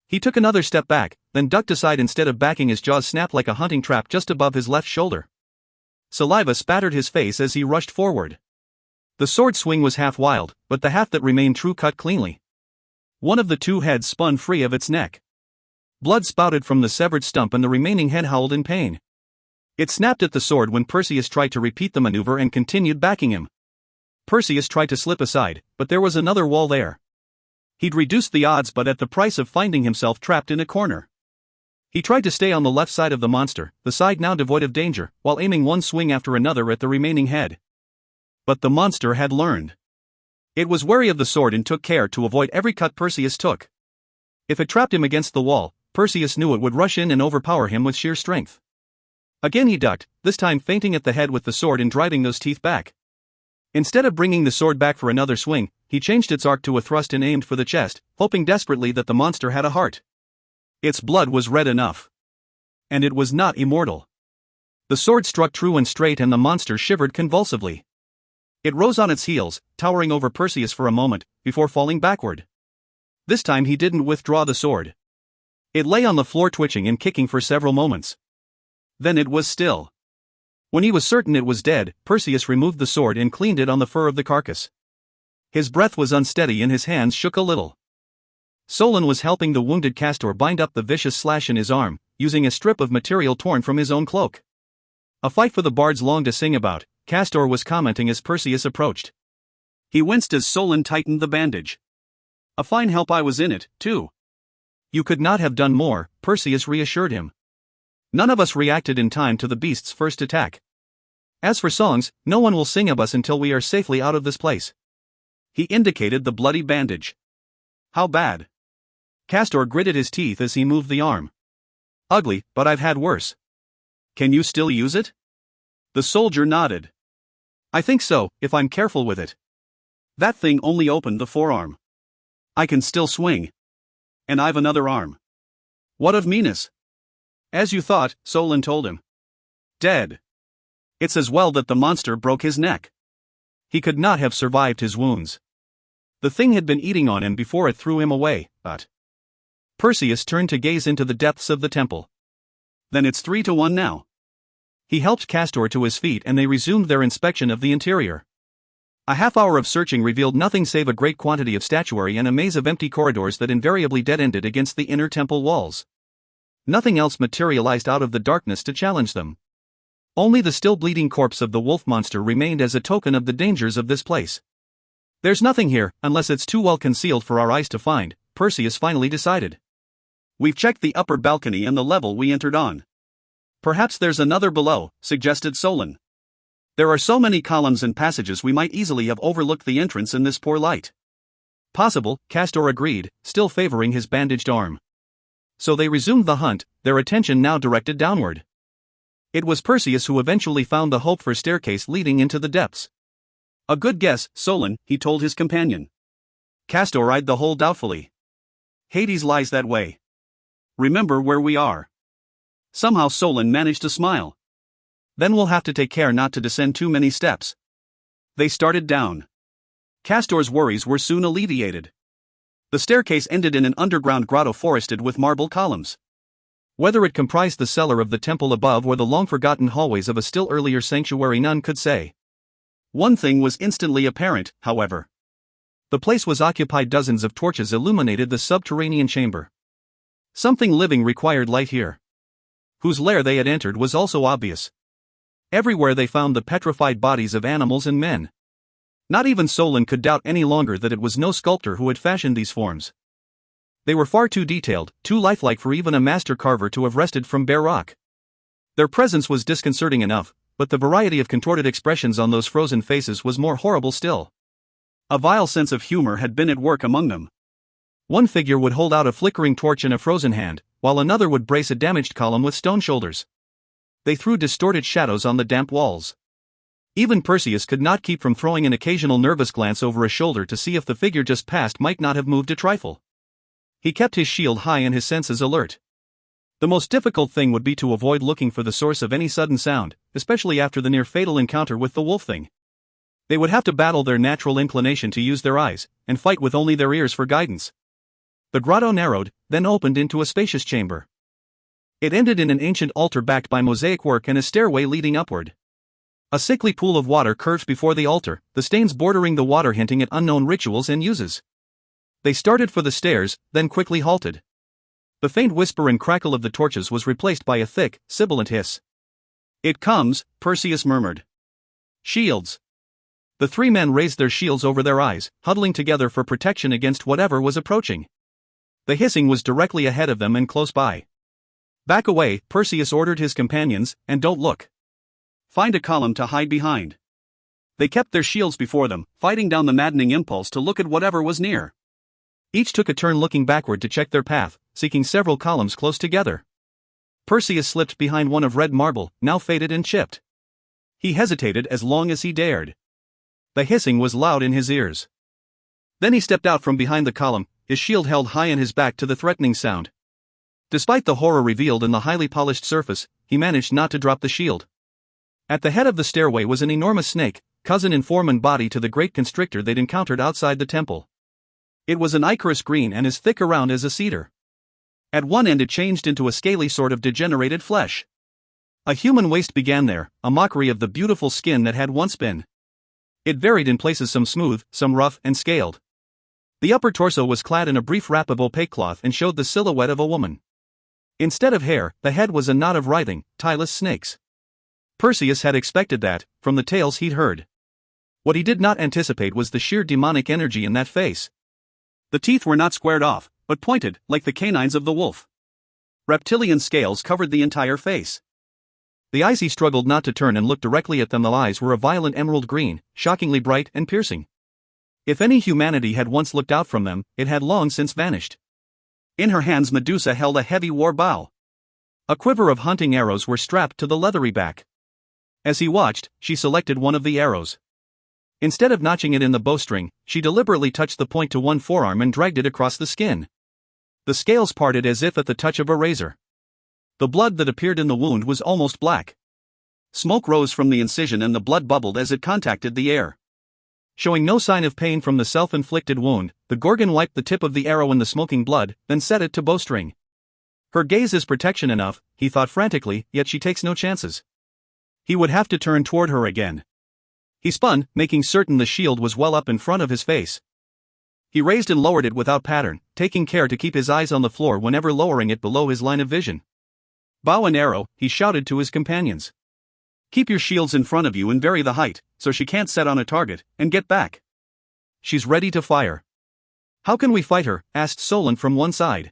He took another step back, then ducked aside instead of backing. His jaws snapped like a hunting trap just above his left shoulder. Saliva spattered his face as he rushed forward. The sword swing was half wild, but the half that remained true cut cleanly. One of the 2 heads spun free of its neck. Blood spouted from the severed stump and the remaining head howled in pain. It snapped at the sword when Perseus tried to repeat the maneuver and continued backing him. Perseus tried to slip aside, but there was another wall there. He'd reduced the odds, but at the price of finding himself trapped in a corner. He tried to stay on the left side of the monster, the side now devoid of danger, while aiming one swing after another at the remaining head. But the monster had learned. It was wary of the sword and took care to avoid every cut Perseus took. If it trapped him against the wall, Perseus knew it would rush in and overpower him with sheer strength. Again he ducked, this time feinting at the head with the sword and driving those teeth back. Instead of bringing the sword back for another swing, he changed its arc to a thrust and aimed for the chest, hoping desperately that the monster had a heart. Its blood was red enough. And it was not immortal. The sword struck true and straight and the monster shivered convulsively. It rose on its heels, towering over Perseus for a moment, before falling backward. This time he didn't withdraw the sword. It lay on the floor twitching and kicking for several moments. Then it was still. When he was certain it was dead, Perseus removed the sword and cleaned it on the fur of the carcass. His breath was unsteady and his hands shook a little. Solon was helping the wounded Castor bind up the vicious slash in his arm, using a strip of material torn from his own cloak. A fight for the bards long to sing about, Castor was commenting as Perseus approached. He winced as Solon tightened the bandage. A fine help I was in it, too. You could not have done more, Perseus reassured him. None of us reacted in time to the beast's first attack. As for songs, no one will sing of us until we are safely out of this place. He indicated the bloody bandage. How bad? Castor gritted his teeth as he moved the arm. Ugly, but I've had worse. Can you still use it? The soldier nodded. I think so, if I'm careful with it. That thing only opened the forearm. I can still swing. And I've another arm. What of Minos? As you thought, Solon told him. Dead. It's as well that the monster broke his neck. He could not have survived his wounds. The thing had been eating on him before it threw him away, but... Perseus turned to gaze into the depths of the temple. Then it's 3-1 now. He helped Castor to his feet and they resumed their inspection of the interior. A half hour of searching revealed nothing save a great quantity of statuary and a maze of empty corridors that invariably dead-ended against the inner temple walls. Nothing else materialized out of the darkness to challenge them. Only the still bleeding corpse of the wolf monster remained as a token of the dangers of this place. There's nothing here, unless it's too well concealed for our eyes to find, Perseus finally decided. We've checked the upper balcony and the level we entered on. Perhaps there's another below, suggested Solon. There are so many columns and passages we might easily have overlooked the entrance in this poor light. Possible, Castor agreed, still favoring his bandaged arm. So they resumed the hunt, their attention now directed downward. It was Perseus who eventually found the hoped for staircase leading into the depths. A good guess, Solon, he told his companion. Castor eyed the hole doubtfully. Hades lies that way. Remember where we are. Somehow Solon managed to smile. Then we'll have to take care not to descend too many steps. They started down. Castor's worries were soon alleviated. The staircase ended in an underground grotto forested with marble columns. Whether it comprised the cellar of the temple above or the long-forgotten hallways of a still earlier sanctuary none could say. One thing was instantly apparent, however. The place was occupied. Dozens of torches illuminated the subterranean chamber. Something living required light here. Whose lair they had entered was also obvious. Everywhere they found the petrified bodies of animals and men. Not even Solon could doubt any longer that it was no sculptor who had fashioned these forms. They were far too detailed, too lifelike for even a master carver to have wrested from bare rock. Their presence was disconcerting enough, but the variety of contorted expressions on those frozen faces was more horrible still. A vile sense of humor had been at work among them. One figure would hold out a flickering torch in a frozen hand, while another would brace a damaged column with stone shoulders. They threw distorted shadows on the damp walls. Even Perseus could not keep from throwing an occasional nervous glance over a shoulder to see if the figure just past might not have moved a trifle. He kept his shield high and his senses alert. The most difficult thing would be to avoid looking for the source of any sudden sound, especially after the near-fatal encounter with the wolf thing. They would have to battle their natural inclination to use their eyes, and fight with only their ears for guidance. The grotto narrowed, then opened into a spacious chamber. It ended in an ancient altar backed by mosaic work and a stairway leading upward. A sickly pool of water curved before the altar, the stains bordering the water hinting at unknown rituals and uses. They started for the stairs, then quickly halted. The faint whisper and crackle of the torches was replaced by a thick, sibilant hiss. It comes, Perseus murmured. Shields. The three men raised their shields over their eyes, huddling together for protection against whatever was approaching. The hissing was directly ahead of them and close by. Back away, Perseus ordered his companions, and don't look. Find a column to hide behind. They kept their shields before them, fighting down the maddening impulse to look at whatever was near. Each took a turn looking backward to check their path, seeking several columns close together. Perseus slipped behind one of red marble, now faded and chipped. He hesitated as long as he dared. The hissing was loud in his ears. Then he stepped out from behind the column, his shield held high on his back to the threatening sound. Despite the horror revealed in the highly polished surface, he managed not to drop the shield. At the head of the stairway was an enormous snake, cousin in form and body to the great constrictor they'd encountered outside the temple. It was an ichorous green and as thick around as a cedar. At one end it changed into a scaly sort of degenerated flesh. A human waist began there, a mockery of the beautiful skin that had once been. It varied in places, some smooth, some rough and scaled. The upper torso was clad in a brief wrap of opaque cloth and showed the silhouette of a woman. Instead of hair, the head was a knot of writhing, tieless snakes. Perseus had expected that, from the tales he'd heard. What he did not anticipate was the sheer demonic energy in that face. The teeth were not squared off, but pointed, like the canines of the wolf. Reptilian scales covered the entire face. The eyes he struggled not to turn and look directly at them. The eyes were a violent emerald green, shockingly bright and piercing. If any humanity had once looked out from them, it had long since vanished. In her hands Medusa held a heavy war bow. A quiver of hunting arrows were strapped to the leathery back. As he watched, she selected one of the arrows. Instead of notching it in the bowstring, she deliberately touched the point to one forearm and dragged it across the skin. The scales parted as if at the touch of a razor. The blood that appeared in the wound was almost black. Smoke rose from the incision and the blood bubbled as it contacted the air. Showing no sign of pain from the self-inflicted wound, the Gorgon wiped the tip of the arrow in the smoking blood, then set it to bowstring. Her gaze is protection enough, he thought frantically, yet she takes no chances. He would have to turn toward her again. He spun, making certain the shield was well up in front of his face. He raised and lowered it without pattern, taking care to keep his eyes on the floor whenever lowering it below his line of vision. Bow and arrow, he shouted to his companions. Keep your shields in front of you and vary the height, so she can't set on a target, and get back. She's ready to fire. How can we fight her? Asked Solon from one side.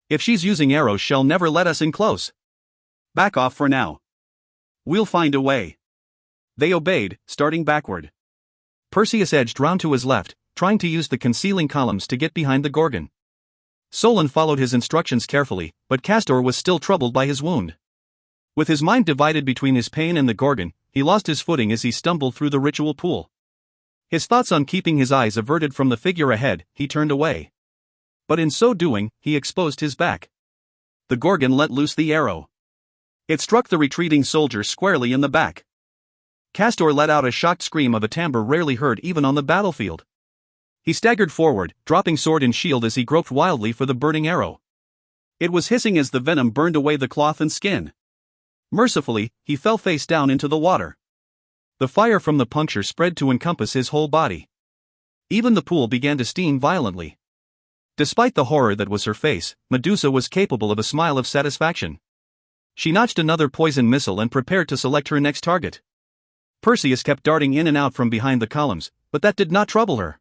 If she's using arrows, she'll never let us in close. Back off for now. We'll find a way. They obeyed, starting backward. Perseus edged round to his left, trying to use the concealing columns to get behind the Gorgon. Solon followed his instructions carefully, but Castor was still troubled by his wound. With his mind divided between his pain and the Gorgon, he lost his footing as he stumbled through the ritual pool. His thoughts on keeping his eyes averted from the figure ahead, he turned away. But in so doing, he exposed his back. The Gorgon let loose the arrow. It struck the retreating soldier squarely in the back. Castor let out a shocked scream of a timbre rarely heard even on the battlefield. He staggered forward, dropping sword and shield as he groped wildly for the burning arrow. It was hissing as the venom burned away the cloth and skin. Mercifully, he fell face down into the water. The fire from the puncture spread to encompass his whole body. Even the pool began to steam violently. Despite the horror that was her face, Medusa was capable of a smile of satisfaction. She notched another poison missile and prepared to select her next target. Perseus kept darting in and out from behind the columns, but that did not trouble her.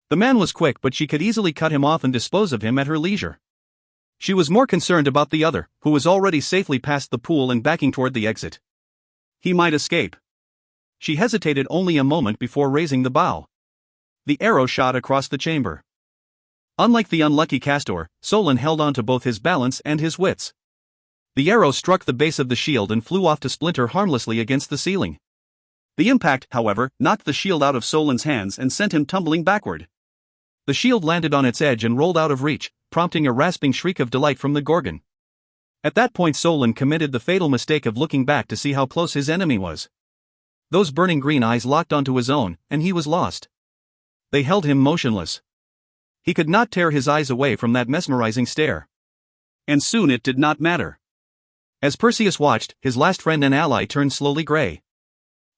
The man was quick, but she could easily cut him off and dispose of him at her leisure. She was more concerned about the other, who was already safely past the pool and backing toward the exit. He might escape. She hesitated only a moment before raising the bow. The arrow shot across the chamber. Unlike the unlucky Castor, Solon held on to both his balance and his wits. The arrow struck the base of the shield and flew off to splinter harmlessly against the ceiling. The impact, however, knocked the shield out of Solon's hands and sent him tumbling backward. The shield landed on its edge and rolled out of reach, prompting a rasping shriek of delight from the Gorgon. At that point Solon committed the fatal mistake of looking back to see how close his enemy was. Those burning green eyes locked onto his own, and he was lost. They held him motionless. He could not tear his eyes away from that mesmerizing stare. And soon it did not matter. As Perseus watched, his last friend and ally turned slowly gray.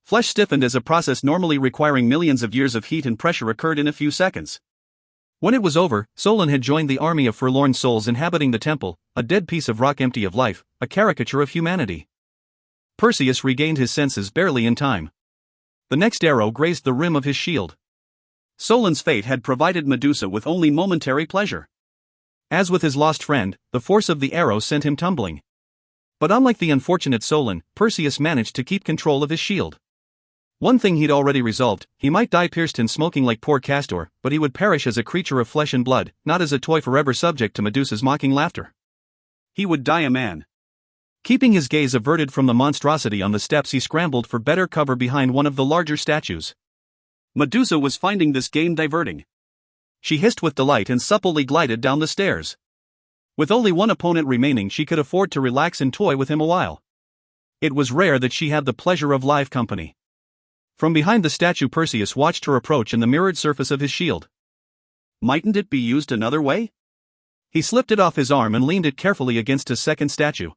Flesh stiffened as a process normally requiring millions of years of heat and pressure occurred in a few seconds. When it was over, Solon had joined the army of forlorn souls inhabiting the temple, a dead piece of rock empty of life, a caricature of humanity. Perseus regained his senses barely in time. The next arrow grazed the rim of his shield. Solon's fate had provided Medusa with only momentary pleasure. As with his lost friend, the force of the arrow sent him tumbling. But unlike the unfortunate Solon, Perseus managed to keep control of his shield. One thing he'd already resolved: he might die pierced and smoking like poor Castor, but he would perish as a creature of flesh and blood, not as a toy forever subject to Medusa's mocking laughter. He would die a man. Keeping his gaze averted from the monstrosity on the steps, he scrambled for better cover behind one of the larger statues. Medusa was finding this game diverting. She hissed with delight and supplely glided down the stairs. With only one opponent remaining, she could afford to relax and toy with him a while. It was rare that she had the pleasure of live company. From behind the statue, Perseus watched her approach in the mirrored surface of his shield. Mightn't it be used another way? He slipped it off his arm and leaned it carefully against a second statue.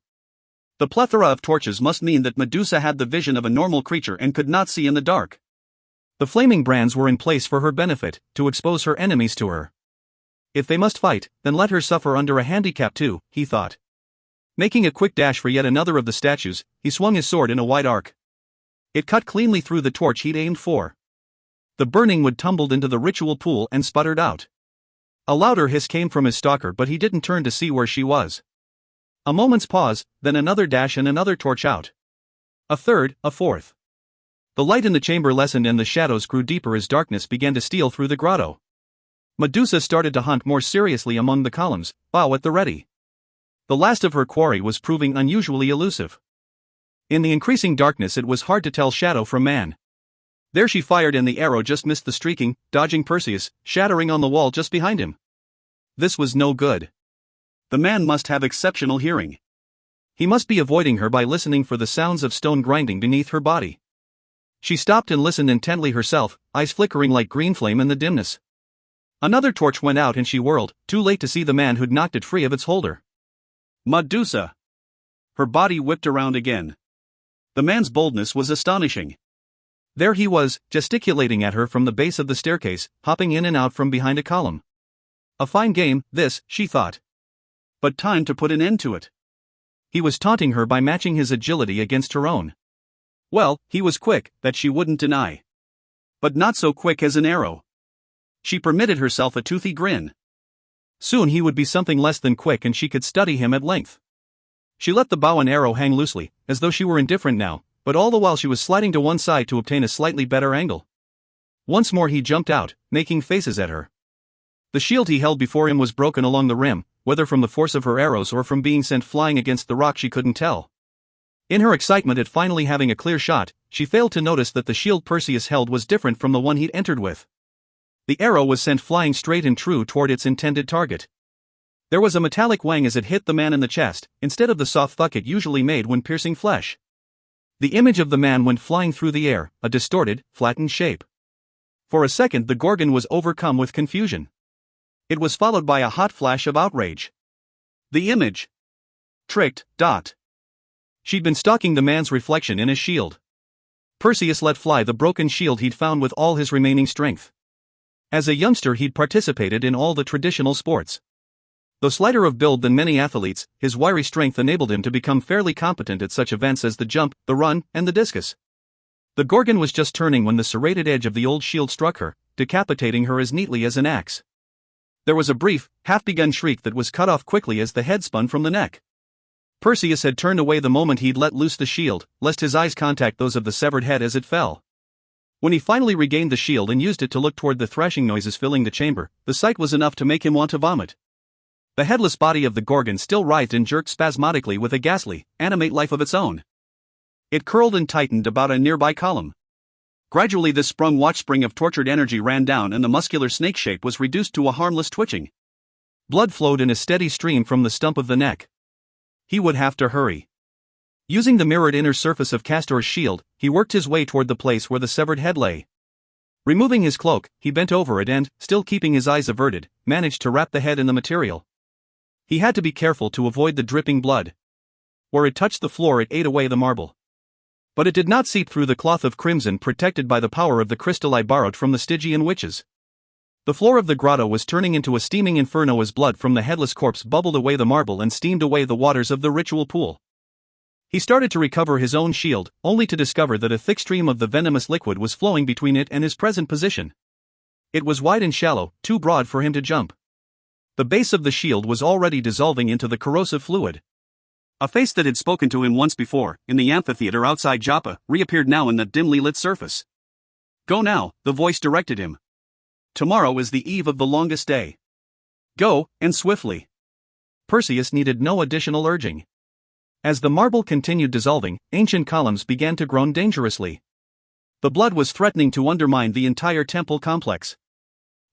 The plethora of torches must mean that Medusa had the vision of a normal creature and could not see in the dark. The flaming brands were in place for her benefit, to expose her enemies to her. If they must fight, then let her suffer under a handicap too, he thought. Making a quick dash for yet another of the statues, he swung his sword in a wide arc. It cut cleanly through the torch he'd aimed for. The burning wood tumbled into the ritual pool and sputtered out. A louder hiss came from his stalker, but he didn't turn to see where she was. A moment's pause, then another dash and another torch out. A third, a fourth. The light in the chamber lessened and the shadows grew deeper as darkness began to steal through the grotto. Medusa started to hunt more seriously among the columns, bow at the ready. The last of her quarry was proving unusually elusive. In the increasing darkness it was hard to tell shadow from man. There she fired and the arrow just missed the streaking, dodging Perseus, shattering on the wall just behind him. This was no good. The man must have exceptional hearing. He must be avoiding her by listening for the sounds of stone grinding beneath her body. She stopped and listened intently herself, eyes flickering like green flame in the dimness. Another torch went out and she whirled, too late to see the man who'd knocked it free of its holder. Medusa! Her body whipped around again. The man's boldness was astonishing. There he was, gesticulating at her from the base of the staircase, hopping in and out from behind a column. A fine game, this, she thought. But time to put an end to it. He was taunting her by matching his agility against her own. Well, he was quick, that she wouldn't deny. But not so quick as an arrow. She permitted herself a toothy grin. Soon he would be something less than quick and she could study him at length. She let the bow and arrow hang loosely, as though she were indifferent now, but all the while she was sliding to one side to obtain a slightly better angle. Once more he jumped out, making faces at her. The shield he held before him was broken along the rim, whether from the force of her arrows or from being sent flying against the rock she couldn't tell. In her excitement at finally having a clear shot, she failed to notice that the shield Perseus held was different from the one he'd entered with. The arrow was sent flying straight and true toward its intended target. There was a metallic whang as it hit the man in the chest, instead of the soft thud it usually made when piercing flesh. The image of the man went flying through the air, a distorted, flattened shape. For a second the Gorgon was overcome with confusion. It was followed by a hot flash of outrage. The image! Tricked, dot. She'd been stalking the man's reflection in his shield. Perseus let fly the broken shield he'd found with all his remaining strength. As a youngster he'd participated in all the traditional sports. Though slighter of build than many athletes, his wiry strength enabled him to become fairly competent at such events as the jump, the run, and the discus. The Gorgon was just turning when the serrated edge of the old shield struck her, decapitating her as neatly as an axe. There was a brief, half-begun shriek that was cut off quickly as the head spun from the neck. Perseus had turned away the moment he'd let loose the shield, lest his eyes contact those of the severed head as it fell. When he finally regained the shield and used it to look toward the thrashing noises filling the chamber, the sight was enough to make him want to vomit. The headless body of the Gorgon still writhed and jerked spasmodically with a ghastly, animate life of its own. It curled and tightened about a nearby column. Gradually this sprung watchspring of tortured energy ran down and the muscular snake shape was reduced to a harmless twitching. Blood flowed in a steady stream from the stump of the neck. He would have to hurry. Using the mirrored inner surface of Castor's shield, he worked his way toward the place where the severed head lay. Removing his cloak, he bent over it and, still keeping his eyes averted, managed to wrap the head in the material. He had to be careful to avoid the dripping blood. Where it touched the floor it ate away the marble. But it did not seep through the cloth of crimson protected by the power of the crystal I borrowed from the Stygian witches. The floor of the grotto was turning into a steaming inferno as blood from the headless corpse bubbled away the marble and steamed away the waters of the ritual pool. He started to recover his own shield, only to discover that a thick stream of the venomous liquid was flowing between it and his present position. It was wide and shallow, too broad for him to jump. The base of the shield was already dissolving into the corrosive fluid. A face that had spoken to him once before, in the amphitheater outside Joppa, reappeared now in the dimly lit surface. "Go now," the voice directed him. "Tomorrow is the eve of the longest day. Go, and swiftly." Perseus needed no additional urging. As the marble continued dissolving, ancient columns began to groan dangerously. The blood was threatening to undermine the entire temple complex.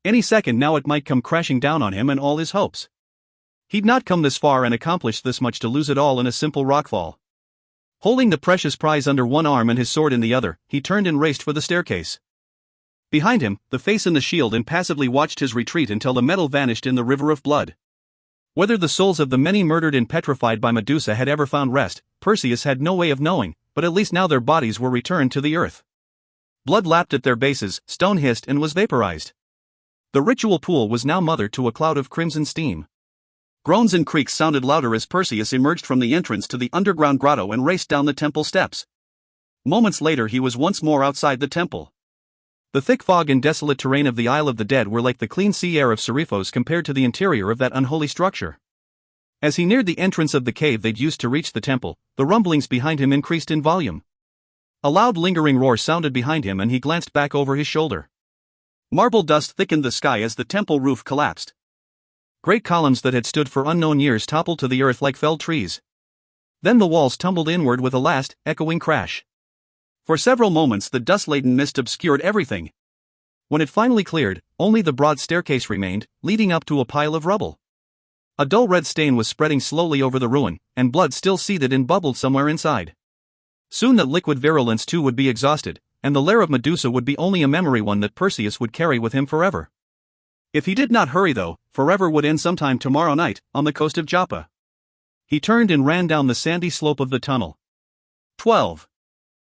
Any second now it might come crashing down on him and all his hopes. He'd not come this far and accomplished this much to lose it all in a simple rockfall. Holding the precious prize under one arm and his sword in the other, he turned and raced for the staircase. Behind him, the face in the shield impassively watched his retreat until the metal vanished in the river of blood. Whether the souls of the many murdered and petrified by Medusa had ever found rest, Perseus had no way of knowing, but at least now their bodies were returned to the earth. Blood lapped at their bases, stone hissed and was vaporized. The ritual pool was now mothered to a cloud of crimson steam. Groans and creaks sounded louder as Perseus emerged from the entrance to the underground grotto and raced down the temple steps. Moments later he was once more outside the temple. The thick fog and desolate terrain of the Isle of the Dead were like the clean sea air of Seriphos compared to the interior of that unholy structure. As he neared the entrance of the cave they'd used to reach the temple, the rumblings behind him increased in volume. A loud lingering roar sounded behind him and he glanced back over his shoulder. Marble dust thickened the sky as the temple roof collapsed. Great columns that had stood for unknown years toppled to the earth like felled trees. Then the walls tumbled inward with a last, echoing crash. For several moments the dust-laden mist obscured everything. When it finally cleared, only the broad staircase remained, leading up to a pile of rubble. A dull red stain was spreading slowly over the ruin, and blood still seethed and bubbled somewhere inside. Soon that liquid virulence too would be exhausted, and the lair of Medusa would be only a memory, one that Perseus would carry with him forever. If he did not hurry though, forever would end sometime tomorrow night, on the coast of Joppa. He turned and ran down the sandy slope of the tunnel. 12.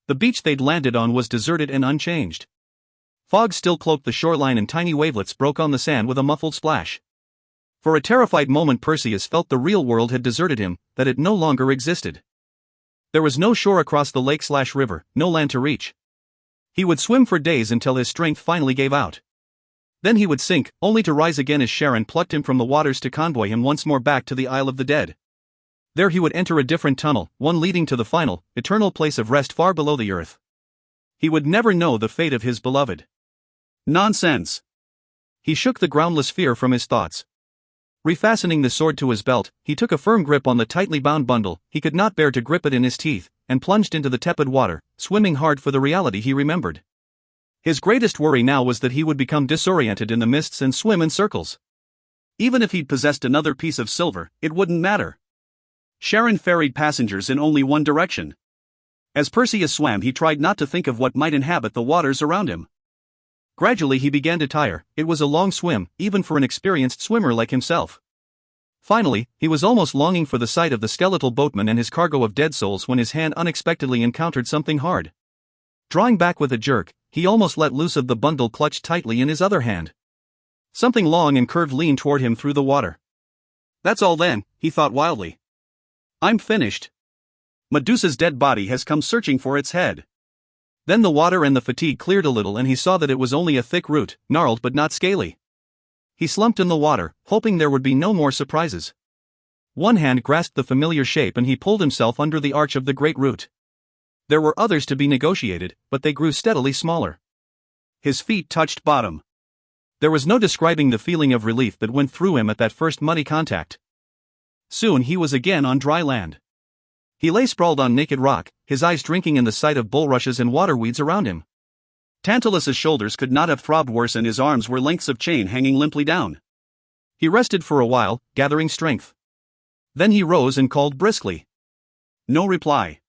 The beach they'd landed on was deserted and unchanged. Fog still cloaked the shoreline and tiny wavelets broke on the sand with a muffled splash. For a terrified moment Perseus felt the real world had deserted him, that it no longer existed. There was no shore across the lake/river, no land to reach. He would swim for days until his strength finally gave out. Then he would sink, only to rise again as Charon plucked him from the waters to convoy him once more back to the Isle of the Dead. There he would enter a different tunnel, one leading to the final, eternal place of rest far below the earth. He would never know the fate of his beloved. Nonsense! He shook the groundless fear from his thoughts. Refastening the sword to his belt, he took a firm grip on the tightly bound bundle. He could not bear to grip it in his teeth, and plunged into the tepid water, swimming hard for the reality he remembered. His greatest worry now was that he would become disoriented in the mists and swim in circles. Even if he'd possessed another piece of silver, it wouldn't matter. Charon ferried passengers in only one direction. As Perseus swam he tried not to think of what might inhabit the waters around him. Gradually he began to tire. It was a long swim, even for an experienced swimmer like himself. Finally, he was almost longing for the sight of the skeletal boatman and his cargo of dead souls when his hand unexpectedly encountered something hard. Drawing back with a jerk, he almost let loose of the bundle clutched tightly in his other hand. Something long and curved leaned toward him through the water. That's all then, he thought wildly. I'm finished. Medusa's dead body has come searching for its head. Then the water and the fatigue cleared a little and he saw that it was only a thick root, gnarled but not scaly. He slumped in the water, hoping there would be no more surprises. One hand grasped the familiar shape and he pulled himself under the arch of the great root. There were others to be negotiated, but they grew steadily smaller. His feet touched bottom. There was no describing the feeling of relief that went through him at that first muddy contact. Soon he was again on dry land. He lay sprawled on naked rock, his eyes drinking in the sight of bulrushes and waterweeds around him. Tantalus's shoulders could not have throbbed worse and his arms were lengths of chain hanging limply down. He rested for a while, gathering strength. Then he rose and called briskly. No reply.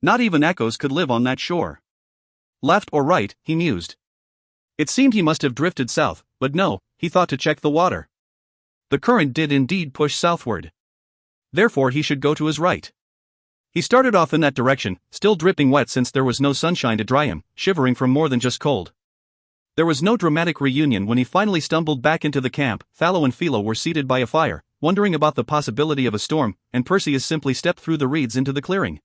Not even echoes could live on that shore. Left or right, he mused. It seemed he must have drifted south, but no, he thought to check the water. The current did indeed push southward. Therefore he should go to his right. He started off in that direction, still dripping wet since there was no sunshine to dry him, shivering from more than just cold. There was no dramatic reunion when he finally stumbled back into the camp. Thallo and Philo were seated by a fire, wondering about the possibility of a storm, and Perseus simply stepped through the reeds into the clearing.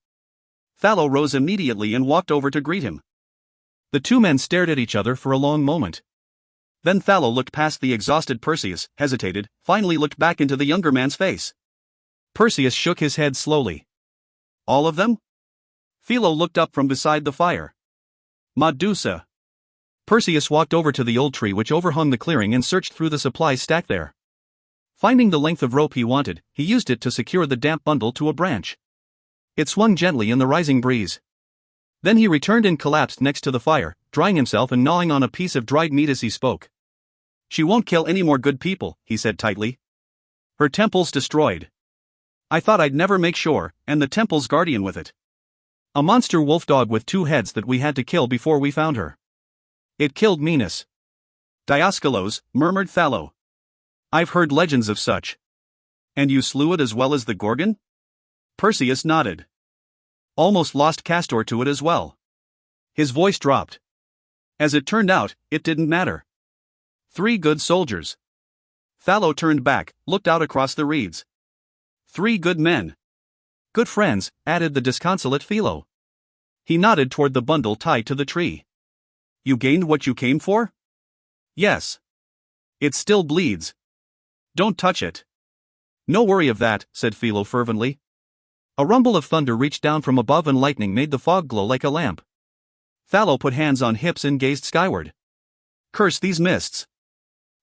Thallo rose immediately and walked over to greet him. The two men stared at each other for a long moment. Then Thallo looked past the exhausted Perseus, hesitated, finally looked back into the younger man's face. Perseus shook his head slowly. All of them? Philo looked up from beside the fire. Medusa. Perseus walked over to the old tree which overhung the clearing and searched through the supplies stacked there. Finding the length of rope he wanted, he used it to secure the damp bundle to a branch. It swung gently in the rising breeze. Then he returned and collapsed next to the fire, drying himself and gnawing on a piece of dried meat as he spoke. She won't kill any more good people, he said tightly. Her temple's destroyed. I thought I'd never make sure, and the temple's guardian with it. A monster wolf dog with 2 heads that we had to kill before we found her. It killed Minos. Dioscolos, murmured Thallo. I've heard legends of such. And you slew it as well as the Gorgon? Perseus nodded. Almost lost Castor to it as well. His voice dropped. As it turned out, it didn't matter. 3 good soldiers. Thallo turned back, looked out across the reeds. 3 good men. Good friends, added the disconsolate Philo. He nodded toward the bundle tied to the tree. You gained what you came for? Yes. It still bleeds. Don't touch it. No worry of that, said Philo fervently. A rumble of thunder reached down from above and lightning made the fog glow like a lamp. Thallo put hands on hips and gazed skyward. Curse these mists.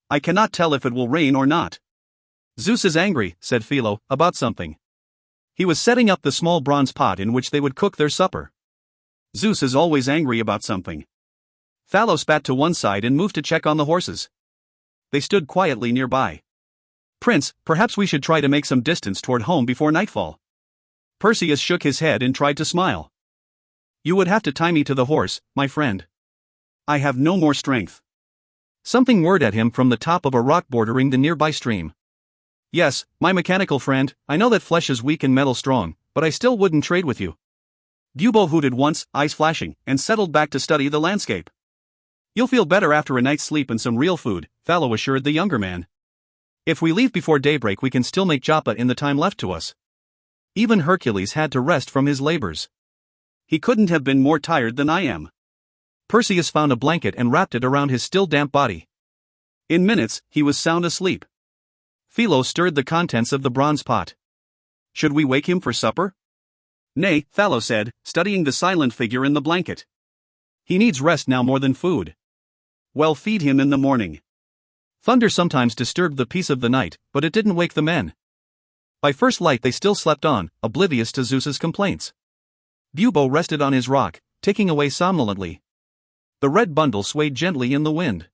I cannot tell if it will rain or not. Zeus is angry, said Philo, about something. He was setting up the small bronze pot in which they would cook their supper. Zeus is always angry about something. Thallo spat to one side and moved to check on the horses. They stood quietly nearby. Prince, perhaps we should try to make some distance toward home before nightfall. Perseus shook his head and tried to smile. You would have to tie me to the horse, my friend. I have no more strength. Something whirred at him from the top of a rock bordering the nearby stream. Yes, my mechanical friend, I know that flesh is weak and metal strong, but I still wouldn't trade with you. Bubo hooted once, eyes flashing, and settled back to study the landscape. You'll feel better after a night's sleep and some real food, Thallo assured the younger man. If we leave before daybreak we can still make Joppa in the time left to us. Even Hercules had to rest from his labors. He couldn't have been more tired than I am. Perseus found a blanket and wrapped it around his still damp body. In minutes, he was sound asleep. Philo stirred the contents of the bronze pot. Should we wake him for supper? Nay, Thallo said, studying the silent figure in the blanket. He needs rest now more than food. Well, feed him in the morning. Thunder sometimes disturbed the peace of the night, but it didn't wake the men. By first light they still slept on, oblivious to Zeus's complaints. Bubo rested on his rock, ticking away somnolently. The red bundle swayed gently in the wind.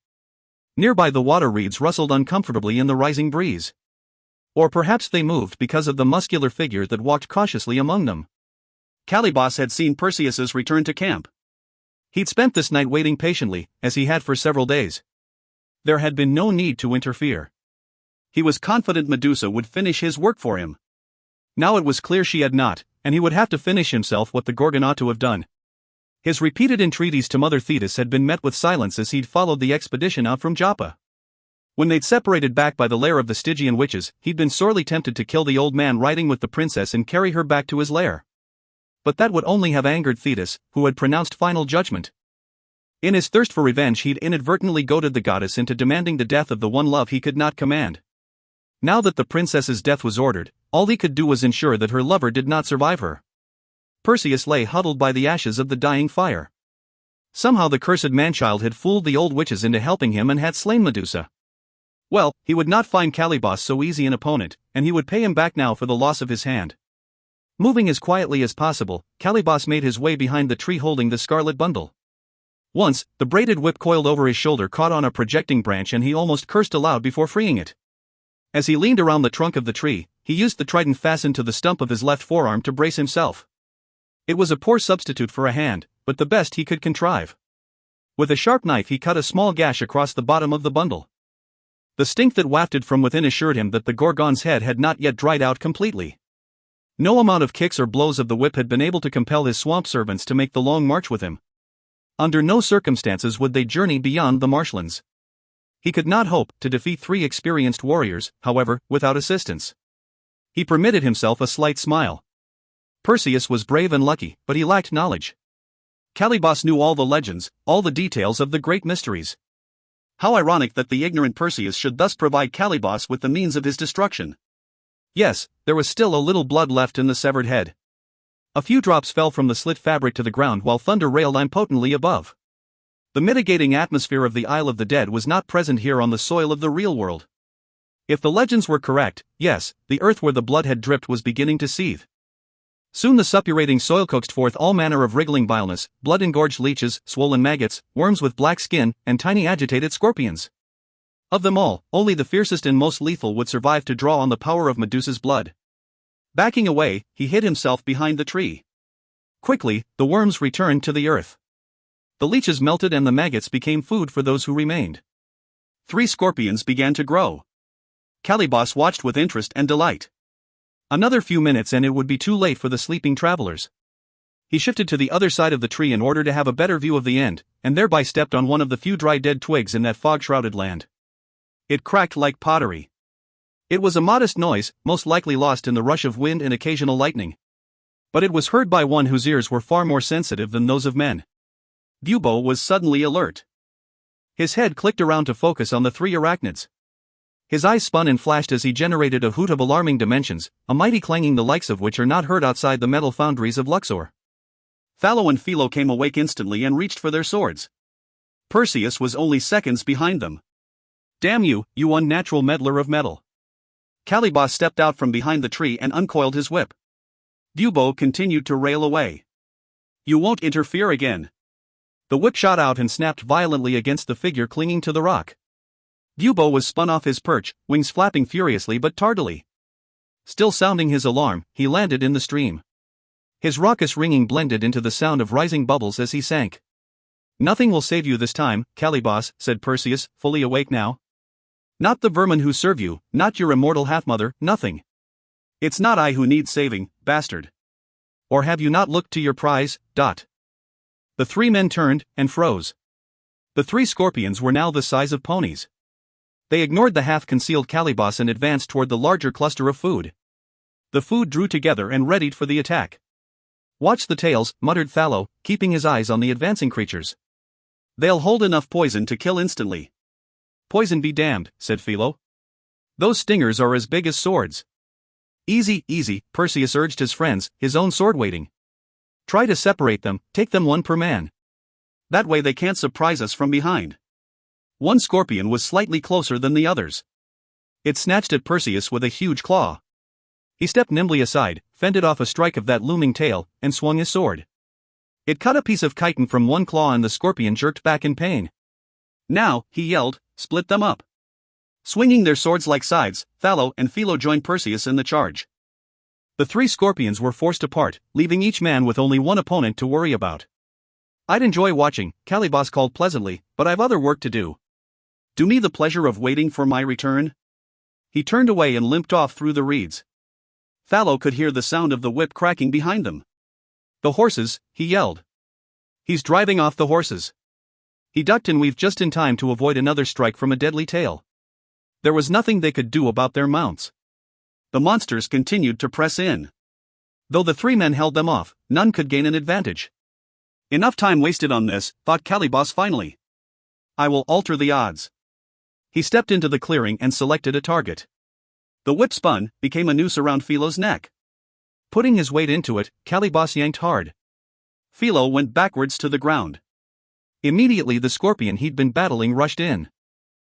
Nearby the water reeds rustled uncomfortably in the rising breeze. Or perhaps they moved because of the muscular figure that walked cautiously among them. Calibos had seen Perseus's return to camp. He'd spent this night waiting patiently, as he had for several days. There had been no need to interfere. He was confident Medusa would finish his work for him. Now it was clear she had not, and he would have to finish himself what the Gorgon ought to have done. His repeated entreaties to Mother Thetis had been met with silence as he'd followed the expedition out from Joppa. When they'd separated back by the lair of the Stygian witches, he'd been sorely tempted to kill the old man riding with the princess and carry her back to his lair. But that would only have angered Thetis, who had pronounced final judgment. In his thirst for revenge he'd inadvertently goaded the goddess into demanding the death of the one love he could not command. Now that the princess's death was ordered, all he could do was ensure that her lover did not survive her. Perseus lay huddled by the ashes of the dying fire. Somehow the cursed manchild had fooled the old witches into helping him and had slain Medusa. Well, he would not find Calibos so easy an opponent, and he would pay him back now for the loss of his hand. Moving as quietly as possible, Calibos made his way behind the tree holding the scarlet bundle. Once, the braided whip coiled over his shoulder caught on a projecting branch and he almost cursed aloud before freeing it. As he leaned around the trunk of the tree, he used the trident fastened to the stump of his left forearm to brace himself. It was a poor substitute for a hand, but the best he could contrive. With a sharp knife he cut a small gash across the bottom of the bundle. The stink that wafted from within assured him that the Gorgon's head had not yet dried out completely. No amount of kicks or blows of the whip had been able to compel his swamp servants to make the long march with him. Under no circumstances would they journey beyond the marshlands. He could not hope to defeat 3 experienced warriors, however, without assistance. He permitted himself a slight smile. Perseus was brave and lucky, but he lacked knowledge. Calibos knew all the legends, all the details of the great mysteries. How ironic that the ignorant Perseus should thus provide Calibos with the means of his destruction. Yes, there was still a little blood left in the severed head. A few drops fell from the slit fabric to the ground while thunder railed impotently above. The mitigating atmosphere of the Isle of the Dead was not present here on the soil of the real world. If the legends were correct, yes, the earth where the blood had dripped was beginning to seethe. Soon the suppurating soil coaxed forth all manner of wriggling vileness, blood-engorged leeches, swollen maggots, worms with black skin, and tiny agitated scorpions. Of them all, only the fiercest and most lethal would survive to draw on the power of Medusa's blood. Backing away, he hid himself behind the tree. Quickly, the worms returned to the earth. The leeches melted and the maggots became food for those who remained. 3 scorpions began to grow. Calibos watched with interest and delight. Another few minutes and it would be too late for the sleeping travelers. He shifted to the other side of the tree in order to have a better view of the end, and thereby stepped on one of the few dry dead twigs in that fog-shrouded land. It cracked like pottery. It was a modest noise, most likely lost in the rush of wind and occasional lightning. But it was heard by one whose ears were far more sensitive than those of men. Bubo was suddenly alert. His head clicked around to focus on the three arachnids. His eyes spun and flashed as he generated a hoot of alarming dimensions, a mighty clanging the likes of which are not heard outside the metal foundries of Luxor. Thallo and Philo came awake instantly and reached for their swords. Perseus was only seconds behind them. Damn you, you unnatural meddler of metal. Calibos stepped out from behind the tree and uncoiled his whip. Bubo continued to rail away. You won't interfere again. The whip shot out and snapped violently against the figure clinging to the rock. Bubo was spun off his perch, wings flapping furiously but tardily. Still sounding his alarm, he landed in the stream. His raucous ringing blended into the sound of rising bubbles as he sank. Nothing will save you this time, Calibos, said Perseus, fully awake now. Not the vermin who serve you, not your immortal half-mother, nothing. It's not I who need saving, bastard. Or have you not looked to your prize? The three men turned and froze. The three scorpions were now the size of ponies. They ignored the half-concealed Calibos and advanced toward the larger cluster of food. The food drew together and readied for the attack. Watch the tails, muttered Thallo, keeping his eyes on the advancing creatures. They'll hold enough poison to kill instantly. Poison be damned, said Philo. Those stingers are as big as swords. Easy, easy, Perseus urged his friends, his own sword waiting. Try to separate them, take them one per man. That way they can't surprise us from behind. One scorpion was slightly closer than the others. It snatched at Perseus with a huge claw. He stepped nimbly aside, fended off a strike of that looming tail, and swung his sword. It cut a piece of chitin from one claw and the scorpion jerked back in pain. Now, he yelled, split them up. Swinging their swords like scythes, Thallo and Philo joined Perseus in the charge. The three scorpions were forced apart, leaving each man with only one opponent to worry about. I'd enjoy watching, Calibos called pleasantly, but I've other work to do. Do me the pleasure of waiting for my return? He turned away and limped off through the reeds. Thallo could hear the sound of the whip cracking behind them. The horses, he yelled. He's driving off the horses. He ducked and weaved just in time to avoid another strike from a deadly tail. There was nothing they could do about their mounts. The monsters continued to press in. Though the three men held them off, none could gain an advantage. Enough time wasted on this, thought Calibos finally. I will alter the odds. He stepped into the clearing and selected a target. The whip spun, became a noose around Philo's neck. Putting his weight into it, Calibos yanked hard. Philo went backwards to the ground. Immediately the scorpion he'd been battling rushed in.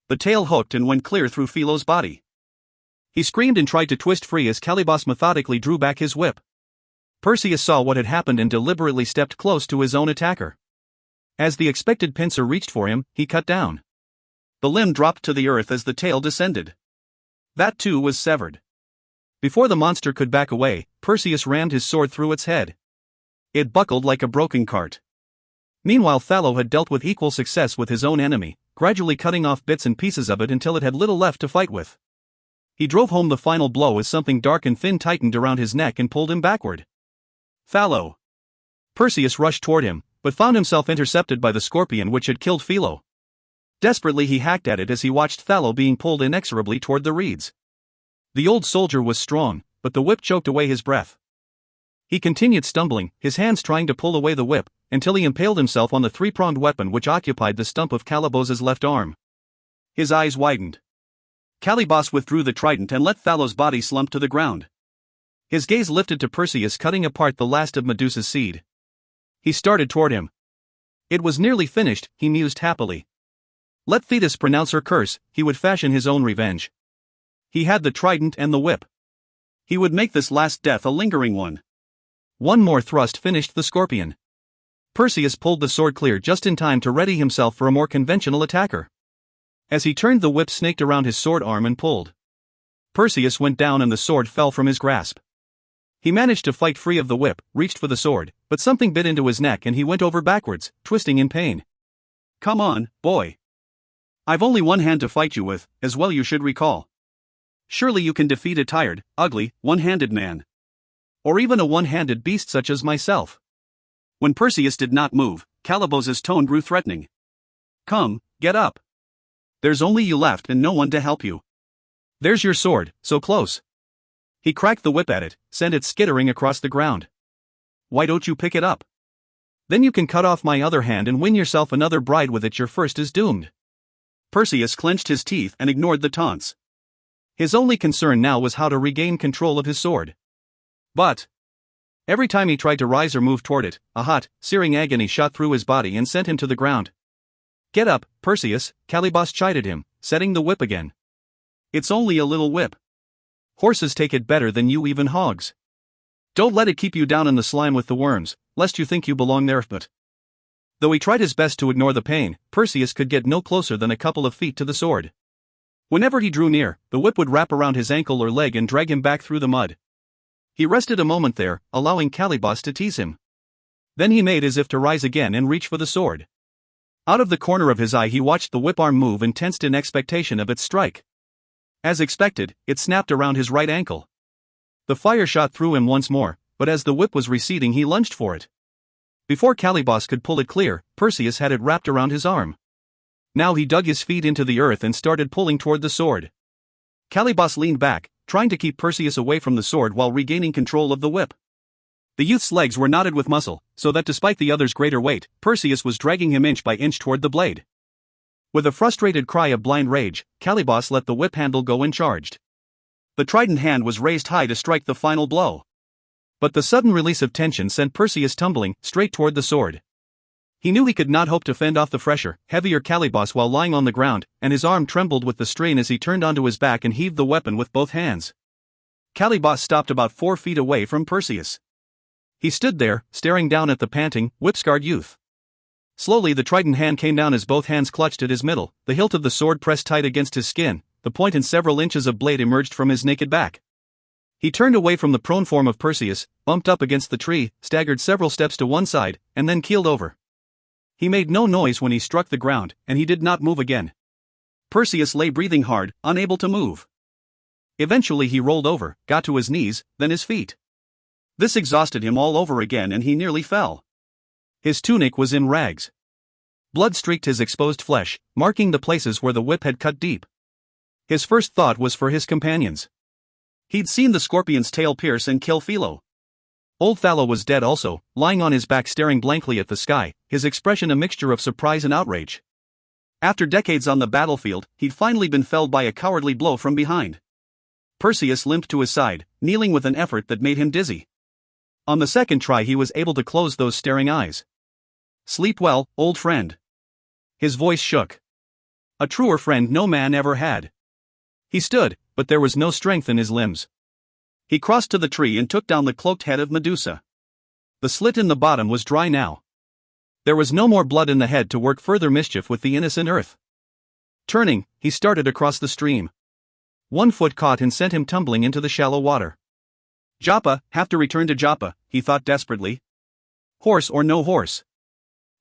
The tail hooked and went clear through Philo's body. He screamed and tried to twist free as Calibos methodically drew back his whip. Perseus saw what had happened and deliberately stepped close to his own attacker. As the expected pincer reached for him, he cut down. The limb dropped to the earth as the tail descended. That too was severed. Before the monster could back away, Perseus rammed his sword through its head. It buckled like a broken cart. Meanwhile Thallo had dealt with equal success with his own enemy, gradually cutting off bits and pieces of it until it had little left to fight with. He drove home the final blow as something dark and thin tightened around his neck and pulled him backward. Thallo! Perseus rushed toward him, but found himself intercepted by the scorpion which had killed Philo. Desperately he hacked at it as he watched Thallo being pulled inexorably toward the reeds. The old soldier was strong, but the whip choked away his breath. He continued stumbling, his hands trying to pull away the whip, until he impaled himself on the three-pronged weapon which occupied the stump of Calibos's left arm. His eyes widened. Calibos withdrew the trident and let Thallo's body slump to the ground. His gaze lifted to Perseus cutting apart the last of Medusa's seed. He started toward him. It was nearly finished, he mused happily. Let Thetis pronounce her curse, he would fashion his own revenge. He had the trident and the whip. He would make this last death a lingering one. One more thrust finished the scorpion. Perseus pulled the sword clear just in time to ready himself for a more conventional attacker. As he turned, the whip snaked around his sword arm and pulled. Perseus went down and the sword fell from his grasp. He managed to fight free of the whip, reached for the sword, but something bit into his neck and he went over backwards, twisting in pain. Come on, boy. I've only one hand to fight you with, as well you should recall. Surely you can defeat a tired, ugly, one-handed man. Or even a one-handed beast such as myself. When Perseus did not move, Calibos's tone grew threatening. Come, get up. There's only you left and no one to help you. There's your sword, so close. He cracked the whip at it, sent it skittering across the ground. Why don't you pick it up? Then you can cut off my other hand and win yourself another bride with it. Your first is doomed. Perseus clenched his teeth and ignored the taunts. His only concern now was how to regain control of his sword. But every time he tried to rise or move toward it, a hot, searing agony shot through his body and sent him to the ground. Get up, Perseus, Calibos chided him, setting the whip again. It's only a little whip. Horses take it better than you, even hogs. Don't let it keep you down in the slime with the worms, lest you think you belong there. But though he tried his best to ignore the pain, Perseus could get no closer than a couple of feet to the sword. Whenever he drew near, the whip would wrap around his ankle or leg and drag him back through the mud. He rested a moment there, allowing Calibos to tease him. Then he made as if to rise again and reach for the sword. Out of the corner of his eye he watched the whip arm move and tensed in expectation of its strike. As expected, it snapped around his right ankle. The fire shot through him once more, but as the whip was receding he lunged for it. Before Calibos could pull it clear, Perseus had it wrapped around his arm. Now he dug his feet into the earth and started pulling toward the sword. Calibos leaned back, trying to keep Perseus away from the sword while regaining control of the whip. The youth's legs were knotted with muscle, so that despite the other's greater weight, Perseus was dragging him inch by inch toward the blade. With a frustrated cry of blind rage, Calibos let the whip handle go and charged. The trident hand was raised high to strike the final blow. But the sudden release of tension sent Perseus tumbling straight toward the sword. He knew he could not hope to fend off the fresher, heavier Calibos while lying on the ground, and his arm trembled with the strain as he turned onto his back and heaved the weapon with both hands. Calibos stopped about 4 feet away from Perseus. He stood there, staring down at the panting, whip-scarred youth. Slowly the trident hand came down as both hands clutched at his middle, the hilt of the sword pressed tight against his skin, the point and several inches of blade emerged from his naked back. He turned away from the prone form of Perseus, bumped up against the tree, staggered several steps to one side, and then keeled over. He made no noise when he struck the ground, and he did not move again. Perseus lay breathing hard, unable to move. Eventually he rolled over, got to his knees, then his feet. This exhausted him all over again and he nearly fell. His tunic was in rags. Blood streaked his exposed flesh, marking the places where the whip had cut deep. His first thought was for his companions. He'd seen the scorpion's tail pierce and kill Philo. Old Thallo was dead also, lying on his back staring blankly at the sky, his expression a mixture of surprise and outrage. After decades on the battlefield, he'd finally been felled by a cowardly blow from behind. Perseus limped to his side, kneeling with an effort that made him dizzy. On the second try he was able to close those staring eyes. Sleep well, old friend. His voice shook. A truer friend no man ever had. He stood, but there was no strength in his limbs. He crossed to the tree and took down the cloaked head of Medusa. The slit in the bottom was dry now. There was no more blood in the head to work further mischief with the innocent earth. Turning, he started across the stream. One foot caught and sent him tumbling into the shallow water. Joppa, have to return to Joppa, he thought desperately. Horse or no horse.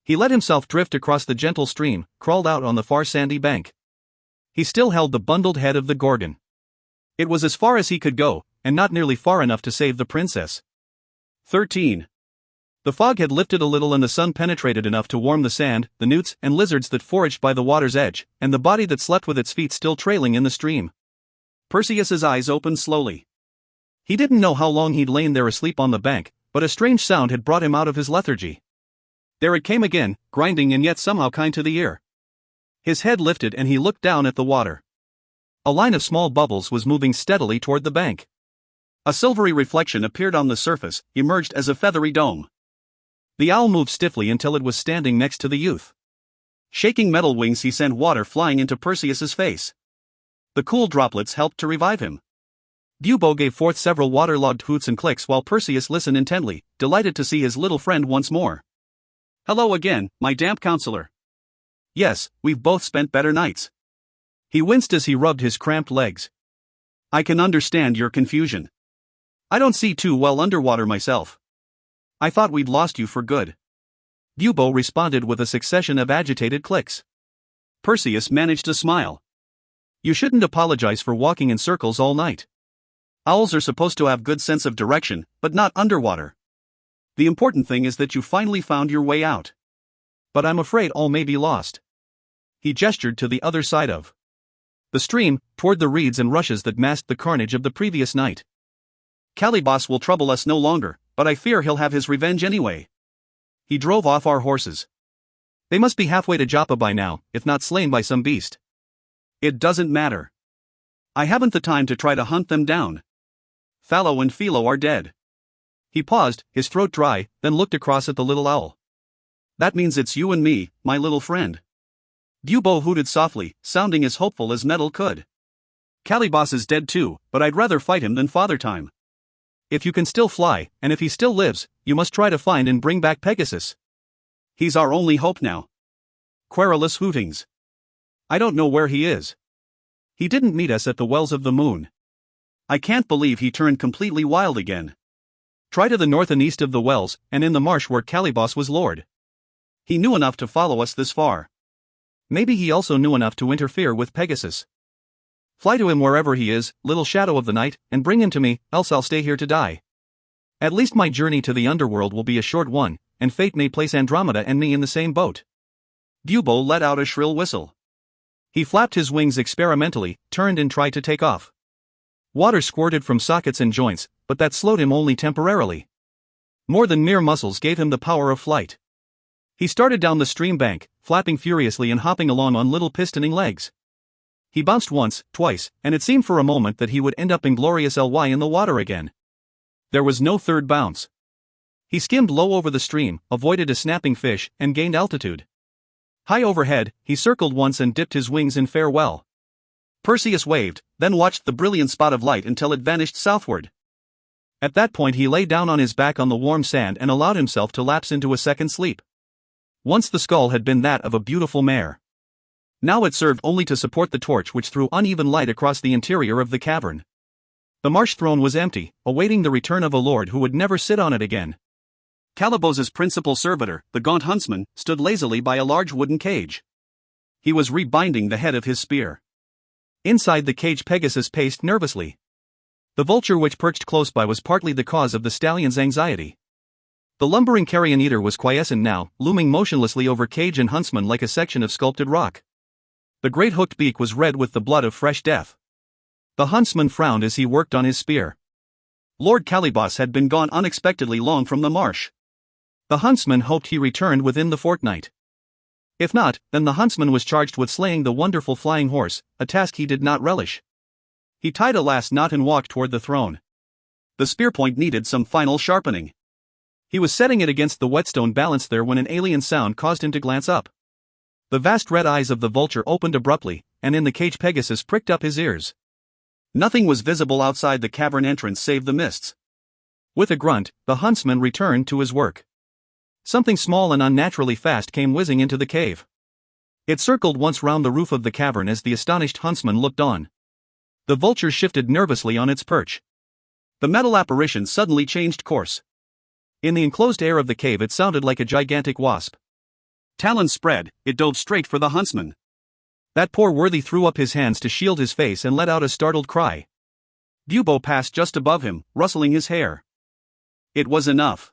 He let himself drift across the gentle stream, crawled out on the far sandy bank. He still held the bundled head of the Gorgon. It was as far as he could go, and not nearly far enough to save the princess. 13. The fog had lifted a little and the sun penetrated enough to warm the sand, the newts and lizards that foraged by the water's edge, and the body that slept with its feet still trailing in the stream. Perseus's eyes opened slowly. He didn't know how long he'd lain there asleep on the bank, but a strange sound had brought him out of his lethargy. There it came again, grinding and yet somehow kind to the ear. His head lifted and he looked down at the water. A line of small bubbles was moving steadily toward the bank. A silvery reflection appeared on the surface, emerged as a feathery dome. The owl moved stiffly until it was standing next to the youth. Shaking metal wings he sent water flying into Perseus's face. The cool droplets helped to revive him. Bubo gave forth several waterlogged hoots and clicks while Perseus listened intently, delighted to see his little friend once more. Hello again, my damp counselor. Yes, we've both spent better nights. He winced as he rubbed his cramped legs. I can understand your confusion. I don't see too well underwater myself. I thought we'd lost you for good. Bubo responded with a succession of agitated clicks. Perseus managed to smile. You shouldn't apologize for walking in circles all night. Owls are supposed to have good sense of direction, but not underwater. The important thing is that you finally found your way out. But I'm afraid all may be lost. He gestured to the other side of the stream, toward the reeds and rushes that masked the carnage of the previous night. Calibos will trouble us no longer, but I fear he'll have his revenge anyway. He drove off our horses. They must be halfway to Joppa by now, if not slain by some beast. It doesn't matter. I haven't the time to try to hunt them down. Phallo and Philo are dead. He paused, his throat dry, then looked across at the little owl. That means it's you and me, my little friend. Dubo hooted softly, sounding as hopeful as metal could. Calibos is dead too, but I'd rather fight him than Father Time. If you can still fly, and if he still lives, you must try to find and bring back Pegasus. He's our only hope now. Querulous hootings. I don't know where he is. He didn't meet us at the Wells of the Moon. I can't believe he turned completely wild again. Try to the north and east of the wells, and in the marsh where Calibos was lord. He knew enough to follow us this far. Maybe he also knew enough to interfere with Pegasus. Fly to him wherever he is, little shadow of the night, and bring him to me, else I'll stay here to die. At least my journey to the underworld will be a short one, and fate may place Andromeda and me in the same boat. Dubo let out a shrill whistle. He flapped his wings experimentally, turned and tried to take off. Water squirted from sockets and joints, but that slowed him only temporarily. More than mere muscles gave him the power of flight. He started down the stream bank, flapping furiously and hopping along on little pistoning legs. He bounced once, twice, and it seemed for a moment that he would end up inglorious ly in the water again. There was no third bounce. He skimmed low over the stream, avoided a snapping fish, and gained altitude. High overhead, he circled once and dipped his wings in farewell. Perseus waved, then watched the brilliant spot of light until it vanished southward. At that point he lay down on his back on the warm sand and allowed himself to lapse into a second sleep. Once the skull had been that of a beautiful mare. Now it served only to support the torch which threw uneven light across the interior of the cavern. The marsh throne was empty, awaiting the return of a lord who would never sit on it again. Calibos's principal servitor, the gaunt huntsman, stood lazily by a large wooden cage. He was rebinding the head of his spear. Inside the cage Pegasus paced nervously. The vulture which perched close by was partly the cause of the stallion's anxiety. The lumbering carrion eater was quiescent now, looming motionlessly over cage and huntsman like a section of sculpted rock. The great hooked beak was red with the blood of fresh death. The huntsman frowned as he worked on his spear. Lord Calibos had been gone unexpectedly long from the marsh. The huntsman hoped he returned within the fortnight. If not, then the huntsman was charged with slaying the wonderful flying horse, a task he did not relish. He tied a last knot and walked toward the throne. The spear point needed some final sharpening. He was setting it against the whetstone balanced there when an alien sound caused him to glance up. The vast red eyes of the vulture opened abruptly, and in the cage Pegasus pricked up his ears. Nothing was visible outside the cavern entrance save the mists. With a grunt, the huntsman returned to his work. Something small and unnaturally fast came whizzing into the cave. It circled once round the roof of the cavern as the astonished huntsman looked on. The vulture shifted nervously on its perch. The metal apparition suddenly changed course. In the enclosed air of the cave it sounded like a gigantic wasp. Talons spread, it dove straight for the huntsman. That poor worthy threw up his hands to shield his face and let out a startled cry. Dubo passed just above him, rustling his hair. It was enough.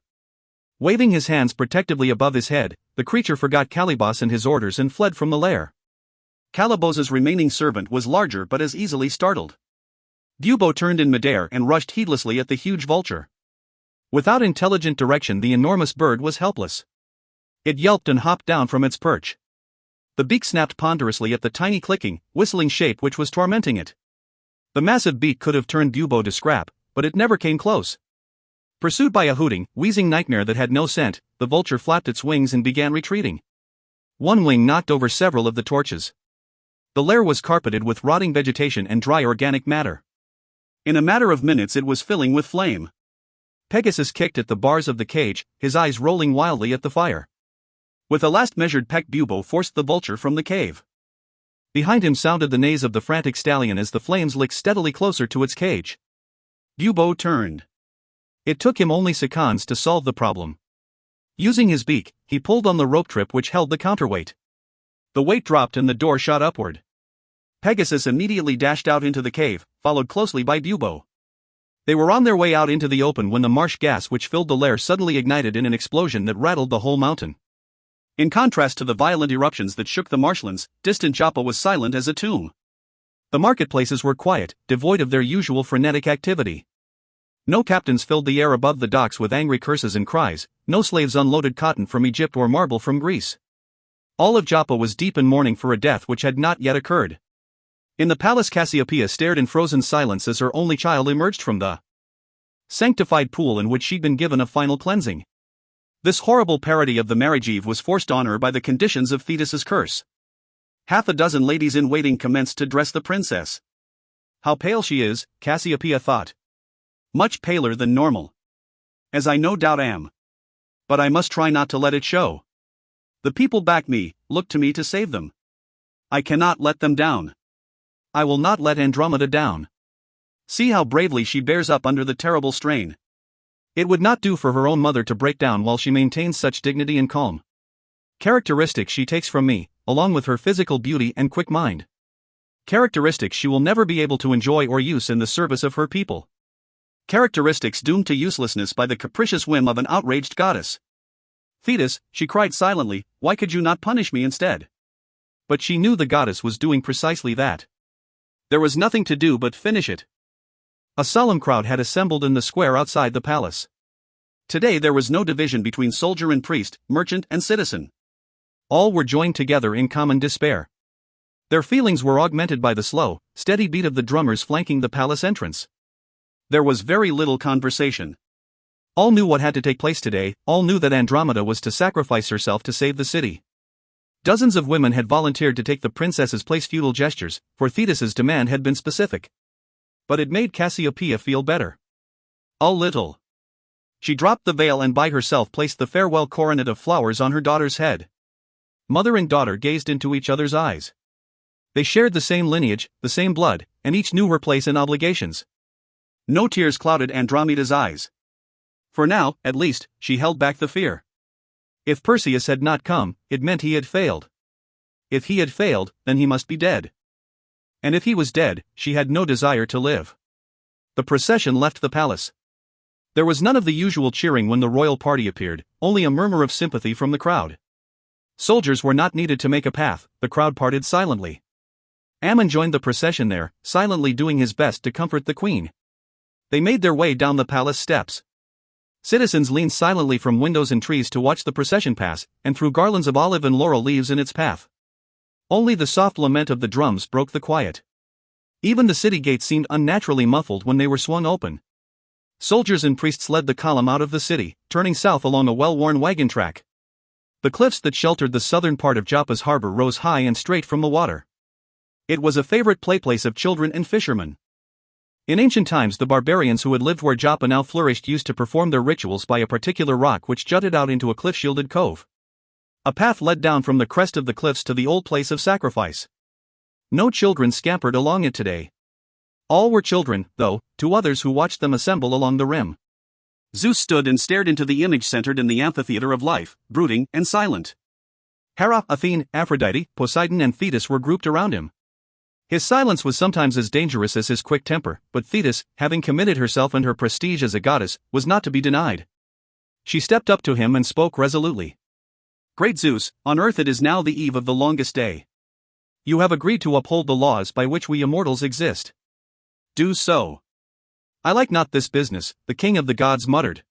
Waving his hands protectively above his head, the creature forgot Calibos and his orders and fled from the lair. Calibos's remaining servant was larger but as easily startled. Dubo turned in midair and rushed heedlessly at the huge vulture. Without intelligent direction the enormous bird was helpless. It yelped and hopped down from its perch. The beak snapped ponderously at the tiny clicking, whistling shape which was tormenting it. The massive beak could have turned Dubo to scrap, but it never came close. Pursued by a hooting, wheezing nightmare that had no scent, the vulture flapped its wings and began retreating. One wing knocked over several of the torches. The lair was carpeted with rotting vegetation and dry organic matter. In a matter of minutes it was filling with flame. Pegasus kicked at the bars of the cage, his eyes rolling wildly at the fire. With a last measured peck Dubo forced the vulture from the cave. Behind him sounded the neighs of the frantic stallion as the flames licked steadily closer to its cage. Dubo turned. It took him only seconds to solve the problem. Using his beak, he pulled on the rope trip which held the counterweight. The weight dropped and the door shot upward. Pegasus immediately dashed out into the cave, followed closely by Bubo. They were on their way out into the open when the marsh gas which filled the lair suddenly ignited in an explosion that rattled the whole mountain. In contrast to the violent eruptions that shook the marshlands, distant Joppa was silent as a tomb. The marketplaces were quiet, devoid of their usual frenetic activity. No captains filled the air above the docks with angry curses and cries, no slaves unloaded cotton from Egypt or marble from Greece. All of Joppa was deep in mourning for a death which had not yet occurred. In the palace, Cassiopeia stared in frozen silence as her only child emerged from the sanctified pool in which she'd been given a final cleansing. This horrible parody of the marriage eve was forced on her by the conditions of Thetis's curse. Half a dozen ladies-in-waiting commenced to dress the princess. How pale she is, Cassiopeia thought. Much paler than normal. As I no doubt am. But I must try not to let it show. The people back me, look to me to save them. I cannot let them down. I will not let Andromeda down. See how bravely she bears up under the terrible strain. It would not do for her own mother to break down while she maintains such dignity and calm. Characteristics she takes from me, along with her physical beauty and quick mind. Characteristics she will never be able to enjoy or use in the service of her people. Characteristics doomed to uselessness by the capricious whim of an outraged goddess. Thetis, she cried silently, why could you not punish me instead? But she knew the goddess was doing precisely that. There was nothing to do but finish it. A solemn crowd had assembled in the square outside the palace. Today there was no division between soldier and priest, merchant and citizen. All were joined together in common despair. Their feelings were augmented by the slow, steady beat of the drummers flanking the palace entrance. There was very little conversation. All knew what had to take place today, all knew that Andromeda was to sacrifice herself to save the city. Dozens of women had volunteered to take the princess's place. Futile gestures, for Thetis's demand had been specific. But it made Cassiopeia feel better. A little. She dropped the veil and by herself placed the farewell coronet of flowers on her daughter's head. Mother and daughter gazed into each other's eyes. They shared the same lineage, the same blood, and each knew her place and obligations. No tears clouded Andromeda's eyes. For now, at least, she held back the fear. If Perseus had not come, it meant he had failed. If he had failed, then he must be dead. And if he was dead, she had no desire to live. The procession left the palace. There was none of the usual cheering when the royal party appeared, only a murmur of sympathy from the crowd. Soldiers were not needed to make a path, the crowd parted silently. Ammon joined the procession there, silently doing his best to comfort the queen. They made their way down the palace steps. Citizens leaned silently from windows and trees to watch the procession pass, and threw garlands of olive and laurel leaves in its path. Only the soft lament of the drums broke the quiet. Even the city gates seemed unnaturally muffled when they were swung open. Soldiers and priests led the column out of the city, turning south along a well-worn wagon track. The cliffs that sheltered the southern part of Joppa's harbor rose high and straight from the water. It was a favorite playplace of children and fishermen. In ancient times, the barbarians who had lived where Joppa now flourished used to perform their rituals by a particular rock which jutted out into a cliff-shielded cove. A path led down from the crest of the cliffs to the old place of sacrifice. No children scampered along it today. All were children, though, to others who watched them assemble along the rim. Zeus stood and stared into the image centered in the amphitheater of life, brooding and silent. Hera, Athene, Aphrodite, Poseidon and Thetis were grouped around him. His silence was sometimes as dangerous as his quick temper, but Thetis, having committed herself and her prestige as a goddess, was not to be denied. She stepped up to him and spoke resolutely. Great Zeus, on earth it is now the eve of the longest day. You have agreed to uphold the laws by which we immortals exist. Do so. I like not this business, the king of the gods muttered.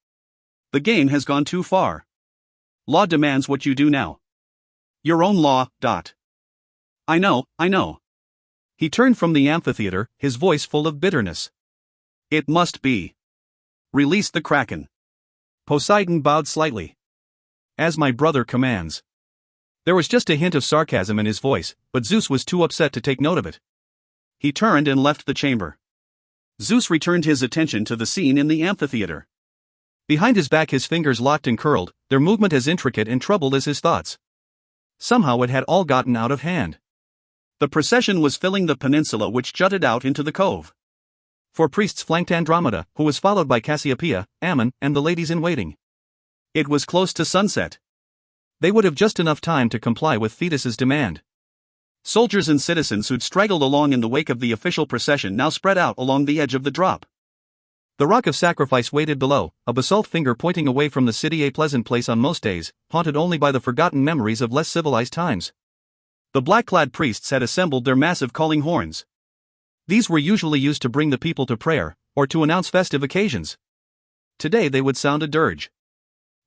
The game has gone too far. Law demands what you do now. Your own law. I know. He turned from the amphitheater, his voice full of bitterness. It must be. Release the kraken. Poseidon bowed slightly. As my brother commands. There was just a hint of sarcasm in his voice, but Zeus was too upset to take note of it. He turned and left the chamber. Zeus returned his attention to the scene in the amphitheater. Behind his back his fingers locked and curled, their movement as intricate and troubled as his thoughts. Somehow it had all gotten out of hand. The procession was filling the peninsula which jutted out into the cove. 4 priests flanked Andromeda, who was followed by Cassiopeia, Ammon, and the ladies-in-waiting. It was close to sunset. They would have just enough time to comply with Thetis's demand. Soldiers and citizens who'd straggled along in the wake of the official procession now spread out along the edge of the drop. The rock of sacrifice waited below, a basalt finger pointing away from the city, a pleasant place on most days, haunted only by the forgotten memories of less civilized times. The black-clad priests had assembled their massive calling horns. These were usually used to bring the people to prayer, or to announce festive occasions. Today they would sound a dirge.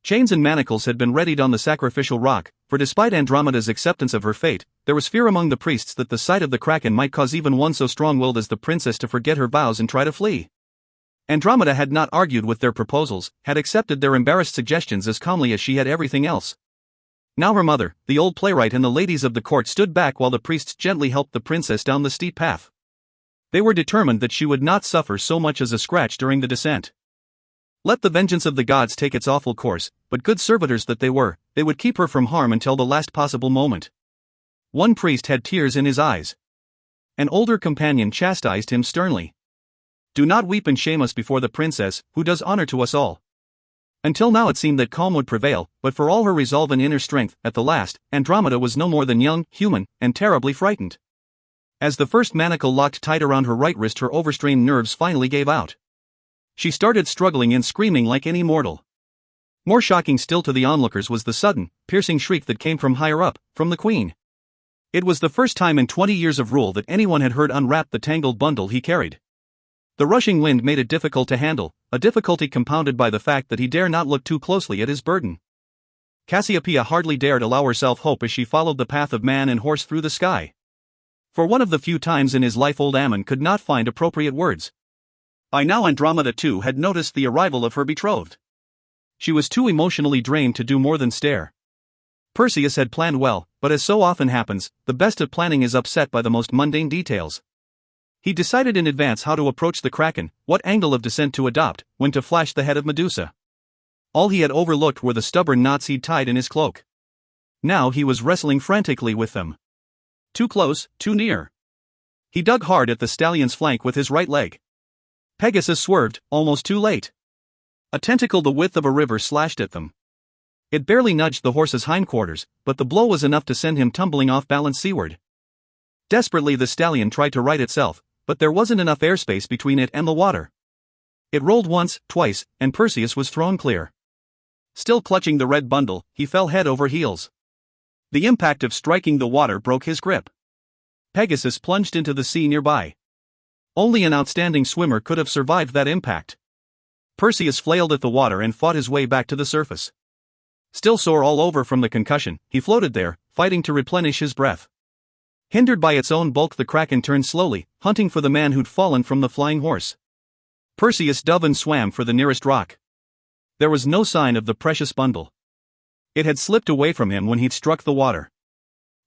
Chains and manacles had been readied on the sacrificial rock, for despite Andromeda's acceptance of her fate, there was fear among the priests that the sight of the kraken might cause even one so strong-willed as the princess to forget her vows and try to flee. Andromeda had not argued with their proposals, had accepted their embarrassed suggestions as calmly as she had everything else. Now her mother, the old playwright, and the ladies of the court stood back while the priests gently helped the princess down the steep path. They were determined that she would not suffer so much as a scratch during the descent. Let the vengeance of the gods take its awful course, but good servitors that they were, they would keep her from harm until the last possible moment. One priest had tears in his eyes. An older companion chastised him sternly. "Do not weep and shame us before the princess, who does honor to us all." Until now it seemed that calm would prevail, but for all her resolve and inner strength, at the last, Andromeda was no more than young, human, and terribly frightened. As the first manacle locked tight around her right wrist, her overstrained nerves finally gave out. She started struggling and screaming like any mortal. More shocking still to the onlookers was the sudden, piercing shriek that came from higher up, from the queen. It was the first time in 20 years of rule that anyone had heard unwrap the tangled bundle he carried. The rushing wind made it difficult to handle, a difficulty compounded by the fact that he dare not look too closely at his burden. Cassiopeia hardly dared allow herself hope as she followed the path of man and horse through the sky. For one of the few times in his life old Ammon could not find appropriate words. By now Andromeda too had noticed the arrival of her betrothed. She was too emotionally drained to do more than stare. Perseus had planned well, but as so often happens, the best of planning is upset by the most mundane details. He decided in advance how to approach the kraken, what angle of descent to adopt, when to flash the head of Medusa. All he had overlooked were the stubborn knots he'd tied in his cloak. Now he was wrestling frantically with them. Too close, too near. He dug hard at the stallion's flank with his right leg. Pegasus swerved, almost too late. A tentacle the width of a river slashed at them. It barely nudged the horse's hindquarters, but the blow was enough to send him tumbling off balance seaward. Desperately the stallion tried to right itself, but there wasn't enough airspace between it and the water. It rolled once, twice, and Perseus was thrown clear. Still clutching the red bundle, he fell head over heels. The impact of striking the water broke his grip. Pegasus plunged into the sea nearby. Only an outstanding swimmer could have survived that impact. Perseus flailed at the water and fought his way back to the surface. Still sore all over from the concussion, he floated there, fighting to replenish his breath. Hindered by its own bulk, the kraken turned slowly, hunting for the man who'd fallen from the flying horse. Perseus dove and swam for the nearest rock. There was no sign of the precious bundle. It had slipped away from him when he'd struck the water.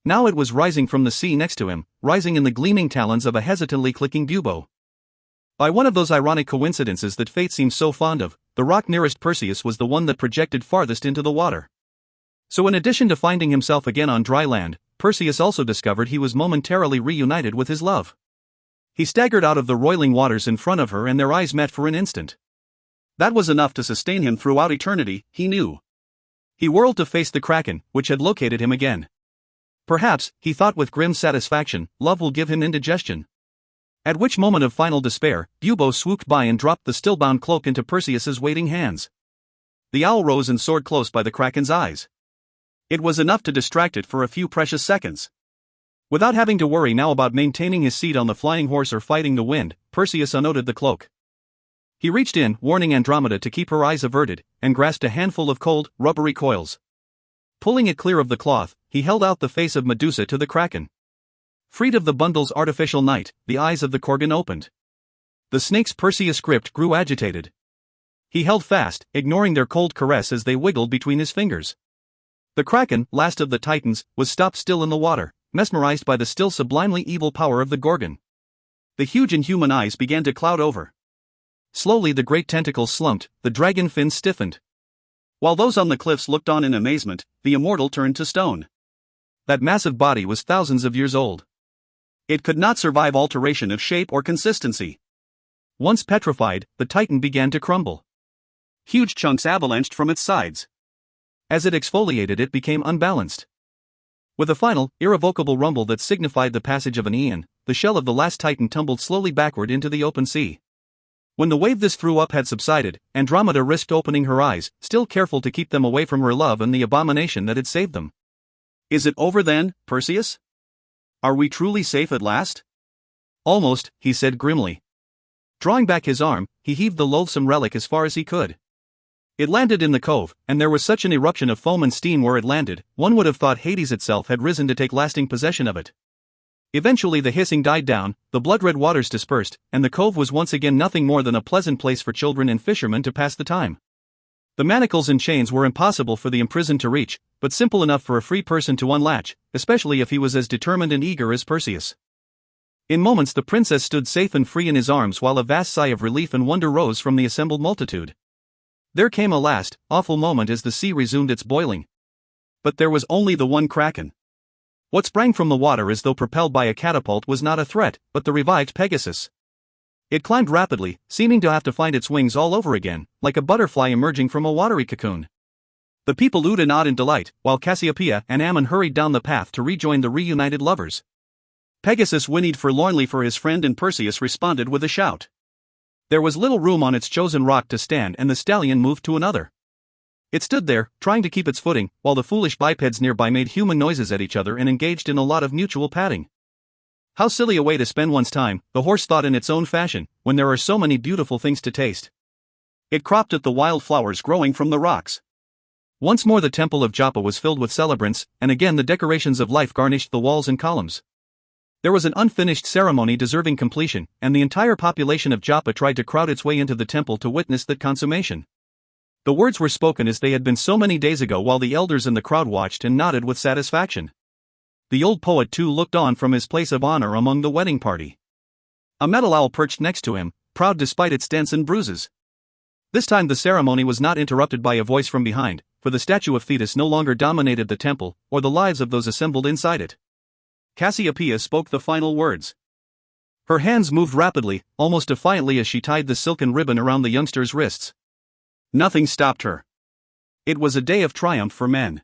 Now it was rising from the sea next to him, rising in the gleaming talons of a hesitantly clicking bubo. By one of those ironic coincidences that fate seems so fond of, the rock nearest Perseus was the one that projected farthest into the water. So in addition to finding himself again on dry land, Perseus also discovered he was momentarily reunited with his love. He staggered out of the roiling waters in front of her and their eyes met for an instant. That was enough to sustain him throughout eternity, he knew. He whirled to face the kraken, which had located him again. Perhaps, he thought with grim satisfaction, love will give him indigestion. At which moment of final despair, Bubo swooped by and dropped the still-bound cloak into Perseus's waiting hands. The owl rose and soared close by the kraken's eyes. It was enough to distract it for a few precious seconds. Without having to worry now about maintaining his seat on the flying horse or fighting the wind, Perseus unnoted the cloak. He reached in, warning Andromeda to keep her eyes averted, and grasped a handful of cold, rubbery coils. Pulling it clear of the cloth, he held out the face of Medusa to the kraken. Freed of the bundle's artificial night, the eyes of the Gorgon opened. The snake's Perseus gripped grew agitated. He held fast, ignoring their cold caress as they wiggled between his fingers. The kraken, last of the titans, was stopped still in the water, mesmerized by the still sublimely evil power of the Gorgon. The huge inhuman eyes began to cloud over. Slowly the great tentacles slumped, the dragon fins stiffened. While those on the cliffs looked on in amazement, the immortal turned to stone. That massive body was thousands of years old. It could not survive alteration of shape or consistency. Once petrified, the titan began to crumble. Huge chunks avalanched from its sides. As it exfoliated, it became unbalanced. With a final, irrevocable rumble that signified the passage of an eon, the shell of the last Titan tumbled slowly backward into the open sea. When the wave this threw up had subsided, Andromeda risked opening her eyes, still careful to keep them away from her love and the abomination that had saved them. Is it over then, Perseus? Are we truly safe at last? Almost, he said grimly. Drawing back his arm, he heaved the loathsome relic as far as he could. It landed in the cove, and there was such an eruption of foam and steam where it landed, one would have thought Hades itself had risen to take lasting possession of it. Eventually the hissing died down, the blood-red waters dispersed, and the cove was once again nothing more than a pleasant place for children and fishermen to pass the time. The manacles and chains were impossible for the imprisoned to reach, but simple enough for a free person to unlatch, especially if he was as determined and eager as Perseus. In moments the princess stood safe and free in his arms while a vast sigh of relief and wonder rose from the assembled multitude. There came a last, awful moment as the sea resumed its boiling. But there was only the one kraken. What sprang from the water as though propelled by a catapult was not a threat, but the revived Pegasus. It climbed rapidly, seeming to have to find its wings all over again, like a butterfly emerging from a watery cocoon. The people oohed and awed in delight, while Cassiopeia and Ammon hurried down the path to rejoin the reunited lovers. Pegasus whinnied forlornly for his friend and Perseus responded with a shout. There was little room on its chosen rock to stand and the stallion moved to another. It stood there, trying to keep its footing, while the foolish bipeds nearby made human noises at each other and engaged in a lot of mutual patting. How silly a way to spend one's time, the horse thought in its own fashion, when there are so many beautiful things to taste. It cropped at the wild flowers growing from the rocks. Once more the temple of Joppa was filled with celebrants, and again the decorations of life garnished the walls and columns. There was an unfinished ceremony deserving completion, and the entire population of Joppa tried to crowd its way into the temple to witness that consummation. The words were spoken as they had been so many days ago while the elders in the crowd watched and nodded with satisfaction. The old poet too looked on from his place of honor among the wedding party. A metal owl perched next to him, proud despite its dents and bruises. This time the ceremony was not interrupted by a voice from behind, for the statue of Thetis no longer dominated the temple, or the lives of those assembled inside it. Cassiopeia spoke the final words. Her hands moved rapidly, almost defiantly as she tied the silken ribbon around the youngster's wrists. Nothing stopped her. It was a day of triumph for men.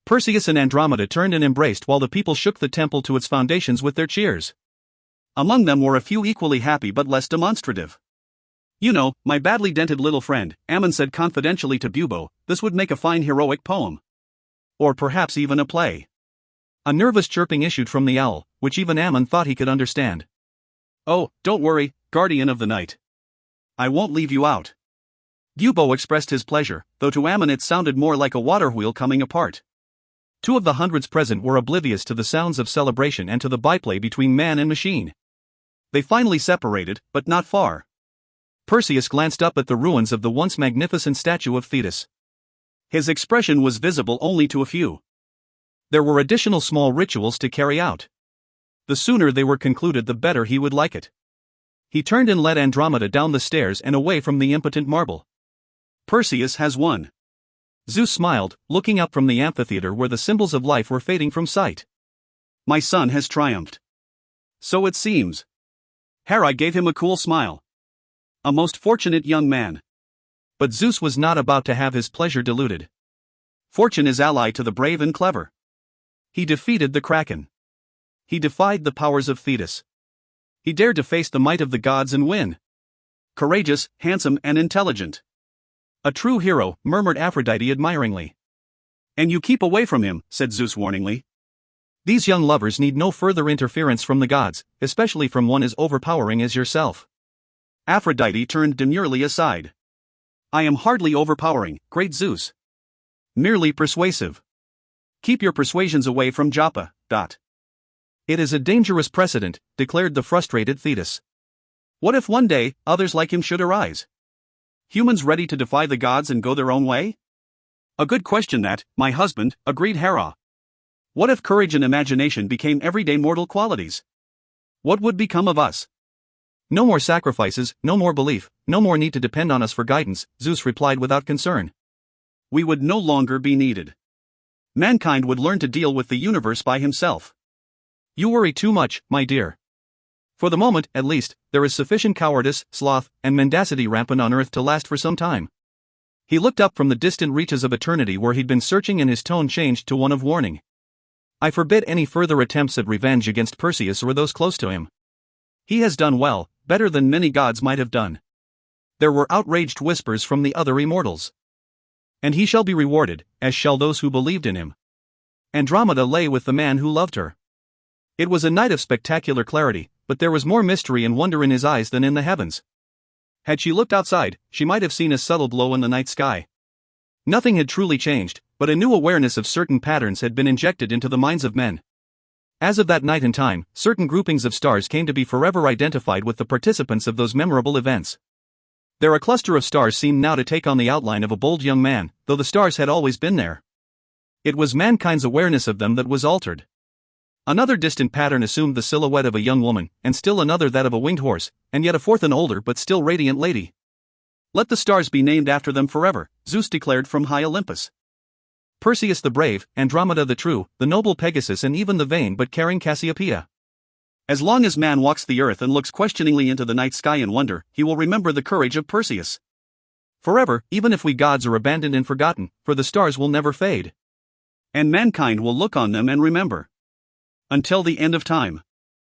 Perseus and Andromeda turned and embraced while the people shook the temple to its foundations with their cheers. Among them were a few equally happy but less demonstrative. You know, my badly dented little friend, Ammon said confidentially to Bubo, this would make a fine heroic poem. Or perhaps even a play. A nervous chirping issued from the owl, which even Ammon thought he could understand. Oh, don't worry, guardian of the night. I won't leave you out. Bubo expressed his pleasure, though to Ammon it sounded more like a water wheel coming apart. Two of the hundreds present were oblivious to the sounds of celebration and to the byplay between man and machine. They finally separated, but not far. Perseus glanced up at the ruins of the once magnificent statue of Thetis. His expression was visible only to a few. There were additional small rituals to carry out. The sooner they were concluded the better he would like it. He turned and led Andromeda down the stairs and away from the impotent marble. Perseus has won. Zeus smiled, looking up from the amphitheater where the symbols of life were fading from sight. My son has triumphed. So it seems. Hera gave him a cool smile. A most fortunate young man. But Zeus was not about to have his pleasure diluted. Fortune is ally to the brave and clever. He defeated the Kraken. He defied the powers of Thetis. He dared to face the might of the gods and win. Courageous, handsome and intelligent. A true hero, murmured Aphrodite admiringly. And you keep away from him, said Zeus warningly. These young lovers need no further interference from the gods, especially from one as overpowering as yourself. Aphrodite turned demurely aside. I am hardly overpowering, great Zeus. Merely persuasive. Keep your persuasions away from Joppa. It is a dangerous precedent, declared the frustrated Thetis. What if one day, others like him should arise? Humans ready to defy the gods and go their own way? A good question that, my husband, agreed Hera. What if courage and imagination became everyday mortal qualities? What would become of us? No more sacrifices, no more belief, no more need to depend on us for guidance, Zeus replied without concern. We would no longer be needed. Mankind would learn to deal with the universe by himself. You worry too much, my dear. For the moment, at least, there is sufficient cowardice, sloth, and mendacity rampant on Earth to last for some time. He looked up from the distant reaches of eternity where he'd been searching and his tone changed to one of warning. I forbid any further attempts at revenge against Perseus or those close to him. He has done well, better than many gods might have done. There were outraged whispers from the other immortals. And he shall be rewarded, as shall those who believed in him. Andromeda lay with the man who loved her. It was a night of spectacular clarity, but there was more mystery and wonder in his eyes than in the heavens. Had she looked outside, she might have seen a subtle glow in the night sky. Nothing had truly changed, but a new awareness of certain patterns had been injected into the minds of men. As of that night and time, certain groupings of stars came to be forever identified with the participants of those memorable events. There a cluster of stars seemed now to take on the outline of a bold young man, though the stars had always been there. It was mankind's awareness of them that was altered. Another distant pattern assumed the silhouette of a young woman, and still another that of a winged horse, and yet a fourth an older but still radiant lady. Let the stars be named after them forever, Zeus declared from high Olympus. Perseus the brave, Andromeda the true, the noble Pegasus and even the vain but caring Cassiopeia. As long as man walks the earth and looks questioningly into the night sky in wonder, he will remember the courage of Perseus. Forever, even if we gods are abandoned and forgotten, for the stars will never fade. And mankind will look on them and remember. Until the end of time.